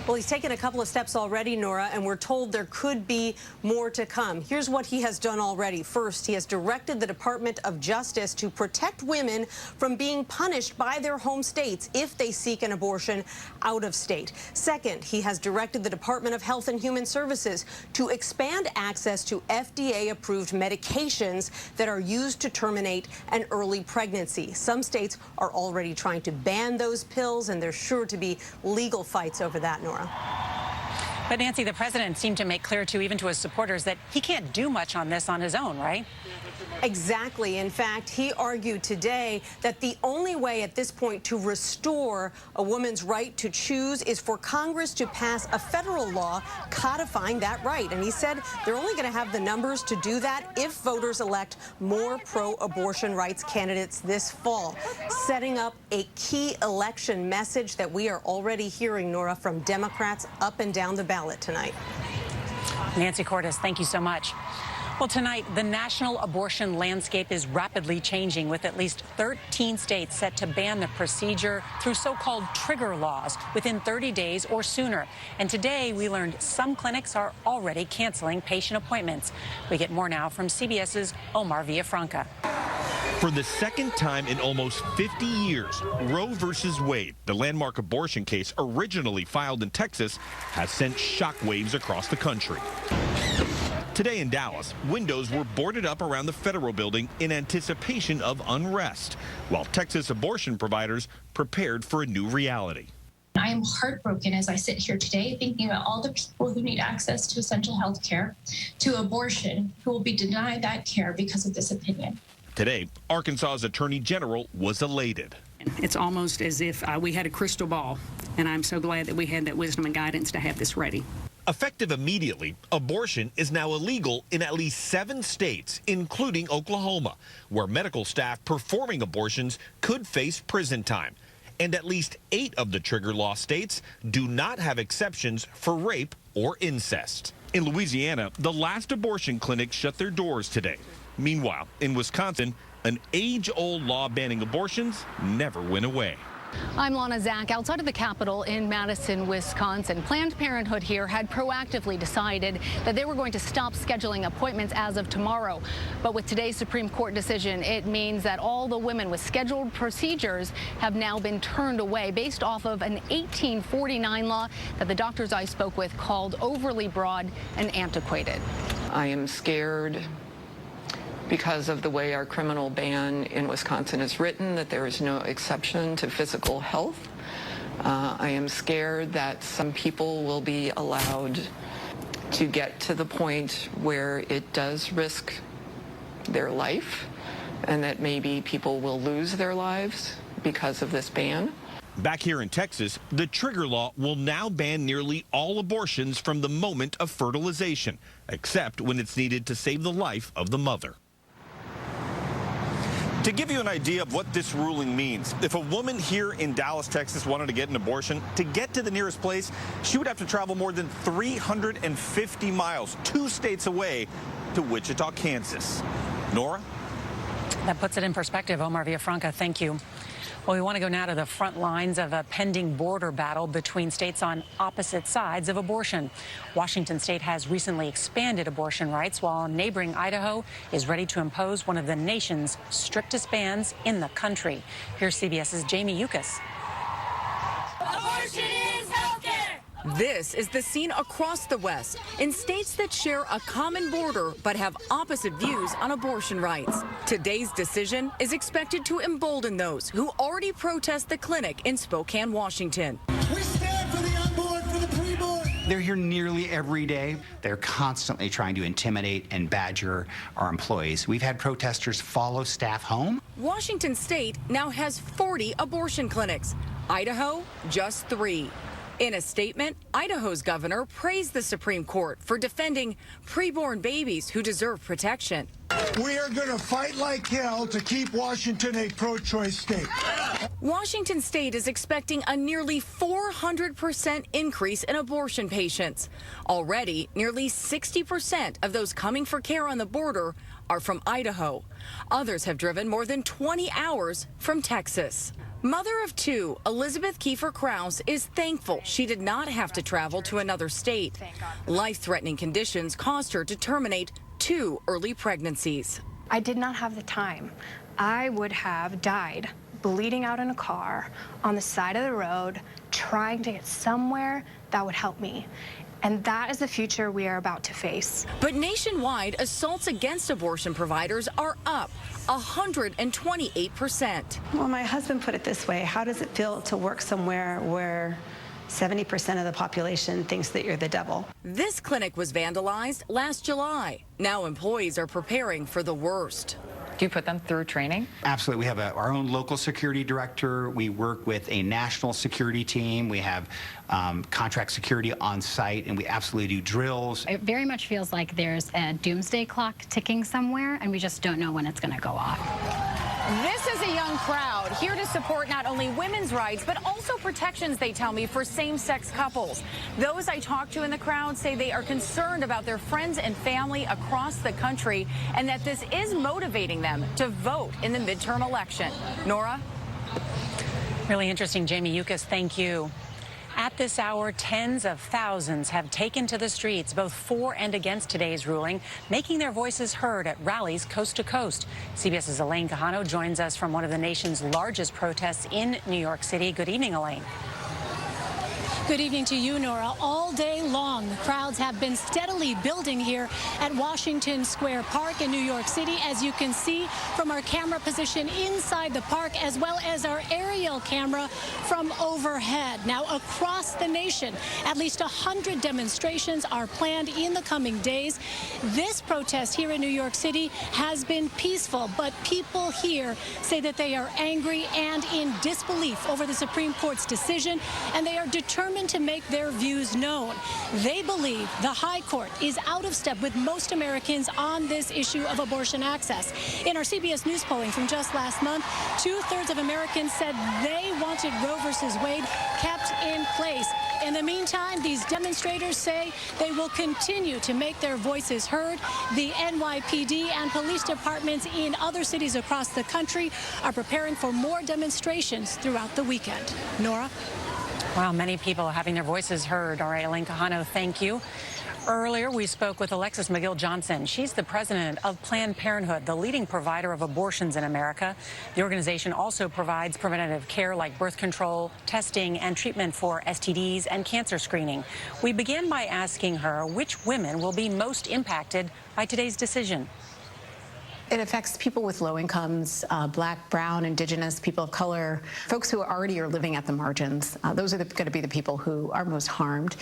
Well, he's taken a couple of steps already, Nora, and we're told there could be more to come. Here's what he has done already. First, he has directed the Department of Justice to protect women from being punished by their home states if they seek an abortion out of state. Second, he has directed the Department of Health and Human Services to expand access to FDA-approved medications that are used to terminate an early pregnancy. Some states are already trying to ban those pills, and there's sure to be legal fights over that, Nora. But Nancy, the president seemed to make clear to even to his supporters that he can't do much on this on his own, right? Exactly. In fact, he argued today that the only way at this point to restore a woman's right to choose is for Congress to pass a federal law codifying that right. And he said they're only going to have the numbers to do that if voters elect more pro-abortion rights candidates this fall, setting up a key election message that we are already hearing, Nora, from Democrats up and down the ballot tonight. Nancy Cordes, thank you so much. Well, tonight, the national abortion landscape is rapidly changing, with at least 13 states set to ban the procedure through so-called trigger laws within 30 days or sooner. And today, we learned some clinics are already canceling patient appointments. We get more now from CBS's Omar Villafranca. For the second time in almost 50 years, Roe versus Wade, the landmark abortion case originally filed in Texas, has sent shockwaves across the country. Today in Dallas, windows were boarded up around the federal building in anticipation of unrest, while Texas abortion providers prepared for a new reality. I am heartbroken as I sit here today thinking about all the people who need access to essential health care, to abortion, who will be denied that care because of this opinion. Today, Arkansas's Attorney General was elated. It's almost as if we had a crystal ball, and I'm so glad that we had that wisdom and guidance to have this ready. Effective immediately, abortion is now illegal in at least 7 states, including Oklahoma, where medical staff performing abortions could face prison time. And at least 8 of the trigger law states do not have exceptions for rape or incest. In Louisiana, the last abortion clinics shut their doors today. Meanwhile, in Wisconsin, an age-old law banning abortions never went away. I'm Lana Zach, outside of the Capitol in Madison, Wisconsin. Planned Parenthood here had proactively decided that they were going to stop scheduling appointments as of tomorrow. But with today's Supreme Court decision, it means that all the women with scheduled procedures have now been turned away based off of an 1849 law that the doctors I spoke with called overly broad and antiquated. I am scared because of the way our criminal ban in Wisconsin is written, that there is no exception to physical health. I am scared that some people will be allowed to get to the point where it does risk their life, and that maybe people will lose their lives because of this ban. Back here in Texas, the trigger law will now ban nearly all abortions from the moment of fertilization, except when it's needed to save the life of the mother. To give you an idea of what this ruling means, if a woman here in Dallas, Texas wanted to get an abortion, to get to the nearest place, she would have to travel more than 350 miles, 2 states away, to Wichita, Kansas. Nora? That puts it in perspective. Omar Villafranca, thank you. Well, we want to go now to the front lines of a pending border battle between states on opposite sides of abortion. Washington state has recently expanded abortion rights, while neighboring Idaho is ready to impose one of the nation's strictest bans in the country. Here's CBS's Jamie Yukas. Abortion is healthcare. This is the scene across the West in states that share a common border but have opposite views on abortion rights. Today's decision is expected to embolden those who already protest the clinic in Spokane, Washington. We stand for the unborn, for the preborn. They're here nearly every day. They're constantly trying to intimidate and badger our employees. We've had protesters follow staff home. Washington state now has 40 abortion clinics. Idaho, just 3. In a statement, Idaho's governor praised the Supreme Court for defending preborn babies who deserve protection. We are going to fight like hell to keep Washington a pro-choice state. Washington state is expecting a nearly 400% increase in abortion patients. Already, nearly 60% of those coming for care on the border are from Idaho. Others have driven more than 20 hours from Texas. Mother of 2, Elizabeth Kiefer Krause, is thankful she did not have to travel to another state. Life-threatening conditions caused her to terminate 2 early pregnancies. I did not have the time. I would have died bleeding out in a car on the side of the road, trying to get somewhere that would help me. And that is the future we are about to face. But nationwide, assaults against abortion providers are up 128%. Well, my husband put it this way: how does it feel to work somewhere where 70% of the population thinks that you're the devil? This clinic was vandalized last July. Now employees are preparing for the worst. Do you put them through training? Absolutely. We have our own local security director. We work with a national security team. We have contract security on site, and we absolutely do drills. It very much feels like there's a doomsday clock ticking somewhere, and we just don't know when it's going to go off. This is a young crowd here to support not only women's rights, but also protections, they tell me, for same-sex couples. Those I talked to in the crowd say they are concerned about their friends and family across the country, and that this is motivating them to vote in the midterm election. Nora? Really interesting, Jamie Yukas, thank you. At this hour, tens of thousands have taken to the streets, both for and against today's ruling, making their voices heard at rallies coast to coast. CBS's Elaine Quijano joins us from one of the nation's largest protests in New York City. Good evening, Elaine. Good evening to you, Nora. All day long, the crowds have been steadily building here at Washington Square Park in New York City, as you can see from our camera position inside the park, as well as our aerial camera from overhead. Now, across the nation, at least 100 demonstrations are planned in the coming days. This protest here in New York City has been peaceful, but people here say that they are angry and in disbelief over the Supreme Court's decision, and they are determined to make their views known. They believe the High Court is out of step with most Americans on this issue of abortion access. In our CBS News polling from just last month, 2/3 of Americans said they wanted Roe versus Wade kept in place. In the meantime, these demonstrators say they will continue to make their voices heard. The NYPD and police departments in other cities across the country are preparing for more demonstrations throughout the weekend. Nora? Wow, many people having their voices heard. All right, Elaine Quijano, thank you. Earlier, we spoke with Alexis McGill-Johnson. She's the president of Planned Parenthood, the leading provider of abortions in America. The organization also provides preventative care like birth control, testing, and treatment for STDs and cancer screening. We began by asking her which women will be most impacted by today's decision. It affects people with low incomes, Black, brown, indigenous, people of color, folks who already are living at the margins. Those are going to be the people who are most harmed.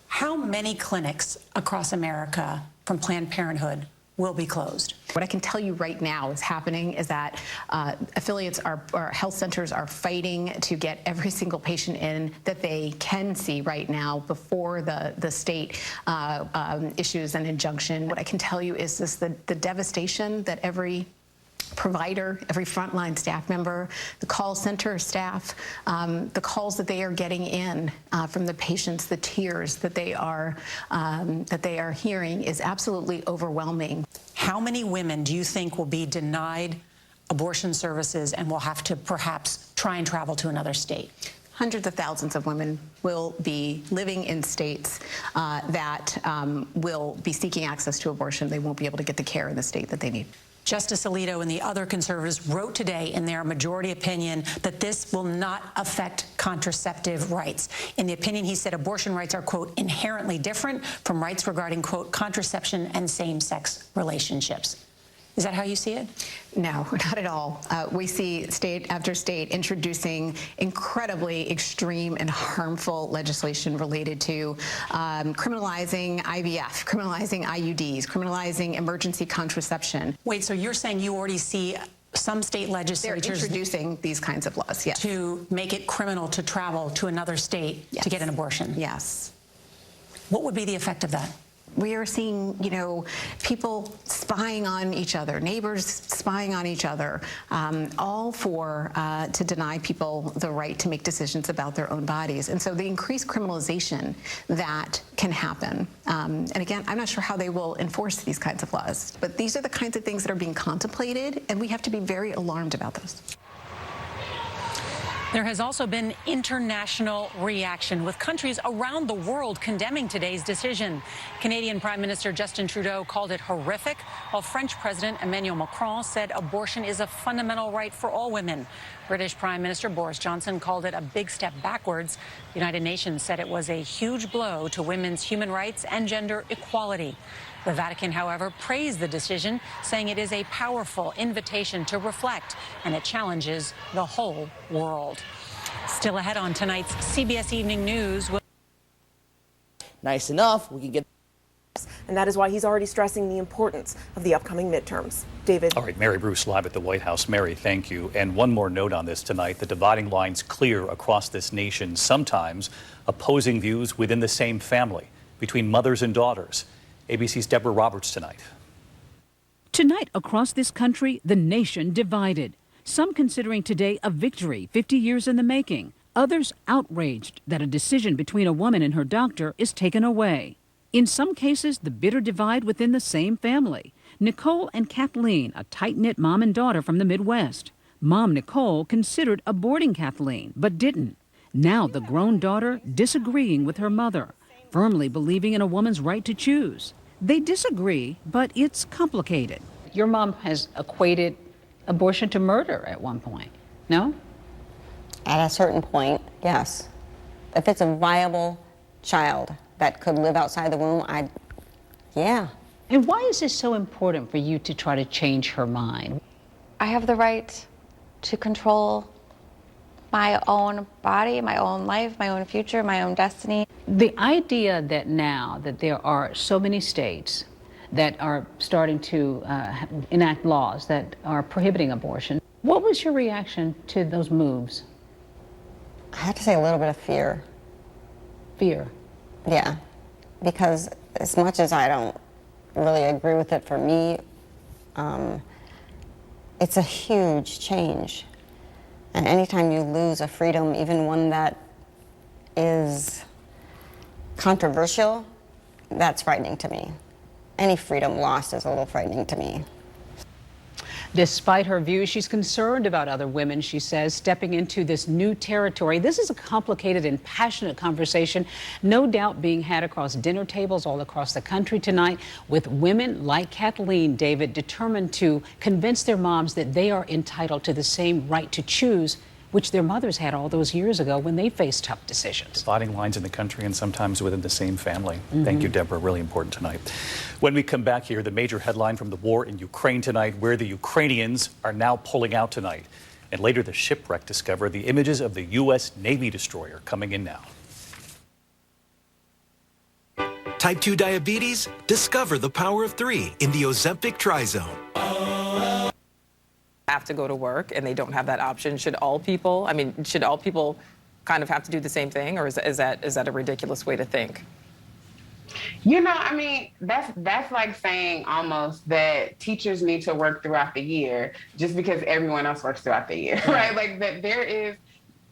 How many clinics across America from Planned Parenthood will be closed. What I can tell you right now is happening is that affiliates or health centers are fighting to get every single patient in that they can see right now before the state issues an injunction. What I can tell you is the devastation that every provider, every frontline staff member, the call center staff, the calls that they are getting in from the patients, the tears that they are hearing is absolutely overwhelming. How many women do you think will be denied abortion services and will have to perhaps try and travel to another state? Hundreds of thousands of women will be living in states that will be seeking access to abortion. They won't be able to get the care in the state that they need. Justice Alito and the other conservatives wrote today in their majority opinion that this will not affect contraceptive rights. In the opinion, he said abortion rights are, quote, inherently different from rights regarding, quote, contraception and same-sex relationships. Is that how you see it? No, not at all. We see state after state introducing incredibly extreme and harmful legislation related to criminalizing IVF, criminalizing IUDs, criminalizing emergency contraception. Wait, so you're saying you already see some state legislatures introducing these kinds of laws, yes. To make it criminal to travel to another state to get an abortion? Yes. What would be the effect of that? We are seeing, people spying on each other, neighbors spying on each other, all to deny people the right to make decisions about their own bodies. And so the increased criminalization that can happen, and again, I'm not sure how they will enforce these kinds of laws, but these are the kinds of things that are being contemplated, and we have to be very alarmed about this. There has also been international reaction, with countries around the world condemning today's decision. Canadian Prime Minister Justin Trudeau called it horrific, while French President Emmanuel Macron said abortion is a fundamental right for all women. British Prime Minister Boris Johnson called it a big step backwards. The United Nations said it was a huge blow to women's human rights and gender equality. The Vatican, however, praised the decision, saying it is a powerful invitation to reflect, and it challenges the whole world. Still ahead on tonight's CBS Evening News. Nice enough, we can get. And that is why he's already stressing the importance of the upcoming midterms. David. All right, Mary Bruce live at the White House. Mary, thank you. And one more note on this tonight. The dividing line's clear across this nation, sometimes opposing views within the same family, between mothers and daughters. ABC's Deborah Roberts tonight. Tonight, across this country, the nation divided. Some considering today a victory 50 years in the making. Others outraged that a decision between a woman and her doctor is taken away. In some cases, the bitter divide within the same family. Nicole and Kathleen, a tight-knit mom and daughter from the Midwest. Mom Nicole considered aborting Kathleen, but didn't. Now the grown daughter disagreeing with her mother, firmly believing in a woman's right to choose. They disagree, but it's complicated. Your mom has equated abortion to murder at one point, no? At a certain point, yes. If it's a viable child that could live outside the womb, yeah. And why is this so important for you to try to change her mind? I have the right to control my own body, my own life, my own future, my own destiny. The idea that now that there are so many states that are starting to enact laws that are prohibiting abortion, what was your reaction to those moves? I have to say a little bit of fear. Fear? Yeah, because as much as I don't really agree with it for me, it's a huge change. And anytime you lose a freedom, even one that is controversial, that's frightening to me. Any freedom lost is a little frightening to me. Despite her views, she's concerned about other women, she says, stepping into this new territory. This is a complicated and passionate conversation, no doubt being had across dinner tables all across the country tonight, with women like Kathleen, David, determined to convince their moms that they are entitled to the same right to choose which their mothers had all those years ago when they faced tough decisions. Dividing lines in the country and sometimes within the same family. Thank you, Deborah. Really important tonight. When we come back here, the major headline from the war in Ukraine tonight, where the Ukrainians are now pulling out tonight. And later, the shipwreck discovered the images of the U.S. Navy destroyer coming in now. Type 2 diabetes? Discover the power of 3 in the Ozempic Trizone. Have to go to work and they don't have that option. Should all people kind of have to do the same thing, or is that a ridiculous way to think? You know, I mean, that's like saying almost that teachers need to work throughout the year just because everyone else works throughout the year, right? Like that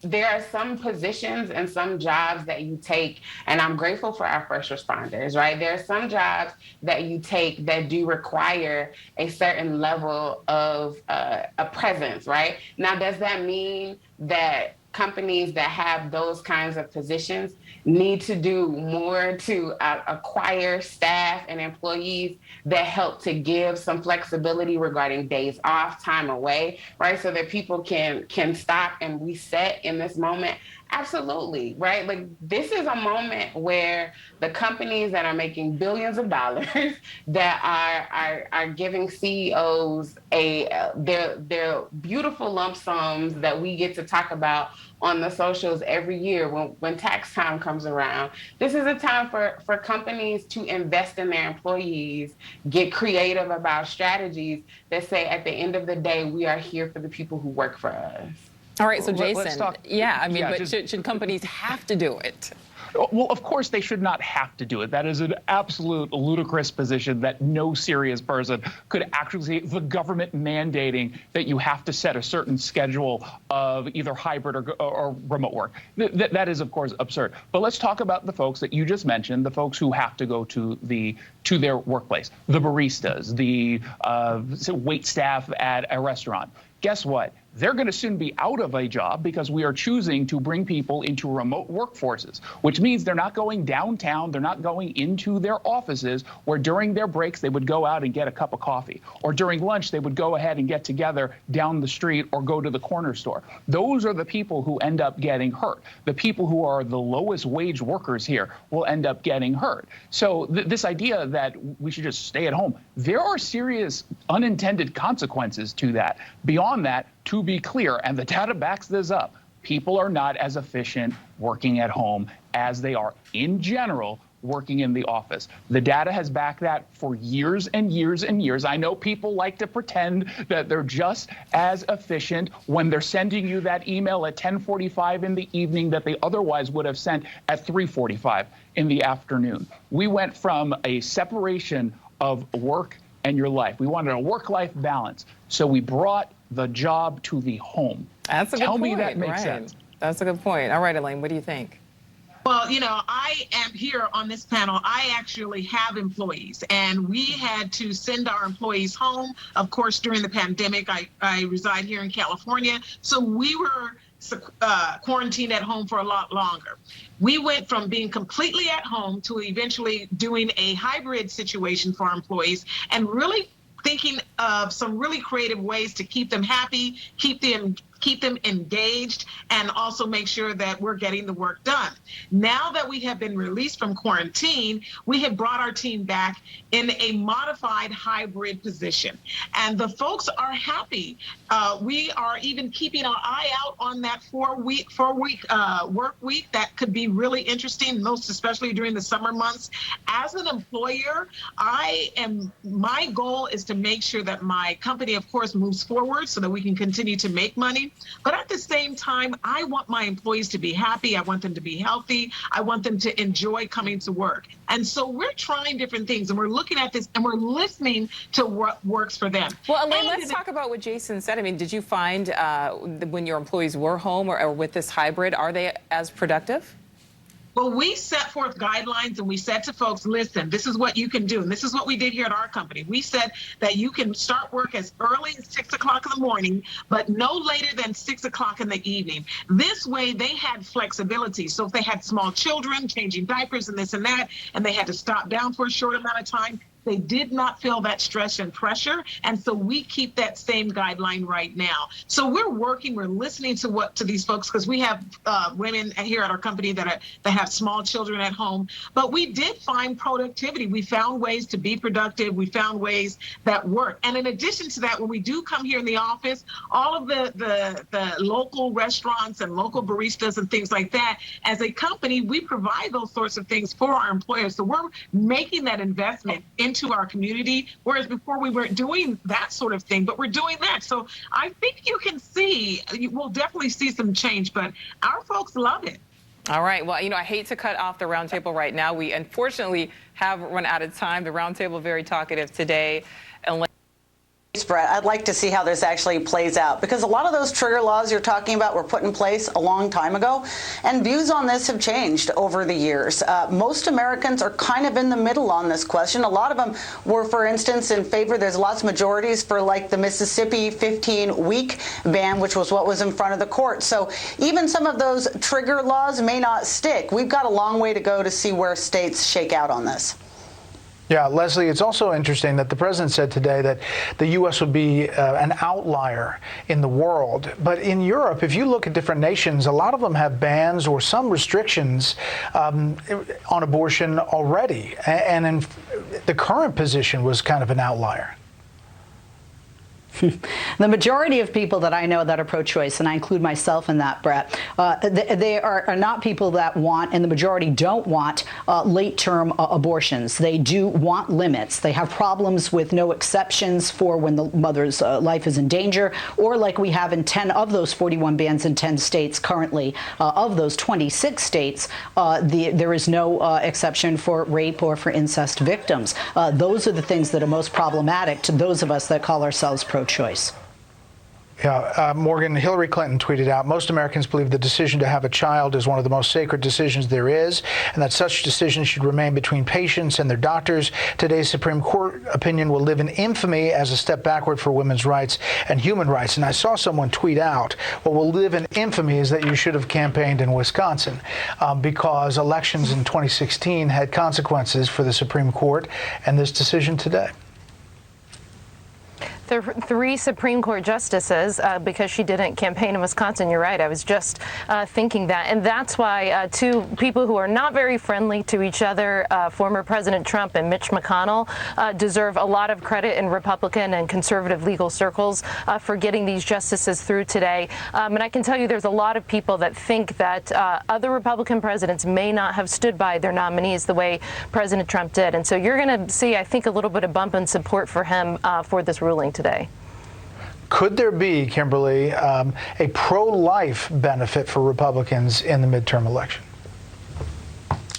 there are some positions and some jobs that you take, and I'm grateful for our first responders, right? There are some jobs that you take that do require a certain level of a presence, right? Now, does that mean that companies that have those kinds of positions need to do more to acquire staff and employees that help to give some flexibility regarding days off, time away, right? So that people can stop and reset in this moment? Absolutely, right? Like this is a moment where the companies that are making billions of dollars that are giving CEOs their beautiful lump sums that we get to talk about on the socials every year when tax time comes around. This is a time for companies to invest in their employees, get creative about strategies that say at the end of the day, we are here for the people who work for us. All right, so Jason, should companies have to do it? Well, of course they should not have to do it. That is an absolute ludicrous position that no serious person could actually see the government mandating that you have to set a certain schedule of either hybrid or remote work. That is, of course, absurd. But let's talk about the folks that you just mentioned, the folks who have to go to their workplace, the baristas, the wait staff at a restaurant. Guess what? They're going to soon be out of a job because we are choosing to bring people into remote workforces, which means they're not going downtown. They're not going into their offices where during their breaks they would go out and get a cup of coffee, or during lunch they would go ahead and get together down the street or go to the corner store. Those are the people who end up getting hurt. The people who are the lowest wage workers here will end up getting hurt. So this idea that we should just stay at home, there are serious unintended consequences to that. Beyond that, to be clear, and the data backs this up, people are not as efficient working at home as they are, in general, working in the office. The data has backed that for years and years and years. I know people like to pretend that they're just as efficient when they're sending you that email at 10:45 in the evening that they otherwise would have sent at 3:45 in the afternoon. We went from a separation of work and your life. We wanted a work-life balance. So we brought the job to the home. That's a good point. Tell me that makes sense. That's a good point. All right, Elaine, what do you think? Well, you know, I am here on this panel. I actually have employees, and we had to send our employees home. Of course, during the pandemic, I reside here in California, so we were quarantined at home for a lot longer. We went from being completely at home to eventually doing a hybrid situation for our employees and really thinking of some really creative ways to keep them happy, keep them engaged, and also make sure that we're getting the work done. Now that we have been released from quarantine, we have brought our team back in a modified hybrid position. And the folks are happy. We are even keeping our eye out on that four-week work week. That could be really interesting, most especially during the summer months. As an employer, my goal is to make sure that my company, of course, moves forward so that we can continue to make money. But at the same time, I want my employees to be happy. I want them to be healthy. I want them to enjoy coming to work. And so we're trying different things, and we're looking at this, and we're listening to what works for them. Well, Elaine, let's talk about what Jason said. I mean, did you find when your employees were home or with this hybrid, are they as productive? Well, we set forth guidelines, and we said to folks, listen, this is what you can do. And this is what we did here at our company. We said that you can start work as early as 6 o'clock in the morning, but no later than 6 o'clock in the evening. This way, they had flexibility. So if they had small children changing diapers and this and that, and they had to stop down for a short amount of time, They did not feel that stress and pressure. And so we keep that same guideline right now. So we're working, we're listening to these folks, because we have women here at our company that have small children at home. But we did find productivity. We found ways to be productive. We found ways that work. And in addition to that, when we do come here in the office, all of the local restaurants and local baristas and things like that, as a company, we provide those sorts of things for our employers. So we're making that investment into our community, whereas before we weren't doing that sort of thing, but we're doing that. So I think you can see, we'll definitely see some change, but our folks love it. All right. Well, I hate to cut off the roundtable right now. We unfortunately have run out of time. The roundtable very talkative today. Brett, I'd like to see how this actually plays out, because a lot of those trigger laws you're talking about were put in place a long time ago, and views on this have changed over the years. Most Americans are kind of in the middle on this question. A lot of them were, for instance, in favor. There's lots of majorities for, like, the Mississippi 15-week ban, which was what was in front of the court. So even some of those trigger laws may not stick. We've got a long way to go to see where states shake out on this. Yeah, Leslie, it's also interesting that the president said today that the U.S. would be an outlier in the world. But in Europe, if you look at different nations, a lot of them have bans or some restrictions on abortion already. And the current position was kind of an outlier. The majority of people that I know that are pro-choice, and I include myself in that, Brett, they are not people that want, and the majority don't want, late-term abortions. They do want limits. They have problems with no exceptions for when the mother's life is in danger, or like we have in 10 of those 41 bans in 10 states currently. Of those 26 states, there is no exception for rape or for incest victims. Those are the things that are most problematic to those of us that call ourselves pro-choice. Yeah, Morgan, Hillary Clinton tweeted out, most Americans believe the decision to have a child is one of the most sacred decisions there is, and that such decisions should remain between patients and their doctors. Today's Supreme Court opinion will live in infamy as a step backward for women's rights and human rights. And I saw someone tweet out, what will live in infamy is that you should have campaigned in Wisconsin, because elections in 2016 had consequences for the Supreme Court and this decision today. The 3 Supreme Court justices, because she didn't campaign in Wisconsin. You're right. I was just thinking that. And that's why 2 people who are not very friendly to each other, former President Trump and Mitch McConnell, deserve a lot of credit in Republican and conservative legal circles for getting these justices through today. And I can tell you there's a lot of people that think that other Republican presidents may not have stood by their nominees the way President Trump did. And so you're going to see, I think, a little bit of bump in support for him for this ruling today. Could there be, Kimberly, a pro-life benefit for Republicans in the midterm election?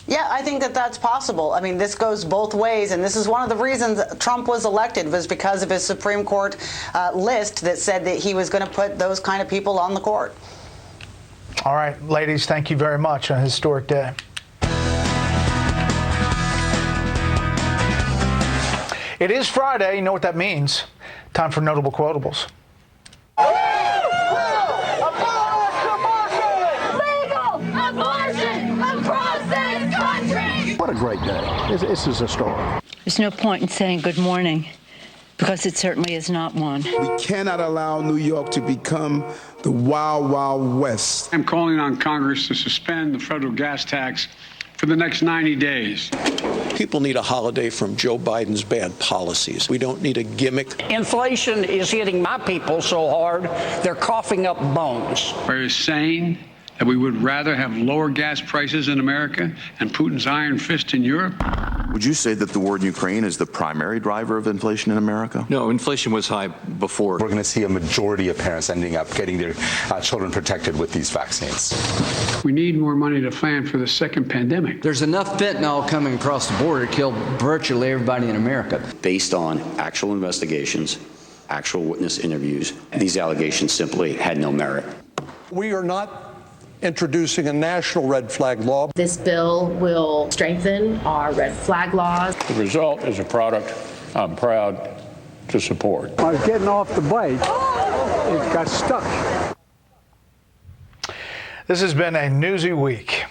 Yeah, I think that that's possible. I mean, this goes both ways, and this is one of the reasons Trump was elected, was because of his Supreme Court list that said that he was going to put those kind of people on the court. All right, ladies, thank you very much on a historic day. It is Friday. You know what that means. Time for Notable Quotables. What a great day. This is a story. There's no point in saying good morning, because it certainly is not one. We cannot allow New York to become the wild, wild west. I'm calling on Congress to suspend the federal gas tax for the next 90 days. People need a holiday from Joe Biden's bad policies. We don't need a gimmick. Inflation is hitting my people so hard, they're coughing up bones. Are you saying that we would rather have lower gas prices in America and Putin's iron fist in Europe? Would you say that the war in Ukraine is the primary driver of inflation in America? No, inflation was high before. We're going to see a majority of parents ending up getting their children protected with these vaccines. We need more money to plan for the second pandemic. There's enough fentanyl coming across the border to kill virtually everybody in America. Based on actual investigations, actual witness interviews, these allegations simply had no merit. We are not introducing a national red flag law. This bill will strengthen our red flag laws. The result is a product I'm proud to support. I was getting off the bike. It got stuck. This has been a newsy week.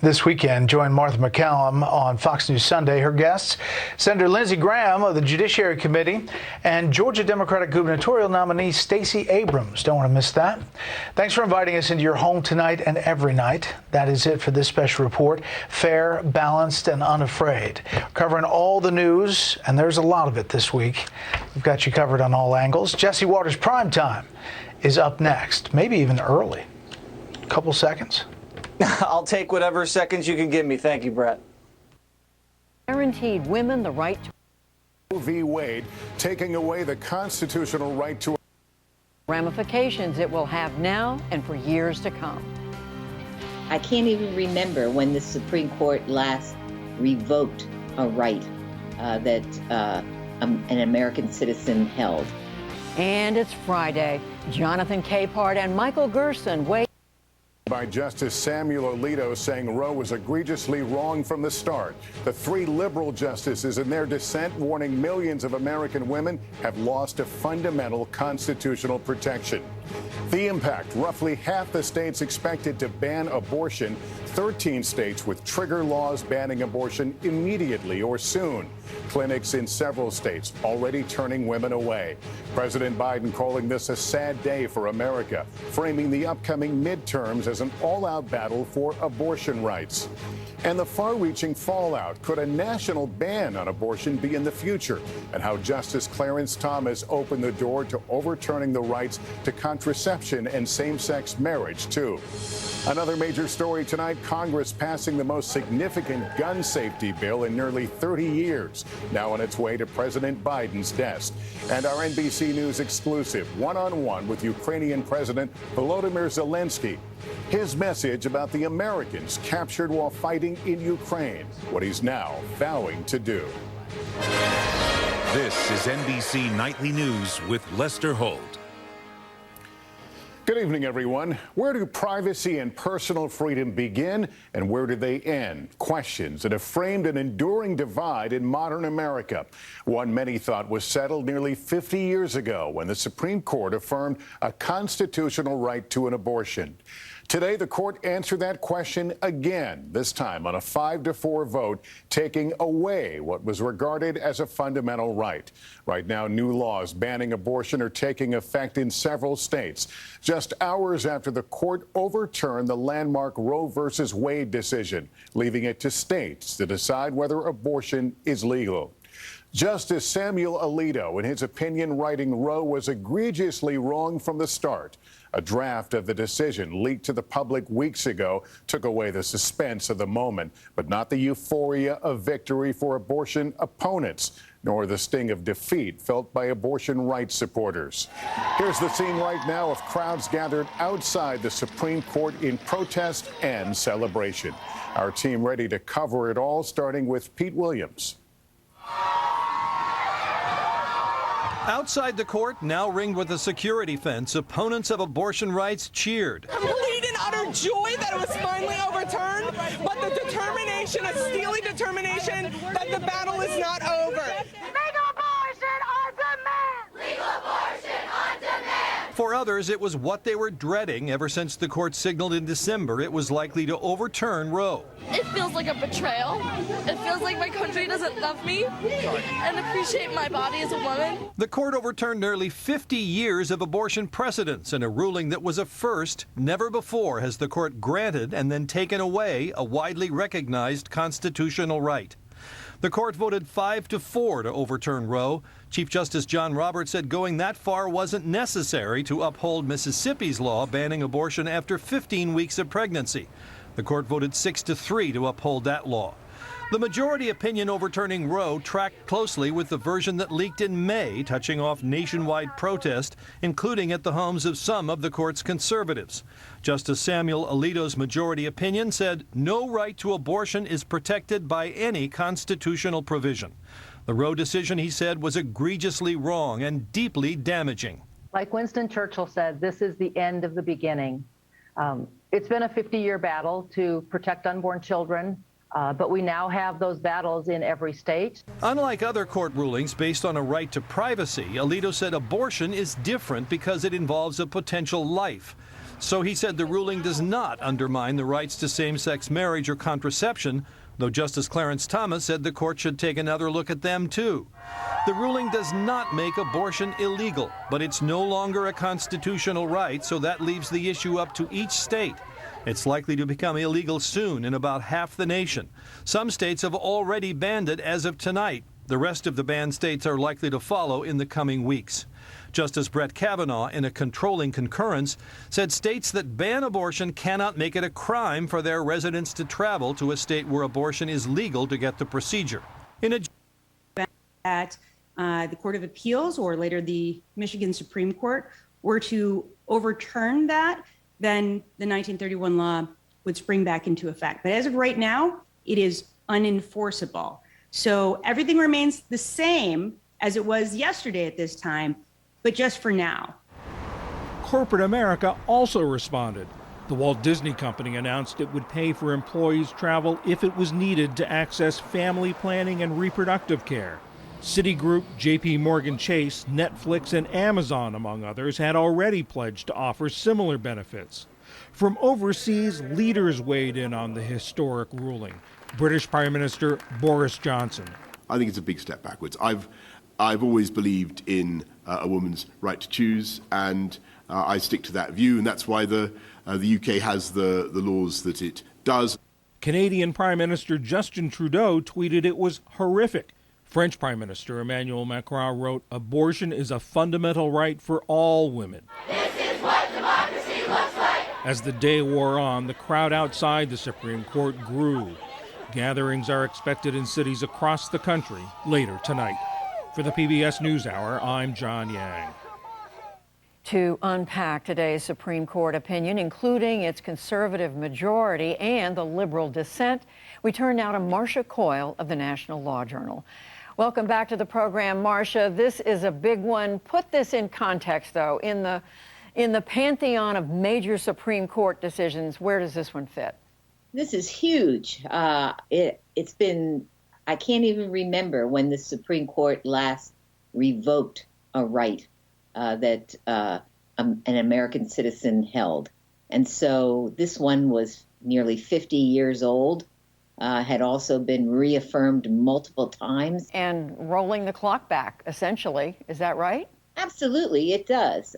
this weekend joined Martha McCallum on Fox News Sunday. Her guests, Senator Lindsey Graham of the Judiciary Committee and Georgia Democratic gubernatorial nominee Stacey Abrams. Don't want to miss that. Thanks for inviting us into your home tonight and every night. That is it for this special report. Fair, balanced, and unafraid. Covering all the news, and there's a lot of it this week. We've got you covered on all angles. Jesse Watters Primetime is up next, maybe even early. A couple seconds. I'll take whatever seconds you can give me. Thank you, Brett. Guaranteed women the right to Roe v. Wade, taking away the constitutional right to ramifications it will have now and for years to come. I can't even remember when the Supreme Court last revoked a right that an American citizen held. And it's Friday. Jonathan Capehart and Michael Gerson weigh by Justice Samuel Alito, saying Roe was egregiously wrong from the start. The three liberal justices in their dissent warning millions of American women have lost a fundamental constitutional protection. The impact: roughly half the states expected to ban abortion, 13 states with trigger laws banning abortion immediately or soon. Clinics in several states already turning women away. President Biden calling this a sad day for America, framing the upcoming midterms as an all-out battle for abortion rights. And the far-reaching fallout: could a national ban on abortion be in the future? And how Justice Clarence Thomas opened the door to overturning the rights to contraception and same-sex marriage, too. Another major story tonight: Congress passing the most significant gun safety bill in nearly 30 years, now on its way to President Biden's desk. And our NBC News exclusive one-on-one with Ukrainian President Volodymyr Zelensky. His message about the Americans captured while fighting in Ukraine, what he's now vowing to do. This is NBC Nightly News with Lester Holt. Good evening, everyone. Where do privacy and personal freedom begin, and where do they end? Questions that have framed an enduring divide in modern America. One many thought was settled nearly 50 years ago when the Supreme Court affirmed a constitutional right to an abortion. Today, the court answered that question again, this time on a 5-4 vote, taking away what was regarded as a fundamental right. Right now, new laws banning abortion are taking effect in several states, just hours after the court overturned the landmark Roe v. Wade decision, leaving it to states to decide whether abortion is legal. Justice Samuel Alito, in his opinion, writing Roe was egregiously wrong from the start. A draft of the decision leaked to the public weeks ago took away the suspense of the moment, but not the euphoria of victory for abortion opponents, nor the sting of defeat felt by abortion rights supporters. Here's the scene right now of crowds gathered outside the Supreme Court in protest and celebration. Our team ready to cover it all, starting with Pete Williams. Outside the court, now ringed with a security fence, opponents of abortion rights cheered. Complete and utter joy that it was finally overturned, but the determination, a steely determination, that the battle is not over. Legal abortion on demand! Legal abortion on demand! For others, it was what they were dreading ever since the court signaled in December it was likely to overturn Roe. It feels like a betrayal. It feels like my country doesn't love me and appreciate my body as a woman. The court overturned nearly 50 years of abortion precedents in a ruling that was a first. Never before has the court granted and then taken away a widely recognized constitutional right. The court voted 5-4 to overturn Roe. Chief Justice John Roberts said going that far wasn't necessary to uphold Mississippi's law banning abortion after 15 weeks of pregnancy. The court voted 6-3 to uphold that law. The majority opinion overturning Roe tracked closely with the version that leaked in May, touching off nationwide protest, including at the homes of some of the court's conservatives. Justice Samuel Alito's majority opinion said no right to abortion is protected by any constitutional provision. The Roe decision, he said, was egregiously wrong and deeply damaging. Like Winston Churchill said, this is the end of the beginning. It's been a 50-year battle to protect unborn children. But we now have those battles in every state. Unlike other court rulings based on a right to privacy, Alito said abortion is different because it involves a potential life. So he said the ruling does not undermine the rights to same-sex marriage or contraception, though Justice Clarence Thomas said the court should take another look at them, too. The ruling does not make abortion illegal, but it's no longer a constitutional right, so that leaves the issue up to each state. It's likely to become illegal soon in about half the nation. Some states have already banned it as of tonight. The rest of the banned states are likely to follow in the coming weeks. Justice Brett Kavanaugh, in a controlling concurrence, said states that ban abortion cannot make it a crime for their residents to travel to a state where abortion is legal to get the procedure. At the Court of Appeals or later the Michigan Supreme Court were to overturn that, then the 1931 law would spring back into effect. But as of right now, it is unenforceable. So everything remains the same as it was yesterday at this time, but just for now. Corporate America also responded. The Walt Disney Company announced it would pay for employees' travel if it was needed to access family planning and reproductive care. Citigroup, JP Morgan Chase, Netflix, and Amazon, among others, had already pledged to offer similar benefits. From overseas, leaders weighed in on the historic ruling. British Prime Minister Boris Johnson. I think it's a big step backwards. I've always believed in a woman's right to choose, and I stick to that view, and that's why the UK has the laws that it does. Canadian Prime Minister Justin Trudeau tweeted it was horrific. French Prime Minister Emmanuel Macron wrote, "Abortion is a fundamental right for all women." This is what democracy looks like. As the day wore on, the crowd outside the Supreme Court grew. Gatherings are expected in cities across the country later tonight. For the PBS NewsHour, I'm John Yang. To unpack today's Supreme Court opinion, including its conservative majority and the liberal dissent, we turn now to Marcia Coyle of the National Law Journal. Welcome back to the program, Marcia. This is a big one. Put this in context, though. In the pantheon of major Supreme Court decisions, where does this one fit? This is huge. It's been, I can't even remember when the Supreme Court last revoked a right that an American citizen held. And so this one was nearly 50 years old, had also been reaffirmed multiple times. And rolling the clock back, essentially. Is that right? Absolutely, it does.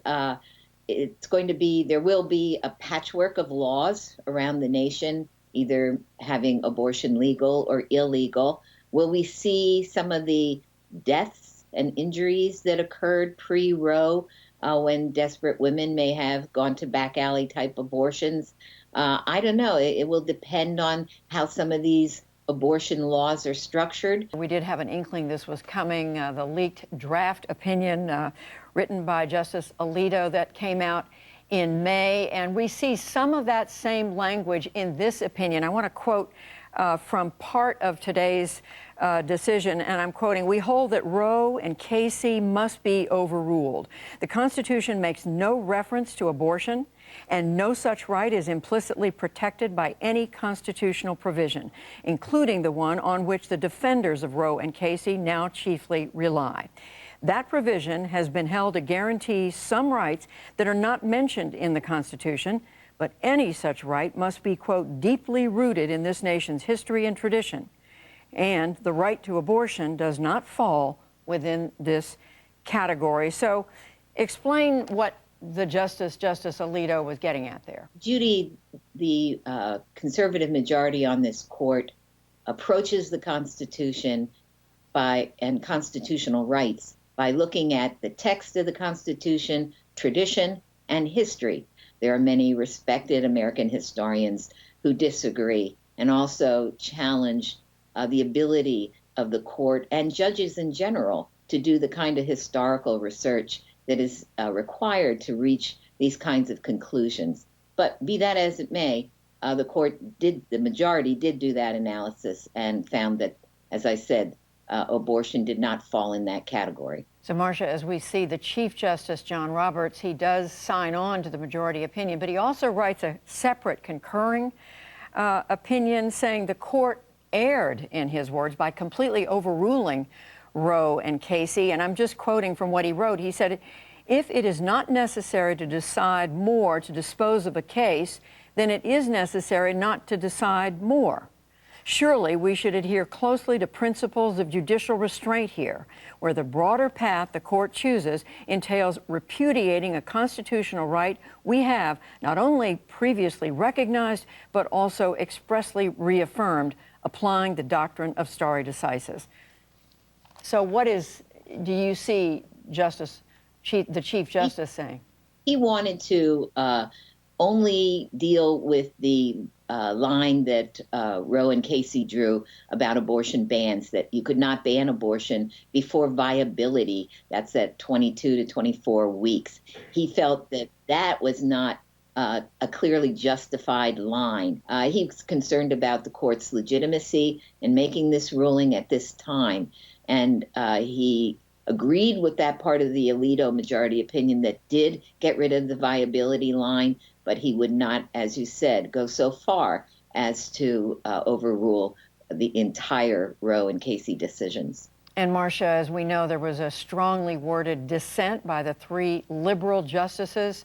It's going to be, there will be a patchwork of laws around the nation, either having abortion legal or illegal. Will we see some of the deaths and injuries that occurred pre-Roe when desperate women may have gone to back alley type abortions? I don't know. It will depend on how some of these abortion laws are structured. We did have an inkling this was coming, the leaked draft opinion written by Justice Alito that came out in May, and we see some of that same language in this opinion. I want to quote from part of today's decision, and I'm quoting, "We hold that Roe and Casey must be overruled. The Constitution makes no reference to abortion, and no such right is implicitly protected by any constitutional provision, including the one on which the defenders of Roe and Casey now chiefly rely. That provision has been held to guarantee some rights that are not mentioned in the Constitution, but any such right must be, quote, deeply rooted in this nation's history and tradition. And the right to abortion does not fall within this category." So explain what the Justice Alito was getting at there. Judy, the conservative majority on this court approaches the Constitution and constitutional rights by looking at the text of the Constitution, tradition, and history. There are many respected American historians who disagree and also challenge the ability of the court and judges in general to do the kind of historical research that is required to reach these kinds of conclusions. But be that as it may, the majority did do that analysis and found that, as I said, abortion did not fall in that category. So, Marcia, as we see the Chief Justice, John Roberts, he does sign on to the majority opinion, but he also writes a separate concurring opinion saying the court erred, in his words, by completely overruling Roe and Casey. And I'm just quoting from what he wrote. He said, If it is not necessary to decide more to dispose of a case, then it is necessary not to decide more. Surely we should adhere closely to principles of judicial restraint here, where the broader path the court chooses entails repudiating a constitutional right we have not only previously recognized, but also expressly reaffirmed, applying the doctrine of stare decisis. So do you see the Chief Justice saying? He wanted to only deal with the line that Roe and Casey drew about abortion bans, that you could not ban abortion before viability. That's at 22 to 24 weeks. He felt that that was not a clearly justified line. He was concerned about the court's legitimacy in making this ruling at this time. And he agreed with that part of the Alito majority opinion that did get rid of the viability line, but he would not, as you said, go so far as to overrule the entire Roe and Casey decisions. And Marcia, as we know, there was a strongly worded dissent by the 3 liberal justices.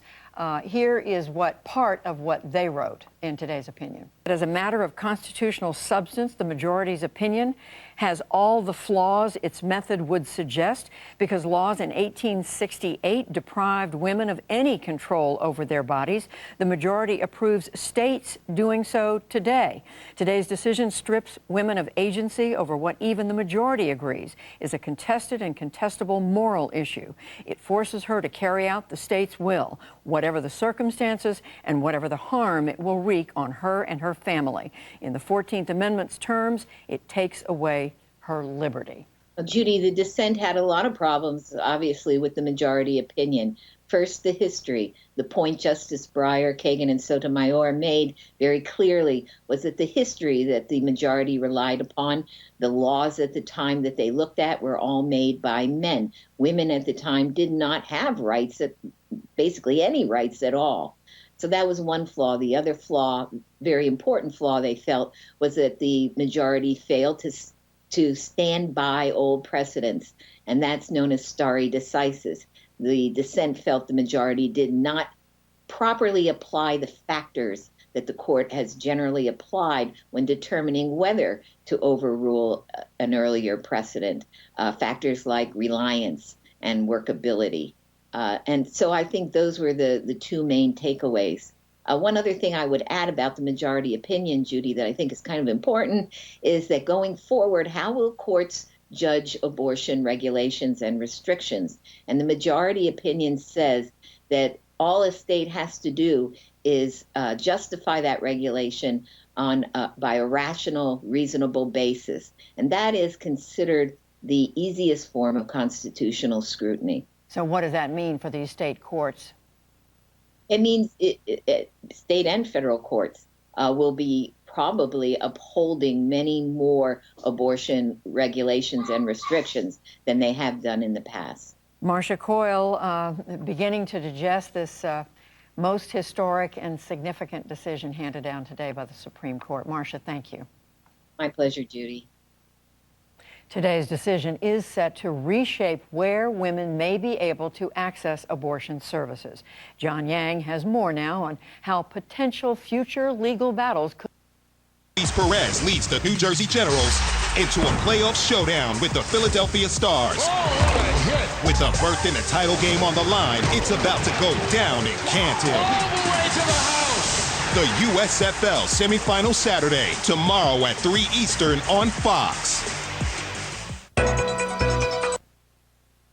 Here is part of what they wrote in today's opinion. As a matter of constitutional substance, the majority's opinion has all the flaws its method would suggest, because laws in 1868 deprived women of any control over their bodies. The majority approves states doing so today. Today's decision strips women of agency over what even the majority agrees is a contested and contestable moral issue. It forces her to carry out the state's will, whatever the circumstances and whatever the harm it will wreak on her and her family. In the 14th Amendment's terms, it takes away her liberty. Judy, the dissent had a lot of problems, obviously, with the majority opinion. First, the history. The point Justice Breyer, Kagan, and Sotomayor made very clearly was that the history that the majority relied upon, the laws at the time that they looked at, were all made by men. Women at the time did not have rights, basically any rights at all. So that was one flaw. The other flaw, very important flaw they felt, was that the majority failed to stand by old precedents, and that's known as stare decisis. The dissent felt the majority did not properly apply the factors that the court has generally applied when determining whether to overrule an earlier precedent, factors like reliance and workability. And so I think those were the 2 main takeaways. One other thing I would add about the majority opinion, Judy, that I think is kind of important, is that going forward, how will courts judge abortion regulations and restrictions? And the majority opinion says that all a state has to do is justify that regulation by a rational, reasonable basis. And that is considered the easiest form of constitutional scrutiny. So what does that mean for these state courts? It means state and federal courts will be probably upholding many more abortion regulations and restrictions than they have done in the past. Marcia Coyle, beginning to digest this most historic and significant decision handed down today by the Supreme Court. Marcia, thank you. My pleasure, Judy. Today's decision is set to reshape where women may be able to access abortion services. John Yang has more now on how potential future legal battles could. Perez leads the New Jersey Generals into a playoff showdown with the Philadelphia Stars. Oh, what a hit. With a berth in the title game on the line, it's about to go down in Canton. All the way to the house. The USFL semifinal Saturday, tomorrow at 3 Eastern on Fox.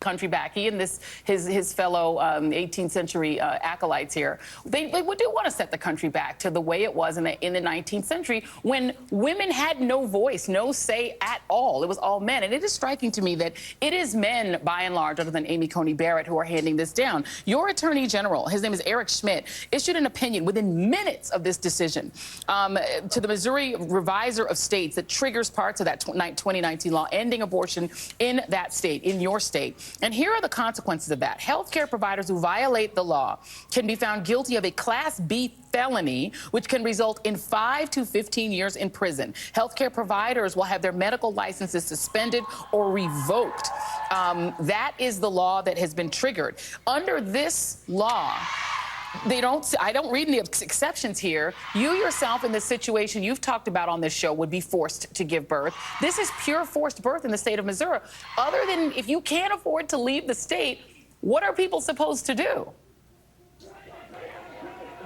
Country back. He and his fellow 18th century acolytes here, they do want to set the country back to the way it was in the 19th century, when women had no voice, no say at all. It was all men. And it is striking to me that it is men, by and large, other than Amy Coney Barrett, who are handing this down. Your Attorney General, his name is Eric Schmidt, issued an opinion within minutes of this decision to the Missouri Reviser of States that triggers parts of that 2019 law ending abortion in that state, in your state. And here are the consequences of that. Healthcare providers who violate the law can be found guilty of a Class B felony, which can result in 5 to 15 years in prison. Healthcare providers will have their medical licenses suspended or revoked. That is the law that has been triggered. Under this law, I don't read any exceptions here. You yourself in this situation you've talked about on this show would be forced to give birth. This is pure forced birth in the state of Missouri. Other than if you can't afford to leave the state, what are people supposed to do?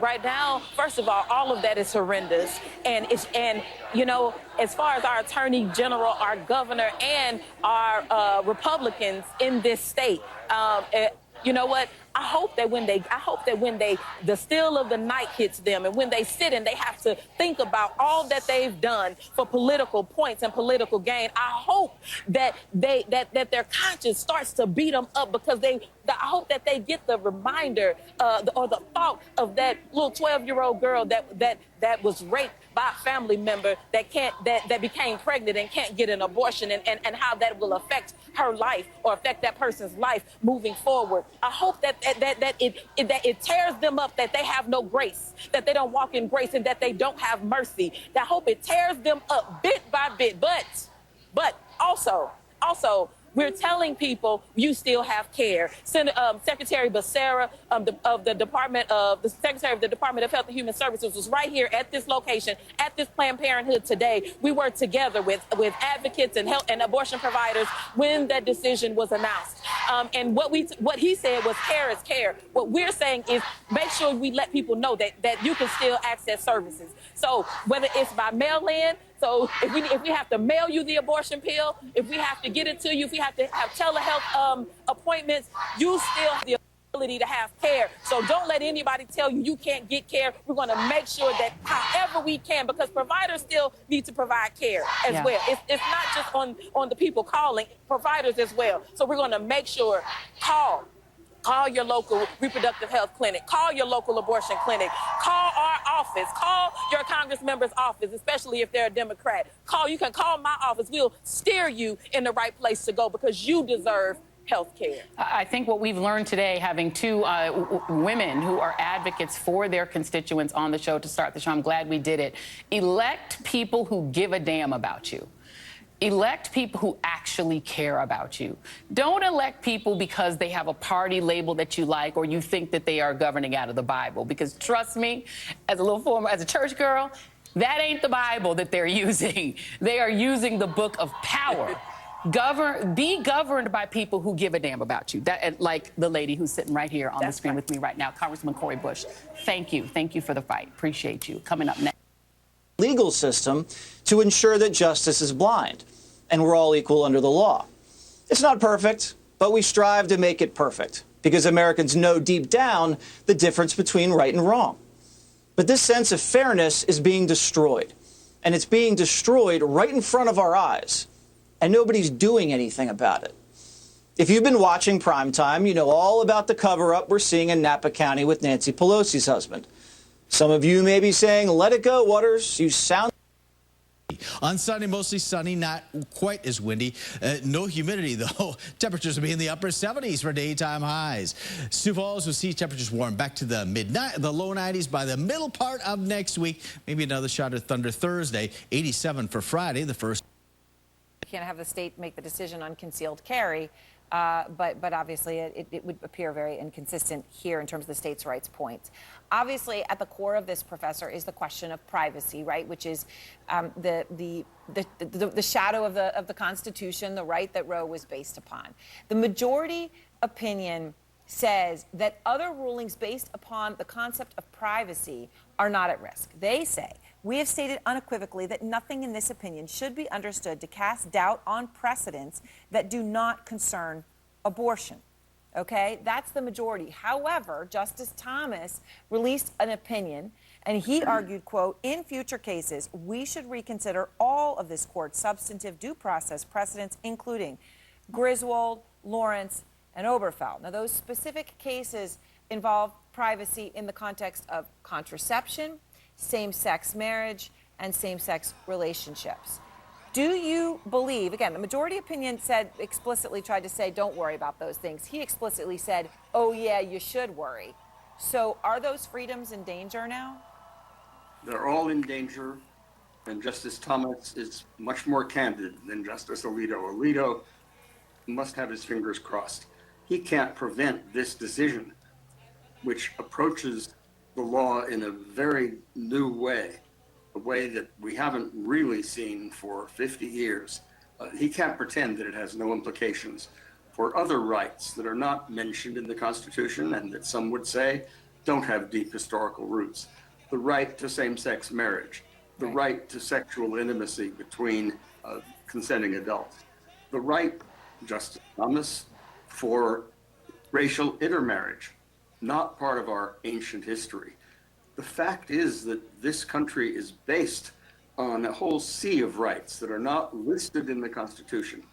Right now, first of all of that is horrendous. And you know, as far as our attorney general, our governor, and our Republicans in this state, you know what? I hope that when the still of the night hits them, and when they sit and they have to think about all that they've done for political points and political gain, I hope that their conscience starts to beat them up, because I hope that they get the reminder or the thought of that little 12-year-old girl that was raped by a family member that became pregnant and can't get an abortion, and how that will affect her life or affect that person's life moving forward. I hope that it tears them up, that they have no grace, that they don't walk in grace, and that they don't have mercy. I hope it tears them up bit by bit. But also, we're telling people you still have care. Secretary Vcr the Secretary of the Department of Health and Human Services was right here at this location, at this Planned Parenthood today. We were together with advocates and health and abortion providers when that decision was announced. And what he said was care is care. What we're saying is make sure we let people know that you can still access services. So whether it's by mail-in, so if we have to mail you the abortion pill, if we have to get it to you, if we have to have telehealth appointments, you still have the ability to have care. So don't let anybody tell you can't get care. We're going to make sure that however we can, because providers still need to provide care as well. It's not just on the people calling, providers as well. So we're going to make sure, Call your local reproductive health clinic. Call your local abortion clinic. Call our office. Call your Congress member's office, especially if they're a Democrat. You can call my office. We'll steer you in the right place to go, because you deserve health care. I think what we've learned today, having two women who are advocates for their constituents on the show to start the show, I'm glad we did it. Elect people who give a damn about you. Elect people who actually care about you. Don't elect people because they have a party label that you like, or you think that they are governing out of the Bible. Because trust me, as a church girl, that ain't the Bible that they're using. They are using the book of power. Be governed by people who give a damn about you. Like the lady who's sitting right here on the screen with me right now, Congressman Cori Bush. Thank you. Thank you for the fight. Appreciate you. Coming up next. Legal system to ensure that justice is blind and we're all equal under the law. It's not perfect, but we strive to make it perfect because Americans know deep down the difference between right and wrong. But this sense of fairness is being destroyed, and it's being destroyed right in front of our eyes, and nobody's doing anything about it. If you've been watching Primetime, you know all about the cover-up we're seeing in Napa County with Nancy Pelosi's husband. Some of you may be saying, let it go, Waters. You sound... On Sunday, mostly sunny, not quite as windy. No humidity, though. Temperatures will be in the upper 70s for daytime highs. Sioux Falls will see temperatures warm back to the low 90s by the middle part of next week. Maybe another shot of thunder Thursday. 87 for Friday, the first. Can't have the state make the decision on concealed carry. But obviously it would appear very inconsistent here in terms of the states' rights points. Obviously, at the core of this, Professor, is the question of privacy, right? Which is the shadow of the Constitution, the right that Roe was based upon. The majority opinion says that other rulings based upon the concept of privacy are not at risk. They say, we have stated unequivocally that nothing in this opinion should be understood to cast doubt on precedents that do not concern abortion. Okay, that's the majority. However, Justice Thomas released an opinion, and he argued, quote, in future cases, we should reconsider all of this court's substantive due process precedents, including Griswold, Lawrence, and Oberfeld. Now, those specific cases involve privacy in the context of contraception, same-sex marriage, and same-sex relationships. Do you believe, again, the majority opinion said, explicitly tried to say, don't worry about those things. He explicitly said, oh, yeah, you should worry. So are those freedoms in danger now? They're all in danger, and Justice Thomas is much more candid than Justice Alito. Alito must have his fingers crossed. He can't prevent this decision, which approaches the law in a very new way, a way that we haven't really seen for 50 years. He can't pretend that it has no implications for other rights that are not mentioned in the Constitution and that some would say don't have deep historical roots. The right to same-sex marriage, the right to sexual intimacy between consenting adults, the right, Justice Thomas, for racial intermarriage, not part of our ancient history. The fact is that this country is based on a whole sea of rights that are not listed in the Constitution.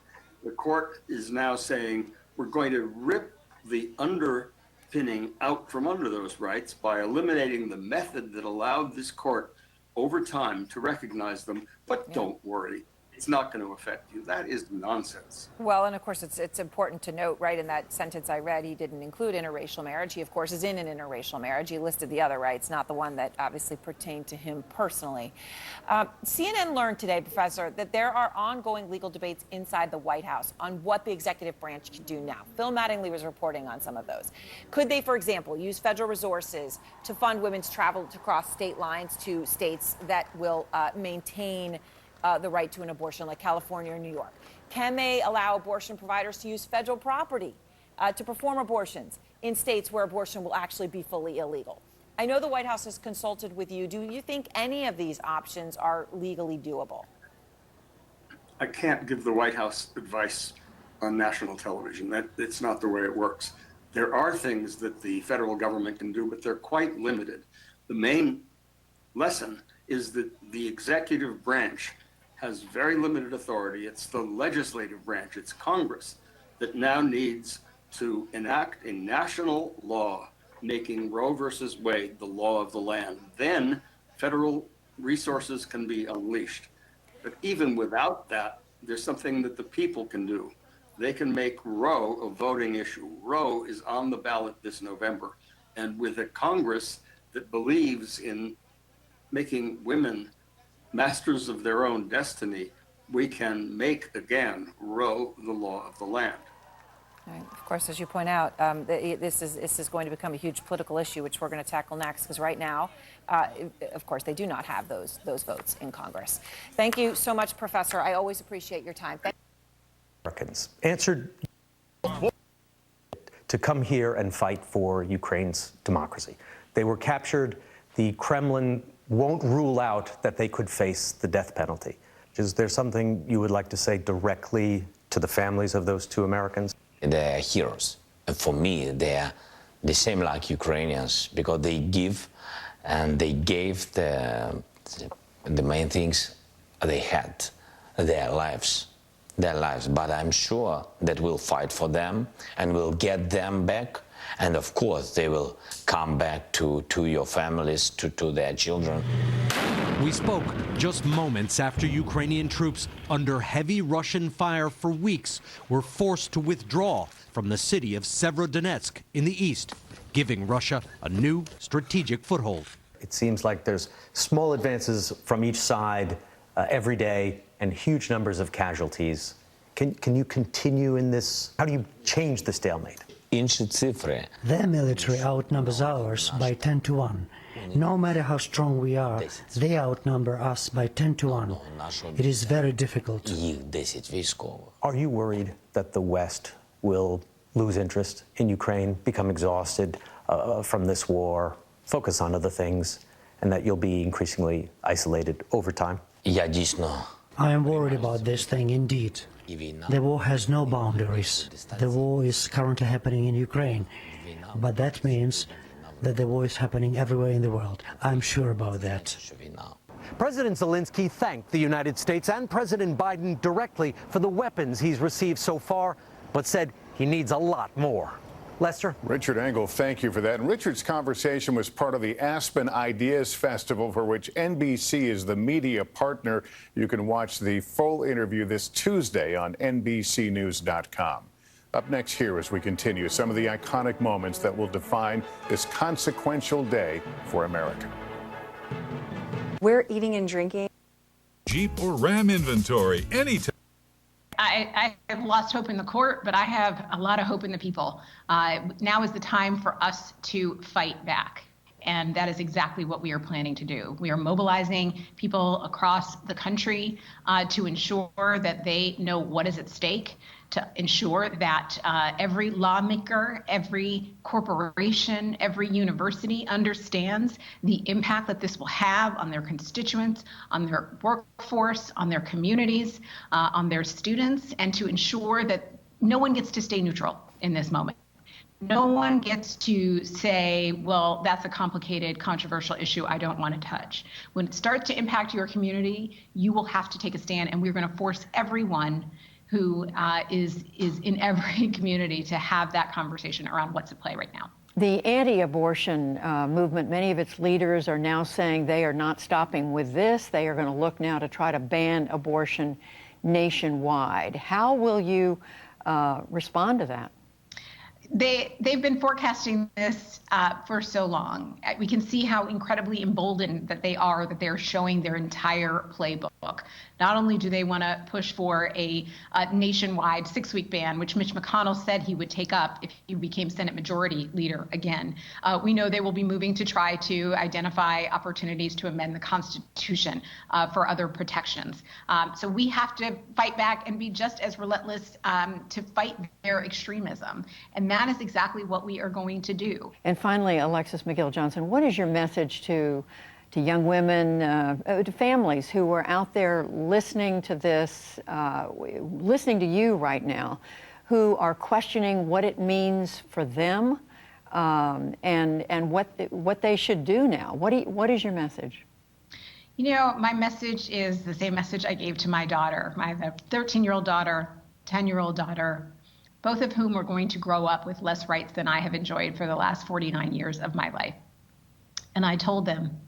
The court is now saying we're going to rip the underpinning out from under those rights by eliminating the method that allowed this court over time to recognize them. But don't worry, it's not going to affect you. That is nonsense. Well, and of course, it's important to note, right, in that sentence I read, he didn't include interracial marriage. He, of course, is in an interracial marriage. He listed the other rights, not the one that obviously pertained to him personally. CNN learned today, Professor, that there are ongoing legal debates inside the White House on what the executive branch can do now. Phil Mattingly was reporting on some of those. Could they, for example, use federal resources to fund women's travel to cross state lines to states that will maintain the right to an abortion, like California or New York? Can they allow abortion providers to use federal property to perform abortions in states where abortion will actually be fully illegal? I know the White House has consulted with you. Do you think any of these options are legally doable? I can't give the White House advice on national television. It's not the way it works. There are things that the federal government can do, but they're quite limited. The main lesson is that the executive branch has very limited authority. It's the legislative branch, it's Congress, that now needs to enact a national law making Roe versus Wade the law of the land. Then federal resources can be unleashed. But even without that, there's something that the people can do. They can make Roe a voting issue. Roe is on the ballot this November. And with a Congress that believes in making women masters of their own destiny, we can make again Roe the law of the land. Right. Of course, as you point out, this is going to become a huge political issue, which we're going to tackle next, because right now, of course, they do not have those votes in Congress. Thank you so much, Professor. I always appreciate your time. Americans answered to come here and fight for Ukraine's democracy. They were captured. The Kremlin won't rule out that they could face the death penalty. Is there something you would like to say directly to the families of those two Americans? They're heroes. And for me, they're the same like Ukrainians, because they give and they gave the main things they had, their lives. But I'm sure that we'll fight for them and we'll get them back. And of course, they will come back to your families, to their children. We spoke just moments after Ukrainian troops, under heavy Russian fire for weeks, were forced to withdraw from the city of Severodonetsk in the east, giving Russia a new strategic foothold. It seems like there's small advances from each side every day and huge numbers of casualties. Can you continue in this? How do you change the stalemate? Their military outnumbers ours by 10 to 1. No matter how strong we are, they outnumber us by 10 to 1. It is very difficult. Are you worried that the West will lose interest in Ukraine, become exhausted from this war, focus on other things, and that you'll be increasingly isolated over time? I am worried about this thing indeed. The war has no boundaries. The war is currently happening in Ukraine, but that means that the war is happening everywhere in the world. I'm sure about that. President Zelensky thanked the United States and President Biden directly for the weapons he's received so far, but said he needs a lot more. Lester? Richard Engel, thank you for that. And Richard's conversation was part of the Aspen Ideas Festival, for which NBC is the media partner. You can watch the full interview this Tuesday on NBCnews.com. Up next here as we continue some of the iconic moments that will define this consequential day for America. We're eating and drinking. Jeep or Ram inventory anytime. I have lost hope in the court, but I have a lot of hope in the people. Now is the time for us to fight back. And that is exactly what we are planning to do. We are mobilizing people across the country to ensure that they know what is at stake, to ensure that every lawmaker, every corporation, every university understands the impact that this will have on their constituents, on their workforce, on their communities, on their students, and to ensure that no one gets to stay neutral in this moment. No one gets to say, well, that's a complicated, controversial issue I don't want to touch. When it starts to impact your community, you will have to take a stand, and we're going to force everyone who is in every community to have that conversation around what's at play right now. The anti-abortion movement, many of its leaders are now saying they are not stopping with this. They are going to look now to try to ban abortion nationwide. How will you respond to that? They've been forecasting this for so long. We can see how incredibly emboldened that they are, that they're showing their entire playbook. Not only do they want to push for a nationwide 6-week ban, which Mitch McConnell said he would take up if he became Senate Majority Leader again. We know they will be moving to try to identify opportunities to amend the Constitution for other protections. So we have to fight back and be just as relentless to fight their extremism. And that is exactly what we are going to do. And finally, Alexis McGill-Johnson, what is your message to young women, to families who are out there listening to this, listening to you right now, who are questioning what it means for them and what they should do now? What is your message? You know, my message is the same message I gave to my daughter. I have a 13-year-old daughter, 10-year-old daughter, both of whom are going to grow up with less rights than I have enjoyed for the last 49 years of my life. And I told them,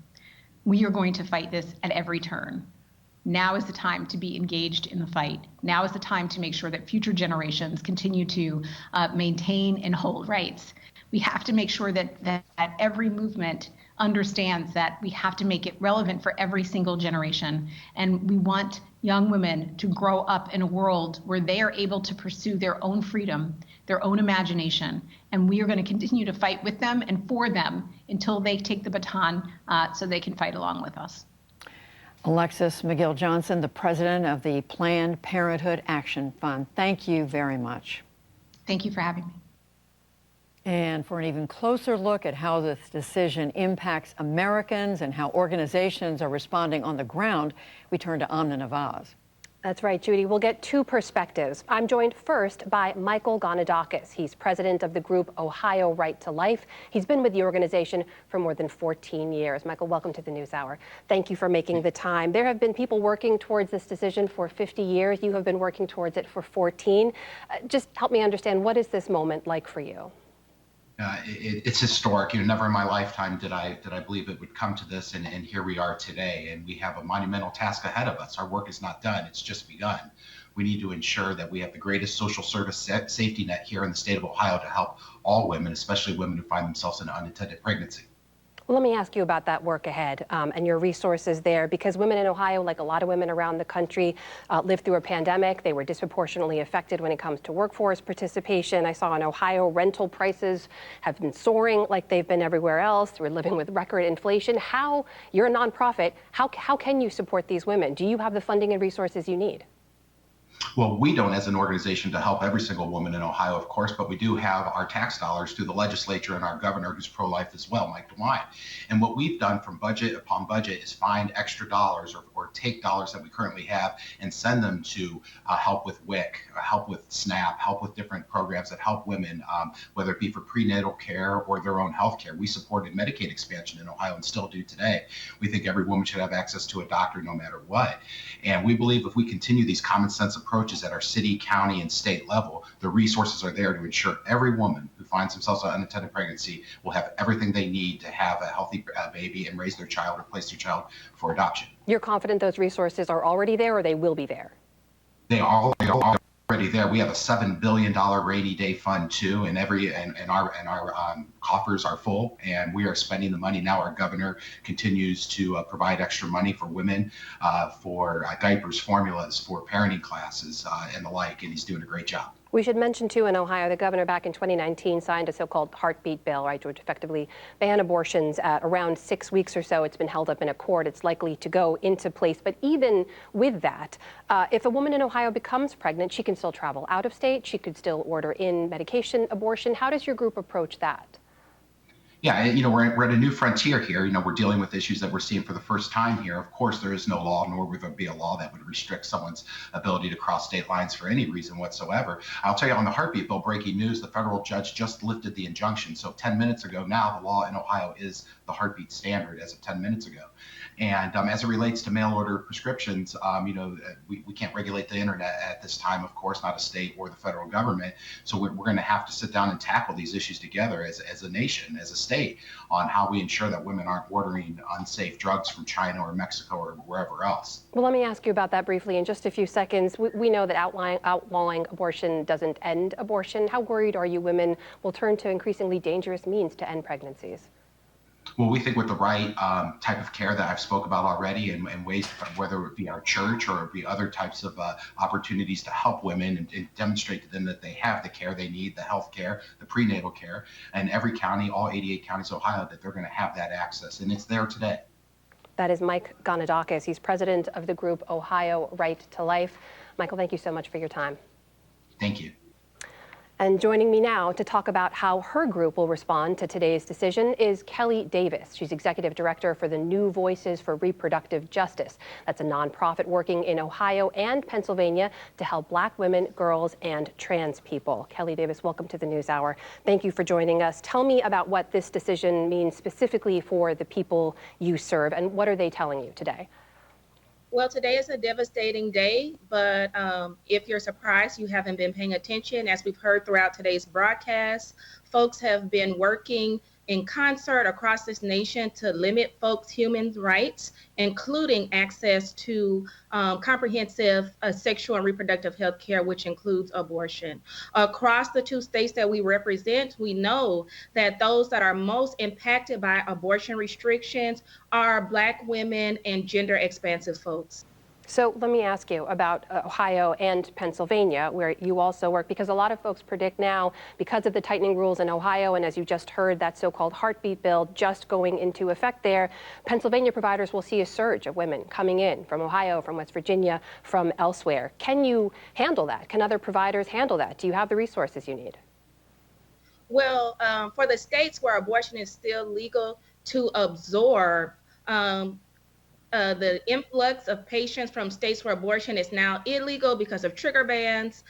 we are going to fight this at every turn. Now is the time to be engaged in the fight. Now is the time to make sure that future generations continue to maintain and hold rights. We have to make sure that every movement understands that we have to make it relevant for every single generation. And we want young women to grow up in a world where they are able to pursue their own freedom, their own imagination. And we are going to continue to fight with them and for them until they take the baton so they can fight along with us. Alexis McGill-Johnson, the president of the Planned Parenthood Action Fund. Thank you very much. Thank you for having me. And for an even closer look at how this decision impacts Americans and how organizations are responding on the ground, we turn to Amna Nawaz. That's right, Judy. We'll get two perspectives. I'm joined first by Michael Gonidakis. He's president of the group Ohio Right to Life. He's been with the organization for more than 14 years. Michael, welcome to the NewsHour. Thank you for making the time. There have been people working towards this decision for 50 years. You have been working towards it for 14. Just help me understand, what is this moment like for you? It's historic. You know, never in my lifetime did I believe it would come to this, and here we are today. And we have a monumental task ahead of us. Our work is not done; it's just begun. We need to ensure that we have the greatest social service safety net here in the state of Ohio to help all women, especially women who find themselves in an unintended pregnancy. Well, let me ask you about that work ahead and your resources there, because women in Ohio, like a lot of women around the country, lived through a pandemic. They were disproportionately affected when it comes to workforce participation. I saw in Ohio, rental prices have been soaring like they've been everywhere else. We're living with record inflation. You're a nonprofit, how can you support these women? Do you have the funding and resources you need? Well, we don't as an organization to help every single woman in Ohio, of course, but we do have our tax dollars through the legislature and our governor, who's pro-life as well, Mike DeWine. And what we've done from budget upon budget is find extra dollars or take dollars that we currently have and send them to help with WIC, help with SNAP, help with different programs that help women, whether it be for prenatal care or their own health care. We supported Medicaid expansion in Ohio and still do today. We think every woman should have access to a doctor no matter what. And we believe if we continue these common sense approaches approaches at our city, county, and state level, the resources are there to ensure every woman who finds themselves in unintended pregnancy will have everything they need to have a healthy baby and raise their child or place their child for adoption. You're confident those resources are already there, or they will be there? They are already there. We have a $7 billion rainy day fund too, and our coffers are full, and we are spending the money now. Our governor continues to provide extra money for women, for diapers, formulas, for parenting classes, and the like, and he's doing a great job. We should mention, too, in Ohio, the governor back in 2019 signed a so-called heartbeat bill, right, which effectively ban abortions at around 6 weeks or so. It's been held up in a court. It's likely to go into place. But even with that, if a woman in Ohio becomes pregnant, she can still travel out of state. She could still order in medication abortion. How does your group approach that? Yeah, you know, we're at a new frontier here. You know, we're dealing with issues that we're seeing for the first time here. Of course, there is no law, nor would there be a law that would restrict someone's ability to cross state lines for any reason whatsoever. I'll tell you, on the heartbeat bill, breaking news, the federal judge just lifted the injunction. So 10 minutes ago now, the law in Ohio is the heartbeat standard as of 10 minutes ago. And as it relates to mail order prescriptions, you know, we can't regulate the internet at this time, of course, not a state or the federal government. So we're going to have to sit down and tackle these issues together as a nation, as a state, on how we ensure that women aren't ordering unsafe drugs from China or Mexico or wherever else. Well, let me ask you about that briefly in just a few seconds. We know that outlawing abortion doesn't end abortion. How worried are you women will turn to increasingly dangerous means to end pregnancies? Well, we think with the right type of care that I've spoke about already, and ways, whether it be our church or it be other types of opportunities to help women and demonstrate to them that they have the care they need, the health care, the prenatal care, and every county, all 88 counties of Ohio, that they're going to have that access, and it's there today. That is Mike Gonadakis. He's president of the group Ohio Right to Life. Michael, thank you so much for your time. Thank you. And joining me now to talk about how her group will respond to today's decision is Kelly Davis. She's executive director for the New Voices for Reproductive Justice. That's a nonprofit working in Ohio and Pennsylvania to help Black women, girls, and trans people. Kelly Davis, welcome to the NewsHour. Thank you for joining us. Tell me about what this decision means specifically for the people you serve, and what are they telling you today? Well, today is a devastating day, but if you're surprised you haven't been paying attention, as we've heard throughout today's broadcast, folks have been working in concert across this nation to limit folks' human rights, including access to comprehensive sexual and reproductive health care, which includes abortion. Across the 2 states that we represent, we know that those that are most impacted by abortion restrictions are Black women and gender expansive folks. So let me ask you about Ohio and Pennsylvania, where you also work, because a lot of folks predict now, because of the tightening rules in Ohio, and as you just heard, that so-called heartbeat bill just going into effect there, Pennsylvania providers will see a surge of women coming in from Ohio, from West Virginia, from elsewhere. Can you handle that? Can other providers handle that? Do you have the resources you need? Well, for the states where abortion is still legal to absorb, the influx of patients from states where abortion is now illegal because of trigger bans,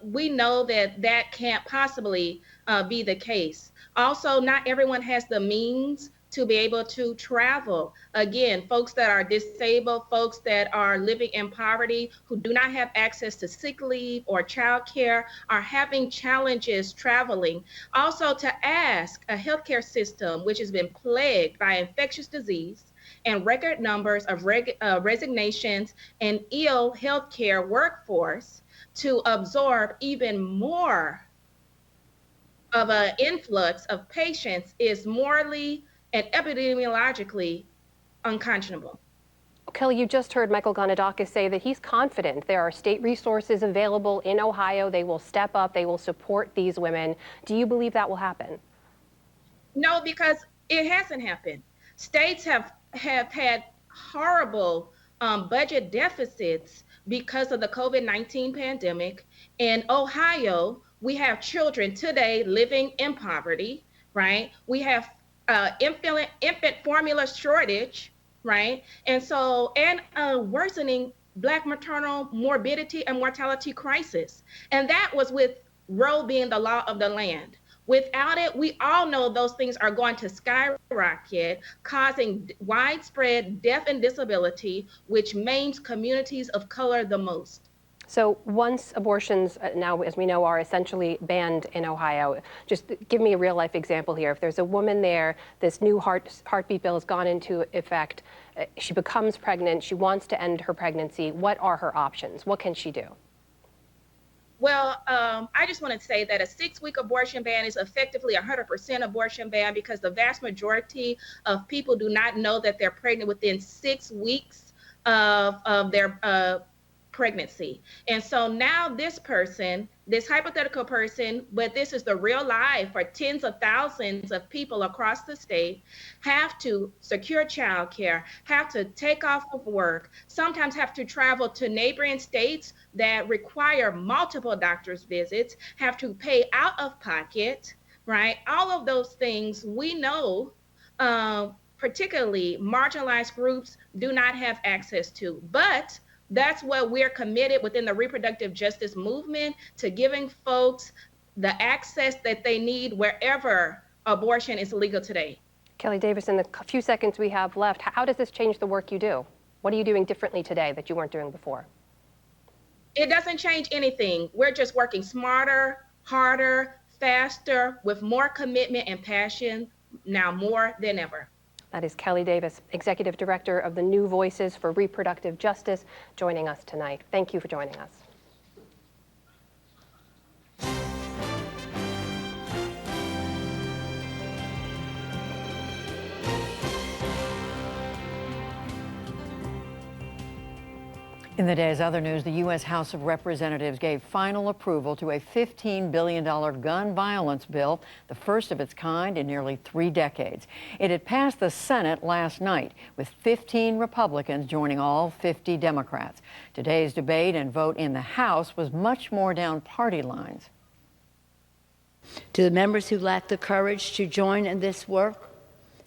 we know that that can't possibly be the case. Also, not everyone has the means to be able to travel. Again, folks that are disabled, folks that are living in poverty, who do not have access to sick leave or childcare, are having challenges traveling. Also, to ask a healthcare system which has been plagued by infectious disease and record numbers of resignations and ill healthcare workforce to absorb even more of an influx of patients is morally and epidemiologically unconscionable. Kelly, you just heard Michael Gonadakis say that he's confident there are state resources available in Ohio. They will step up. They will support these women. Do you believe that will happen? No, because it hasn't happened. States have had horrible budget deficits because of the COVID-19 pandemic. In Ohio, we have children today living in poverty, right? We have infant formula shortage, right? And so, and a worsening Black maternal morbidity and mortality crisis. And that was with Roe being the law of the land. Without it, we all know those things are going to skyrocket, causing widespread death and disability, which maims communities of color the most. So once abortions now, as we know, are essentially banned in Ohio, just give me a real life example here. If there's a woman there, this new heartbeat bill has gone into effect, she becomes pregnant, she wants to end her pregnancy, what are her options? What can she do? Well, I just want to say that a 6-week abortion ban is effectively 100% abortion ban because the vast majority of people do not know that they're pregnant within 6 weeks of their pregnancy. And so now this person, this hypothetical person, but this is the real life for tens of thousands of people across the state, have to secure childcare, have to take off of work, sometimes have to travel to neighboring states that require multiple doctor's visits, have to pay out of pocket, right? All of those things we know, particularly marginalized groups do not have access to. But that's what we're committed within the reproductive justice movement, to giving folks the access that they need wherever abortion is legal today. Kelly Davis, in the few seconds we have left, how does this change the work you do? What are you doing differently today that you weren't doing before? It doesn't change anything. We're just working smarter, harder, faster, with more commitment and passion, now more than ever. That is Kelly Davis, Executive Director of the New Voices for Reproductive Justice, joining us tonight. Thank you for joining us. In the day's other news, the U.S. House of Representatives gave final approval to a $15 billion gun violence bill, the first of its kind in nearly 3 decades. It had passed the Senate last night, with 15 Republicans joining all 50 Democrats. Today's debate and vote in the House was much more down party lines. To the members who lack the courage to join in this work,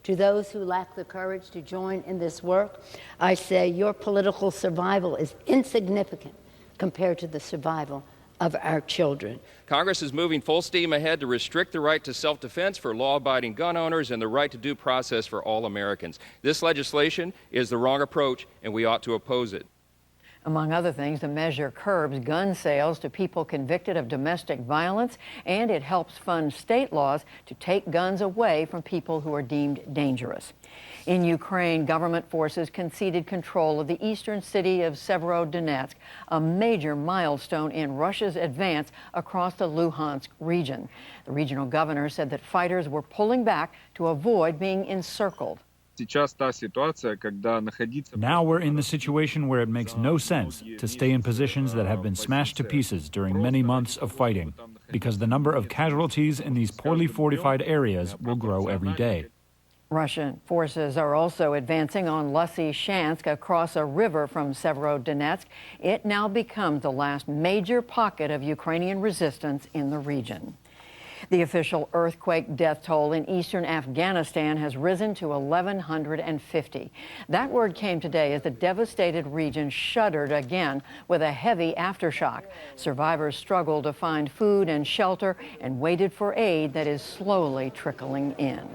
to those who lack the courage to join in this work, I say your political survival is insignificant compared to the survival of our children. Congress is moving full steam ahead to restrict the right to self-defense for law-abiding gun owners and the right to due process for all Americans. This legislation is the wrong approach, and we ought to oppose it. Among other things, the measure curbs gun sales to people convicted of domestic violence, and it helps fund state laws to take guns away from people who are deemed dangerous. In Ukraine, government forces conceded control of the eastern city of Severodonetsk, a major milestone in Russia's advance across the Luhansk region. The regional governor said that fighters were pulling back to avoid being encircled. Now we're in the situation where it makes no sense to stay in positions that have been smashed to pieces during many months of fighting, because the number of casualties in these poorly fortified areas will grow every day. Russian forces are also advancing on Lysychansk across a river from Severodonetsk. It now becomes the last major pocket of Ukrainian resistance in the region. The official earthquake death toll in eastern Afghanistan has risen to 1,150. That word came today as the devastated region shuddered again with a heavy aftershock. Survivors struggled to find food and shelter and waited for aid that is slowly trickling in.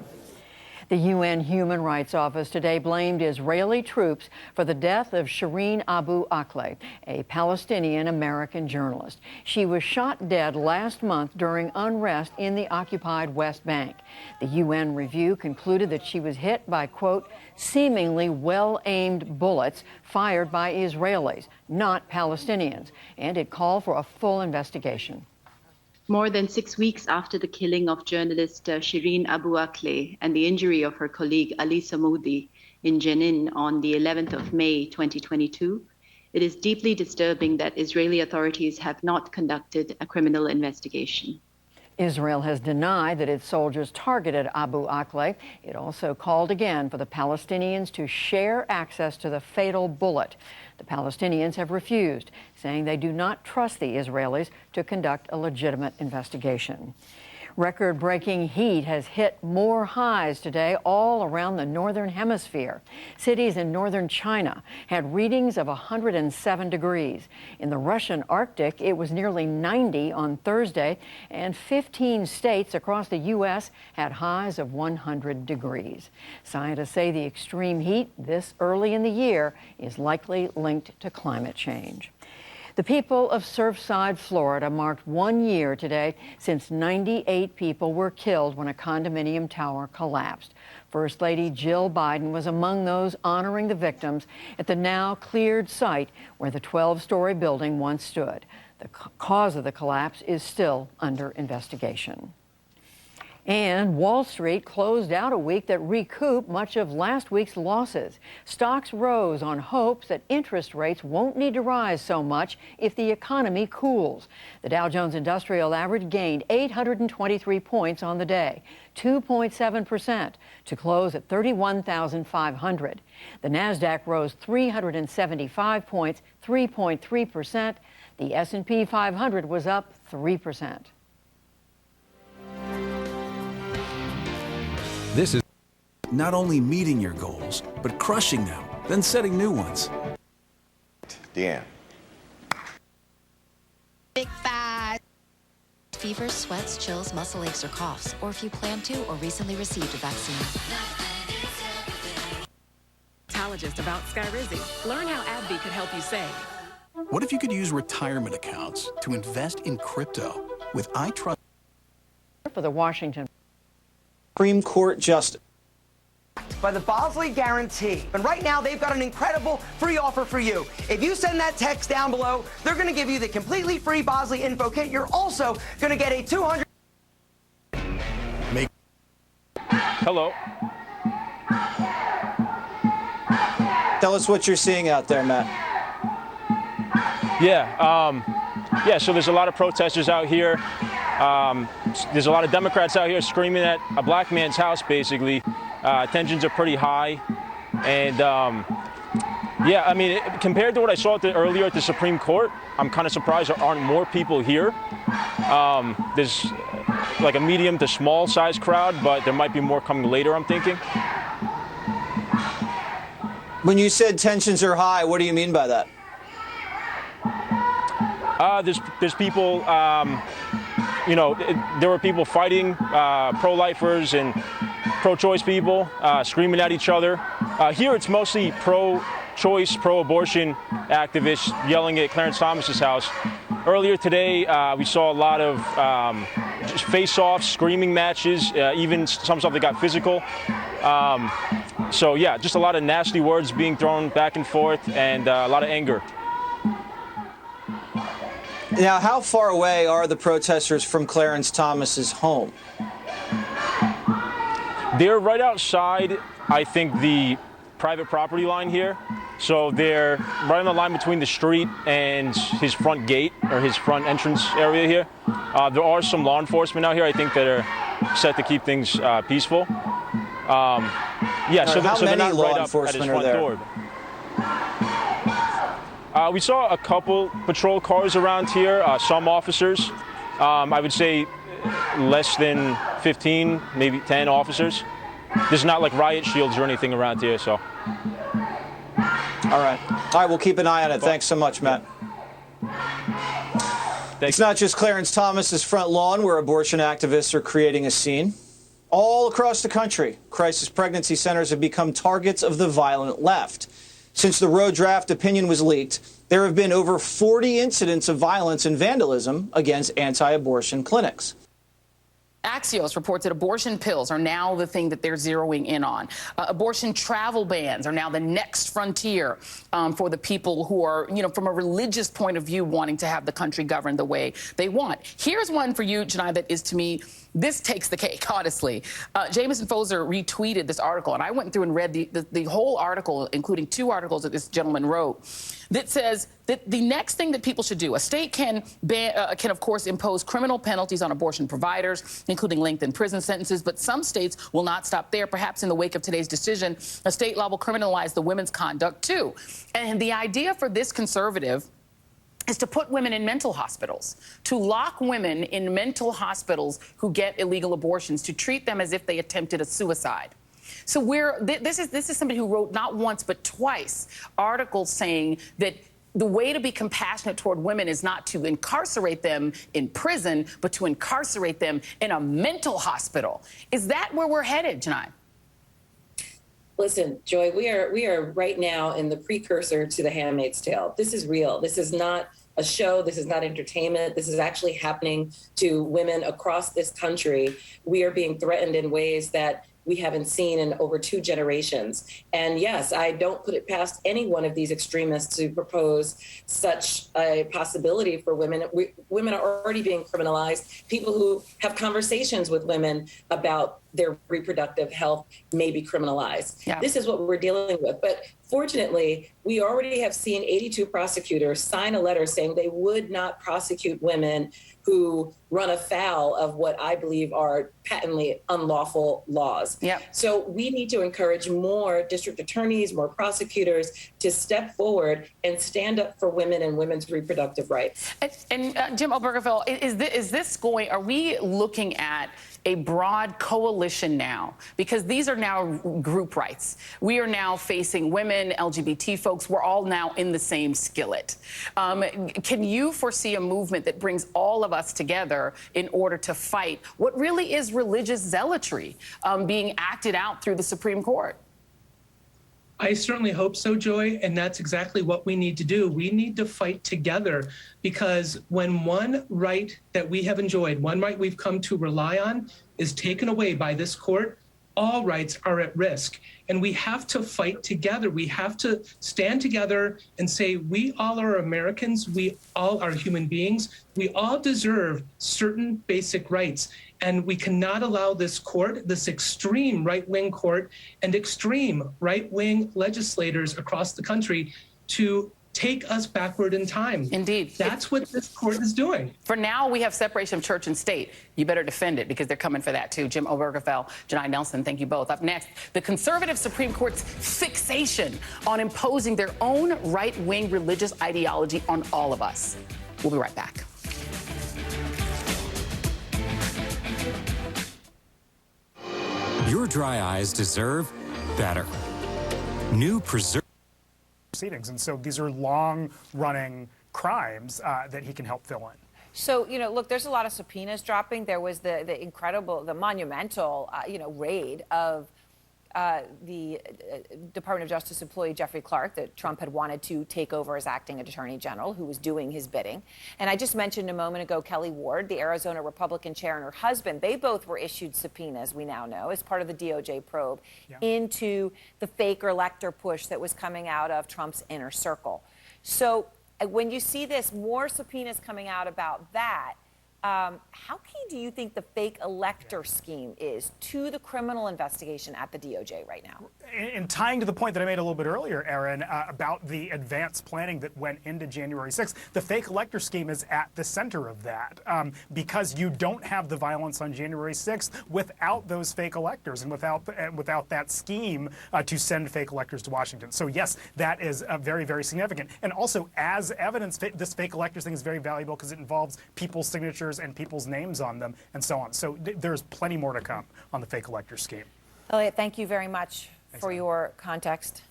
The UN Human Rights Office today blamed Israeli troops for the death of Shireen Abu Akleh, a Palestinian-American journalist. She was shot dead last month during unrest in the occupied West Bank. The UN review concluded that she was hit by, quote, seemingly well-aimed bullets fired by Israelis, not Palestinians, and it called for a full investigation. More than 6 weeks after the killing of journalist Shireen Abu Akleh and the injury of her colleague Ali Samoudi in Jenin on the 11th of May 2022, it is deeply disturbing that Israeli authorities have not conducted a criminal investigation. Israel has denied that its soldiers targeted Abu Akleh. It also called again for the Palestinians to share access to the fatal bullet. The Palestinians have refused, saying they do not trust the Israelis to conduct a legitimate investigation. Record-breaking heat has hit more highs today all around the northern hemisphere. Cities in northern China had readings of 107 degrees. In the Russian Arctic, it was nearly 90 on Thursday, and 15 states across the U.S. had highs of 100 degrees. Scientists say the extreme heat this early in the year is likely linked to climate change. The people of Surfside, Florida marked 1 year today since 98 people were killed when a condominium tower collapsed. First Lady Jill Biden was among those honoring the victims at the now cleared site where the 12-story building once stood. The cause of the collapse is still under investigation. And Wall Street closed out a week that recouped much of last week's losses. Stocks rose on hopes that interest rates won't need to rise so much if the economy cools. The Dow Jones Industrial Average gained 823 points on the day, 2.7%, to close at 31,500. The Nasdaq rose 375 points, 3.3%. The S&P 500 was up 3%. This is not only meeting your goals, but crushing them, then setting new ones. Deanne. Big five. Fever, sweats, chills, muscle aches, or coughs, or if you plan to or recently received a vaccine. About Skyrizi. Learn how AbbVie could help you save. What if you could use retirement accounts to invest in crypto with iTrust? For the Washington Supreme Court Justice. By the Bosley Guarantee. And right now, they've got an incredible free offer for you. If you send that text down below, they're going to give you the completely free Bosley info kit. You're also going to get a $200. Hello. Tell us what you're seeing out there, Matt. Yeah, so there's a lot of protesters out here. There's a lot of Democrats out here screaming at a black man's house, basically. Tensions are pretty high. And, yeah, I mean, compared to what I saw earlier at the Supreme Court, I'm kind of surprised there aren't more people here. There's like a medium to small size crowd, but there might be more coming later, I'm thinking. When you said tensions are high, what do you mean by that? There's people, you know, there were people fighting, pro-lifers and pro-choice people, screaming at each other. Here it's mostly pro-choice, pro-abortion activists yelling at Clarence Thomas's house. Earlier today, we saw a lot of just face-offs, screaming matches, even some stuff that got physical. So yeah, just a lot of nasty words being thrown back and forth and a lot of anger. Now, how far away are the protesters from Clarence Thomas's home? They're right outside, I think, the private property line here. So they're right on the line between the street and his front gate, or his front entrance area here. There are some law enforcement out here, I think, that are set to keep things peaceful. Yeah, so they're not right up at his front door. We saw a couple patrol cars around here, some officers. I would say less than 15, maybe 10 officers. There's not like riot shields or anything around here, so. All right, we'll keep an eye on it. Thanks so much, Matt. It's not just Clarence Thomas's front lawn where abortion activists are creating a scene. All across the country, crisis pregnancy centers have become targets of the violent left. Since the Roe draft opinion was leaked, there have been over 40 incidents of violence and vandalism against anti-abortion clinics. Axios reports that abortion pills are now the thing that they're zeroing in on. Abortion travel bans are now the next frontier for the people who are, you know, from a religious point of view, wanting to have the country governed the way they want. Here's one for you, Janai, that is, to me, this takes the cake, honestly. Jamison Foser retweeted this article, and I went through and read the whole article, including 2 articles that this gentleman wrote, that says that the next thing that people should do, a state can of course impose criminal penalties on abortion providers, including length in prison sentences, but some states will not stop there. Perhaps in the wake of today's decision, a state law will criminalize the women's conduct too. And the idea for this conservative is to put women in mental hospitals, to lock women in mental hospitals who get illegal abortions, to treat them as if they attempted a suicide. So this is somebody who wrote not once but twice articles saying that the way to be compassionate toward women is not to incarcerate them in prison, but to incarcerate them in a mental hospital. Is that where we're headed, Janai? Listen, Joy, we are right now in the precursor to The Handmaid's Tale. This is real. This is not a show. This is not entertainment. This is actually happening to women across this country. We are being threatened in ways that we haven't seen in over 2 generations. And yes, I don't put it past any one of these extremists to propose such a possibility for women. Women are already being criminalized. People who have conversations with women about their reproductive health may be criminalized. Yeah. This is what we're dealing with. But fortunately, we already have seen 82 prosecutors sign a letter saying they would not prosecute women who run afoul of what I believe are patently unlawful laws. Yep. So we need to encourage more district attorneys, more prosecutors to step forward and stand up for women and women's reproductive rights. And Jim Obergefell, is this going, are we looking at a broad coalition now? Because these are now group rights. We are now facing women, LGBT folks. We're all now in the same skillet. Can you foresee a movement that brings all of us together in order to fight what really is religious zealotry being acted out through the Supreme Court? I certainly hope so, Joy, and that's exactly what we need to do. We need to fight together, because when one right that we have enjoyed, one right we've come to rely on, is taken away by this court, all rights are at risk. And we have to fight together. We have to stand together and say, we all are Americans. We all are human beings. We all deserve certain basic rights. And we cannot allow this court, this extreme right-wing court, and extreme right-wing legislators across the country to take us backward in time. Indeed. That's what this court is doing. For now, we have separation of church and state. You better defend it, because they're coming for that, too. Jim Obergefell, Janai Nelson, thank you both. Up next, the conservative Supreme Court's fixation on imposing their own right-wing religious ideology on all of us. We'll be right back. Your dry eyes deserve better. New preserve proceedings, and so these are long-running crimes that he can help fill in. So, you know, look, there's a lot of subpoenas dropping. There was the incredible, the monumental, raid of the Department of Justice employee Jeffrey Clark that Trump had wanted to take over as acting attorney general, who was doing his bidding. And I just mentioned a moment ago Kelly Ward, the Arizona Republican chair, and her husband. They both were issued subpoenas, we now know, as part of the DOJ probe into the fake elector push that was coming out of Trump's inner circle. So when you see this, more subpoenas coming out about that, how key do you think the fake elector scheme is to the criminal investigation at the DOJ right now? And tying to the point that I made a little bit earlier, Aaron, about the advanced planning that went into January 6th, the fake elector scheme is at the center of that, because you don't have the violence on January 6th without those fake electors and without that scheme to send fake electors to Washington. So yes, that is very, very significant. And also, as evidence, this fake electors thing is very valuable because it involves people's signatures and people's names on them and so on. So there's plenty more to come on the fake elector scheme. Elliot, thank you very much for your context.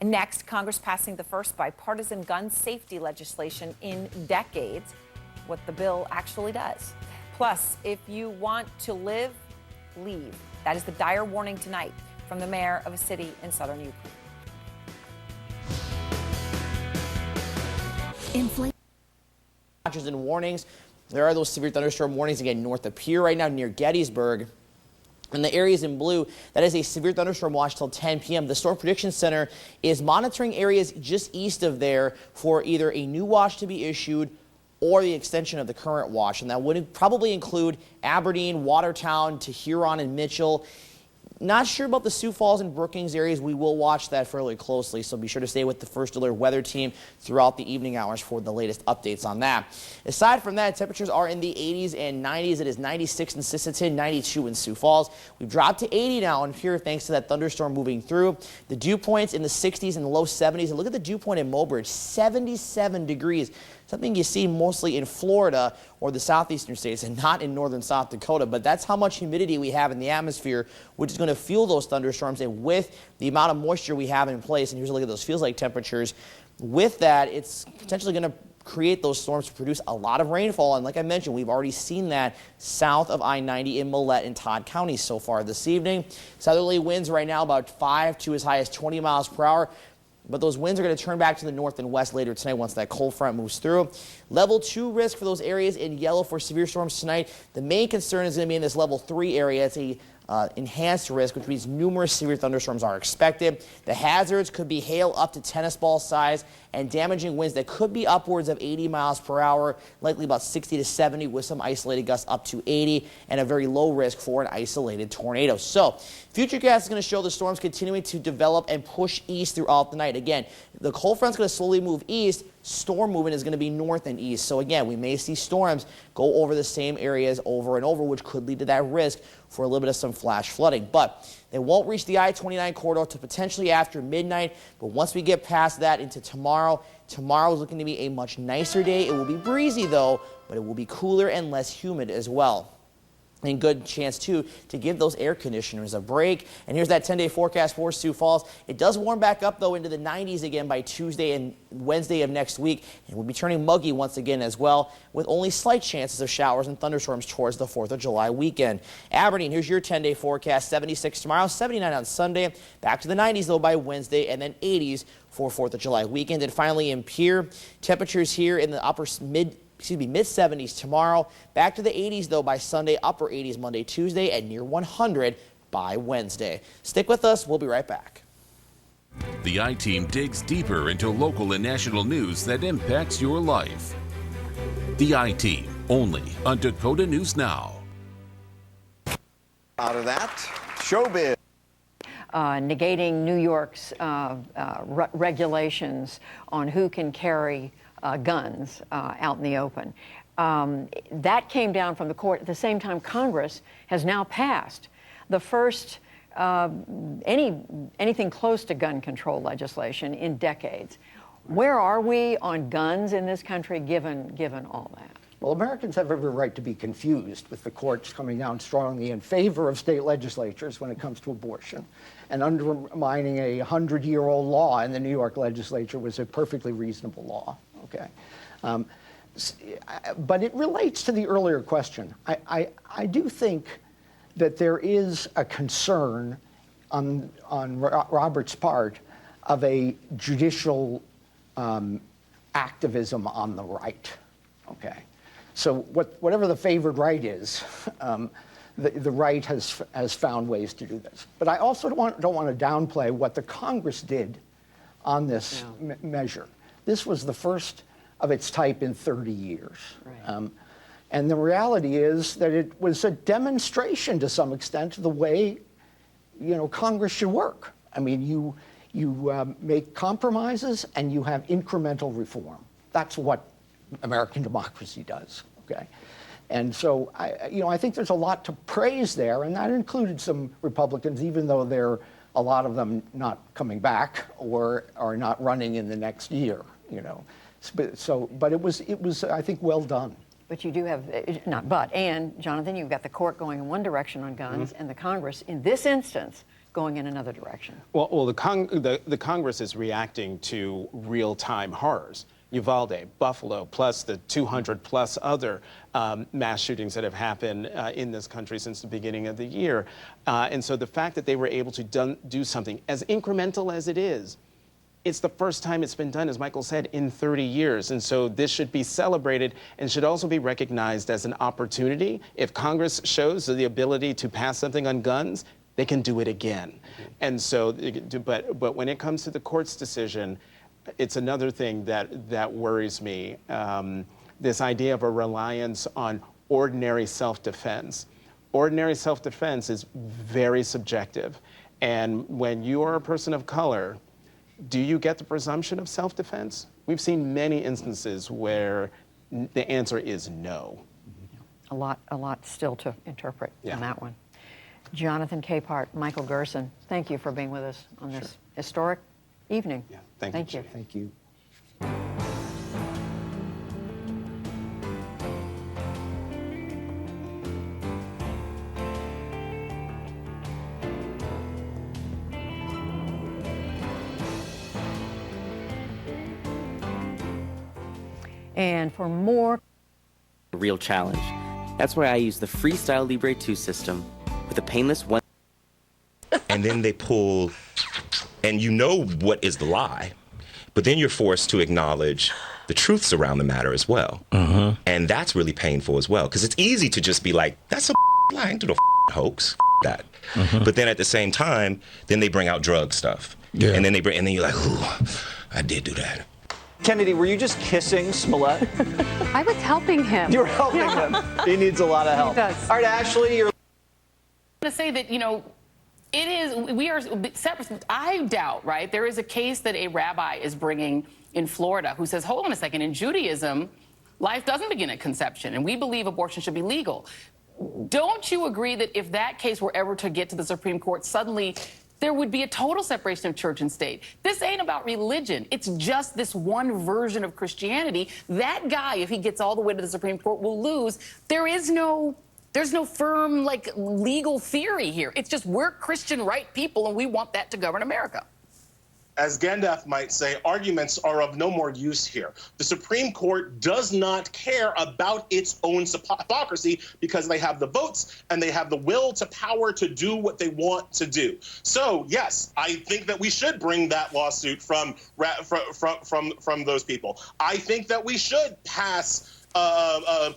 Next, Congress passing the first bipartisan gun safety legislation in decades, what the bill actually does. Plus, if you want to live, leave. That is the dire warning tonight from the mayor of a city in southern Ukraine. Watches and warnings. There are those severe thunderstorm warnings again north of Pier right now near Gettysburg. And the areas in blue, that is a severe thunderstorm watch till 10 p.m. The Storm Prediction Center is monitoring areas just east of there for either a new watch to be issued or the extension of the current watch. And that would probably include Aberdeen, Watertown to Huron and Mitchell. Not sure about the Sioux Falls and Brookings areas. We will watch that fairly closely, so be sure to stay with the First Alert Weather Team throughout the evening hours for the latest updates on that. Aside from that, temperatures are in the 80s and 90s. It is 96 in Sisseton, 92 in Sioux Falls. We've dropped to 80 now in Pierre thanks to that thunderstorm moving through. The dew points in the 60s and the low 70s. And look at the dew point in Mobridge, 77 degrees. Something you see mostly in Florida or the southeastern states and not in northern South Dakota. But that's how much humidity we have in the atmosphere, which is going to fuel those thunderstorms. And with the amount of moisture we have in place, and here's a look at those feels like temperatures, with that, it's potentially going to create those storms to produce a lot of rainfall. And like I mentioned, we've already seen that south of I-90 in Millette and Todd counties so far this evening. Southerly winds right now about 5 to as high as 20 miles per hour. but those winds are going to turn back to the north and west later tonight once that cold front moves through. Level 2 risk for those areas in yellow for severe storms tonight. The main concern is going to be in this level 3 area. It's a enhanced risk, which means numerous severe thunderstorms are expected. The hazards could be hail up to tennis ball size and damaging winds that could be upwards of 80 miles per hour, likely about 60 to 70 with some isolated gusts up to 80, and a very low risk for an isolated tornado. So Futurecast is going to show the storms continuing to develop and push east throughout the night. Again, the cold front's going to slowly move east. Storm movement is going to be north and east. So again, we may see storms go over the same areas over and over, which could lead to that risk for a little bit of some flash flooding. But they won't reach the I-29 corridor to potentially after midnight. But once we get past that into tomorrow is looking to be a much nicer day. It will be breezy though, but it will be cooler and less humid as well. And good chance, too, to give those air conditioners a break. And here's that 10-day forecast for Sioux Falls. It does warm back up, though, into the 90s again by Tuesday and Wednesday of next week. And we'll be turning muggy once again as well, with only slight chances of showers and thunderstorms towards the 4th of July weekend. Aberdeen, here's your 10-day forecast. 76 tomorrow, 79 on Sunday. Back to the 90s, though, by Wednesday, and then 80s for 4th of July weekend. And finally, in Pierre, temperatures here in the mid-70s tomorrow. Back to the 80s, though, by Sunday, upper 80s Monday, Tuesday, and near 100 by Wednesday. Stick with us. We'll be right back. The I-Team digs deeper into local and national news that impacts your life. The I-Team, only on Dakota News Now. Out of that, showbiz. Negating New York's regulations on who can carry guns out in the open. That came down from the court at the same time Congress has now passed the first anything close to gun control legislation in decades. Where are we on guns in this country given all that? Well, Americans have every right to be confused with the courts coming down strongly in favor of state legislatures when it comes to abortion, and undermining a 100-year-old law in the New York legislature was a perfectly reasonable law. Okay, but it relates to the earlier question. I do think that there is a concern on Robert's part of a judicial activism on the right. Okay, so whatever the favored right is, the right has found ways to do this. But I also don't want to downplay what the Congress did on this measure. This was the first of its type in 30 years. Right. And the reality is that it was a demonstration to some extent of the way, Congress should work. I mean, you make compromises and you have incremental reform. That's what American democracy does, okay? And so, I think there's a lot to praise there, and that included some Republicans, even though a lot of them not coming back or are not running in the next year, But it was, I think, well done. But you do have, and Jonathan, you've got the court going in one direction on guns, and the Congress, in this instance, going in another direction. Well, the Congress is reacting to real-time horrors. Uvalde, Buffalo, plus the 200-plus other mass shootings that have happened in this country since the beginning of the year. And so the fact that they were able to do something as incremental as it is, it's the first time it's been done, as Michael said, in 30 years. And so this should be celebrated and should also be recognized as an opportunity. If Congress shows the ability to pass something on guns, they can do it again. And so, but when it comes to the court's decision, it's another thing that worries me. This idea of a reliance on ordinary self-defense. Ordinary self-defense is very subjective. And when you are a person of color, do you get the presumption of self-defense? We've seen many instances where the answer is no. A lot still to interpret on that one. Jonathan Capehart, Michael Gerson, thank you for being with us on this historic evening. Yeah, thank you. Thank you. And for more... A real challenge. That's why I use the Freestyle Libre 2 system with a painless one. And then they pull and you know what is the lie, but then you're forced to acknowledge the truths around the matter as well. And that's really painful as well, because it's easy to just be like, that's a lie, I ain't do no hoax, that. But then at the same time, then they bring out drug stuff. And then and then you're like, ooh, I did do that. Kennedy, were you just kissing Smollett? I was helping him. You were helping him. He needs a lot of help. He does. All right, Ashley, you're... I'm going to say that, you know, it is, we are separate. I doubt, right? There is a case that a rabbi is bringing in Florida who says, hold on a second, in Judaism, life doesn't begin at conception, and we believe abortion should be legal. Don't you agree that if that case were ever to get to the Supreme Court, suddenly there would be a total separation of church and state? This ain't about religion. It's just this one version of Christianity. That guy, if he gets all the way to the Supreme Court, will lose. There's no firm, like, legal theory here. It's just we're Christian right people, and we want that to govern America. As Gandalf might say, arguments are of no more use here. The Supreme Court does not care about its own hypocrisy because they have the votes and they have the will to power to do what they want to do. So, yes, I think that we should bring that lawsuit from those people. I think that we should pass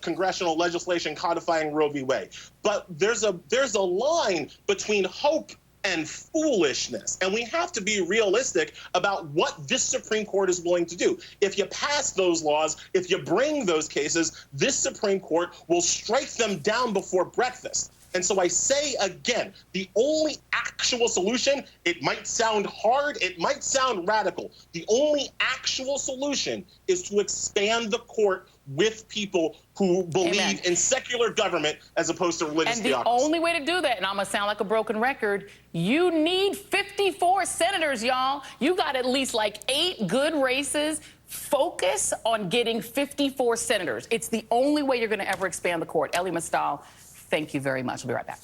congressional legislation codifying Roe v. Wade. But there's a line between hope and foolishness, and we have to be realistic about what this Supreme Court is willing to do. If you pass those laws, if you bring those cases, this Supreme Court will strike them down before breakfast. And so I say again, the only actual solution, it might sound hard, it might sound radical, the only actual solution is to expand the court with people who believe in secular government as opposed to religious theocracy. And the only way to do that, and I'm going to sound like a broken record, you need 54 senators, y'all. You got at least like 8 good races. Focus on getting 54 senators. It's the only way you're going to ever expand the court. Elie Mystal, thank you very much. We'll be right back.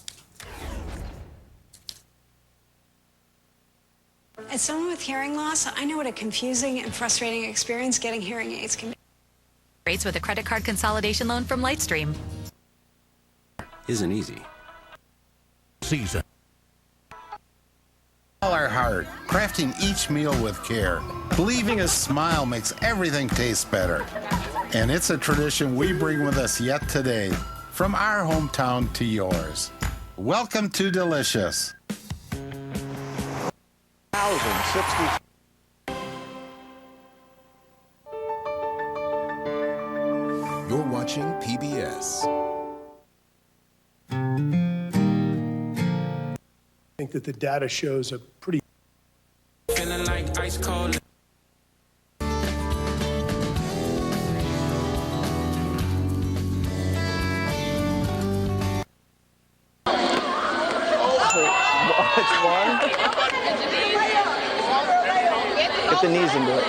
As someone with hearing loss, I know what a confusing and frustrating experience getting hearing aids can be. Rates with a credit card consolidation loan from Lightstream. Isn't easy. Season. All our heart, crafting each meal with care. Believing a smile makes everything taste better. And it's a tradition we bring with us yet today, from our hometown to yours. Welcome to Delicious. 1,060. You're watching PBS. I think that the data shows a pretty... Feeling like ice cold. It's one. Get the knees into it.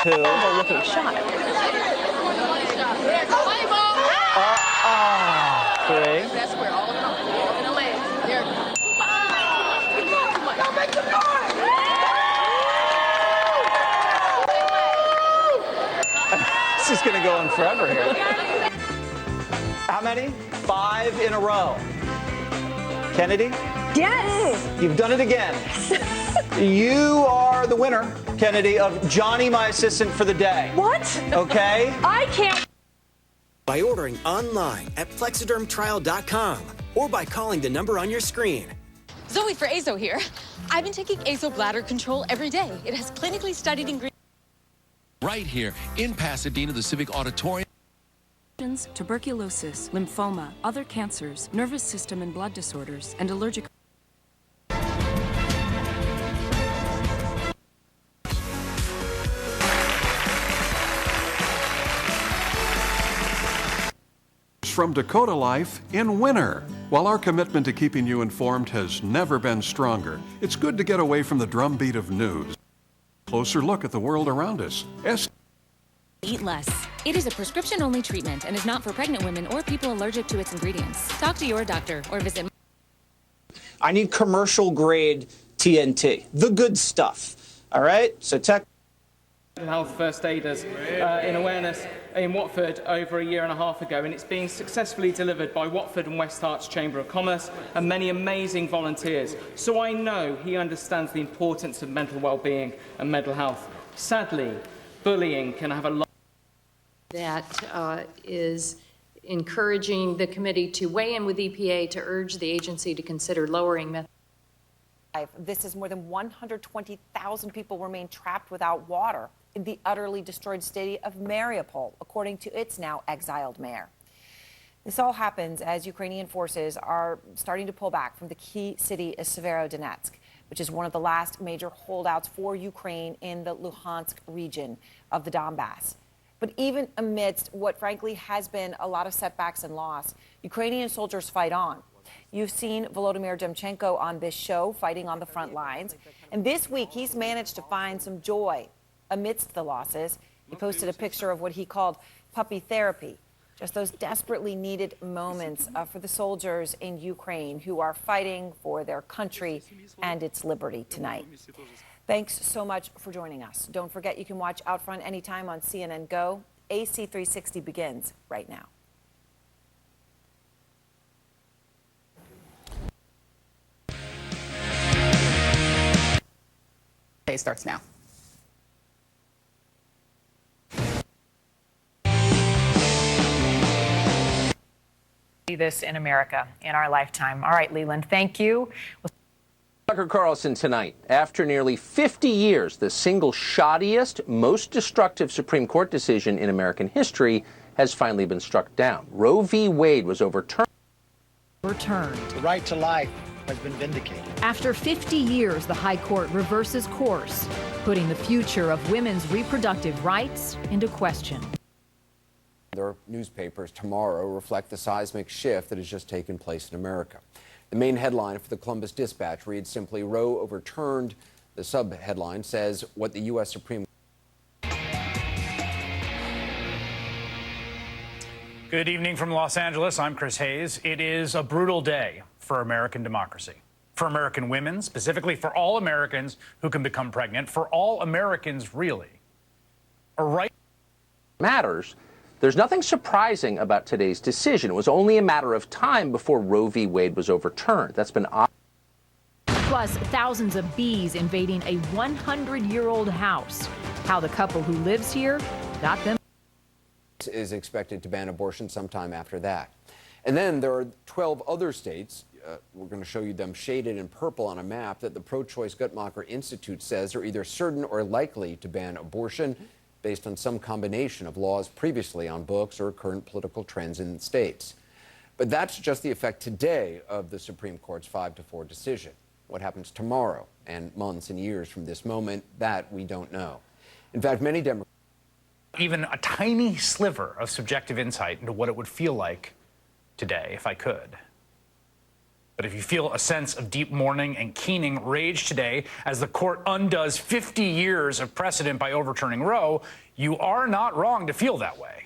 2. Overlooking shot. 3. That's where all the confidence in the leg. There. Don't make some noise! This is going to go on forever here. How many? 5 in a row. Kennedy? Yes! You've done it again. You are the winner, Kennedy, of Johnny, my assistant for the day. What? Okay? I can't. By ordering online at plexidermtrial.com or by calling the number on your screen. Zoe for Azo here. I've been taking Azo Bladder Control every day. It has clinically studied ingredients. Right here in Pasadena, the Civic Auditorium. Tuberculosis, lymphoma, other cancers, nervous system and blood disorders, and allergic. From Dakota Life in winter. While our commitment to keeping you informed has never been stronger, it's good to get away from the drumbeat of news. Closer look at the world around us. Eat less. It is a prescription-only treatment and is not for pregnant women or people allergic to its ingredients. Talk to your doctor or visit. I need commercial grade TNT, the good stuff. All right? So health first aiders in awareness in Watford over a year and a half ago, and it's being successfully delivered by Watford and West Herts Chamber of Commerce and many amazing volunteers. So I know he understands the importance of mental well-being and mental health. Sadly, bullying can have a lot. That is encouraging the committee to weigh in with EPA to urge the agency to consider lowering methane. This is more than 120,000 people remain trapped without water in the utterly destroyed city of Mariupol, according to its now exiled mayor. This all happens as Ukrainian forces are starting to pull back from the key city of Severodonetsk, which is one of the last major holdouts for Ukraine in the Luhansk region of the Donbass. But even amidst what frankly has been a lot of setbacks and loss, Ukrainian soldiers fight on. You've seen Volodymyr Demchenko on this show fighting on the front lines. And this week, he's managed to find some joy amidst the losses. He posted a picture of what he called puppy therapy, just those desperately needed moments for the soldiers in Ukraine who are fighting for their country and its liberty tonight. Thanks so much for joining us. Don't forget you can watch Out Front anytime on CNN Go. AC 360 begins right now. Day starts now. This in America in our lifetime. All right, Leland, thank you. Tucker Carlson tonight. After nearly 50 years, the single shoddiest, most destructive Supreme Court decision in American history has finally been struck down. Roe v. Wade was overturned. The right to life has been vindicated. After 50 years, the High Court reverses course, putting the future of women's reproductive rights into question. Their newspapers tomorrow reflect the seismic shift that has just taken place in America. The main headline for the Columbus Dispatch reads simply, Roe overturned. The sub-headline says what the U.S. Supreme Good evening from Los Angeles. I'm Chris Hayes. It is a brutal day for American democracy, for American women, specifically for all Americans who can become pregnant, for all Americans, really. A right matters. There's nothing surprising about today's decision. It was only a matter of time before Roe v. Wade was overturned. That's been Plus, thousands of bees invading a 100-year-old house. How the couple who lives here got them. Is expected to ban abortion sometime after that. And then there are 12 other states. We're going to show you them shaded in purple on a map that the pro-choice Guttmacher Institute says are either certain or likely to ban abortion based on some combination of laws previously on books or current political trends in the states. But that's just the effect today of the Supreme Court's 5-4 decision. What happens tomorrow and months and years from this moment, that we don't know. In fact, many Democrats even a tiny sliver of subjective insight into what it would feel like today, if I could. But if you feel a sense of deep mourning and keening rage today as the court undoes 50 years of precedent by overturning Roe, you are not wrong to feel that way.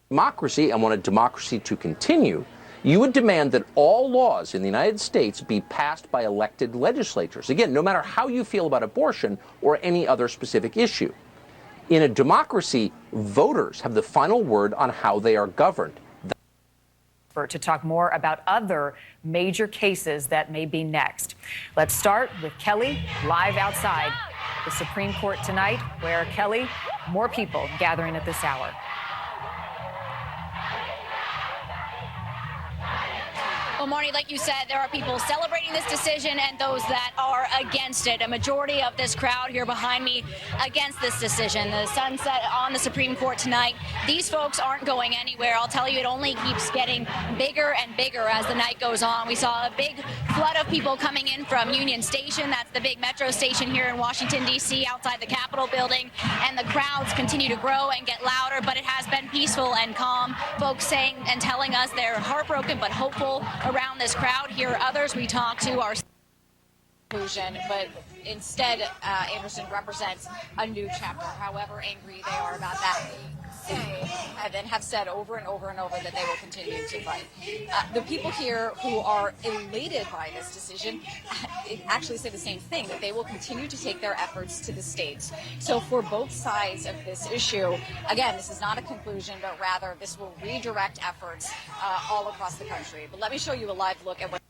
Democracy and wanted democracy to continue, you would demand that all laws in the United States be passed by elected legislatures. Again, no matter how you feel about abortion or any other specific issue. In a democracy, voters have the final word on how they are governed. To talk more about other major cases that may be next. Let's start with Kelly live outside the Supreme Court tonight, where, Kelly, more people gathering at this hour. Well, Marnie, like you said, there are people celebrating this decision and those that are against it. A majority of this crowd here behind me against this decision. The sun set on the Supreme Court tonight. These folks aren't going anywhere. I'll tell you, it only keeps getting bigger and bigger as the night goes on. We saw a big flood of people coming in from Union Station. That's the big metro station here in Washington, D.C., outside the Capitol building. And the crowds continue to grow and get louder, but it has been peaceful and calm. Folks saying and telling us they're heartbroken but hopeful around this crowd. Here, others we talk to are conclusion, but instead, Anderson represents a new chapter, however angry they are about that. say and have said over and over and over that they will continue to fight. The people here who are elated by this decision actually say the same thing, that they will continue to take their efforts to the states. So for both sides of this issue, again, this is not a conclusion, but rather this will redirect efforts all across the country. But let me show you a live look at what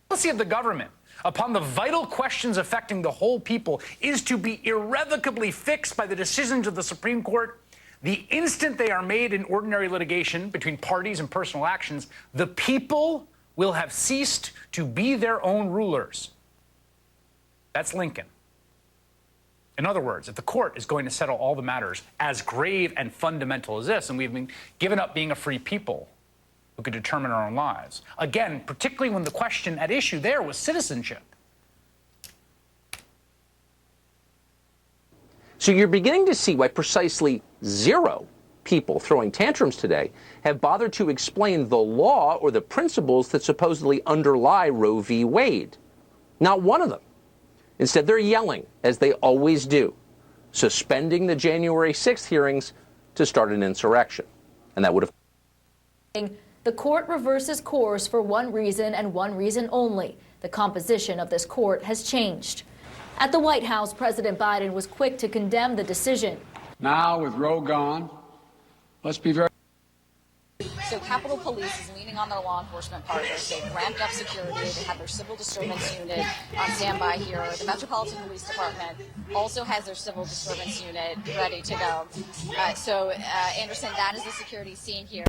policy of the government upon the vital questions affecting the whole people is to be irrevocably fixed by the decisions of the Supreme Court. The instant they are made in ordinary litigation between parties and personal actions, the people will have ceased to be their own rulers. That's Lincoln. In other words, if the court is going to settle all the matters as grave and fundamental as this, and we've been given up being a free people who could determine our own lives, again, particularly when the question at issue there was citizenship. So you're beginning to see why precisely 0 people throwing tantrums today have bothered to explain the law or the principles that supposedly underlie Roe v. Wade. Not one of them. Instead, they're yelling, as they always do, suspending the January 6th hearings to start an insurrection. And that would have... The court reverses course for one reason and one reason only. The composition of this court has changed. At the White House, President Biden was quick to condemn the decision. Now, with Roe gone, let's be very... So Capitol Police is leaning on their law enforcement partners. They've ramped up security. They have their civil disturbance unit on standby here. The Metropolitan Police Department also has their civil disturbance unit ready to go. Anderson, that is the security scene here.